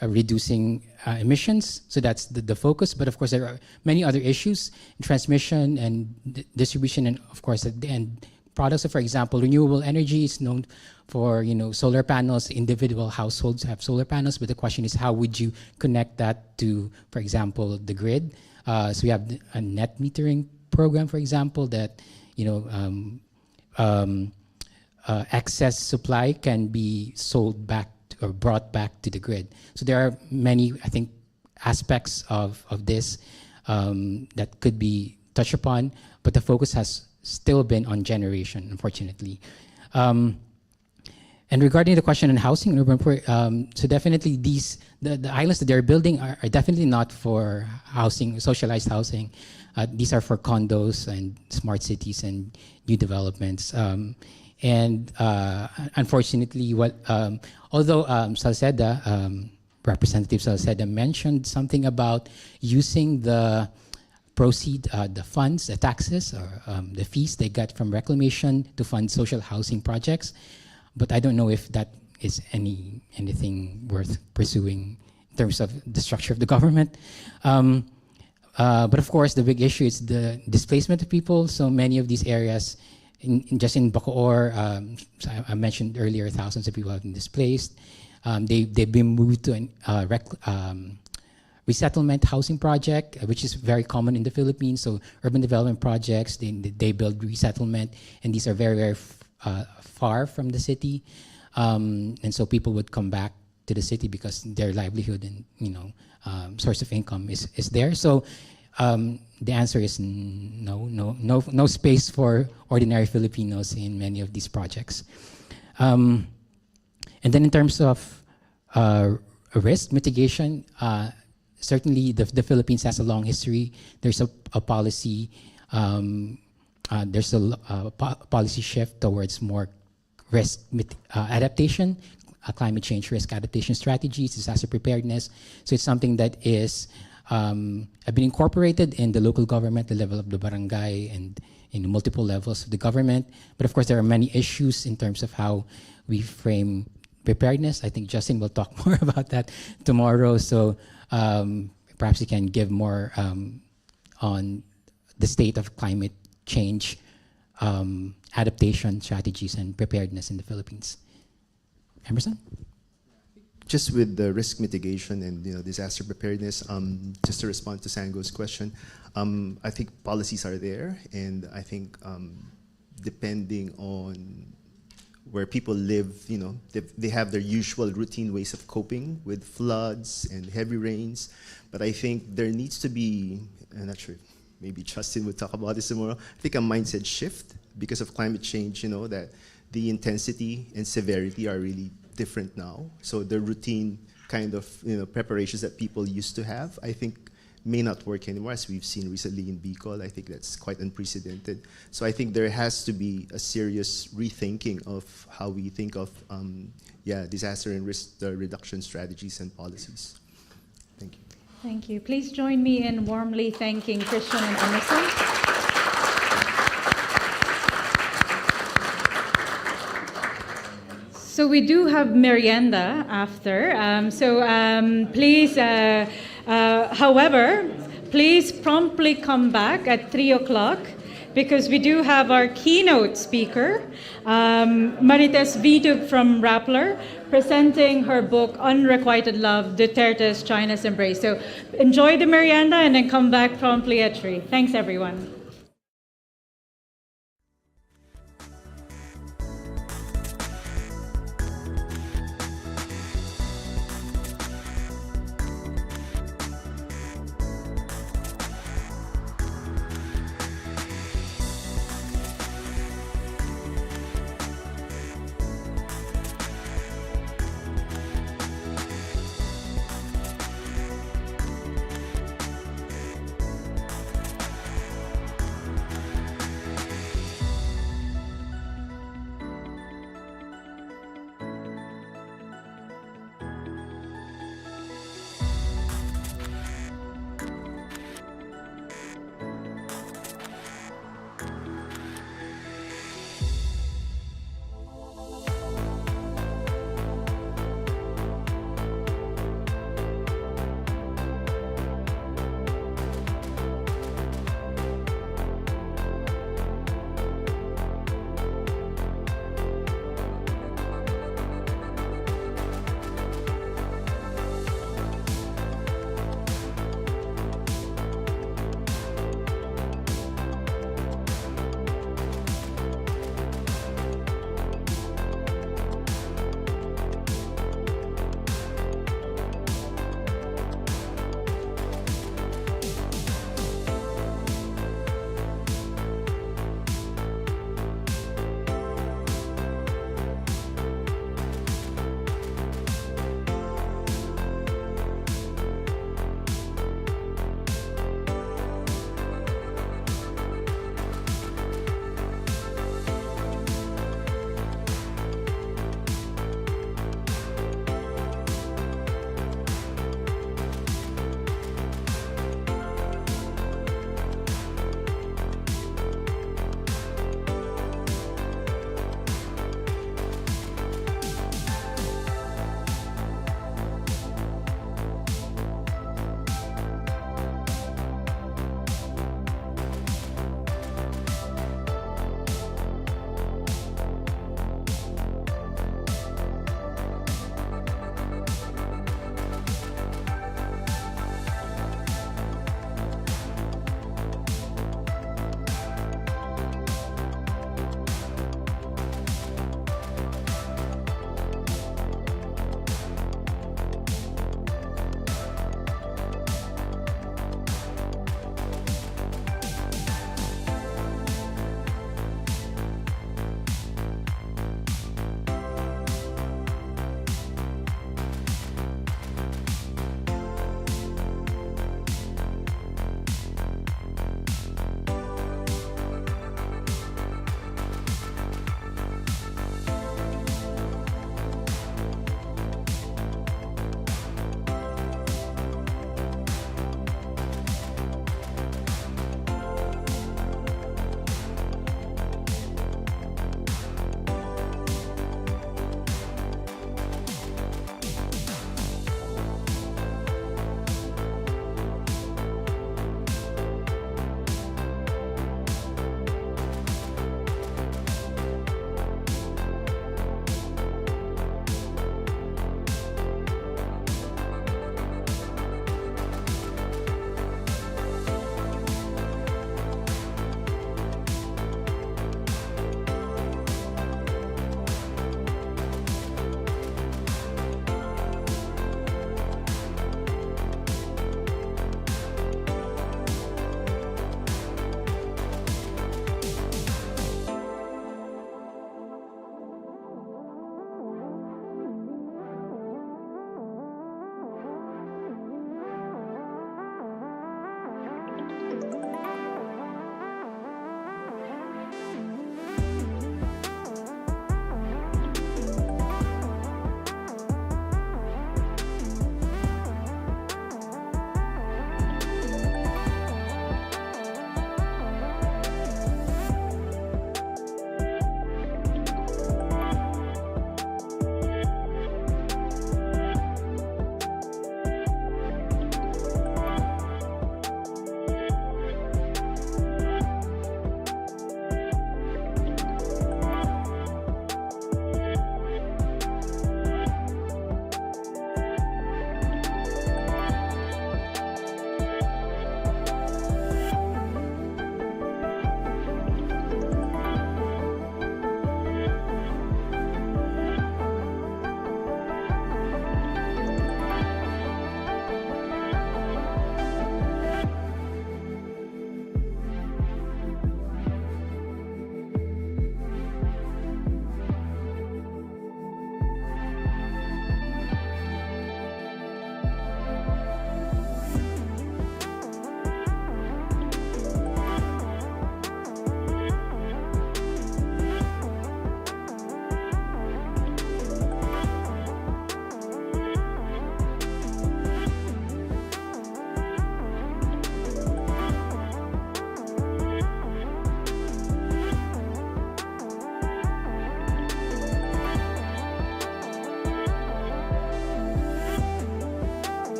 reducing emissions. So that's the focus. But of course, there are many other issues: transmission and distribution, and of course, at the end, products. So for example, renewable energy is known for, solar panels. Individual households have solar panels, but the question is, how would you connect that to, for example, the grid? So we have a net metering program, for example, that excess supply can be sold back or brought back to the grid. So there are many, I think, aspects of this that could be touched upon, but the focus has still been on generation, unfortunately. And regarding the question on housing and urban, so definitely the islands that they're building are definitely not for housing, socialized housing. These are for condos and smart cities and new developments. And unfortunately, although Salceda, Representative Salceda mentioned something about using the proceed, the funds, the taxes, or the fees they get from reclamation to fund social housing projects. But I don't know if that is anything worth pursuing in terms of the structure of the government. But of course, the big issue is the displacement of people. So many of these areas, just in Bacoor, I mentioned earlier, thousands of people have been displaced. They've been moved to a resettlement housing project, which is very common in the Philippines. So urban development projects, they build resettlement, and these are very, very far from the city. And so people would come back to the city because their livelihood and source of income is there. So the answer is no space for ordinary Filipinos in many of these projects. And then in terms of risk mitigation, certainly the Philippines has a long history. There's a policy, there's a policy shift towards more risk adaptation, climate change risk adaptation strategies, disaster preparedness. So it's something that is have been incorporated in the local government, the level of the barangay, and in multiple levels of the government. But of course, there are many issues in terms of how we frame preparedness. I think Justin will talk more about that tomorrow. So perhaps he can give more on the state of climate change, adaptation strategies, and preparedness in the Philippines. Emerson?
Just with the risk mitigation and disaster preparedness, just to respond to Sango's question, I think policies are there, and I think depending on where people live, they have their usual routine ways of coping with floods and heavy rains. But I think there needs to be, I'm not sure, maybe Justin would talk about this tomorrow, I think a mindset shift because of climate change, that the intensity and severity are really different now. So the routine kind of preparations that people used to have, I think may not work anymore, as we've seen recently in Bicol. I think that's quite unprecedented. So I think there has to be a serious rethinking of how we think of disaster and risk reduction strategies and policies. Thank you.
Thank you. Please join me in warmly thanking Christian and Emerson. So we do have merienda after. Please, however, please promptly come back at 3 o'clock because we do have our keynote speaker, Marites Vidug from Rappler, presenting her book, Unrequited Love, Duterte's China's Embrace. So enjoy the merienda and then come back promptly at 3. Thanks, everyone.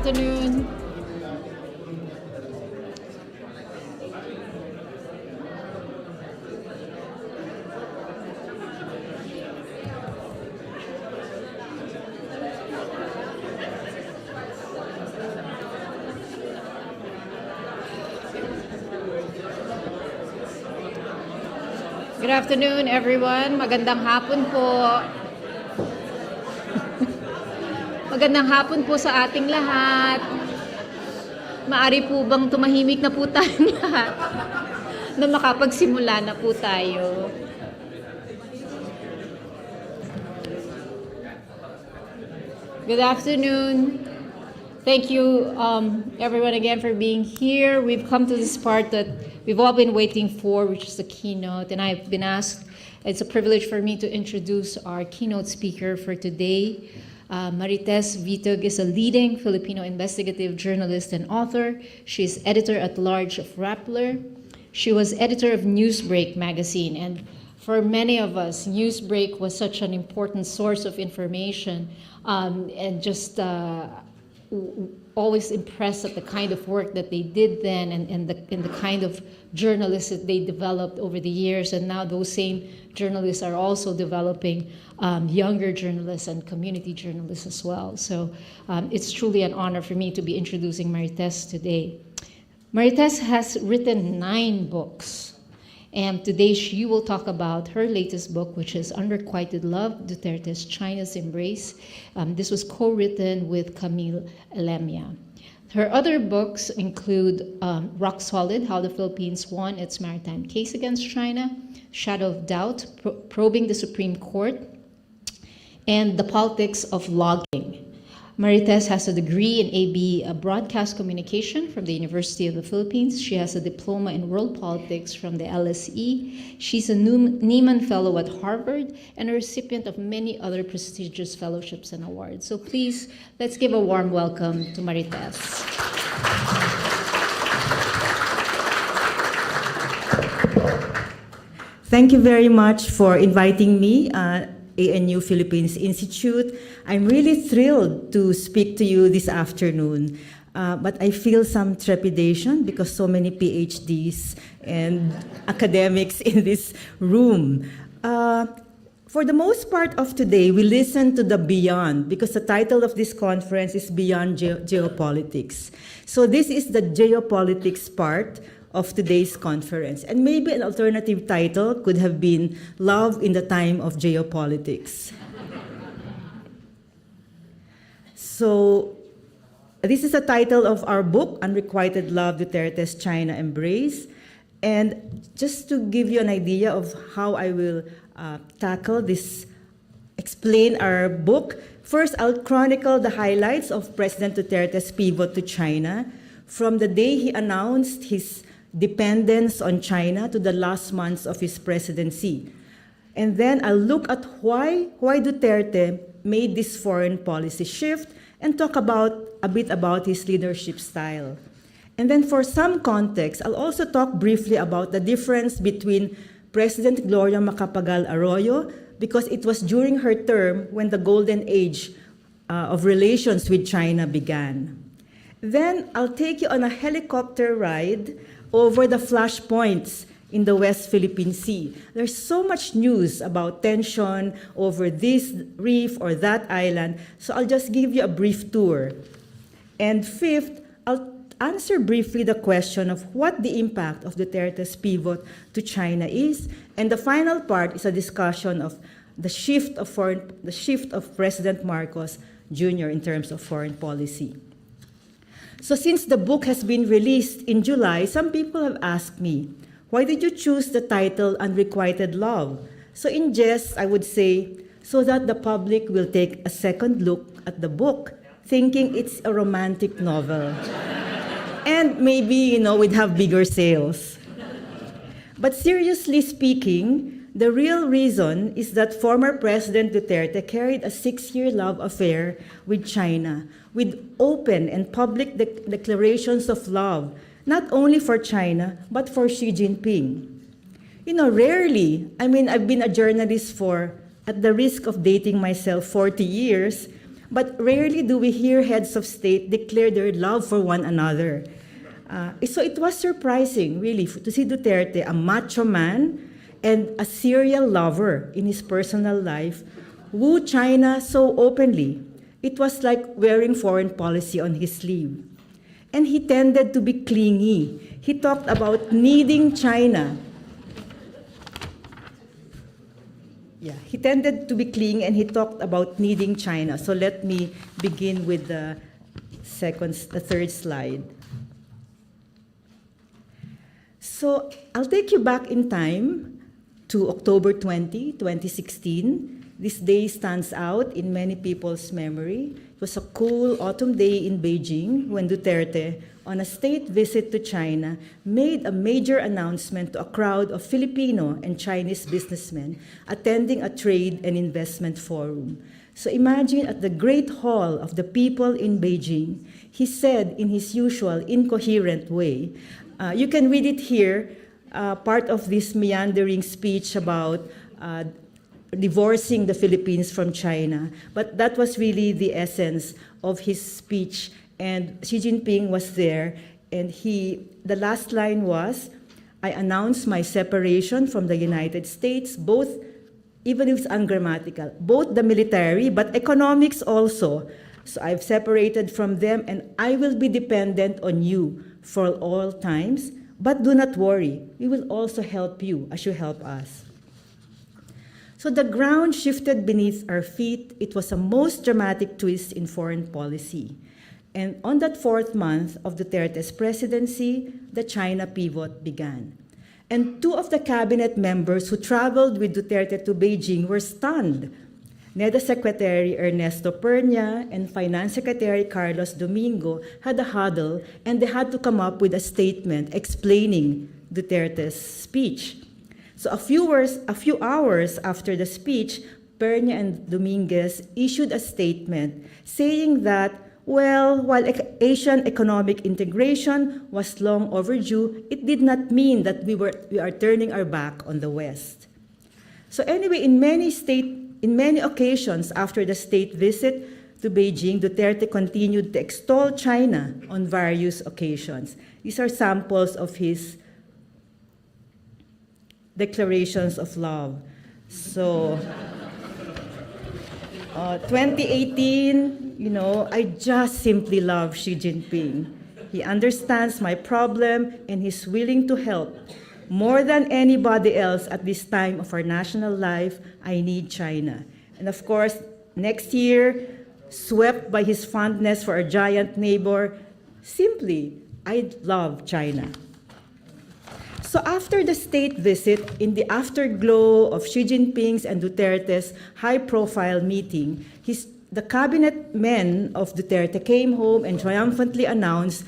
afternoon. Good afternoon, everyone. Magandang hapon po. Magandang hapon po sa ating lahat. Maari po bang tumahimik na po tayong lahat na makapagsimula na po tayo? Good afternoon. Thank you, everyone, again for being here. We've come to this part that we've all been waiting for, which is the keynote, and I've been asked, it's a privilege for me to introduce our keynote speaker for today. Marites Vitug is a leading Filipino investigative journalist and author. She is editor-at-large of Rappler. She was editor of Newsbreak magazine, and for many of us, Newsbreak was such an important source of information, and just always impressed at the kind of work that they did then, and the kind of journalists that they developed over the years. And now those same journalists are also developing younger journalists and community journalists as well. So it's truly an honor for me to be introducing Marites today. Marites has written 9 books. And today she will talk about her latest book, which is Unrequited Love, Duterte's China's Embrace. This was co-written with Camille Lemia. Her other books include Rock Solid, How the Philippines Won Its Maritime Case Against China, Shadow of Doubt, Probing the Supreme Court, and The Politics of Logging. Marites has a degree in AB Broadcast Communication from the University of the Philippines. She has a diploma in World Politics from the LSE. She's a Nieman Fellow at Harvard and a recipient of many other prestigious fellowships and awards. So please, let's give a warm welcome to Marites.
Thank you very much for inviting me. ANU Philippines Institute. I'm really thrilled to speak to you this afternoon, but I feel some trepidation because so many PhDs and academics in this room. For the most part of today, we listen to the Beyond because the title of this conference is Beyond Geopolitics. So this is the geopolitics part of today's conference. And maybe an alternative title could have been Love in the Time of Geopolitics. So this is the title of our book, Unrequited Love, Duterte's China Embrace. And just to give you an idea of how I will tackle this, explain our book, first I'll chronicle the highlights of President Duterte's pivot to China from the day he announced his dependence on China to the last months of his presidency. And then I'll look at why Duterte made this foreign policy shift and talk a bit about his leadership style. And then for some context, I'll also talk briefly about the difference between President Gloria Macapagal Arroyo, because it was during her term when the golden age of relations with China began. Then I'll take you on a helicopter ride over the flashpoints in the West Philippine Sea. There's so much news about tension over this reef or that island, so I'll just give you a brief tour. And fifth, I'll answer briefly the question of what the impact of Duterte's pivot to China is. And the final part is a discussion of the shift of President Marcos Jr. in terms of foreign policy. So since the book has been released in July, some people have asked me, why did you choose the title Unrequited Love? So in jest, I would say, so that the public will take a second look at the book, thinking it's a romantic novel. And maybe, we'd have bigger sales. But seriously speaking, the real reason is that former President Duterte carried a 6-year love affair with China, with open and public declarations of love, not only for China, but for Xi Jinping. Rarely, I've been a journalist for, at the risk of dating myself, 40 years, But rarely do we hear heads of state declare their love for one another. So it was surprising, really, to see Duterte, a macho man and a serial lover in his personal life, woo China so openly. It was like wearing foreign policy on his sleeve. And he tended to be clingy. He talked about needing China. Yeah, he tended to be clingy and he talked about needing China. So let me begin with the third slide. So I'll take you back in time to October 20, 2016. This day stands out in many people's memory. It was a cool autumn day in Beijing when Duterte, on a state visit to China, made a major announcement to a crowd of Filipino and Chinese businessmen attending a trade and investment forum. So imagine at the Great Hall of the people in Beijing, he said in his usual incoherent way, you can read it here, part of this meandering speech about divorcing the Philippines from China. But that was really the essence of his speech. And Xi Jinping was there. And the last line was, I announce my separation from the United States, both, even if it's ungrammatical, both the military, but economics also. So I've separated from them and I will be dependent on you for all times. But do not worry, we will also help you as you help us. So the ground shifted beneath our feet. It was a most dramatic twist in foreign policy. And on that fourth month of Duterte's presidency, the China pivot began. And two of the cabinet members who traveled with Duterte to Beijing were stunned. NEDA Secretary Ernesto Pernia and Finance Secretary Carlos Domingo had a huddle, and they had to come up with a statement explaining Duterte's speech. So a few hours after the speech, Pernia and Dominguez issued a statement saying that, well, while Asian economic integration was long overdue, it did not mean that we are turning our back on the West. So anyway, in many occasions after the state visit to Beijing, Duterte continued to extol China on various occasions. These are samples of his declarations of love. So, 2018, I just simply love Xi Jinping. He understands my problem and he's willing to help. More than anybody else at this time of our national life, I need China. And of course, next year, swept by his fondness for our giant neighbor, simply, I love China. So after the state visit, in the afterglow of Xi Jinping's and Duterte's high-profile meeting, the cabinet men of Duterte came home and triumphantly announced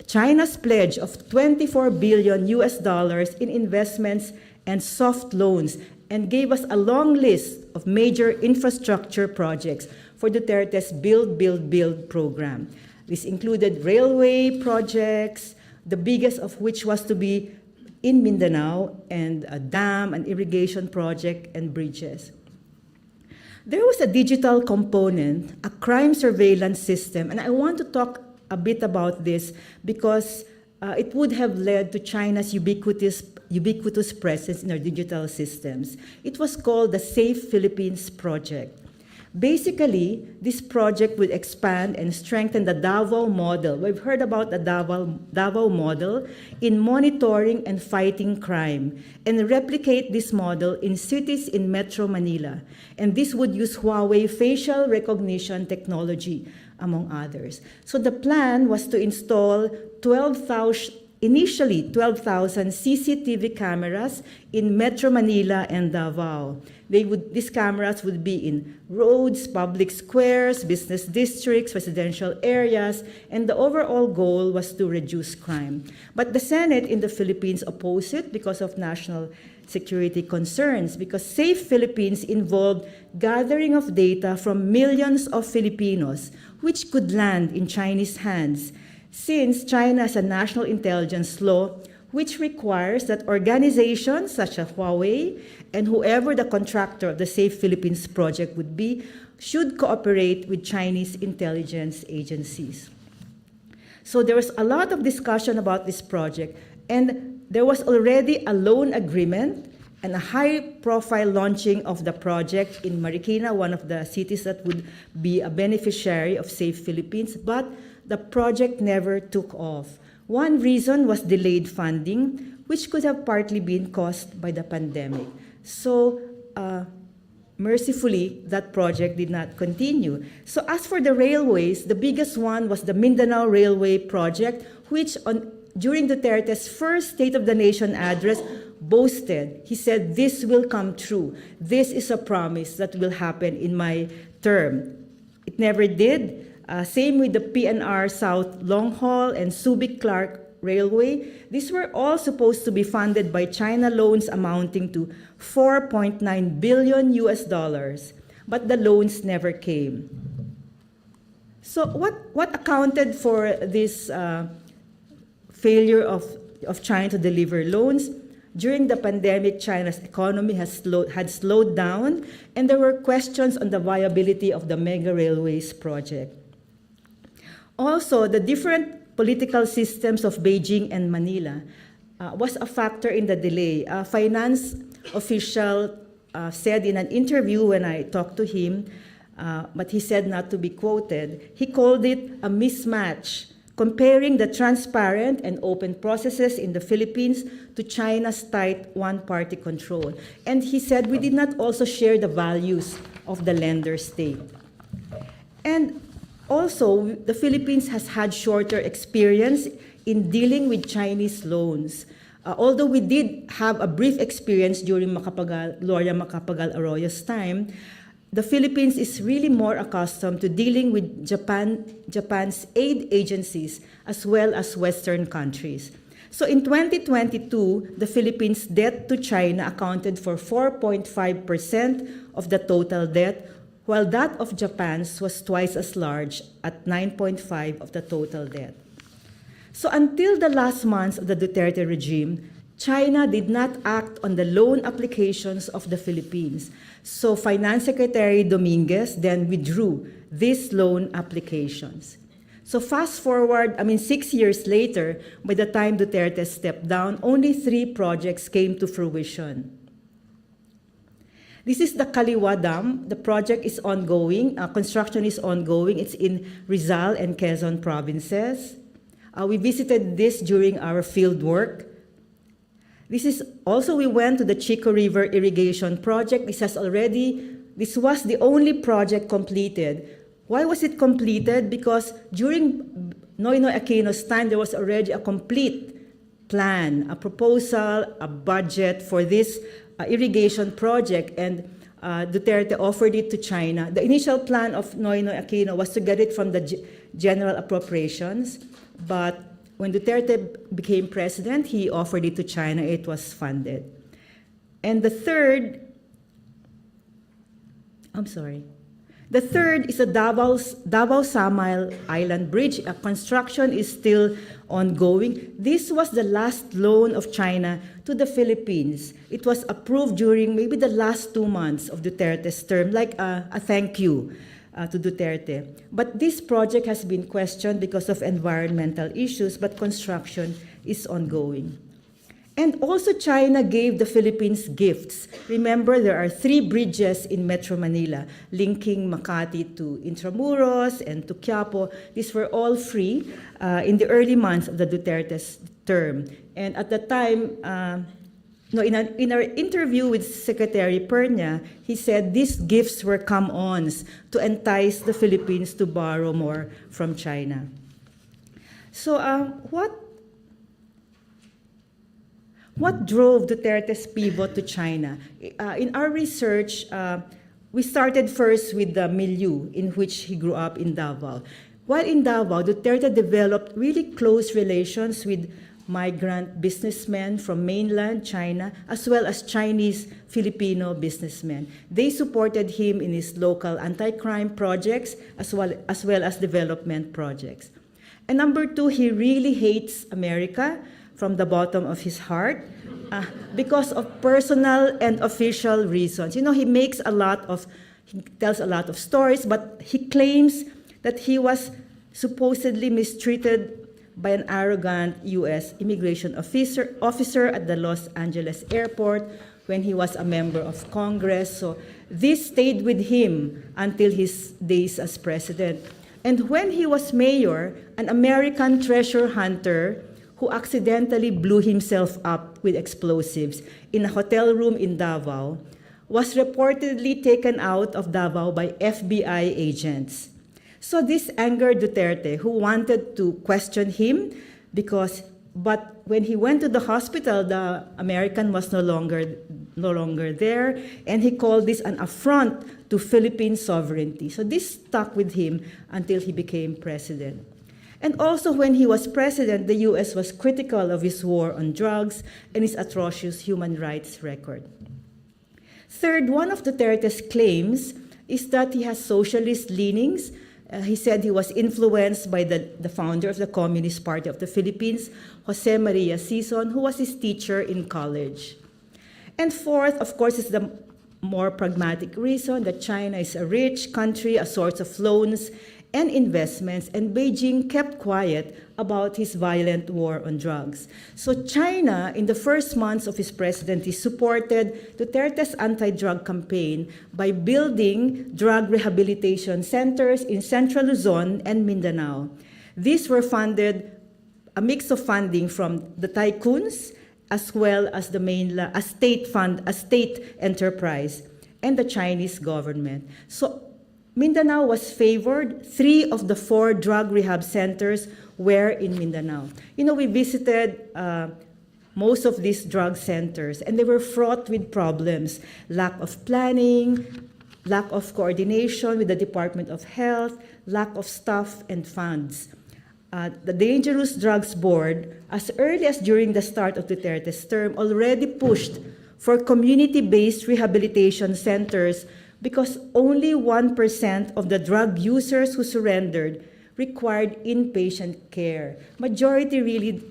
China's pledge of $24 billion in investments and soft loans, and gave us a long list of major infrastructure projects for Duterte's Build, Build, Build program. This included railway projects, the biggest of which was to be in Mindanao, and a dam, an irrigation project, and bridges. There was a digital component, a crime surveillance system, and I want to talk a bit about this because it would have led to China's ubiquitous presence in our digital systems. It was called the Safe Philippines Project. Basically, this project will expand and strengthen the Davao model. We've heard about the Davao model in monitoring and fighting crime, and replicate this model in cities in Metro Manila. And this would use Huawei facial recognition technology, among others. So the plan was to install initially 12,000 CCTV cameras in Metro Manila and Davao. These cameras would be in roads, public squares, business districts, residential areas, and the overall goal was to reduce crime. But the Senate in the Philippines opposed it because of national security concerns, because Safe Philippines involved gathering of data from millions of Filipinos, which could land in Chinese hands, since China has a national intelligence law which requires that organizations such as Huawei and whoever the contractor of the Safe Philippines project would be should cooperate with Chinese intelligence agencies. So there was a lot of discussion about this project, and there was already a loan agreement and a high-profile launching of the project in Marikina, one of the cities that would be a beneficiary of Safe Philippines, but the project never took off. One reason was delayed funding, which could have partly been caused by the pandemic. So, mercifully, that project did not continue. So as for the railways, the biggest one was the Mindanao Railway Project, which during Duterte's first State of the Nation address boasted. He said, "This will come true. This is a promise that will happen in my term." It never did. Same with the PNR South Long Haul and Subic-Clark Railway. These were all supposed to be funded by China loans amounting to $4.9 billion US, but the loans never came. So what accounted for this failure of China to deliver loans? During the pandemic, China's economy had slowed down, and there were questions on the viability of the mega railways project. Also, the different political systems of Beijing and Manila was a factor in the delay. A finance official said in an interview when I talked to him, but he said not to be quoted, he called it a mismatch, comparing the transparent and open processes in the Philippines to China's tight one-party control. And he said we did not also share the values of the lender state. And also, the Philippines has had shorter experience in dealing with Chinese loans. Although we did have a brief experience during Gloria Macapagal Arroyo's time, the Philippines is really more accustomed to dealing with Japan's aid agencies as well as Western countries. So in 2022, the Philippines' debt to China accounted for 4.5% of the total debt, while that of Japan's was twice as large at 9.5% of the total debt. So until the last months of the Duterte regime, China did not act on the loan applications of the Philippines. So Finance Secretary Dominguez then withdrew these loan applications. So fast forward, 6 years later, by the time Duterte stepped down, only 3 projects came to fruition. This is the Kaliwa Dam. The project is ongoing. Construction is ongoing. It's in Rizal and Quezon provinces. We visited this during our field work. This is also, we went to the Chico River Irrigation Project. This was the only project completed. Why was it completed? Because during Noynoy Aquino's time, there was already a complete plan, a proposal, a budget for this irrigation project, and Duterte offered it to China. The initial plan of Noynoy Aquino was to get it from the general appropriations, but when Duterte became president, he offered it to China. It was funded. And the third is the Davao Samar Island Bridge. Construction is still ongoing. This was the last loan of China to the Philippines. It was approved during maybe the last 2 months of Duterte's term, like a thank you to Duterte. But this project has been questioned because of environmental issues, but construction is ongoing. And also China gave the Philippines gifts. Remember, there are 3 bridges in Metro Manila, linking Makati to Intramuros and to Quiapo. These were all free in the early months of the Duterte's term. And at the time, in our interview with Secretary Pernia, he said these gifts were come-ons to entice the Philippines to borrow more from China. So what drove Duterte's pivot to China? In our research, we started first with the milieu in which he grew up in Davao. While in Davao, Duterte developed really close relations with migrant businessmen from mainland China, as well as Chinese Filipino businessmen. They supported him in his local anti-crime projects, as well as development projects. And number 2, he really hates America from the bottom of his heart because of personal and official reasons. He makes a lot of He tells a lot of stories, but he claims that he was supposedly mistreated by an arrogant U.S. immigration officer at the Los Angeles airport when he was a member of Congress. So this stayed with him until his days as president. And when he was mayor, an American treasure hunter who accidentally blew himself up with explosives in a hotel room in Davao was reportedly taken out of Davao by FBI agents. So this angered Duterte, who wanted to question him but when he went to the hospital, the American was no longer there, and he called this an affront to Philippine sovereignty. So this stuck with him until he became president. And also when he was president, the US was critical of his war on drugs and his atrocious human rights record. Third, one of Duterte's claims is that he has socialist leanings. He said he was influenced by the founder of the Communist Party of the Philippines, Jose Maria Sison, who was his teacher in college. And fourth, of course, is the more pragmatic reason that China is a rich country, a source of loans and investments, and Beijing kept quiet about his violent war on drugs. So China, in the first months of his presidency, supported Duterte's anti-drug campaign by building drug rehabilitation centers in Central Luzon and Mindanao. These were funded, a mix of funding from the tycoons, as well as a state enterprise, and the Chinese government. So Mindanao was favored. 3 of the 4 drug rehab centers were in Mindanao. You know, we visited most of these drug centers, and they were fraught with problems: lack of planning, lack of coordination with the Department of Health, lack of staff and funds. The Dangerous Drugs Board, as early as during the start of Duterte's term, already pushed for community-based rehabilitation centers because only 1% of the drug users who surrendered required inpatient care. Majority really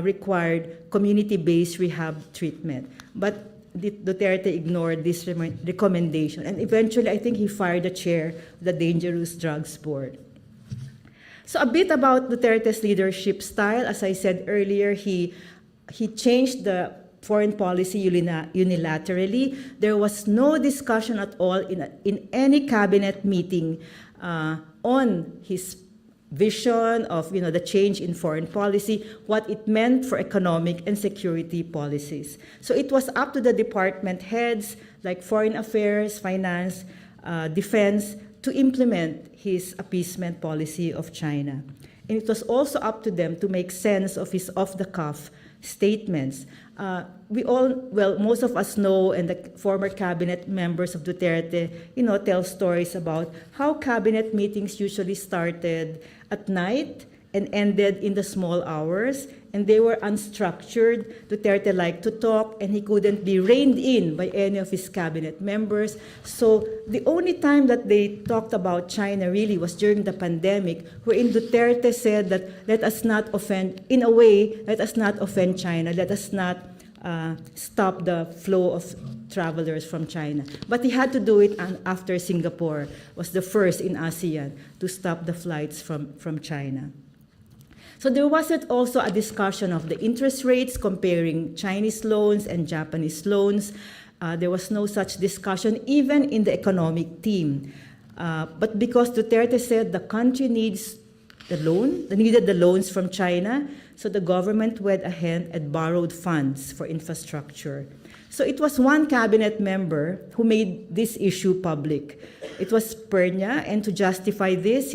required community-based rehab treatment. But Duterte ignored this recommendation, and eventually I think he fired the chair of the Dangerous Drugs Board. So a bit about Duterte's leadership style. As I said earlier, he changed the foreign policy unilaterally. There was no discussion at all in any cabinet meeting on his vision of the change in foreign policy, what it meant for economic and security policies. So it was up to the department heads like foreign affairs, finance, defense to implement his appeasement policy of China. And it was also up to them to make sense of his off-the-cuff statements. Most of us know, and the former cabinet members of Duterte, tell stories about how cabinet meetings usually started at night and ended in the small hours, and they were unstructured. Duterte liked to talk, and he couldn't be reined in by any of his cabinet members. So the only time that they talked about China really was during the pandemic, wherein Duterte said that let us not offend China, let us not stop the flow of travelers from China. But he had to do it after Singapore was the first in ASEAN to stop the flights from China. So there wasn't also a discussion of the interest rates comparing Chinese loans and Japanese loans. There was no such discussion even in the economic team. But because Duterte said the country needed the loans from China, so the government went ahead and borrowed funds for infrastructure. So it was one cabinet member who made this issue public. It was Pernia, and to justify this,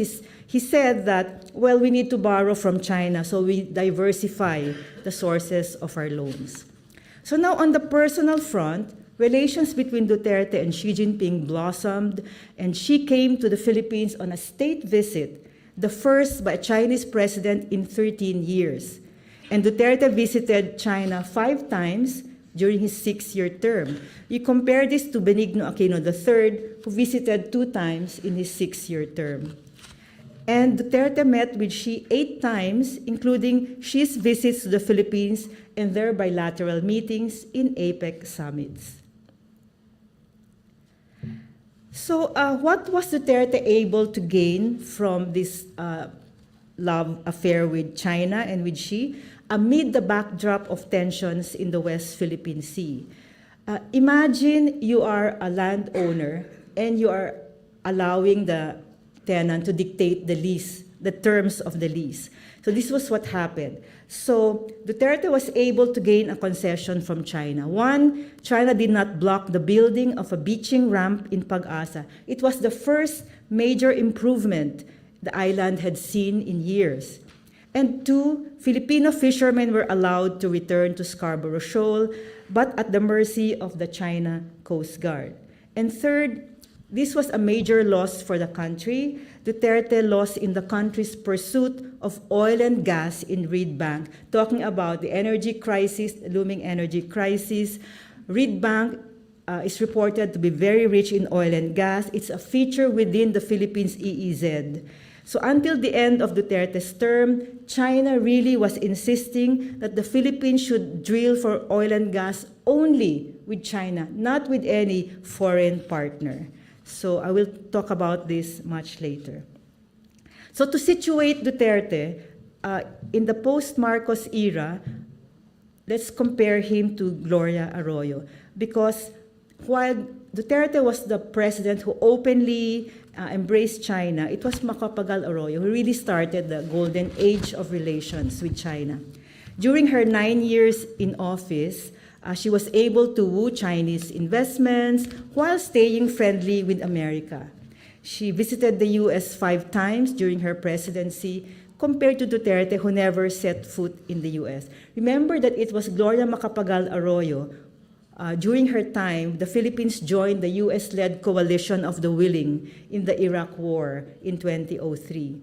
he said that, we need to borrow from China, so we diversify the sources of our loans. So now on the personal front, relations between Duterte and Xi Jinping blossomed, and Xi came to the Philippines on a state visit, the first by a Chinese president in 13 years. And Duterte visited China 5 times during his 6-year term. You compare this to Benigno Aquino III, who visited 2 times in his 6-year term. And Duterte met with Xi 8 times, including Xi's visits to the Philippines and their bilateral meetings in APEC summits. So what was Duterte able to gain from this love affair with China and with Xi amid the backdrop of tensions in the West Philippine Sea? Imagine you are a landowner and you are allowing the tenant to dictate the lease, the terms of the lease. So this was what happened. So Duterte was able to gain a concession from China. One, China did not block the building of a beaching ramp in Pag-asa. It was the first major improvement the island had seen in years. And two, Filipino fishermen were allowed to return to Scarborough Shoal, but at the mercy of the China Coast Guard. And third, this was a major loss for the country. Duterte lost in the country's pursuit of oil and gas in Reed Bank. Talking about the energy crisis, the looming energy crisis, Reed Bank is reported to be very rich in oil and gas. It's a feature within the Philippines EEZ. So until the end of Duterte's term, China really was insisting that the Philippines should drill for oil and gas only with China, not with any foreign partner. So I will talk about this much later. So to situate Duterte in the post-Marcos era, let's compare him to Gloria Arroyo. Because while Duterte was the president who openly embraced China, it was Macapagal Arroyo who really started the golden age of relations with China. During her 9 years in office, she was able to woo Chinese investments while staying friendly with America. She visited the US 5 times during her presidency, compared to Duterte, who never set foot in the US. Remember that it was Gloria Macapagal Arroyo. During her time, the Philippines joined the US-led coalition of the willing in the Iraq War in 2003.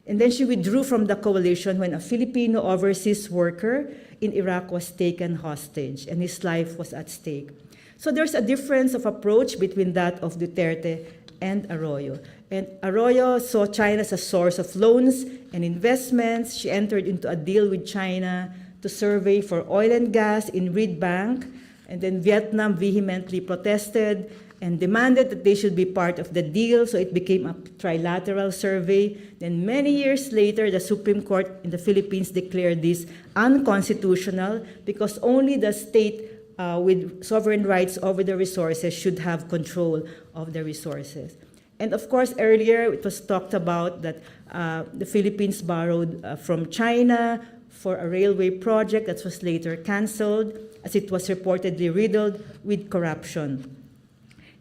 And then she withdrew from the coalition when a Filipino overseas worker in Iraq was taken hostage and his life was at stake. So there's a difference of approach between that of Duterte and Arroyo. And Arroyo saw China as a source of loans and investments. She entered into a deal with China to survey for oil and gas in Reed Bank. And then Vietnam vehemently protested and demanded that they should be part of the deal, so it became a trilateral survey. Then many years later, the Supreme Court in the Philippines declared this unconstitutional because only the state with sovereign rights over the resources should have control of the resources. And of course, earlier it was talked about that the Philippines borrowed from China for a railway project that was later canceled, as it was reportedly riddled with corruption.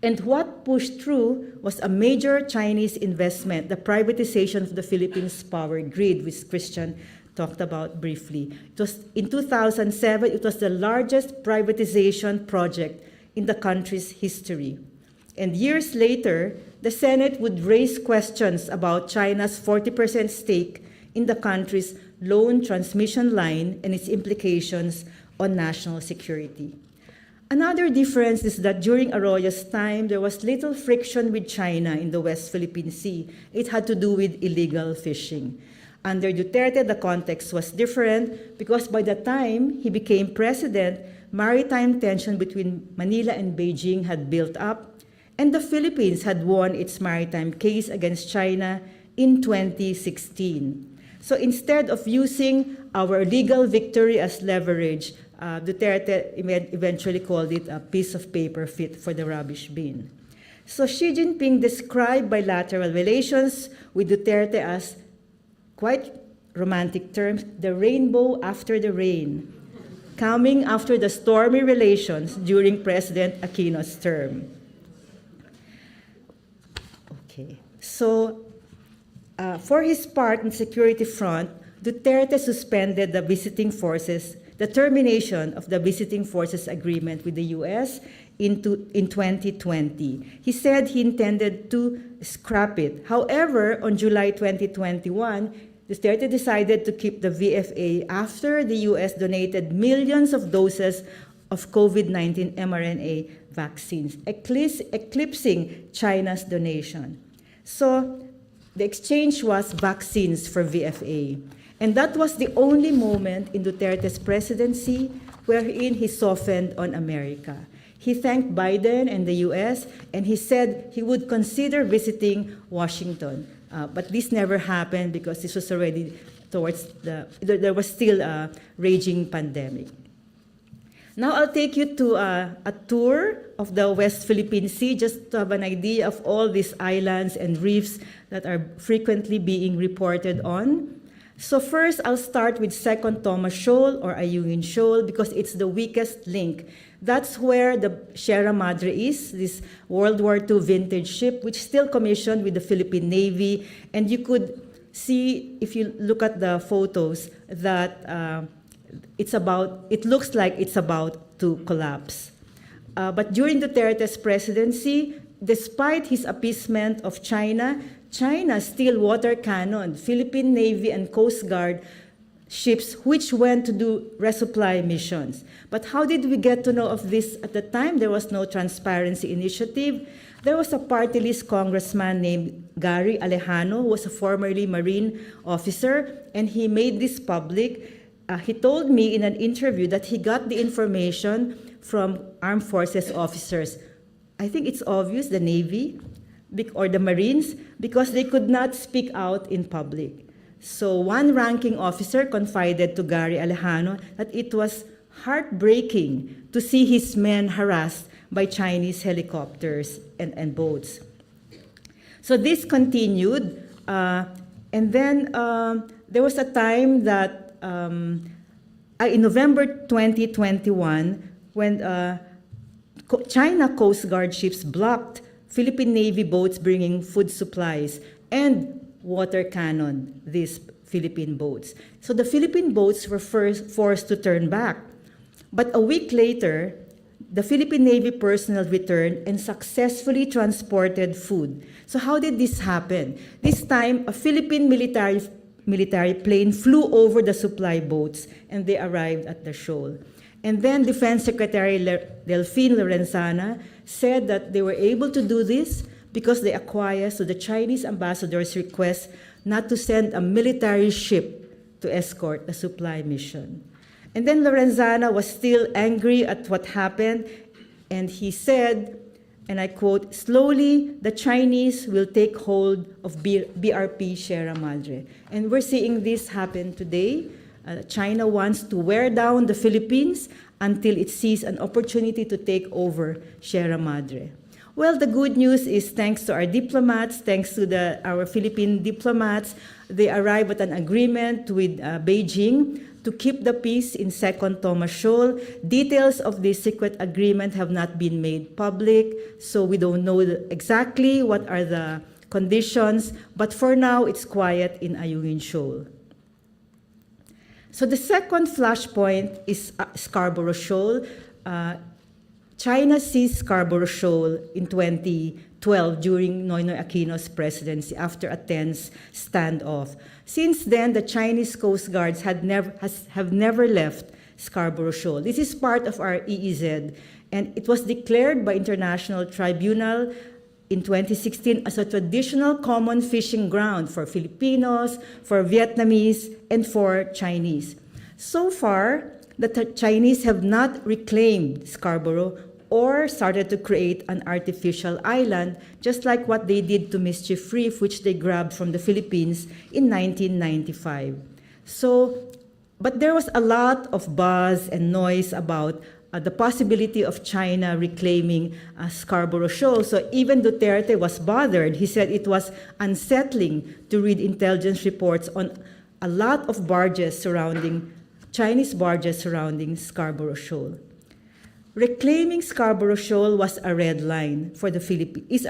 And what pushed through was a major Chinese investment, the privatization of the Philippines power grid, which Christian talked about briefly. It was in 2007, it was the largest privatization project in the country's history. And years later, the Senate would raise questions about China's 40% stake in the country's loan transmission line and its implications on national security. Another difference is that during Arroyo's time, there was little friction with China in the West Philippine Sea. It had to do with illegal fishing. Under Duterte, the context was different because by the time he became president, maritime tension between Manila and Beijing had built up, and the Philippines had won its maritime case against China in 2016. So instead of using our legal victory as leverage, Duterte eventually called it a piece of paper fit for the rubbish bin. So Xi Jinping described bilateral relations with Duterte as, quite romantic terms, the rainbow after the rain, coming after the stormy relations during President Aquino's term. Okay, so for his part in security front, Duterte suspended the termination of the visiting forces agreement with the US in 2020. He said he intended to scrap it. However, on July 2021, Duterte decided to keep the VFA after the US donated millions of doses of COVID-19 mRNA vaccines, eclipsing China's donation. So the exchange was vaccines for VFA. And that was the only moment in Duterte's presidency wherein he softened on America. He thanked Biden and the US, and he said he would consider visiting Washington. But this never happened because this was already there was still a raging pandemic. Now I'll take you to a tour of the West Philippine Sea, just to have an idea of all these islands and reefs that are frequently being reported on. So first, I'll start with Second Thomas Shoal or Ayungin Shoal because it's the weakest link. That's where the Sierra Madre is, this World War II vintage ship, which is still commissioned with the Philippine Navy. And you could see, if you look at the photos, that it looks like it's about to collapse. But during Duterte's presidency, despite his appeasement of China, China still water cannoned Philippine Navy and Coast Guard ships which went to do resupply missions. But how did we get to know of this at the time? There was no transparency initiative. There was a party list congressman named Gary Alejano, who was a formerly Marine officer, and he made this public. He told me in an interview that he got the information from armed forces officers. I think it's obvious, the Navy or the Marines, because they could not speak out in public. So one ranking officer confided to Gary Alejano that it was heartbreaking to see his men harassed by Chinese helicopters and boats. So this continued, and then there was a time that in November 2021, when China Coast Guard ships blocked Philippine Navy boats bringing food supplies and water cannon these Philippine boats. So the Philippine boats were forced to turn back. But a week later, the Philippine Navy personnel returned and successfully transported food. So how did this happen? This time, a Philippine military plane flew over the supply boats and they arrived at the shoal. And then Defense Secretary Delfin Lorenzana said that they were able to do this because they acquiesced to the Chinese ambassador's request not to send a military ship to escort the supply mission. And then Lorenzana was still angry at what happened, and he said, and I quote, "Slowly, the Chinese will take hold of BRP Sierra Madre." And we're seeing this happen today. China wants to wear down the Philippines until it sees an opportunity to take over Sierra Madre. Well, the good news is thanks to our diplomats, thanks to our Philippine diplomats, they arrived at an agreement with Beijing to keep the peace in Second Thomas Shoal. Details of this secret agreement have not been made public, so we don't know exactly what are the conditions, but for now, it's quiet in Ayungin Shoal. So the second flashpoint is Scarborough Shoal. China seized Scarborough Shoal in 2012 during Noynoy Aquino's presidency after a tense standoff. Since then, the Chinese Coast Guards have never left Scarborough Shoal. This is part of our EEZ, and it was declared by International Tribunal in 2016 as a traditional common fishing ground for Filipinos, for Vietnamese, and for Chinese. So far, the Chinese have not reclaimed Scarborough or started to create an artificial island, just like what they did to Mischief Reef, which they grabbed from the Philippines in 1995. But there was a lot of buzz and noise about the possibility of China reclaiming Scarborough Shoal. So even Duterte was bothered. He said it was unsettling to read intelligence reports on a lot of Chinese barges surrounding Scarborough Shoal. Reclaiming Scarborough Shoal was a red line for the Philippines.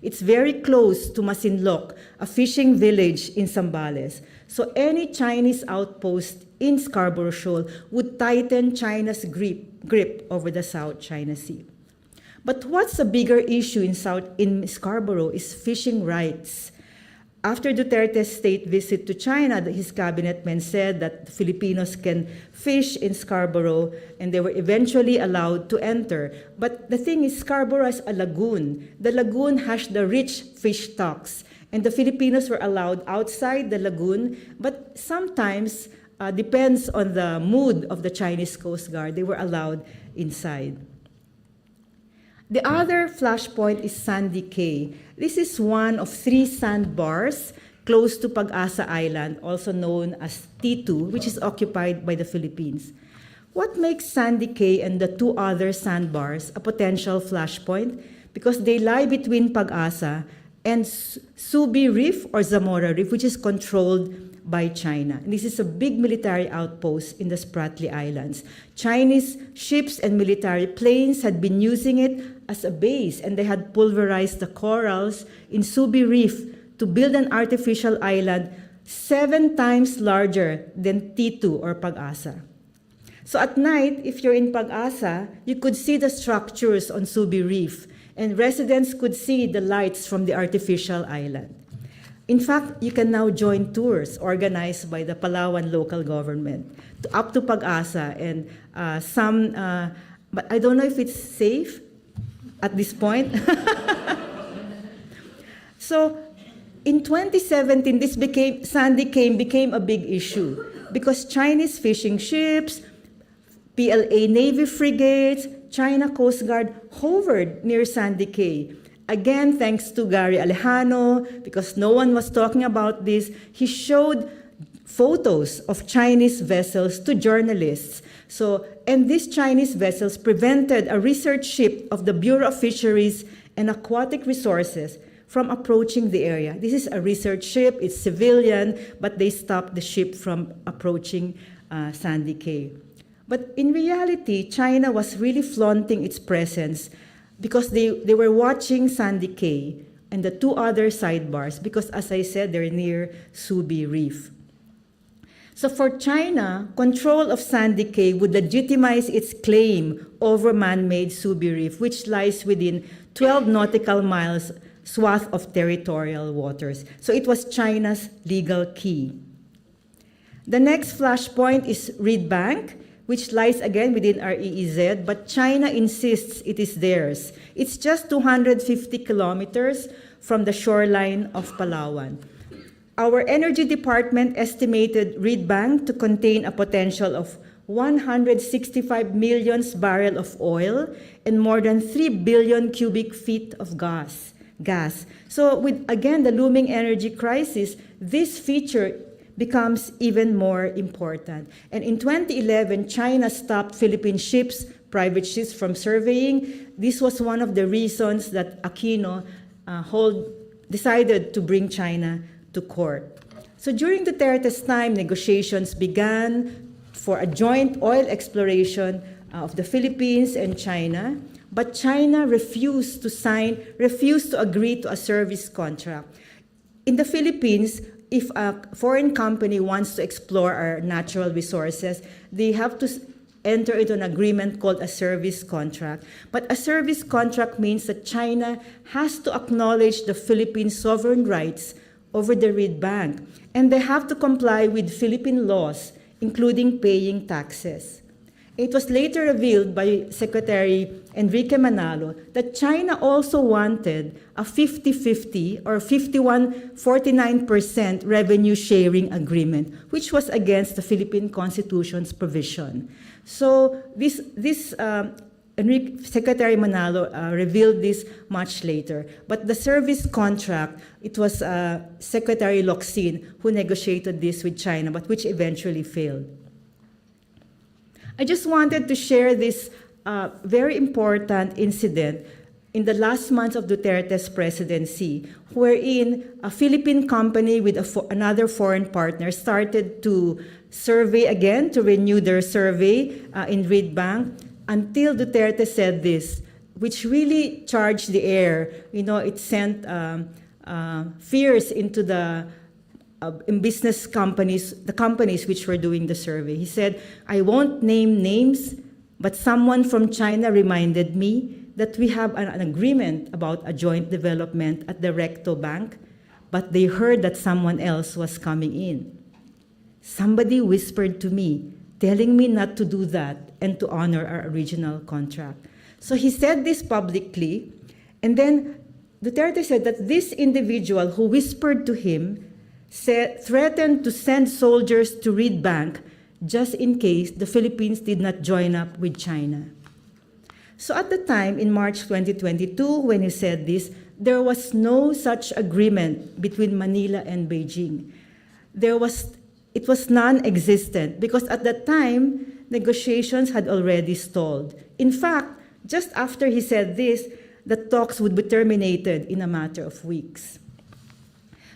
It's very close to Masinloc, a fishing village in Zambales. So any Chinese outpost in Scarborough Shoal would tighten China's grip over the South China Sea. But what's a bigger issue in Scarborough is fishing rights. After Duterte's state visit to China, his cabinet men said that Filipinos can fish in Scarborough, and they were eventually allowed to enter. But the thing is, Scarborough is a lagoon. The lagoon has the rich fish stocks, and the Filipinos were allowed outside the lagoon, but sometimes depends on the mood of the Chinese Coast Guard. They were allowed inside. The other flashpoint is Sandy Cay. This is one of 3 sandbars close to Pag-asa Island, also known as T2, which is occupied by the Philippines. What makes Sandy Cay and the 2 other sandbars a potential flashpoint? Because they lie between Pag-asa and Subi Reef or Zamora Reef, which is controlled by China. And this is a big military outpost in the Spratly Islands. Chinese ships and military planes had been using it as a base, and they had pulverized the corals in Subi Reef to build an artificial island 7 times larger than T2 or Pag-asa. So at night, if you're in Pag-asa, you could see the structures on Subi Reef, and residents could see the lights from the artificial island. In fact, you can now join tours organized by the Palawan local government up to Pag-asa, and but I don't know if it's safe at this point. So in 2017, Sandy Cay became a big issue because Chinese fishing ships, PLA Navy frigates, China Coast Guard hovered near Sandy Cay. Again, thanks to Gary Alejano, because no one was talking about this, he showed photos of Chinese vessels to journalists. And these Chinese vessels prevented a research ship of the Bureau of Fisheries and Aquatic Resources from approaching the area. This is a research ship, it's civilian, but they stopped the ship from approaching Sandy Cay. But in reality, China was really flaunting its presence because they were watching Sandy Cay and the 2 other sidebars because, as I said, they're near Subi Reef. So for China, control of Sandy Cay would legitimize its claim over man-made Subi Reef, which lies within 12 nautical miles swath of territorial waters. So it was China's legal key. The next flashpoint is Reed Bank, which lies again within our EEZ, but China insists it is theirs. It's just 250 kilometers from the shoreline of Palawan. Our Energy Department estimated Reed Bank to contain a potential of 165 million barrels of oil and more than 3 billion cubic feet of gas. So with, again, the looming energy crisis, this feature becomes even more important. And in 2011, China stopped Philippine ships, private ships, from surveying. This was one of the reasons that Aquino decided to bring China to court. So during Duterte's time, negotiations began for a joint oil exploration of the Philippines and China, but China refused to agree to a service contract. In the Philippines, if a foreign company wants to explore our natural resources, they have to enter into an agreement called a service contract. But a service contract means that China has to acknowledge the Philippine sovereign rights over the Reed Bank, and they have to comply with Philippine laws, including paying taxes. It was later revealed by Secretary Enrique Manalo that China also wanted a 50-50 or 51-49% revenue sharing agreement, which was against the Philippine Constitution's provision. So Secretary Manalo revealed this much later. But the service contract, it was Secretary Locsin who negotiated this with China, but which eventually failed. I just wanted to share this very important incident in the last months of Duterte's presidency, wherein a Philippine company with another foreign partner started to survey again, to renew their survey in Reed Bank, until Duterte said this, which really charged the air. You know, it sent fears into the in business companies, the companies which were doing the survey. He said, I won't name names, but someone from China reminded me that we have an agreement about a joint development at the Recto Bank, but they heard that someone else was coming in. Somebody whispered to me, telling me not to do that and to honor our original contract. So he said this publicly, and then Duterte said that this individual who whispered to him threatened to send soldiers to Reed Bank just in case the Philippines did not join up with China. So at the time, in March 2022, when he said this, there was no such agreement between Manila and Beijing. It was non-existent because at that time, negotiations had already stalled. In fact, just after he said this, the talks would be terminated in a matter of weeks.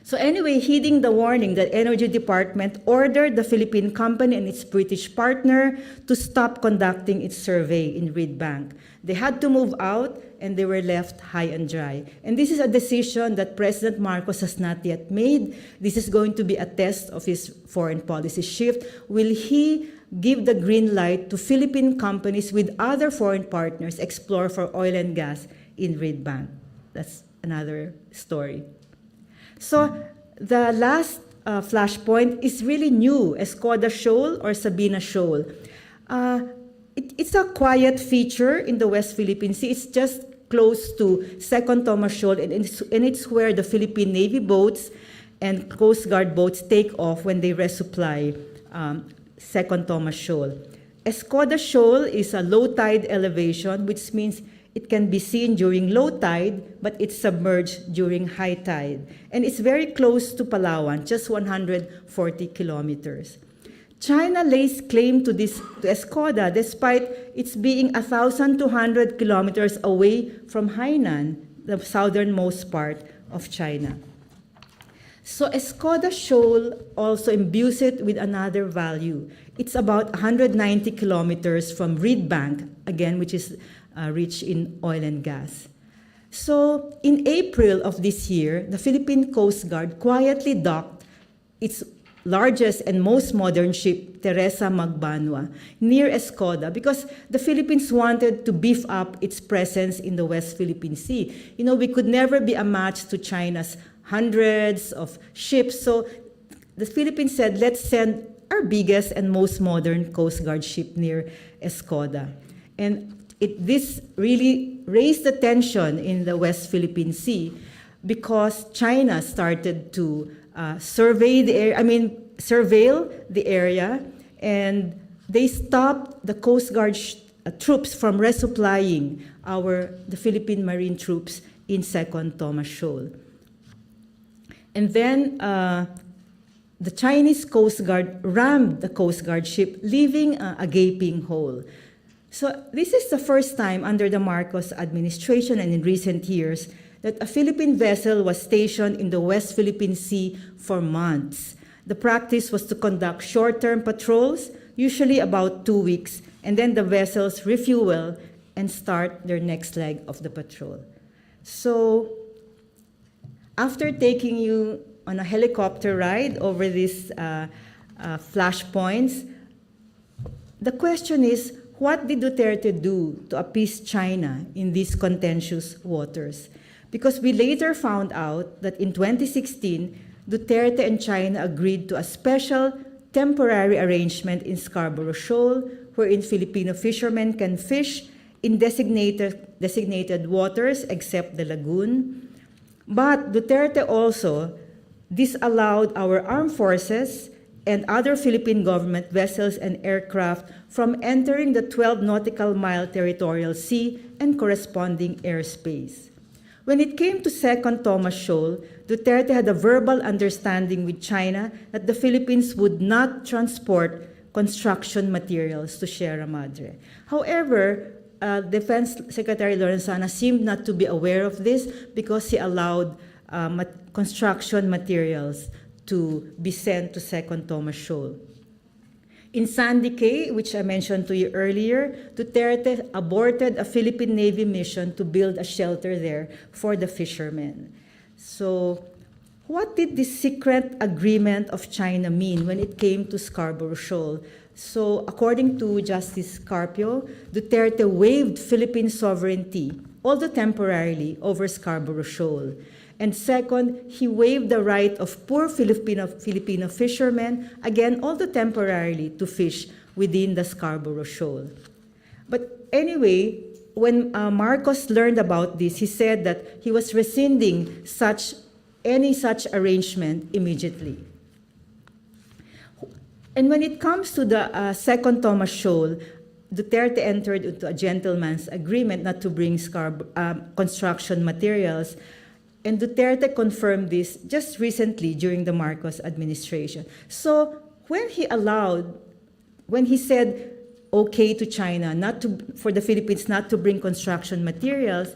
So anyway, heeding the warning, the Energy Department ordered the Philippine company and its British partner to stop conducting its survey in Reed Bank. They had to move out and they were left high and dry. And this is a decision that President Marcos has not yet made. This is going to be a test of his foreign policy shift. Will he give the green light to Philippine companies with other foreign partners explore for oil and gas in Reed Bank? That's another story. So the last flashpoint is really new, Escoda Shoal or Sabina Shoal. It's a quiet feature in the West Philippine Sea. It's just close to Second Thomas Shoal, and it's where the Philippine Navy boats and Coast Guard boats take off when they resupply Second Thomas Shoal. Escoda Shoal is a low tide elevation, which means it can be seen during low tide, but it's submerged during high tide. And it's very close to Palawan, just 140 kilometers. China lays claim to Escoda despite its being 1,200 kilometers away from Hainan, the southernmost part of China. So Escoda Shoal also imbues it with another value. It's about 190 kilometers from Reed Bank, again, which is rich in oil and gas. So in April of this year, the Philippine Coast Guard quietly docked its largest and most modern ship, Teresa Magbanua, near Escoda because the Philippines wanted to beef up its presence in the West Philippine Sea. You know, we could never be a match to China's hundreds of ships. So the Philippines said, let's send our biggest and most modern Coast Guard ship near Escoda. And this really raised the tension in the West Philippine Sea because China started to surveil the area, and they stopped the Coast Guard troops from resupplying the Philippine Marine troops in Second Thomas Shoal. And then the Chinese Coast Guard rammed the Coast Guard ship, leaving a gaping hole. So this is the first time under the Marcos administration and in recent years that a Philippine vessel was stationed in the West Philippine Sea for months. The practice was to conduct short-term patrols, usually about 2 weeks, and then the vessels refuel and start their next leg of the patrol. So after taking you on a helicopter ride over these flashpoints, the question is, what did Duterte do to appease China in these contentious waters? Because we later found out that in 2016, Duterte and China agreed to a special temporary arrangement in Scarborough Shoal, wherein Filipino fishermen can fish in designated waters except the lagoon. But Duterte also disallowed our armed forces and other Philippine government vessels and aircraft from entering the 12 nautical mile territorial sea and corresponding airspace. When it came to Second Thomas Shoal, Duterte had a verbal understanding with China that the Philippines would not transport construction materials to Sierra Madre. However, Defense Secretary Lorenzana seemed not to be aware of this because he allowed construction materials to be sent to Second Thomas Shoal. In Sandy Cay, which I mentioned to you earlier, Duterte aborted a Philippine Navy mission to build a shelter there for the fishermen. So what did this secret agreement of China mean when it came to Scarborough Shoal? So according to Justice Carpio, Duterte waived Philippine sovereignty, although temporarily, over Scarborough Shoal. And second, he waived the right of poor Filipino fishermen, again, although temporarily, to fish within the Scarborough Shoal. But anyway, when Marcos learned about this, he said that he was rescinding any such arrangement immediately. And when it comes to the second Thomas Shoal, Duterte entered into a gentleman's agreement not to bring construction materials. And Duterte confirmed this just recently during the Marcos administration. So when he said okay to China, for the Philippines not to bring construction materials,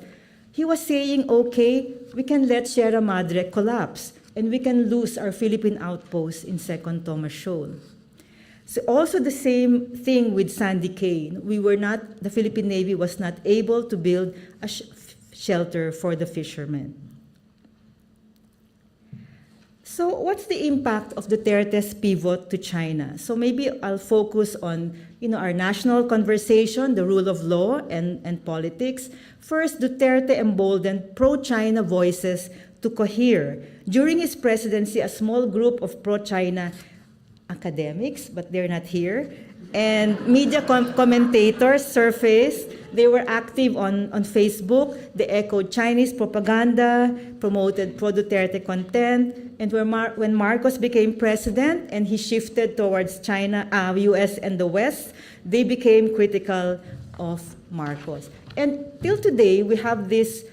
he was saying, okay, we can let Sierra Madre collapse and we can lose our Philippine outposts in second Thomas Shoal. So also the same thing with Sandy Cay. The Philippine Navy was not able to build a shelter for the fishermen. So what's the impact of Duterte's pivot to China? So maybe I'll focus on our national conversation, the rule of law and politics. First, Duterte emboldened pro-China voices to cohere. During his presidency, a small group of pro-China academics, but they're not here, and media commentators surfaced. They were active on Facebook. They echoed Chinese propaganda, promoted pro-Duterte content, and when Marcos became president and he shifted towards China, US and the West, they became critical of Marcos. And till today, we have these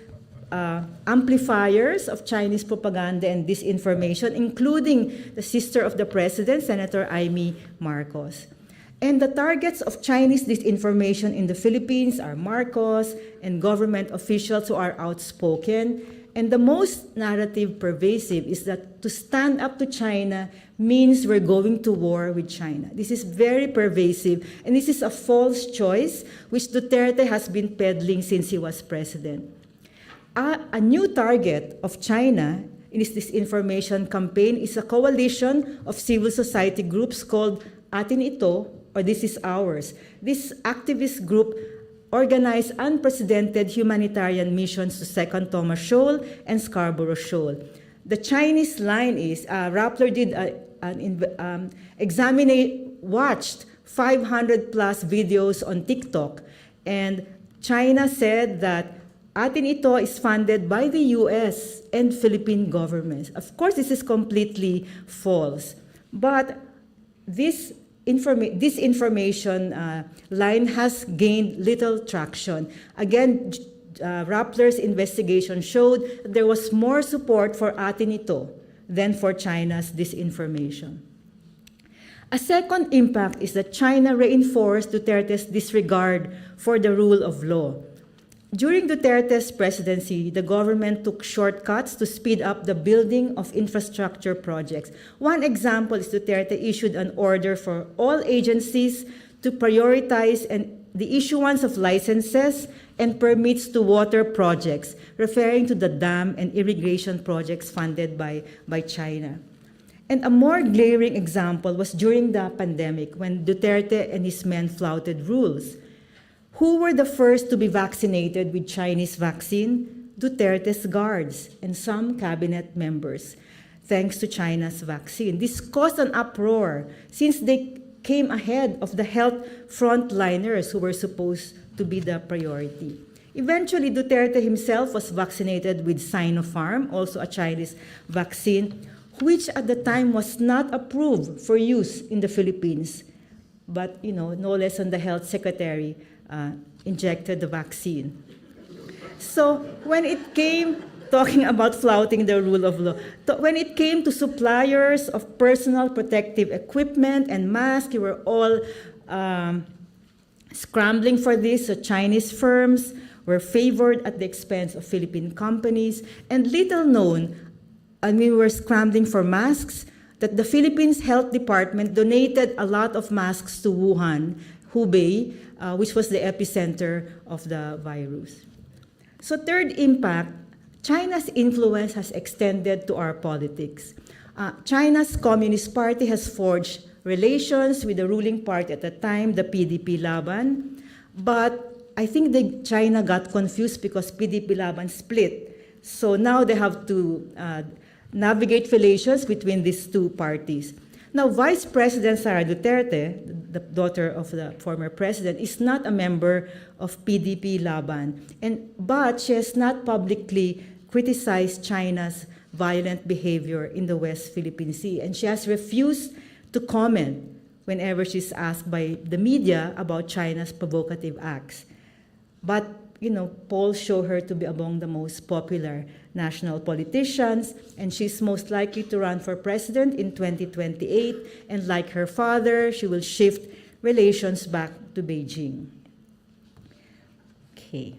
amplifiers of Chinese propaganda and disinformation, including the sister of the president, Senator Amy Marcos. And the targets of Chinese disinformation in the Philippines are Marcos and government officials who are outspoken. And the most narrative pervasive is that to stand up to China means we're going to war with China. This is very pervasive, and this is a false choice which Duterte has been peddling since he was president. A new target of China in this disinformation campaign is a coalition of civil society groups called Atin Ito, or This Is Ours. This activist group organized unprecedented humanitarian missions to second Thomas Shoal and Scarborough Shoal. The Chinese line is, Rappler did watched 500 plus videos on TikTok, and China said that Atin Ito is funded by the US and Philippine governments. Of course, this is completely false. But this information line has gained little traction. Again, Rappler's investigation showed that there was more support for Atin Ito than for China's disinformation. A second impact is that China reinforced Duterte's disregard for the rule of law. During Duterte's presidency, the government took shortcuts to speed up the building of infrastructure projects. One example is Duterte issued an order for all agencies to prioritize the issuance of licenses and permits to water projects, referring to the dam and irrigation projects funded by China. And a more glaring example was during the pandemic when Duterte and his men flouted rules. Who were the first to be vaccinated with Chinese vaccine? Duterte's guards and some cabinet members, thanks to China's vaccine. This caused an uproar since they came ahead of the health frontliners who were supposed to be the priority. Eventually, Duterte himself was vaccinated with Sinopharm, also a Chinese vaccine, which at the time was not approved for use in the Philippines. But, no less than the health secretary injected the vaccine. So when it came, talking about flouting the rule of law, when it came to suppliers of personal protective equipment and masks, you were all scrambling for this. So Chinese firms were favored at the expense of Philippine companies. And little known, we were scrambling for masks, that the Philippines Health Department donated a lot of masks to Wuhan, Hubei, which was the epicenter of the virus. So third impact, China's influence has extended to our politics. China's Communist Party has forged relations with the ruling party at the time, the PDP Laban, but I think China got confused because PDP Laban split. So now they have to navigate relations between these two parties. Now, Vice President Sara Duterte, the daughter of the former president, is not a member of PDP Laban, but she has not publicly criticized China's violent behavior in the West Philippine Sea, and she has refused to comment whenever she's asked by the media about China's provocative acts. But, polls show her to be among the most popular national politicians, and she's most likely to run for president in 2028. And like her father, she will shift relations back to Beijing. Okay.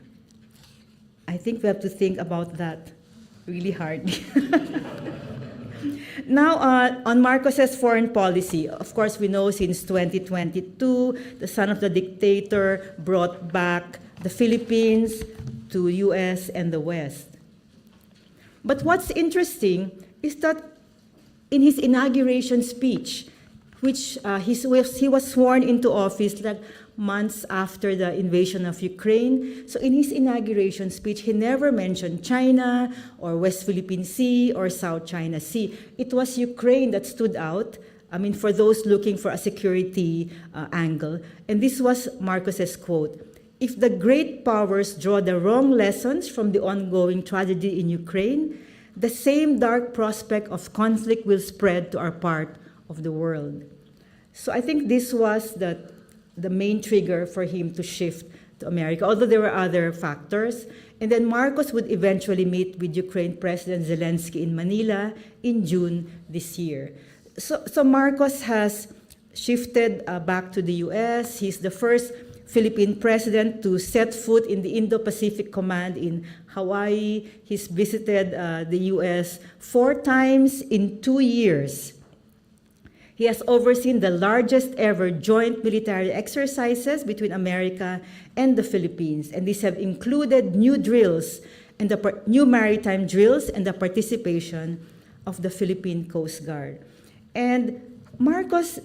I think we have to think about that really hard. Now, on Marcos's foreign policy, of course, we know since 2022, the son of the dictator brought back the Philippines to US and the West. But what's interesting is that in his inauguration speech, which he was sworn into office like months after the invasion of Ukraine. So in his inauguration speech, he never mentioned China or West Philippine Sea or South China Sea. It was Ukraine that stood out, for those looking for a security angle. And this was Marcos's quote: "If the great powers draw the wrong lessons from the ongoing tragedy in Ukraine, the same dark prospect of conflict will spread to our part of the world." So I think this was the main trigger for him to shift to America, although there were other factors. And then Marcos would eventually meet with Ukraine President Zelensky in Manila in June this year. So Marcos has shifted back to the US. He's the first Philippine president to set foot in the Indo-Pacific Command in Hawaii. He's visited the US 4 times in 2 years. He has overseen the largest ever joint military exercises between America and the Philippines, and these have included new drills and new maritime drills and the participation of the Philippine Coast Guard. And Marcos,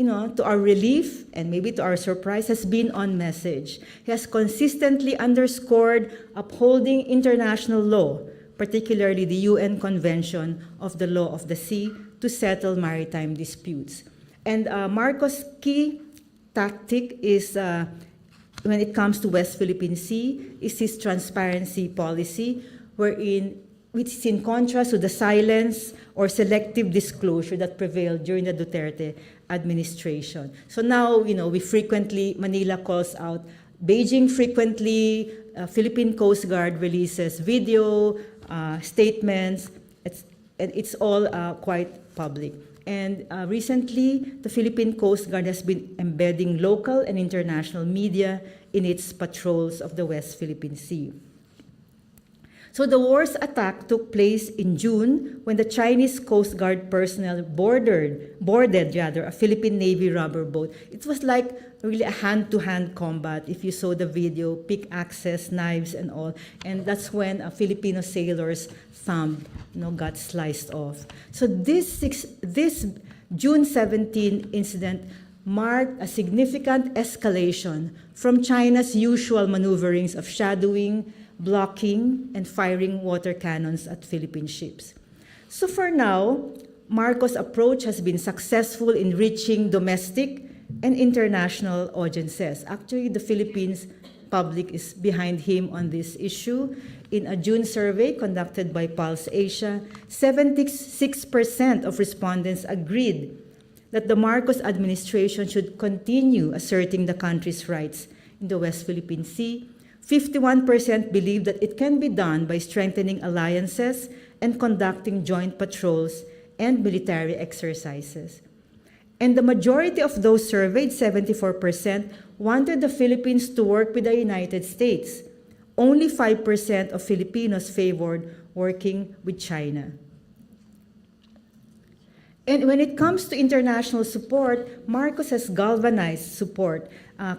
to our relief and maybe to our surprise, has been on message. He has consistently underscored upholding international law, particularly the UN Convention of the Law of the Sea, to settle maritime disputes. And Marcos' key tactic is, when it comes to West Philippine Sea, is his transparency policy, which is in contrast to the silence or selective disclosure that prevailed during the Duterte administration. So now, Manila calls out Beijing frequently, Philippine Coast Guard releases video, statements, and it's all quite public. And recently, the Philippine Coast Guard has been embedding local and international media in its patrols of the West Philippine Sea. So the worst attack took place in June when the Chinese Coast Guard personnel boarded a Philippine Navy rubber boat. It was like really a hand-to-hand combat. If you saw the video, pickaxes, knives, and all. And that's when a Filipino sailor's thumb got sliced off. So this June 17 incident marked a significant escalation from China's usual maneuverings of shadowing, blocking, and firing water cannons at Philippine ships. So for now, Marcos' approach has been successful in reaching domestic and international audiences. Actually, the Philippines public is behind him on this issue. In a June survey conducted by Pulse Asia, 76% of respondents agreed that the Marcos administration should continue asserting the country's rights in the West Philippine Sea. 51% believe that it can be done by strengthening alliances and conducting joint patrols and military exercises. And the majority of those surveyed, 74%, wanted the Philippines to work with the United States. Only 5% of Filipinos favored working with China. And when it comes to international support, Marcos has galvanized support.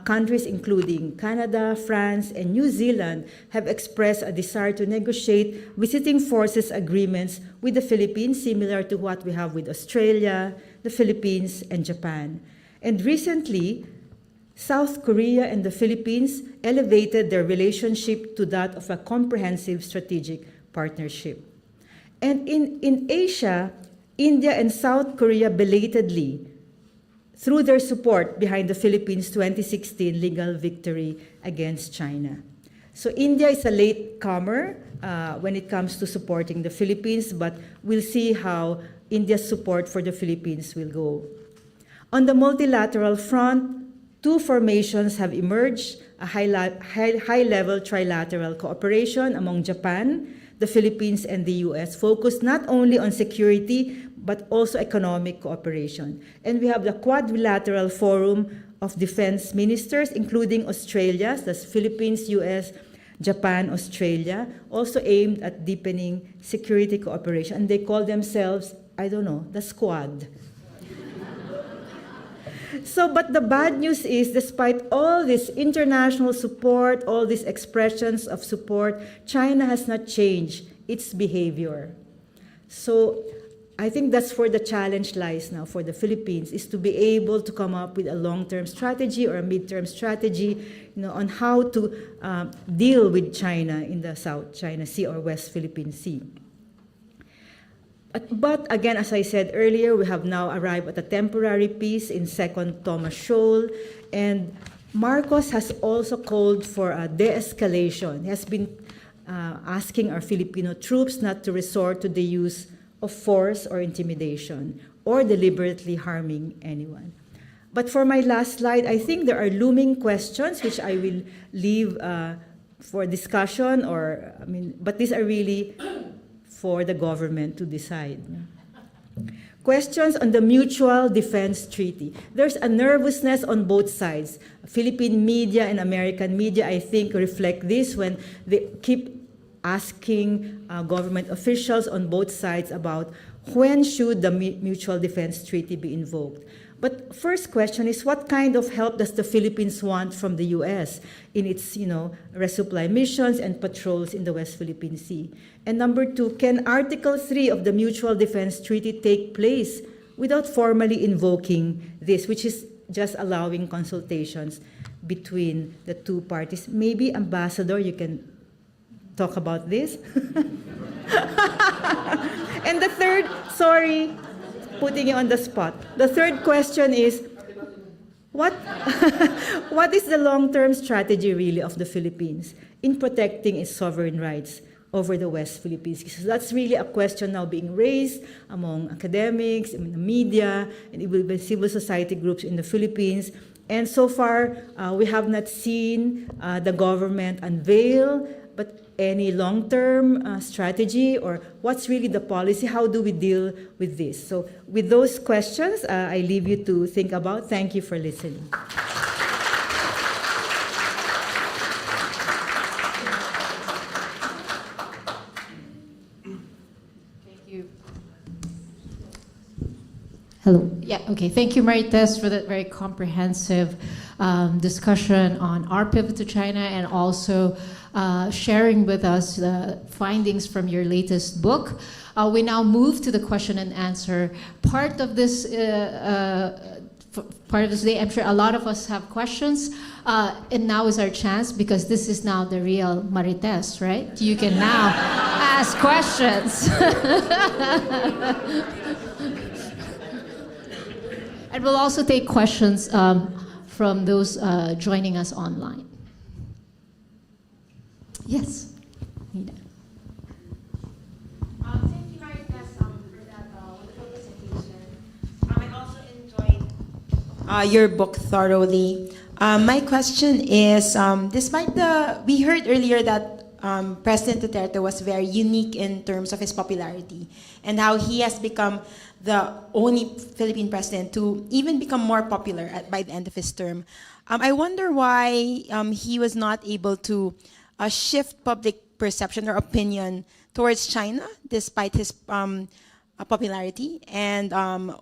Countries including Canada, France, and New Zealand have expressed a desire to negotiate visiting forces agreements with the Philippines, similar to what we have with Australia, the Philippines, and Japan. And recently, South Korea and the Philippines elevated their relationship to that of a comprehensive strategic partnership. And in Asia, India and South Korea belatedly, through their support behind the Philippines' 2016 legal victory against China. So India is a latecomer when it comes to supporting the Philippines, but we'll see how India's support for the Philippines will go. On the multilateral front, two formations have emerged, a high-level trilateral cooperation among Japan, the Philippines, and the US, focused not only on security, but also economic cooperation. And we have the Quadrilateral Forum of Defense Ministers, including Australia, that's Philippines, US, Japan, Australia, also aimed at deepening security cooperation. And they call themselves, I don't know, the Squad. So, but the bad news is, despite all this international support, all these expressions of support, China has not changed its behavior. So, I think that's where the challenge lies now for the Philippines, is to be able to come up with a long-term strategy or a mid-term strategy, on how to deal with China in the South China Sea or West Philippine Sea. But again, as I said earlier, we have now arrived at a temporary peace in Second Thomas Shoal, and Marcos has also called for a de-escalation. He has been asking our Filipino troops not to resort to the use of force or intimidation or deliberately harming anyone. But for my last slide, I think there are looming questions which I will leave for discussion, but these are really for the government to decide. Questions on the Mutual Defense Treaty. There's a nervousness on both sides. Philippine media and American media, I think, reflect this when they keep asking government officials on both sides about when should the Mutual Defense Treaty be invoked. But first question is, what kind of help does the Philippines want from the U.S. in its, resupply missions and patrols in the West Philippine Sea? And number two, can Article 3 of the Mutual Defense Treaty take place without formally invoking this, which is just allowing consultations between the two parties? Maybe, Ambassador, you can talk about this. And the third, sorry, putting you on the spot. The third question is, what is the long-term strategy really of the Philippines in protecting its sovereign rights over the West Philippines? Because that's really a question now being raised among academics, in the media, and even civil society groups in the Philippines. And so far, we have not seen the government unveil any long-term strategy, or what's really the policy? How do we deal with this? So with those questions, I leave you to think about. Thank you for listening.
Thank you. Hello. Yeah, okay. Thank you, Marites, for that very comprehensive discussion on our pivot to China, and also sharing with us the findings from your latest book. We now move to the question and answer part of this day. I'm sure a lot of us have questions, and now is our chance, because this is now the real Marites, right? You can now ask questions. And we'll also take questions from those joining us online. Yes, Nina.
Thank you, Marites, for that wonderful presentation. I also enjoyed your book thoroughly. My question is, we heard earlier that President Duterte was very unique in terms of his popularity, and how he has become the only Philippine president to even become more popular by the end of his term. I wonder why he was not able to shift public perception or opinion towards China despite his popularity, and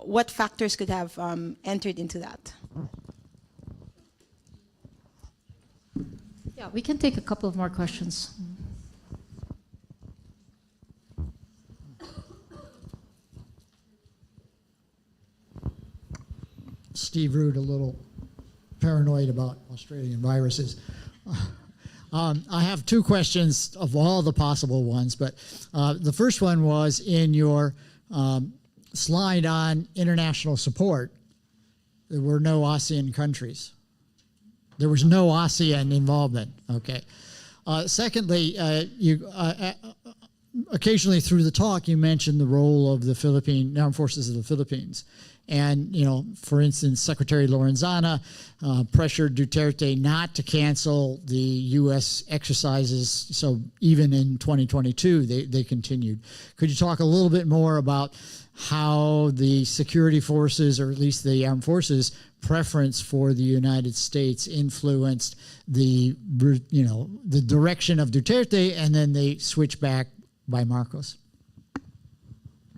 what factors could have entered into that?
Yeah, we can take a couple of more questions.
Steve Root, a little paranoid about Australian viruses. I have two questions of all the possible ones, but the first one was in your slide on international support. There were no ASEAN countries. There was no ASEAN involvement. Okay. Secondly, occasionally through the talk, you mentioned the role of the Armed Forces of the Philippines. And, for instance, Secretary Lorenzana pressured Duterte not to cancel the U.S. exercises. So even in 2022, they continued. Could you talk a little bit more about how the security forces, or at least the armed forces, preference for the United States influenced the direction of Duterte, and then they switch back by Marcos?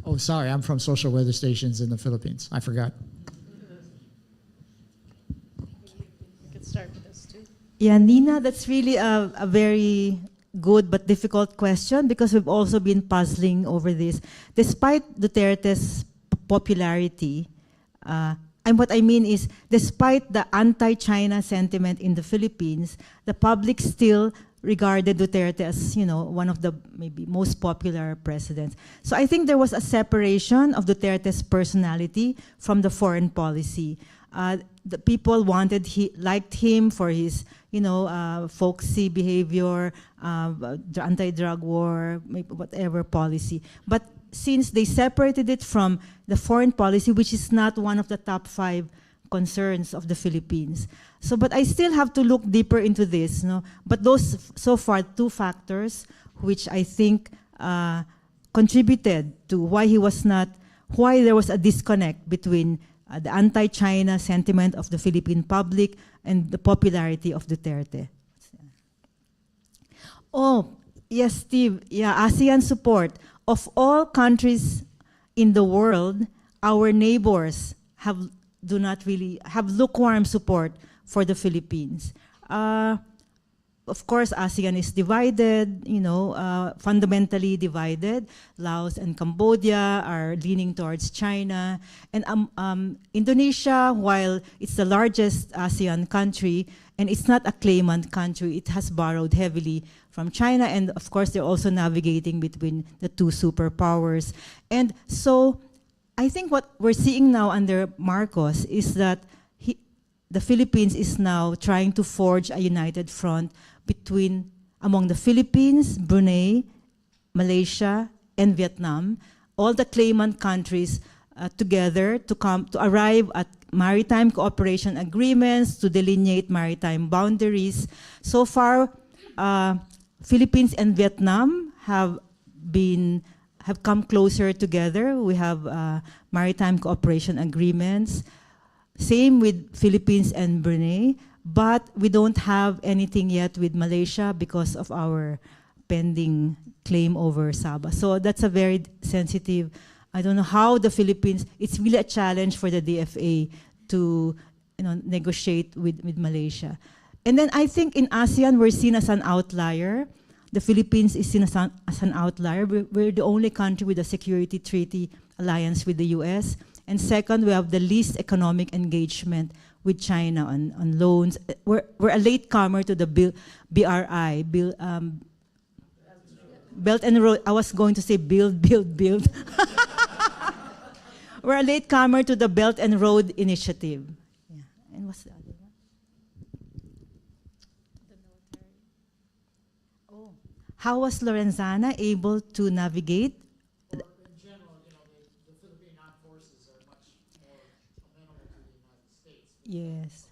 Oh, sorry, I'm from Social Weather Stations in the Philippines. I forgot.
We could start with those two.
Yeah, Nina, that's really a very good but difficult question, because we've also been puzzling over this. Despite Duterte's popularity, and what I mean is, despite the anti-China sentiment in the Philippines, the public still regarded Duterte as, one of the maybe most popular presidents. So I think there was a separation of Duterte's personality from the foreign policy. The people liked him for his, folksy behavior, the anti-drug war, maybe whatever policy. But since they separated it from the foreign policy, which is not one of the top 5 concerns of the Philippines. So, but I still have to look deeper into this. But those, so far, 2 factors which I think contributed to why there was a disconnect between the anti-China sentiment of the Philippine public and the popularity of Duterte. Oh, yes, Steve. Yeah, ASEAN support. Of all countries in the world, our neighbors have lukewarm support for the Philippines. Of course, ASEAN is divided, fundamentally divided. Laos and Cambodia are leaning towards China. And Indonesia, while it's the largest ASEAN country, and it's not a claimant country, it has borrowed heavily from China. And of course, they're also navigating between the 2 superpowers. And so I think what we're seeing now under Marcos is that the Philippines is now trying to forge a united front among the Philippines, Brunei, Malaysia, and Vietnam, all the claimant countries together to arrive at maritime cooperation agreements, to delineate maritime boundaries. So far, Philippines and Vietnam have come closer together. We have maritime cooperation agreements. Same with Philippines and Brunei, but we don't have anything yet with Malaysia because of our pending claim over Sabah. So that's a very sensitive, I don't know how the Philippines, it's really a challenge for the DFA to negotiate with Malaysia. And then I think in ASEAN, we're seen as an outlier. The Philippines is seen as an outlier. We're the only country with a security treaty alliance with the US. And second, we have the least economic engagement with China on loans. We're a latecomer to the BRI, Belt and Road. I was going to say build. We're a latecomer to the Belt and Road Initiative. Yeah. And what's the other one? The military. Oh. How was Lorenzana able to navigate? Yes.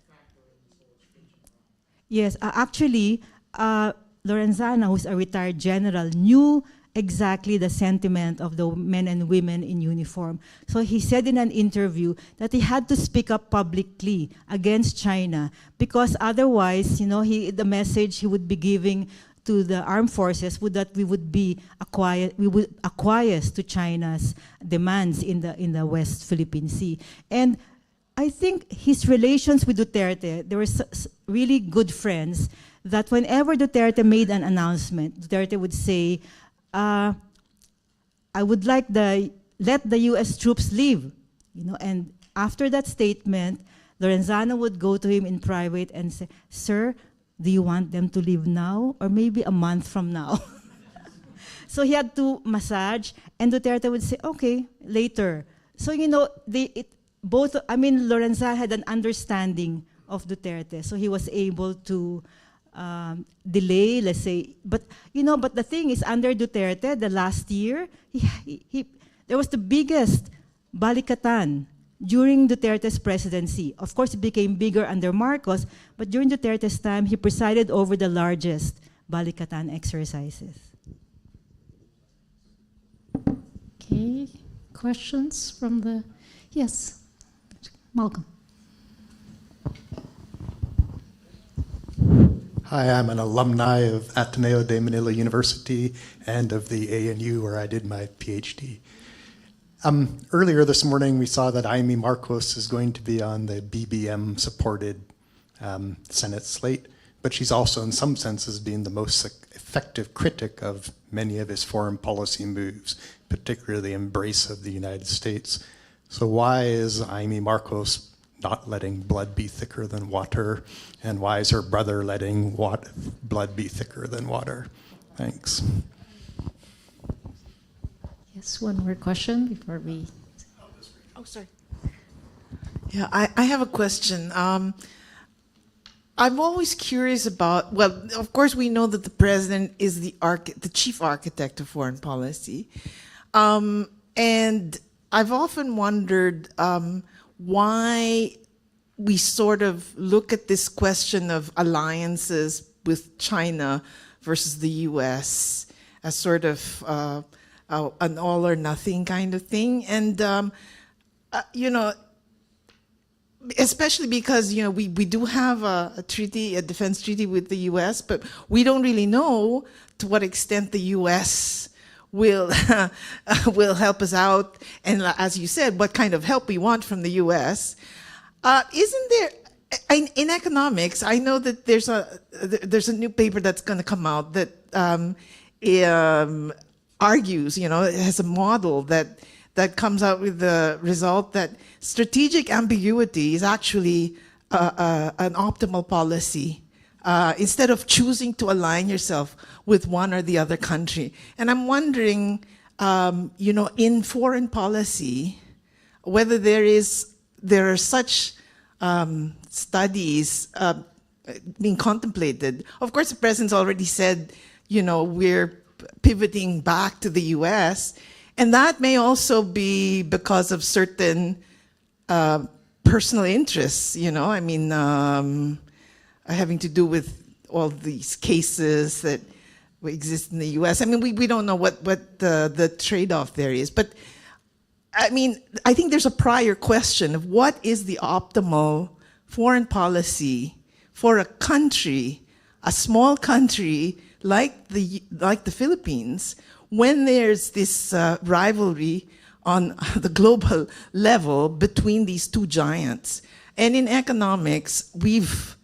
Yes, actually, Lorenzana, who's a retired general, knew exactly the sentiment of the men and women in uniform. So he said in an interview that he had to speak up publicly against China because otherwise, the message he would be giving to the armed forces would that we would acquiesce to China's demands in the West Philippine Sea. And I think his relations with Duterte, they were really good friends, that whenever Duterte made an announcement, Duterte would say, I would like let the US troops leave. And after that statement, Lorenzana would go to him in private and say, "Sir, do you want them to leave now or maybe a month from now?" So he had to massage, and Duterte would say, "Okay, later." So, Lorenzana had an understanding of Duterte, so he was able to delay, let's say. But but the thing is, under Duterte, the last year, there was the biggest balikatan during Duterte's presidency. Of course, it became bigger under Marcos, but during Duterte's time, he presided over the largest balikatan exercises.
Okay, questions from the, yes, Malcolm.
Hi, I'm an alumni of Ateneo de Manila University and of the ANU where I did my PhD. Earlier this morning, we saw that Amy Marcos is going to be on the BBM-supported Senate slate, but she's also, in some senses, being the most effective critic of many of his foreign policy moves, particularly the embrace of the United States. So why is Amy Marcos not letting blood be thicker than water, and why is her brother letting blood be thicker than water? Thanks.
Yes, one more question before we...
Oh, sorry. Yeah, I have a question. I'm always curious about, well, of course we know that the president is the chief architect of foreign policy. And I've often wondered why we sort of look at this question of alliances with China versus the US as sort of an all or nothing kind of thing. And, especially because, we do have a treaty, a defense treaty with the US, but we don't really know to what extent the US will help us out, and as you said, what kind of help we want from the U.S. Isn't there, in economics, I know that there's a new paper that's going to come out that argues, it has a model that comes out with the result that strategic ambiguity is actually an optimal policy. Instead of choosing to align yourself with one or the other country. And I'm wondering, in foreign policy, whether there are such studies being contemplated. Of course, the president's already said, we're pivoting back to the US, and that may also be because of certain personal interests, having to do with all these cases that exist in the U.S. I mean, we don't know what the trade-off there is. But, I think there's a prior question of what is the optimal foreign policy for a country, a small country like the Philippines, when there's this rivalry on the global level between these two giants. And in economics, we've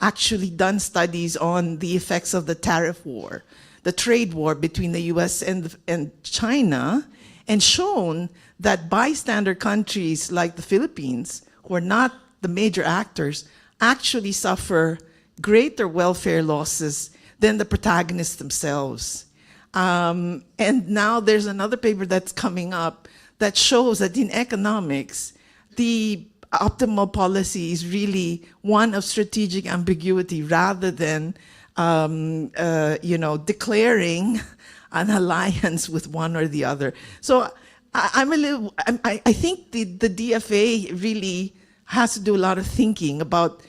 actually done studies on the effects of the tariff war, the trade war between the US and China, and shown that bystander countries like the Philippines, who are not the major actors, actually suffer greater welfare losses than the protagonists themselves. And now there's another paper that's coming up that shows that in economics, the optimal policy is really one of strategic ambiguity rather than, declaring an alliance with one or the other. So I think the DFA really has to do a lot of thinking about,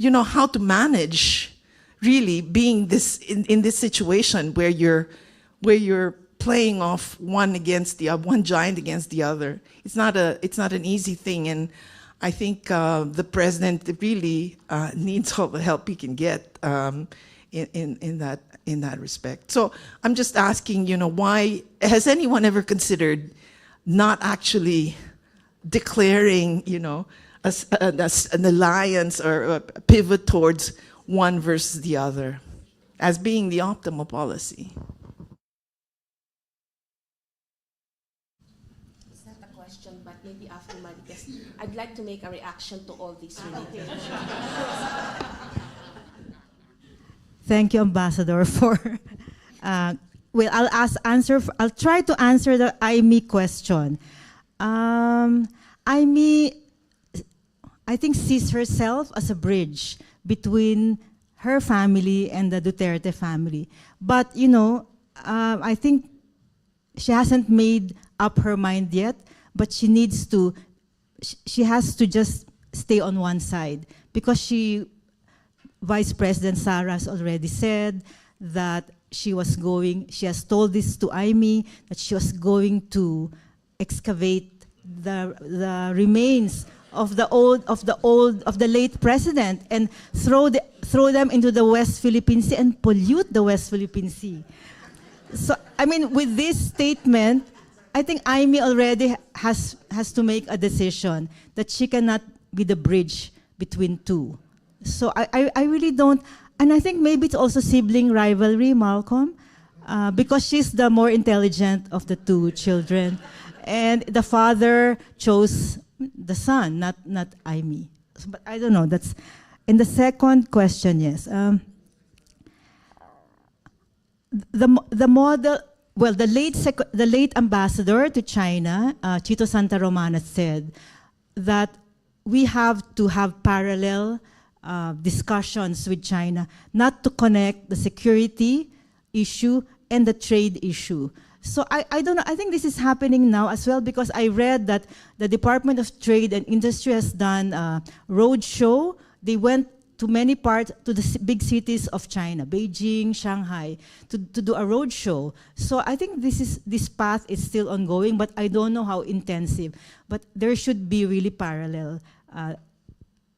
how to manage really being in this situation where you're playing off one giant against the other. It's not an easy thing, and I think the president really needs all the help he can get in that respect. So I'm just asking, why has anyone ever considered not actually declaring, an alliance or a pivot towards one versus the other as being the optimal policy?
But maybe after my guest, I'd like to make a reaction to all these related issues.
Thank you, Ambassador, for. I'll try to answer the Amy question. Amy, I think, sees herself as a bridge between her family and the Duterte family. But, I think she hasn't made up her mind yet, but she has to just stay on one side, because Vice President Sara has already said that she has told this to Aimee, that she was going to excavate the remains of the late president and throw them into the West Philippine Sea and pollute the West Philippine Sea. So, with this statement, I think Aimee already has to make a decision that she cannot be the bridge between two. So I really don't, and I think maybe it's also sibling rivalry, Malcolm, because she's the more intelligent of the two children, and the father chose the son, not Aimee. But I don't know. That's in the second question. Yes, the model. Well, the late ambassador to China, Chito Santa Romana, said that we have to have parallel discussions with China, not to connect the security issue and the trade issue. So I don't know, I think this is happening now as well, because I read that the Department of Trade and Industry has done a road show. They went to many parts, to the big cities of China, Beijing, Shanghai, to do a road show. So I think this path is still ongoing, but I don't know how intensive. But there should be really parallel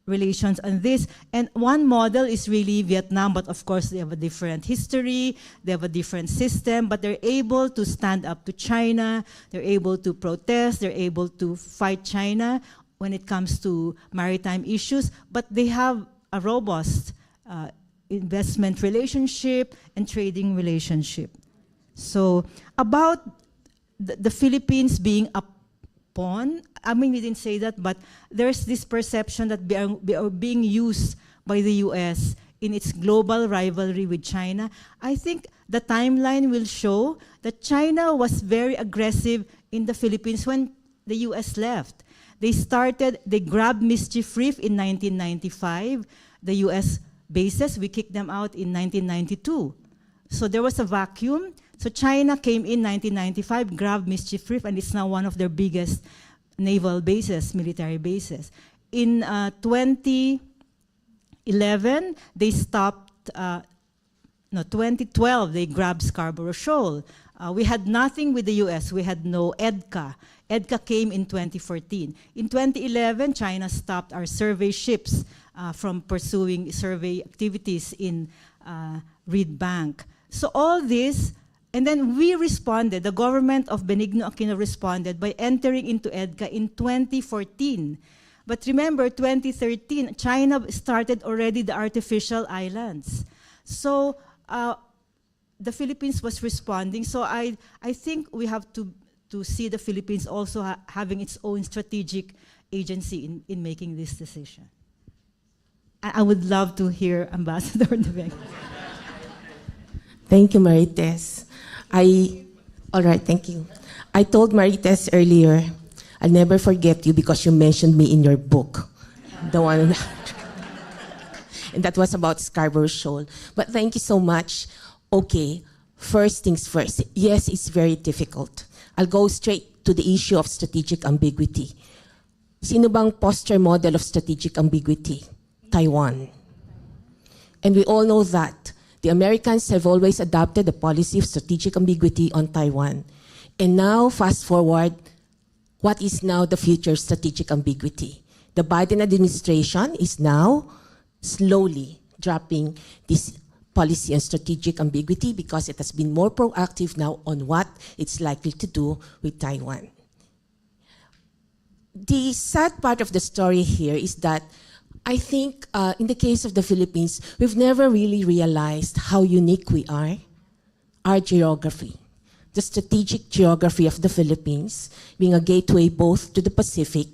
relations on this. And one model is really Vietnam, but of course they have a different history, they have a different system, but they're able to stand up to China, they're able to protest, they're able to fight China when it comes to maritime issues, but they have a robust investment relationship and trading relationship. So about the Philippines being a pawn, we didn't say that, but there's this perception that they are being used by the US in its global rivalry with China. I think the timeline will show that China was very aggressive in the Philippines when the US left. They grabbed Mischief Reef in 1995, the US bases. We kicked them out in 1992. So there was a vacuum. So China came in 1995, grabbed Mischief Reef, and it's now one of their biggest naval bases, military bases. In 2011, they stopped, 2012, they grabbed Scarborough Shoal. We had nothing with the US. We had no EDCA. EDCA came in 2014. In 2011, China stopped our survey ships from pursuing survey activities in Reed Bank. So all this, and then we responded, the government of Benigno Aquino responded by entering into EDCA in 2014. But remember, 2013, China started already the artificial islands. So the Philippines was responding. So I think we have to see the Philippines also having its own strategic agency in making this decision. I would love to hear Ambassador De Vega.
Thank you, Marites. All right, thank you. I told Marites earlier, I'll never forget you because you mentioned me in your book. The one, and that was about Scarborough Shoal. But thank you so much. Okay, first things first. Yes, it's very difficult. I'll go straight to the issue of strategic ambiguity. Sino bang poster model of strategic ambiguity? Taiwan. And we all know that the Americans have always adopted the policy of strategic ambiguity on Taiwan. And now, fast forward, what is now the future strategic ambiguity? The Biden administration is now slowly dropping this policy on strategic ambiguity because it has been more proactive now on what it's likely to do with Taiwan. The sad part of the story here is that I think in the case of the Philippines, we've never really realized how unique we are, our geography, the strategic geography of the Philippines, being a gateway both to the Pacific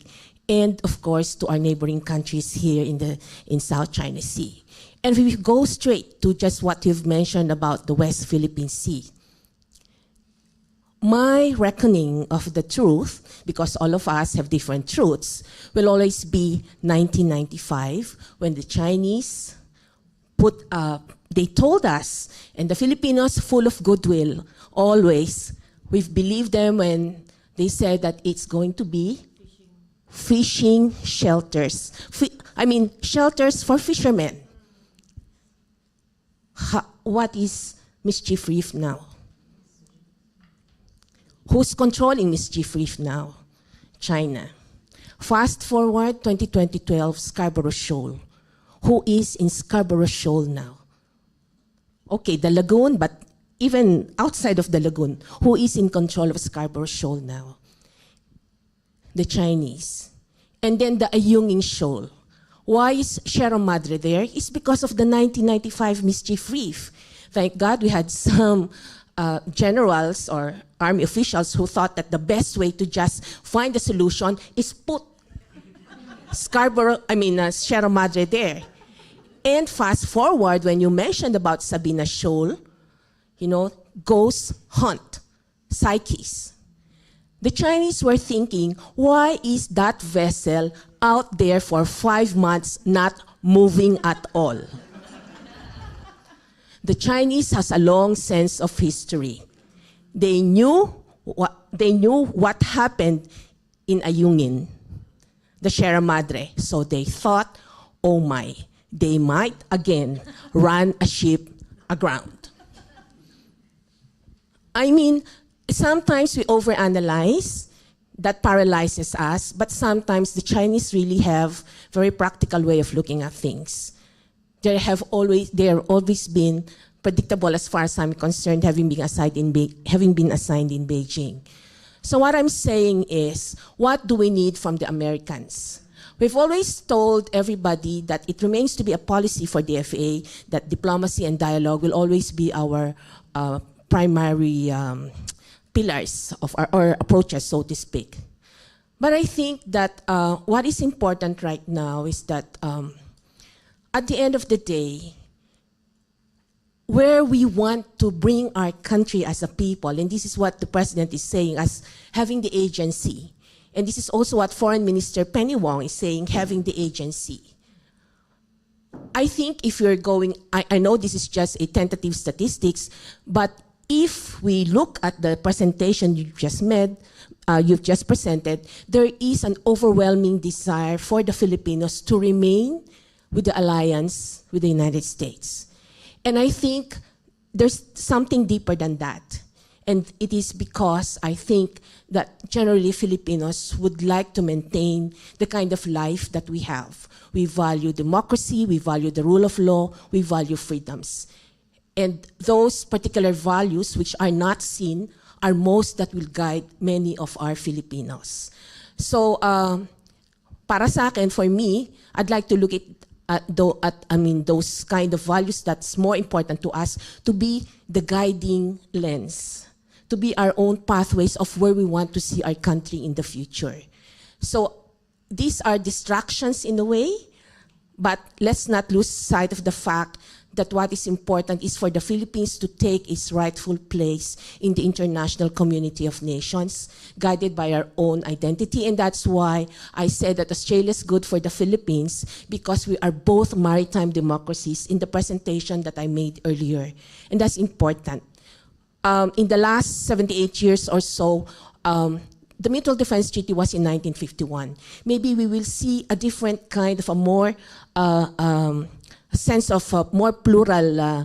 and, of course, to our neighboring countries here in South China Sea. And we go straight to just what you've mentioned about the West Philippine Sea. My reckoning of the truth, because all of us have different truths, will always be 1995, when the Chinese they told us, and the Filipinos, full of goodwill, always, we've believed them when they said that it's going to be fishing shelters. Shelters for fishermen. What is Mischief Reef now? Who's controlling Mischief Reef now? China. Fast forward 2012, Scarborough Shoal. Who is in Scarborough Shoal now? Okay, the lagoon, but even outside of the lagoon, who is in control of Scarborough Shoal now? The Chinese. And then the Ayungin Shoal. Why is Sierra Madre there? It's because of the 1995 Mischief Reef. Thank God we had some generals or army officials who thought that the best way to just find a solution is put Sierra Madre there. And fast forward, when you mentioned about Sabina Shoal, ghost hunt, psyches. The Chinese were thinking, why is that vessel out there for 5 months not moving at all? The Chinese has a long sense of history. They knew what happened in Ayungin, the Sierra Madre. So they thought, oh my, they might again run a ship aground. Sometimes we overanalyze, that paralyzes us, but sometimes the Chinese really have very practical way of looking at things. They have always been predictable as far as I'm concerned, having been assigned in Beijing. So what I'm saying is, what do we need from the Americans? We've always told everybody that it remains to be a policy for the FA that diplomacy and dialogue will always be our primary pillars of our approaches, so to speak. But I think that what is important right now is that at the end of the day, where we want to bring our country as a people, and this is what the President is saying, as having the agency. And this is also what Foreign Minister Penny Wong is saying, having the agency. I think if you're going, I know this is just a tentative statistics, but if we look at the presentation you've just presented, there is an overwhelming desire for the Filipinos to remain with the alliance with the United States. And I think there's something deeper than that. And it is because I think that generally Filipinos would like to maintain the kind of life that we have. We value democracy, we value the rule of law, we value freedoms. And those particular values which are not seen are most that will guide many of our Filipinos. So, para sa akin, for me, I'd like to look at those kind of values that's more important to us to be the guiding lens, to be our own pathways of where we want to see our country in the future. So these are distractions in a way, but let's not lose sight of the fact that what is important is for the Philippines to take its rightful place in the international community of nations, guided by our own identity. And that's why I said that Australia is good for the Philippines, because we are both maritime democracies in the presentation that I made earlier. And that's important. In the last 78 years or so, the Mutual Defense Treaty was in 1951. Maybe we will see a different kind of a more a sense of more plural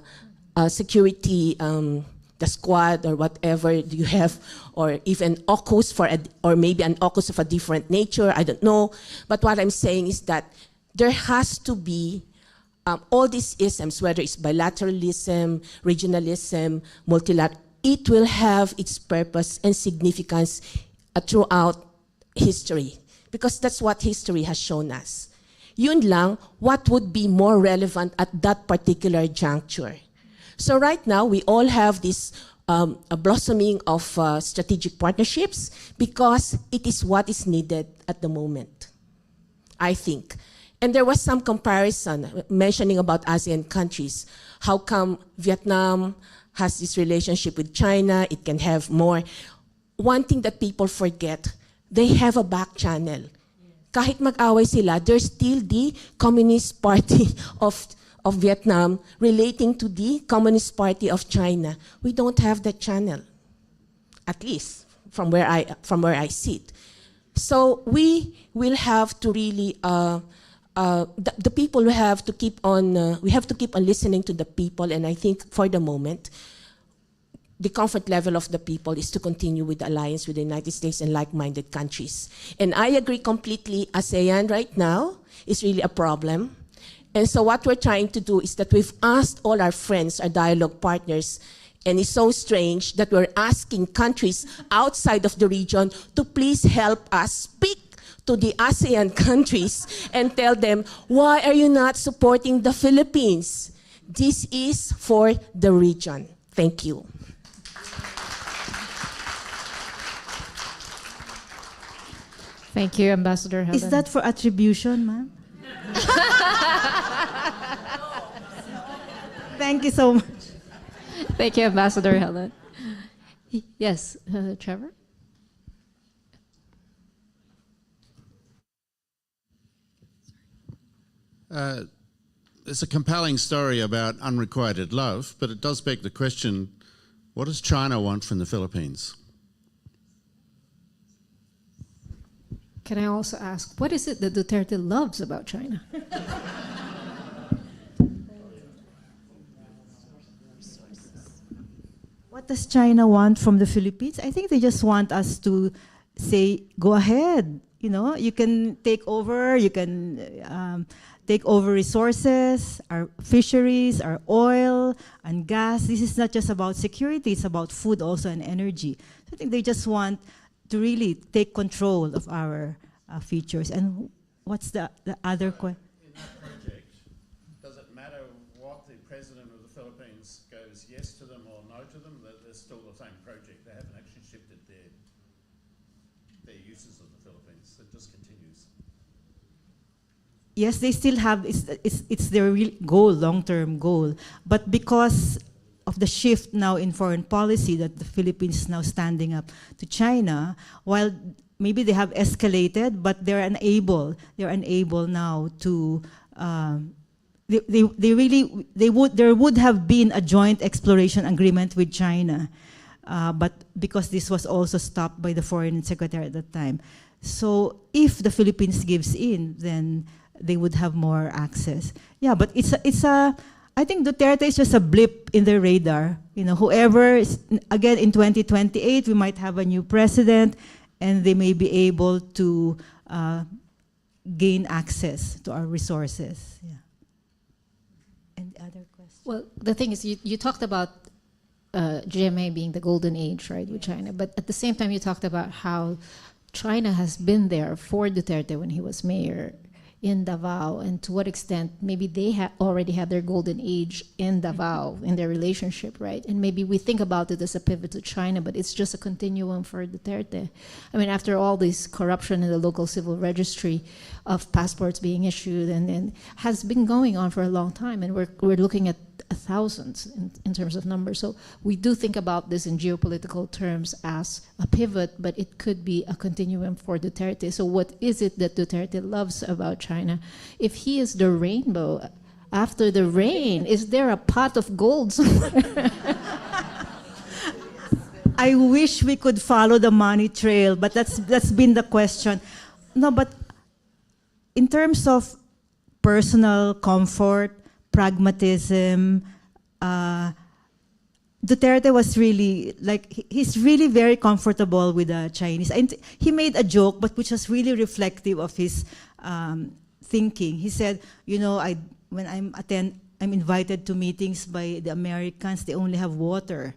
security, the Squad or whatever you have, or even AUKUS or maybe an AUKUS of a different nature, I don't know. But what I'm saying is that there has to be all these isms, whether it's bilateralism, regionalism, multilateral, it will have its purpose and significance throughout history, because that's what history has shown us. Yun lang, what would be more relevant at that particular juncture. So right now, we all have this a blossoming of strategic partnerships because it is what is needed at the moment, I think. And there was some comparison mentioning about ASEAN countries. How come Vietnam has this relationship with China? It can have more. One thing that people forget, they have a back channel. Kahit mag-away sila, there's still the Communist Party of of Vietnam relating to the Communist Party of China. We don't have that channel, at least from where I sit. So we will have to really, the people we have to keep on listening to the people, and I think for the moment, the comfort level of the people is to continue with the alliance with the United States and like-minded countries. And I agree completely, ASEAN right now is really a problem. And so what we're trying to do is that we've asked all our friends, our dialogue partners, and it's so strange that we're asking countries outside of the region to please help us speak to the ASEAN countries and tell them, why are you not supporting the Philippines? This is for the region. Thank you.
Thank you, Ambassador Helen.
Is that for attribution, ma'am? Thank you so much.
Thank you, Ambassador Helen. Yes, Trevor?
It's a compelling story about unrequited love, but it does beg the question, what does China want from the Philippines?
Can I also ask, what is it that Duterte loves about China?
What does China want from the Philippines? I think they just want us to say, go ahead. You know, you can take over, take over resources, our fisheries, our oil and gas. This is not just about security, it's about food also and energy. So I think they just want to really take control of our features. And what's the other question?
In that project, does it matter what the president of the Philippines goes yes to them or no to them? They're still the same project. They haven't actually shifted their uses of the Philippines. It just continues.
Yes, they still have, it's their real goal, long-term goal. But because of the shift now in foreign policy that the Philippines is now standing up to China, while maybe they have escalated, but they're unable now to, there would have been a joint exploration agreement with China, but because this was also stopped by the foreign secretary at the time. So if the Philippines gives in, then they would have more access. Yeah, but I think Duterte is just a blip in the radar. You know, whoever, again, in 2028, we might have a new president, and they may be able to gain access to our resources. Yeah. Any other questions?
Well, the thing is, you talked about GMA being the golden age, right, with China, but at the same time, you talked about how China has been there for Duterte when he was mayor in Davao, and to what extent maybe they already had their golden age in Davao in their relationship, right? And maybe we think about it as a pivot to China, but it's just a continuum for Duterte. I mean, after all this corruption in the local civil registry of passports being issued and has been going on for a long time, and we're looking at thousands in terms of numbers. So we do think about this in geopolitical terms as a pivot, but it could be a continuum for Duterte. So what is it that Duterte loves about China? If he is the rainbow, after the rain, is there a pot of gold somewhere?
I wish we could follow the money trail, but that's been the question. No, but in terms of personal comfort, pragmatism, Duterte was really, he's really very comfortable with the Chinese. And he made a joke, but which was really reflective of his thinking. He said, you know, when I'm invited to meetings by the Americans, they only have water.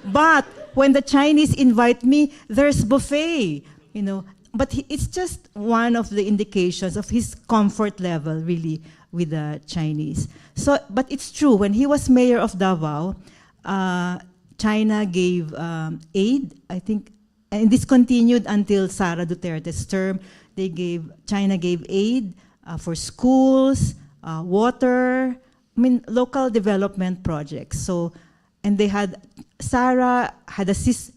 But when the Chinese invite me, there's buffet, you know. But it's just one of the indications of his comfort level, really, with the Chinese. So, but it's true, when he was mayor of Davao, China gave aid, I think, and this continued until Sara Duterte's term. China gave aid for schools, water, local development projects. So, and they had, Sara had a sister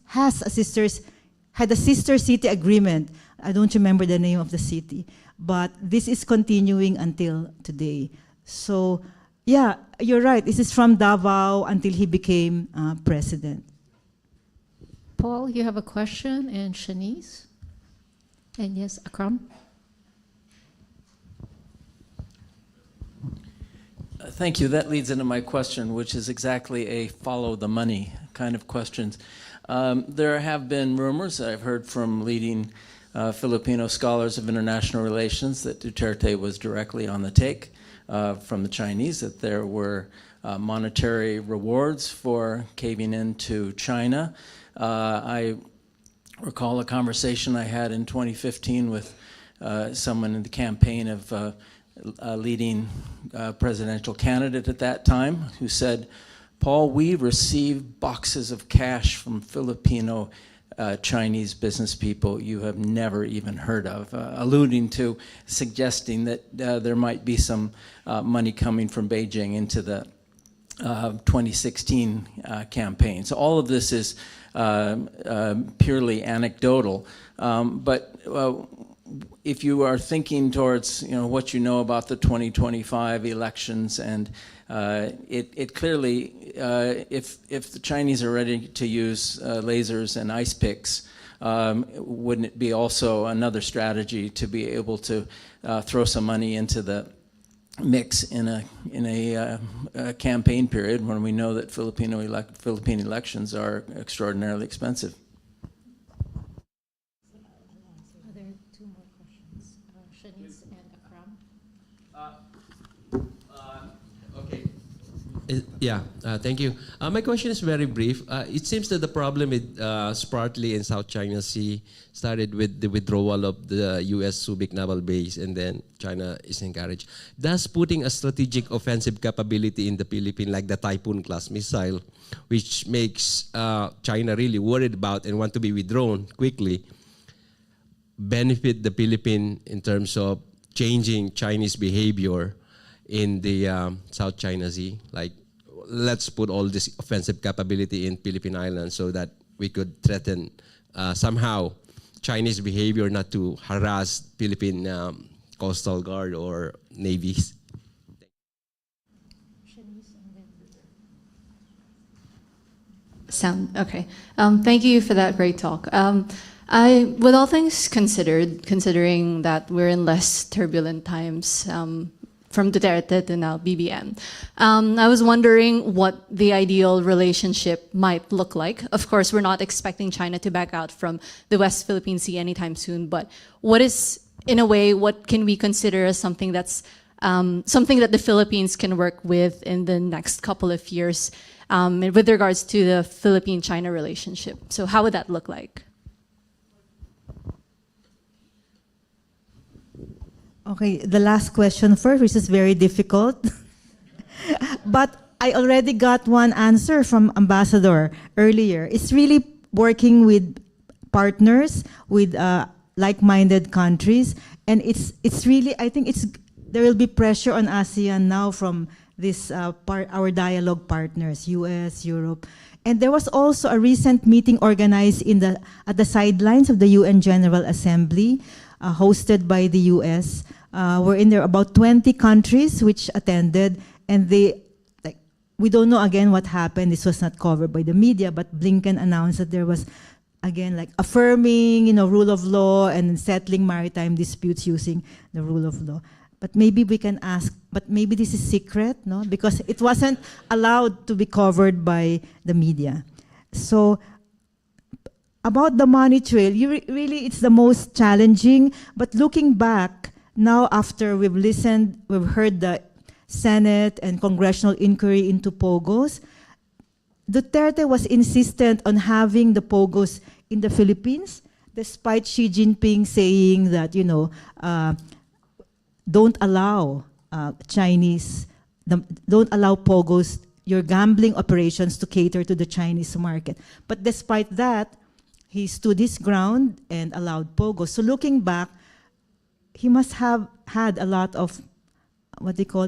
city agreement I don't remember the name of the city, but this is continuing until today. So, yeah, you're right. This is from Davao until he became president.
Paul, you have a question, and Shanice? And yes, Akram?
Thank you. That leads into my question, which is exactly a follow the money kind of questions. There have been rumors that I've heard from leading Filipino scholars of international relations that Duterte was directly on the take from the Chinese, that there were monetary rewards for caving into China. I recall a conversation I had in 2015 with someone in the campaign of a leading presidential candidate at that time who said, Paul, we receive boxes of cash from Filipino Chinese business people you have never even heard of, alluding to, suggesting that there might be some money coming from Beijing into the 2016 campaign. So all of this is purely anecdotal, but if you are thinking towards what you know about the 2025 elections, and it clearly, if the Chinese are ready to use lasers and ice picks, wouldn't it be also another strategy to be able to throw some money into the mix in a campaign period when we know that Philippine elections are extraordinarily expensive?
Thank you. My question is very brief. It seems that the problem with Spratly in South China Sea started with the withdrawal of the U.S. Subic naval base, and then China is encouraged. Thus, putting a strategic offensive capability in the Philippines, like the Typhoon class missile, which makes China really worried about and want to be withdrawn quickly, benefit the Philippines in terms of changing Chinese behavior in the South China Sea. Like, let's put all this offensive capability in Philippine Islands so that we could threaten somehow Chinese behavior not to harass Philippine Coastal Guard or navies.
Okay. Thank you for that great talk. With all things considered, considering that we're in less turbulent times, from Duterte to now BBM. I was wondering what the ideal relationship might look like. Of course, we're not expecting China to back out from the West Philippine Sea anytime soon, but what is, in a way, what can we consider as something that's something that the Philippines can work with in the next couple of years with regards to the Philippine-China relationship? So how would that look like?
Okay, the last question first, which is very difficult. But I already got one answer from Ambassador earlier. It's really working with partners, with like-minded countries, and it's really, I think there will be pressure on ASEAN now from this our dialogue partners, US, Europe. And there was also a recent meeting organized at the sidelines of the UN General Assembly, hosted by the US, wherein there are about 20 countries which attended, and we don't know again what happened. This was not covered by the media, but Blinken announced that there was, again, like affirming, rule of law and settling maritime disputes using the rule of law. But maybe we can ask, but maybe this is secret, no? Because it wasn't allowed to be covered by the media. So, about the money trail, really it's the most challenging, but looking back, now after we've heard the Senate and congressional inquiry into POGOs, Duterte was insistent on having the POGOs in the Philippines, despite Xi Jinping saying that, don't allow don't allow POGOs, your gambling operations, to cater to the Chinese market. But despite that, he stood his ground and allowed POGOs. So looking back, he must have had a lot of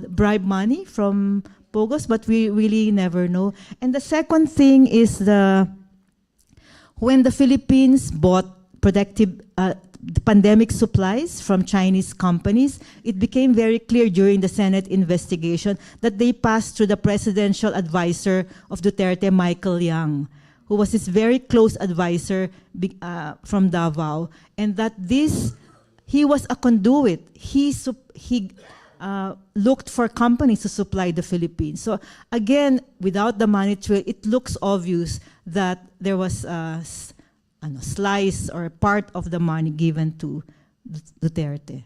bribe money from POGOs, but we really never know. And the second thing is when the Philippines bought the pandemic supplies from Chinese companies, it became very clear during the Senate investigation that they passed through the presidential advisor of Duterte, Michael Yang, who was his very close advisor from Davao, and that he was a conduit. He looked for companies to supply the Philippines. So again, without the money trail, it looks obvious that there was a slice or part of the money given to Duterte.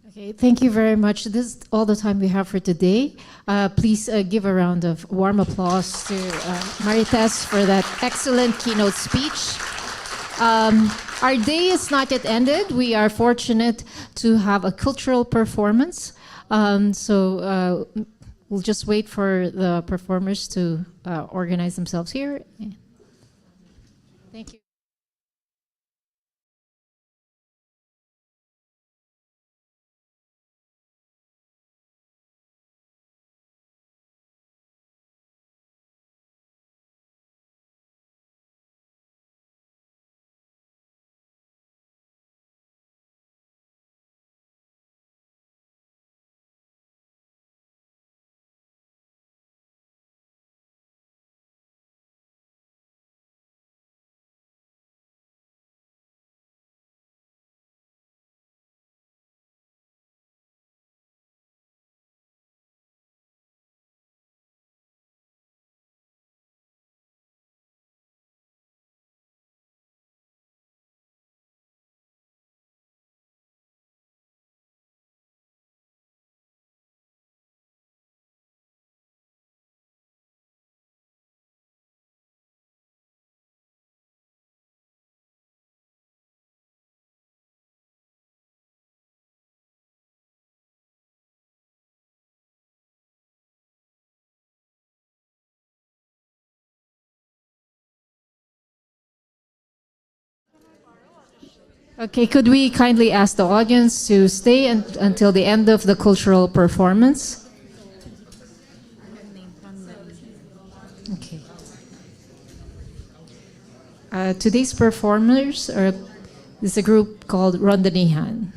Okay, thank you very much. This is all the time we have for today. Please give a round of warm applause to Marites for that excellent keynote speech. Our day is not yet ended. We are fortunate to have a cultural performance. So we'll just wait for the performers to organize themselves here. Thank you. Okay, could we kindly ask the audience to stay until the end of the cultural performance? Okay. Today's performers is a group called Rondanihan.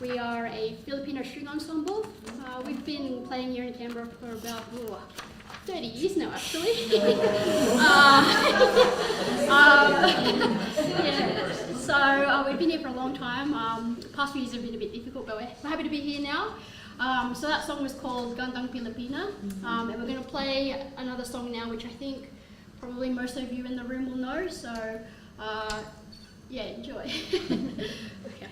We are a Filipino string ensemble. We've been playing here in Canberra for about 30 years now, actually. Yeah. So we've been here for a long time. Past few years have been a bit difficult, but we're happy to be here now. So that song was called Gandang Pilipina, and we're going to play another song now, which I think probably most of you in the room will know. So yeah, enjoy. Okay.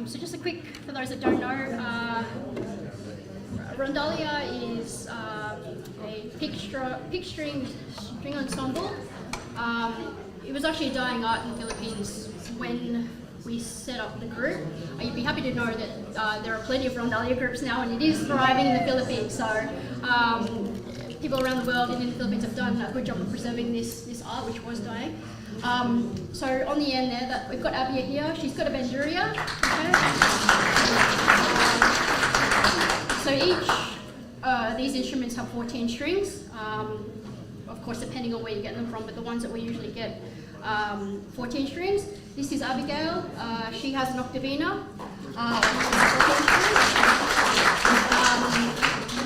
So just a quick, for those that don't know, Rondalia is a pick string ensemble. It was actually a dying art in the Philippines when we set up the group. You'd be happy to know that there are plenty of Rondalia groups now, and it is thriving in the Philippines. So people around the world and in the Philippines have done a good job of preserving this art, which was dying. So on the end there, we've got Abia here. She's got a banduria. Okay. So each these instruments have 14 strings. Of course, depending on where you get them from, but the ones that we usually get 14 strings. This is Abigail. She has an octavina.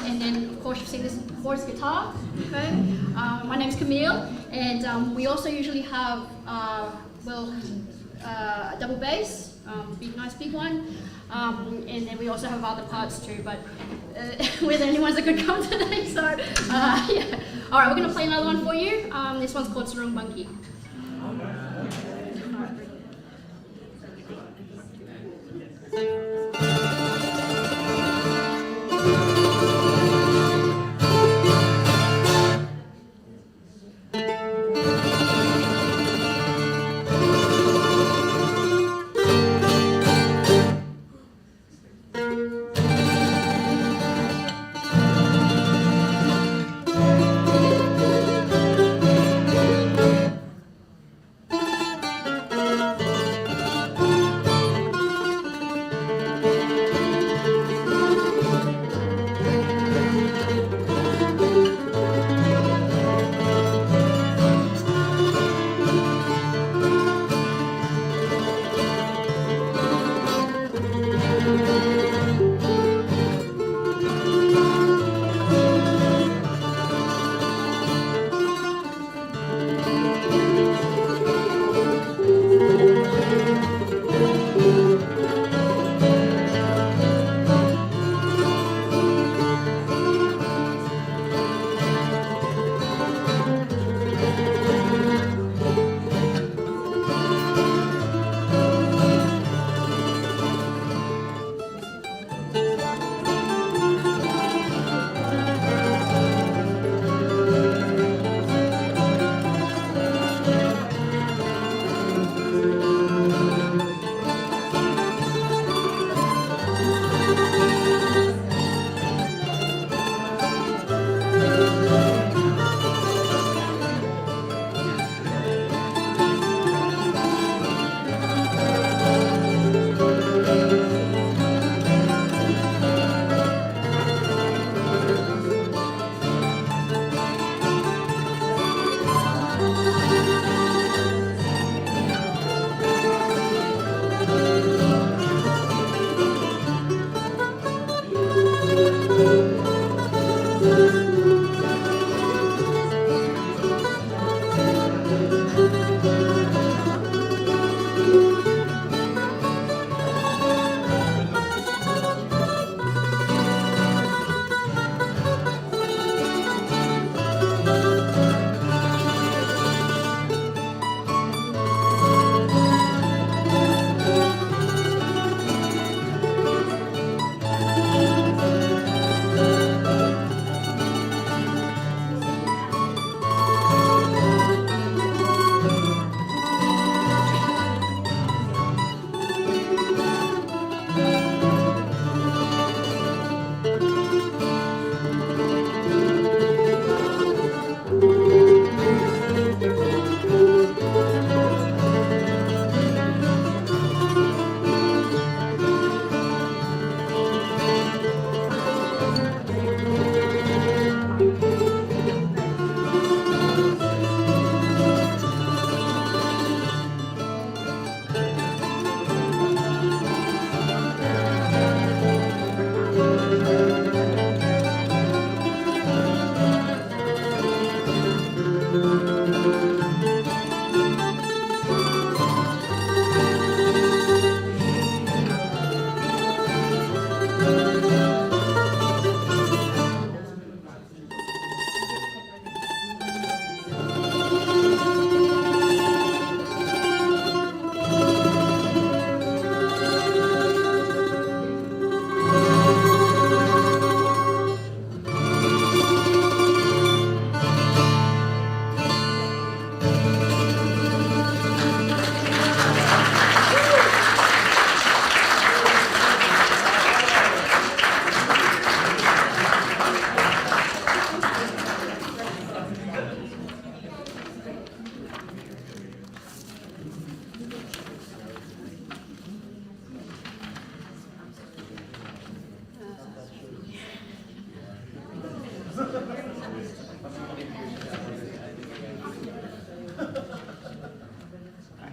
And then, of course, you've seen this voice guitar. Okay. My name's Camille, and we also usually have, a double bass, nice big one. And then we also have other parts too, but we're the only ones that could come today, so yeah. All right, we're gonna play another one for you. This one's called Sarung Monkey.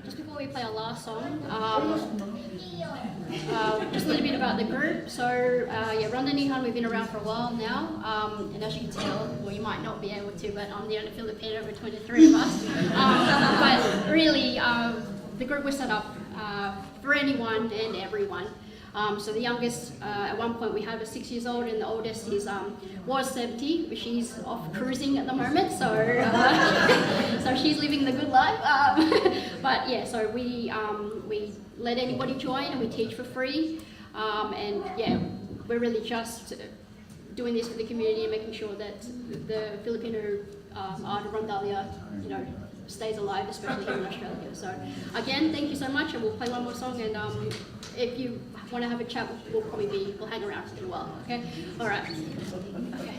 Just before we play our last song, Just a little bit about the group. So, yeah, Ronda Nihon, we've been around for a while now. And as you can tell, well, you might not be able to, but I'm the only Filipino between the three of us. But really, the group was set up for anyone and everyone. So the youngest, at one point we had was 6 years old, and the oldest is was 70, but she's off cruising at the moment. So so she's living the good life. But yeah, so we let anybody join, and we teach for free. And yeah, we're really just doing this for the community and making sure that the Filipino art of Rondalia, you know, stays alive, especially here in Australia. So again, thank you so much, and we'll play one more song, and if you want to have a chat, we'll hang around for a while, okay? All right. Okay.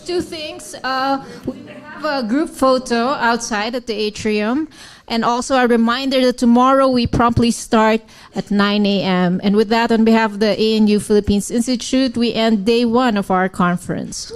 two things. We have a group photo outside at the atrium, and also a reminder that tomorrow we promptly start at 9 a.m. And with that, on behalf of the ANU Philippines Institute, we end day one of our conference.